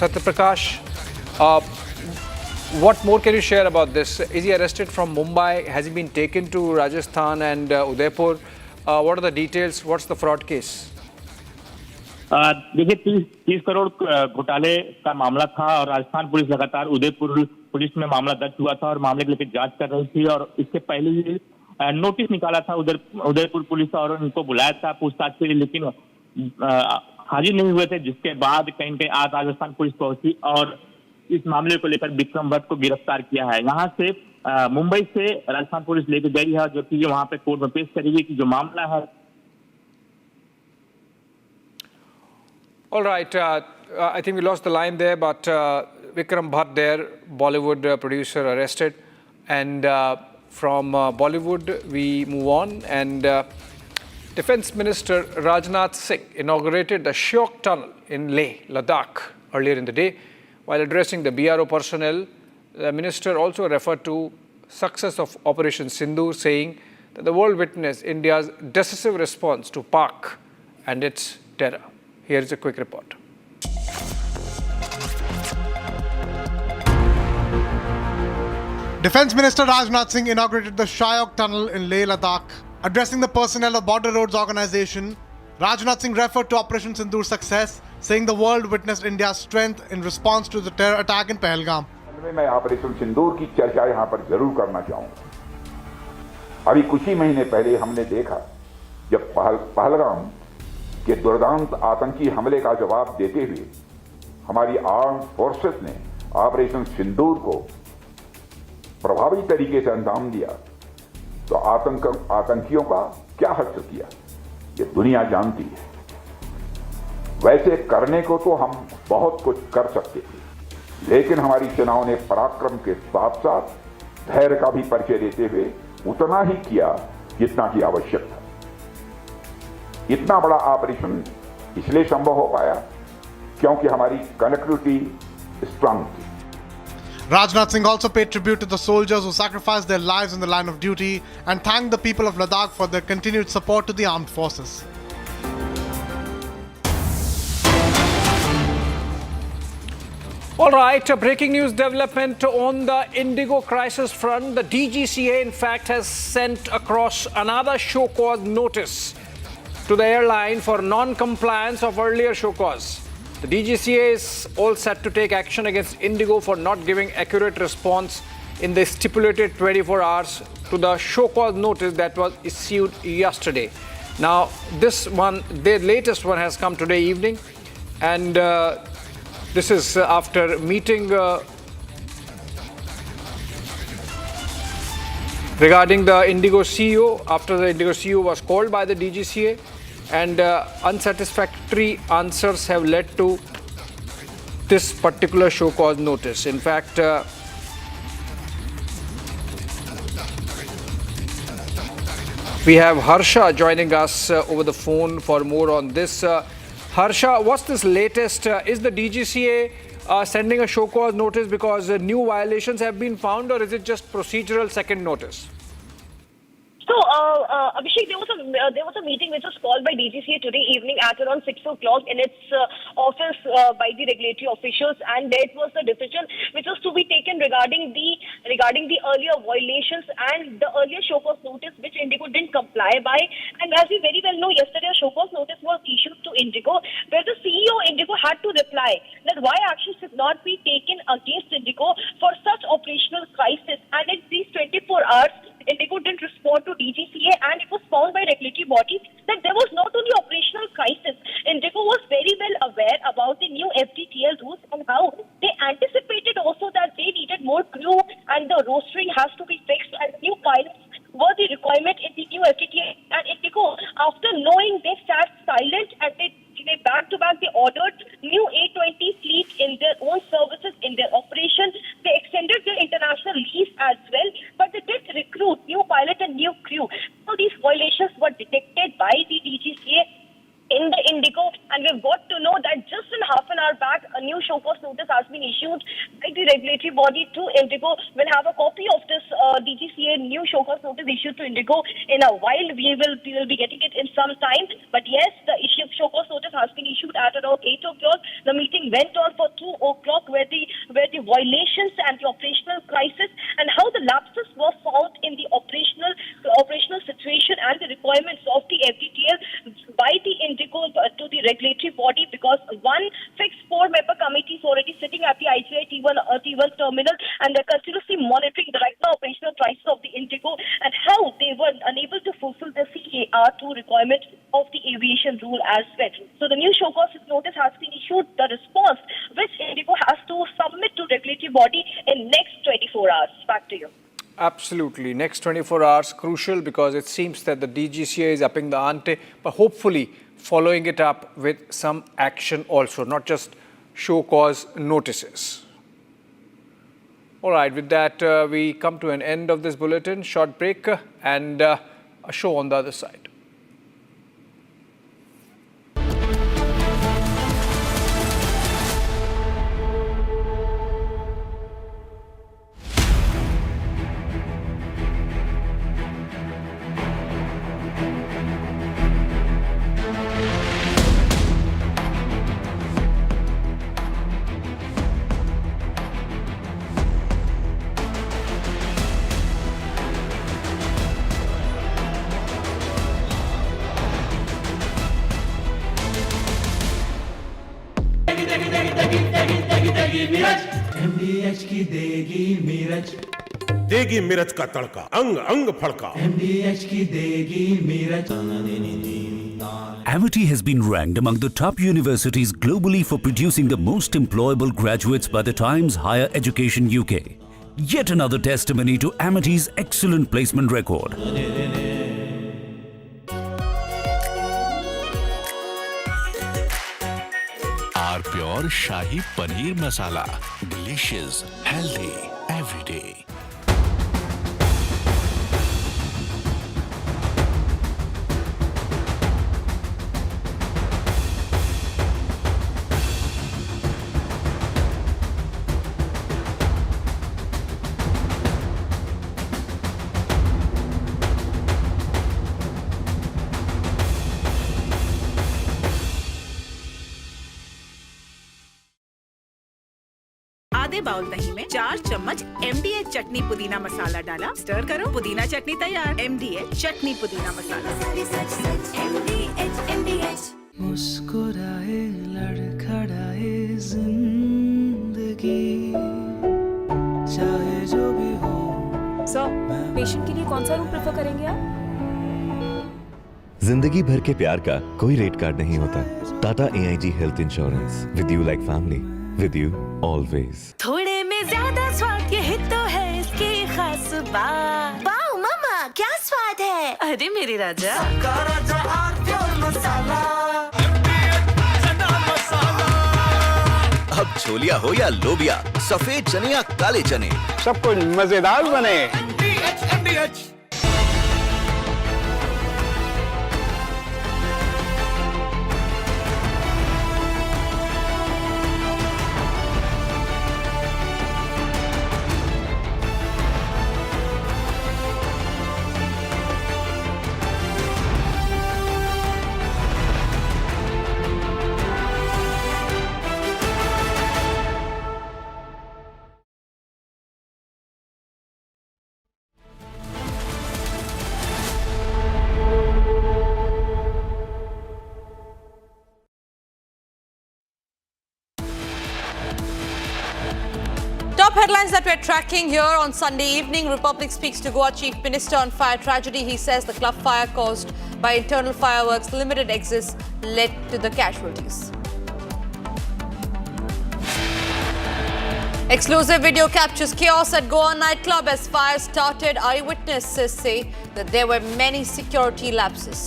Satyaprakash, what more can you share about this? Is he arrested from Mumbai? Has he been taken to Rajasthan and Udaipur? What are the details? What's the fraud case? देखिए, 30 करोड़ घोटाले का मामला था और Rajasthan police लगातार Udaipur police में मामला दर्ज हुआ था और मामले को लेकर जांच कर रही थी। और इसके पहले ही नोटिस निकाला था उदयपुर पुलिस और उनको बुलाया था पूछताछ के लिए, लेकिन हाजिर नहीं हुए थे। जिसके बाद कहीं न कहीं आज राजस्थान पुलिस पहुंची और इस मामले को लेकर विक्रम भट्ट को गिरफ्तार किया है। यहाँ से मुंबई से राजस्थान पुलिस लेकर गई है, जो कि वहाँ पे कोर्ट में पेश करेगी कि जो मामला है। All right, I think we lost the line there, but Vikram Bhatt there, Bollywood producer, arrested. And from Bollywood, we move on. And Defence Minister Rajnath Singh inaugurated the Shyok Tunnel in Leh, Ladakh earlier in the day. While addressing the BRO personnel, the minister also referred to success of Operation Sindoor, saying that the world witnessed India's decisive response to Pak and its terror. Here is a quick report. Defence Minister Rajnath Singh inaugurated the Shyok Tunnel in Leh, Ladakh. Addressing the personnel of Border Roads Organisation, Rajnath Singh referred to Operation Sindoor's success, saying the world witnessed India's strength in response to the terror attack in Pahalgam. मैं operation सिंदूर की चर्चा यहाँ पर जरूर करना चाहूँगा। अभी कुछ ही महीने पहले हमने देखा जब पहलगाम के दुर्दांत आतंकी हमले का जवाब देते हुए हमारी आर्म फोर्सेस ने ऑपरेशन सिंदूर को प्रभावी तरीके से अंजाम दिया, तो आतंकियों का क्या हश्र किया ये दुनिया जानती है। वैसे करने को तो हम बहुत कुछ कर सकते थे, लेकिन हमारी सेनाओं ने पराक्रम के साथ साथ धैर्य का भी परिचय देते हुए उतना ही किया जितना कि आवश्यक था। इतना बड़ा ऑपरेशन इसलिए संभव हो पाया क्योंकि हमारी कनेक्टिविटी स्ट्रांग थी. Rajnath Singh also paid tribute to the soldiers who sacrificed their lives in the line of duty and thanked the people of Ladakh for their continued support to the armed forces. All right, a breaking news development on the Indigo crisis front. The DGCA, in fact, has sent across another show cause notice to the airline for non-compliance of earlier show cause. The DGCA is all set to take action against Indigo for not giving accurate response in the stipulated 24 hours to the show cause notice that was issued yesterday. Now, this one, the latest one, has come today evening, and this is after meeting regarding the Indigo CEO, after the Indigo CEO was called by the DGCA, and unsatisfactory answers have led to this particular show cause notice. In fact, we have Harsha joining us over the phone for more on this. Harsha, what's this latest? Is the DGCA sending a show cause notice because new violations have been found, or is it just procedural second notice? So, Abhishek, there was a meeting which was called by DGCA today evening at around 6 o'clock in its office by the regulatory officials, and that was the decision which was to be taken regarding the earlier violations and the earlier show cause notice which Indigo didn't comply by. And as we very well know, yesterday a show cause notice was issued to Indigo, where the CEO Indigo had to reply that why actions should not be taken against Indigo for such operational crisis. And in these 24 hours, Indigo didn't respond to DGCA, and it was found by regulatory bodies that there was not only operational crisis. Indigo was very well aware about the new FDTL rules and how they anticipated also that they needed more crew and the rostering has to be fixed and new pilots were the requirement in the new FDTL. And Indigo, after knowing, they sat silent and they back-to-back they ordered new A20 fleet in their own services, in their operation. They extended their international lease as well, but they did recruit new pilot and new crew. So these violations were detected by the DGCA in the Indigo, and we've got to know that just in half an hour back, a new show cause notice has been issued by the regulatory body to Indigo. We'll have a copy of this DGCA new show cause notice issued to Indigo in a while. We will be getting it in some time. But yes, the show cause notice has been issued at around 8 o'clock. The meeting went on for 2 o'clock, where the violations and the operational crisis and how the lapses were found in the operational situation and the requirements of the FDTL by the Indigo to the regulatory body, because one fixed 4-member committee is already sitting at the IGI T1 terminal, and they're continuously monitoring the right now operational crisis of the Indigo and how they were unable to fulfill the CAR2 requirement of the aviation rule as well. So the new show cause notice has been issued, the response which Indigo has to submit to regulatory body in next 24 hours. Back to you. Absolutely. Next 24 hours crucial, because it seems that the DGCA is upping the ante, but hopefully following it up with some action also, not just show cause notices. All right, with that, we come to an end of this bulletin. Short break and a show on the other side. MDH की देगी मीरज, देगी मिर्च का तड़का, अंग अंग फड़का। MDH की देगी Miraj. Amity has been ranked among the top universities globally for producing the most employable graduates by the Times Higher Education UK. Yet another testimony to Amity's excellent placement record. Our pure Shahi Paneer Masala. Delicious, healthy, every day. आधे bowl दही में 4 चम्मच MDH चटनी पुदीना मसाला डाला, stir करो, पुदीना चटनी तैयार। MDH चटनी पुदीना मसाला। मुस्कुराए लड़खड़ाए जिंदगी, चाहे जो भी हो। सर, पेशेंट के लिए कौन सा रूम प्रेफर करेंगे आप? जिंदगी भर के प्यार का कोई रेट कार्ड नहीं होता। Tata AIG health insurance, with you like family, with you always. थोड़े में ज्यादा स्वाद, यही तो है इसकी खास बात। वाओ मामा, क्या स्वाद है। अरे मेरे राजा, अब छोलिया हो या लोबिया, सफेद चने या काले चने, सब कुछ मजेदार बने। Top headlines that we're tracking here on Sunday evening. Republic speaks to Goa Chief Minister on fire tragedy. He says the club fire caused by internal fireworks, limited exits led to the casualties. Exclusive video captures chaos at Goa Nightclub as fire started. Eyewitnesses say that there were many security lapses.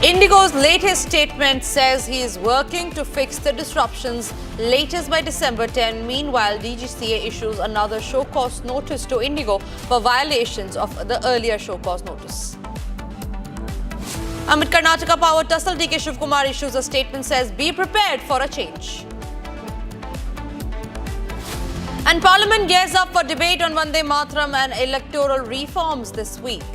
Indigo's latest statement says he is working to fix the disruptions latest by December 10. Meanwhile, DGCA issues another show cause notice to Indigo for violations of the earlier show cause notice. Amid Karnataka power tussle, DK Shivkumar issues a statement, says be prepared for a change. And Parliament gears up for debate on Vande Mataram and electoral reforms this week.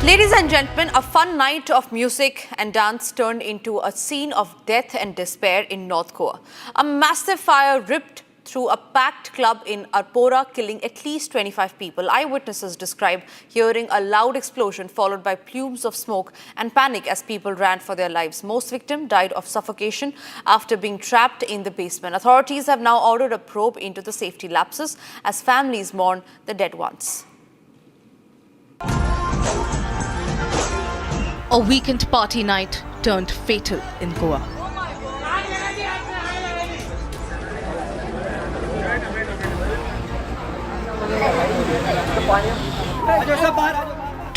Ladies and gentlemen, a fun night of music and dance turned into a scene of death and despair in North Goa. A massive fire ripped through a packed club in Arpora, killing at least 25 people. Eyewitnesses describe hearing a loud explosion followed by plumes of smoke and panic as people ran for their lives. Most victims died of suffocation after being trapped in the basement. Authorities have now ordered a probe into the safety lapses as families mourn the dead ones. A weekend party night turned fatal in Goa.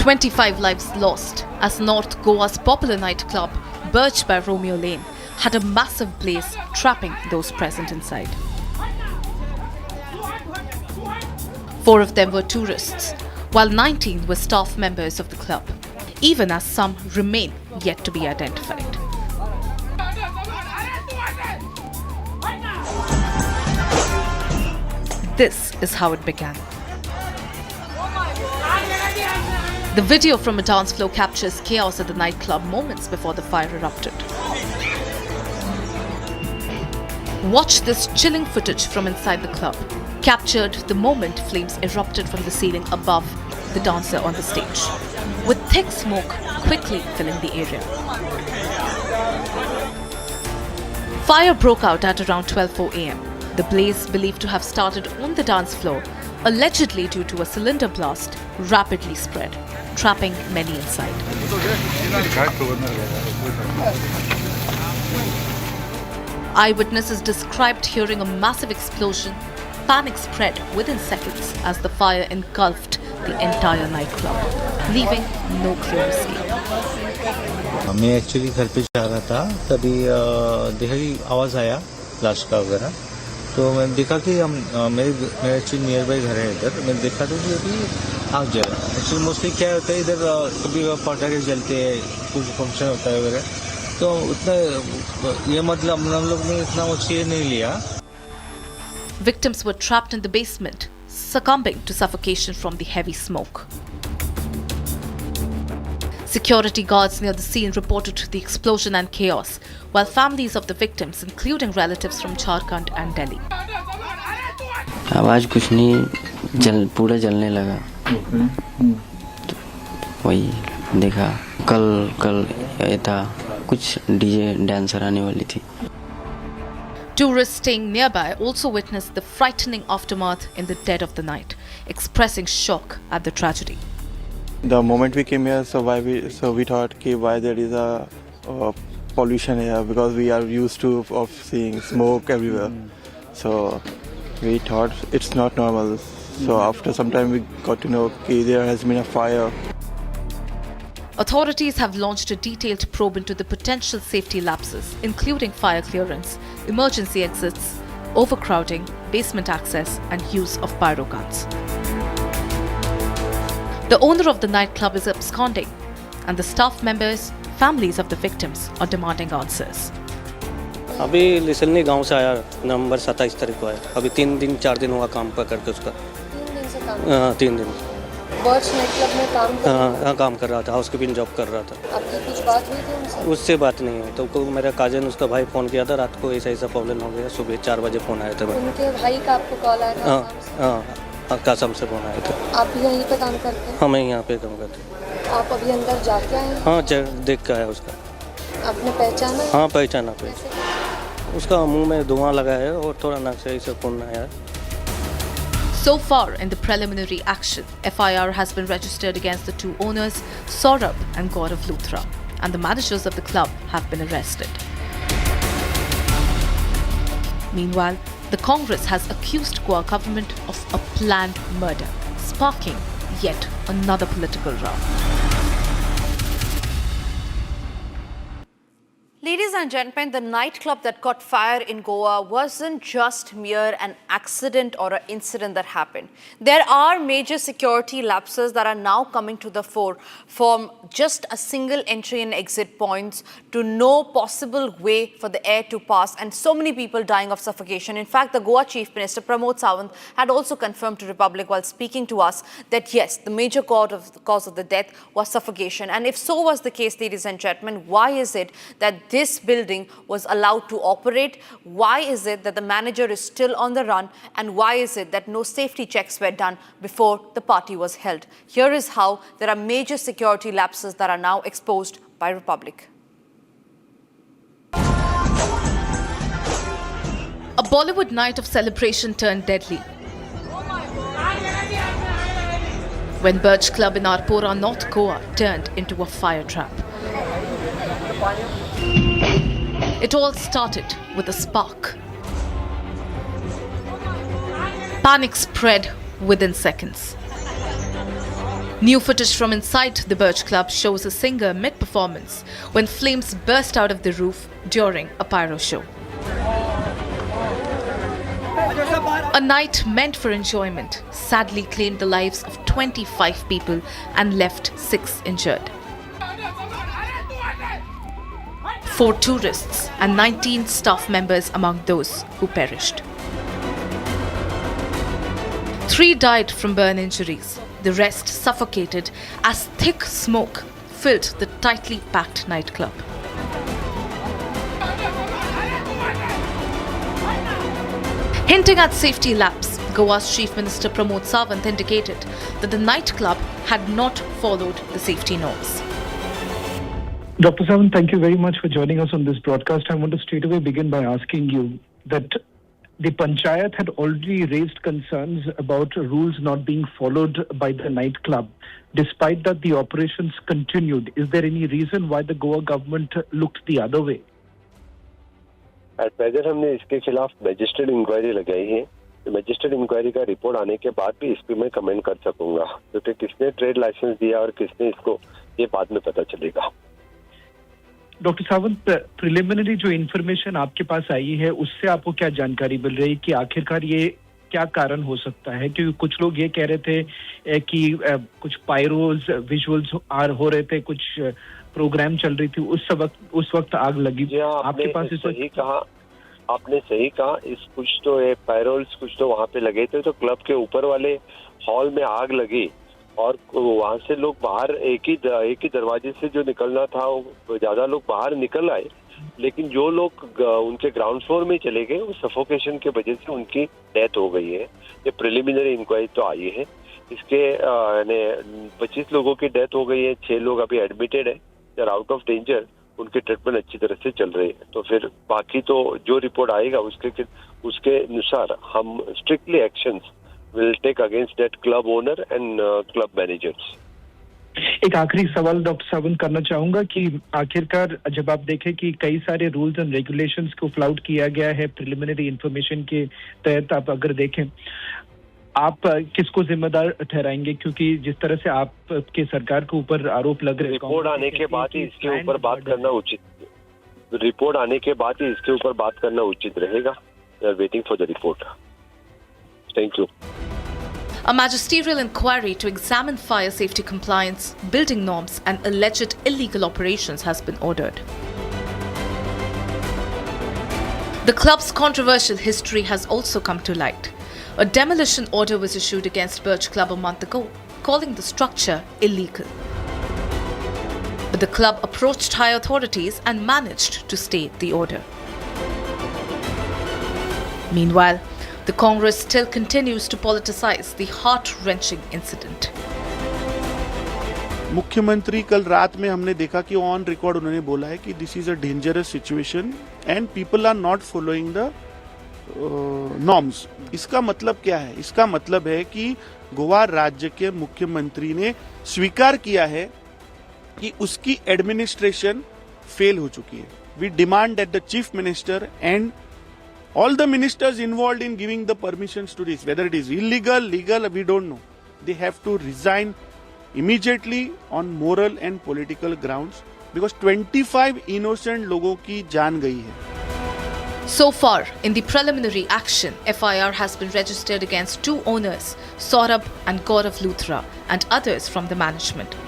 "25 lives lost as North Goa's popular nightclub, Birch by Romeo Lane, had a massive blaze, trapping those present inside. 4 of them were tourists, while 19 were staff members of the club, even as some remain yet to be identified. This is how it began. The video from a dance floor captures chaos at the nightclub moments before the fire erupted. Watch this chilling footage from inside the club, captured the moment flames erupted from the ceiling above the dancer on the stage, with thick smoke quickly filling the area. Fire broke out at around 12:04 a.m. The blaze, believed to have started on the dance floor, allegedly due to a cylinder blast, rapidly spread, trapping many inside. Eyewitnesses described hearing a massive explosion. Panic spread within seconds as the fire engulfed the entire nightclub, leaving no clear escape. मैं actually घर पे जा रहा था, तभी देहरी आवाज़ आया flash का वगैरह, तो मैं देखा कि हम मेरे एक्चुअली नियर बाई घर है इधर, मैं देखा था कि अभी आग जल रहा है। एक्चुअली मोस्टली क्या होता है इधर, कभी पटाखे जलते हैं, कुछ फंक्शन होता है वगैरह, तो उतना ये मतलब हम लोग ने इतना वो चीज नहीं लिया। Victims were trapped in the basement, succumbing to suffocation from the heavy smoke. Security guards near the scene reported the explosion and chaos, while families of the victims, including relatives from Jharkhand and Delhi. आवाज कुछ नहीं, पूरा जलने लगा। तो वही देखा, कल ये था, कुछ डीजे डांसर आने वाली थी। Tourists staying nearby also witnessed the frightening aftermath in the dead of the night, expressing shock at the tragedy. The moment we came here, so we thought why there is a pollution here, because we are used to of seeing smoke everywhere. So we thought it's not normal. So after some time we got to know there has been a fire. Authorities have launched a detailed probe into the potential safety lapses, including fire clearance, emergency exits, overcrowding, basement access, and use of pyro guns. The owner of the nightclub is absconding, and the staff members, families of the victims are demanding answers. अभी recently गांव से आया, नवंबर 27 तारीख को आया। अभी 4 दिन हुआ काम करके उसका। 3 दिन से काम? 3 दिन। बर्च नाइटक्लब में काम कर रहा था? हाँ, काम कर रहा था, हाउसकीपिंग जॉब कर रहा था। आपकी कुछ बात हुई थी उनसे? उससे बात नहीं हुई, तो मेरा काजन उसका भाई फ़ोन किया था रात को, ऐसा प्रॉब्लम हो गया। सुबह 4 बजे फ़ोन आया था। उनके भाई का आपको कॉल आया था? हाँ, कासम से फ़ोन आया था। आप भी यहीं पे काम करते हैं? हाँ, मैं यहाँ पे काम करता हूँ। आप अभी अंदर जाके आए? हाँ, देख के आया उसका। आपने पहचाना? हाँ, पहचाना। उसका मुंह में धुआं लगा है और थोड़ा नाक से ऐसे खून आया है। So far in the preliminary action, FIR has been registered against the two owners, Saurabh and Gaurav Luthra, and the managers of the club have been arrested. Meanwhile, the Congress has accused Goa government of a planned murder, sparking yet another political row. Ladies and gentlemen, the nightclub that caught fire in Goa wasn't just mere an accident or an incident that happened. There are major security lapses that are now coming to the fore, from just a single entry and exit points to no possible way for the air to pass, and so many people dying of suffocation. In fact, the Goa Chief Minister Pramod Sawant had also confirmed to Republic while speaking to us that yes, the major cause of the death was suffocation. And if so was the case, ladies and gentlemen, why is it that this building was allowed to operate? Why is it that the manager is still on the run? And why is it that no safety checks were done before the party was held? Here is how there are major security lapses that are now exposed by Republic. A Bollywood night of celebration turned deadly when Birch Club in Arpora, North Goa turned into a fire trap. It all started with a spark. Panic spread within seconds. New footage from inside the Birch Club shows a singer mid-performance when flames burst out of the roof during a pyro show. A night meant for enjoyment sadly claimed the lives of 25 people and left 6 injured. 4 tourists and 19 staff members among those who perished. 3 died from burn injuries. The rest suffocated as thick smoke filled the tightly packed nightclub. Hinting at safety lapse, Goa's Chief Minister Pramod Sawant indicated that the nightclub had not followed the safety norms. Dr. Sawant, thank you very much for joining us on this broadcast. I want to straight away begin by asking you that the Panchayat had already raised concerns about rules not being followed by the nightclub. Despite that, the operations continued. Is there any reason why the Goa government looked the other way? At present हमने इसके खिलाफ magistrate inquiry लगाई है। Magistrate inquiry का report आने के बाद भी इस पर मैं कमेंट कर सकूंगा, क्योंकि किसने ट्रेड लाइसेंस दिया और किसने इसको, ये बाद में पता चलेगा। डॉक्टर सावंत, प्रिलिमिनरी जो इन्फॉर्मेशन आपके पास आई है उससे आपको क्या जानकारी मिल रही है कि आखिरकार ये क्या कारण हो सकता है? क्योंकि कुछ लोग ये कह रहे थे कि कुछ पायरोज विजुअल्स हो रहे थे, कुछ प्रोग्राम चल रही थी, उस वक्त आग लगी। आपके पास इस वक्त आपने सही कहा। इस कुछ तो ये पैरोल्स कुछ तो वहाँ पे लगे थे, तो क्लब के ऊपर वाले हॉल में आग लगी और वहाँ से लोग बाहर एक ही दरवाजे से जो निकलना था वो ज्यादा लोग बाहर निकल आए, लेकिन जो लोग उनके ग्राउंड फ्लोर में चले गए वो सफोकेशन के वजह से उनकी डेथ हो गई है। ये प्रिलिमिनरी इंक्वायरी तो आई है। इसके 25 लोगों की डेथ हो गई है, 6 लोग अभी एडमिटेड है, they are out of danger, उनके ट्रीटमेंट अच्छी तरह से चल रही है। तो फिर बाकी तो जो रिपोर्ट आएगा उसके अनुसार हम strictly actions will take against that club owner and club managers. एक आखिरी सवाल डॉक्टर सावंत करना चाहूंगा कि आखिरकार जब आप देखें कि कई सारे रूल्स एंड रेगुलेशंस को फ्लाउट किया गया है प्रिलिमिनरी इंफॉर्मेशन के तहत, आप अगर देखें, आप किसको जिम्मेदार ठहराएंगे? क्योंकि जिस तरह से आपके सरकार के ऊपर आरोप लग रहे हैं, रिपोर्ट आने के बाद ही इसके ऊपर बात करना उचित, रिपोर्ट आने के बाद ही इसके ऊपर बात करना उचित रहेगा। We are waiting for the report. Thank you. A magisterial inquiry to examine fire safety compliance, building norms and alleged illegal operations has been ordered. The club's controversial history has also come to light. A demolition order was issued against Birch Club a month ago, calling the structure illegal. But the club approached high authorities and managed to stay the order. Meanwhile, the Congress still continues to politicize the heart-wrenching incident. मुख्यमंत्री कल रात में हमने देखा कि on record उन्होंने बोला है कि this is a dangerous situation and people are not following the norms. इसका मतलब क्या है? इसका मतलब है कि गोवा राज्य के मुख्यमंत्री ने स्वीकार किया है कि उसकी एडमिनिस्ट्रेशन फेल हो चुकी है। We demand that the chief minister and all the ministers involved in giving the permissions to this, whether it is illegal, legal, we don't know, they have to resign immediately on moral and political grounds because 25 innocent लोगों की जान गई है। So far, in the preliminary action, FIR has been registered against 2 owners, Saurabh and Gaurav Luthra, and others from the management.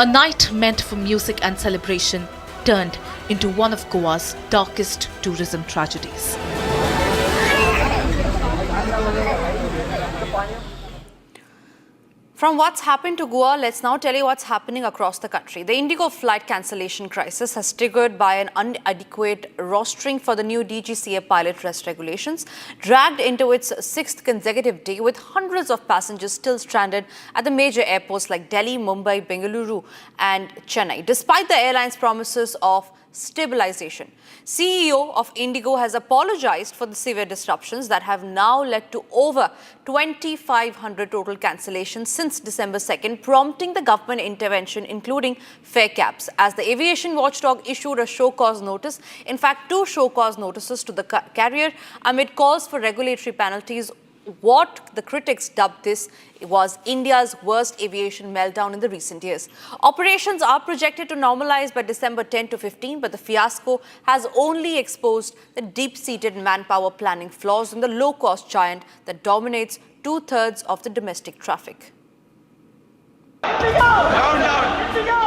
A night meant for music and celebration turned into one of Goa's darkest tourism tragedies. From what's happened to Goa, let's now tell you what's happening across the country. The Indigo flight cancellation crisis has triggered by an inadequate rostering for the new DGCA pilot rest regulations, dragged into its 6th consecutive day with hundreds of passengers still stranded at the major airports like Delhi, Mumbai, Bengaluru and Chennai. Despite the airline's promises of stabilization, CEO of Indigo has apologized for the severe disruptions that have now led to over 2,500 total cancellations since December 2nd, prompting the government intervention, including fare caps, as the aviation watchdog issued a show cause notice. In fact, 2 show cause notices to the carrier amid calls for regulatory penalties. What the critics dubbed this was India's worst aviation meltdown in the recent years. Operations are projected to normalize by December 10 to 15, but the fiasco has only exposed the deep-seated manpower planning flaws in the low-cost giant that dominates 2/3 of the domestic traffic. Down, down.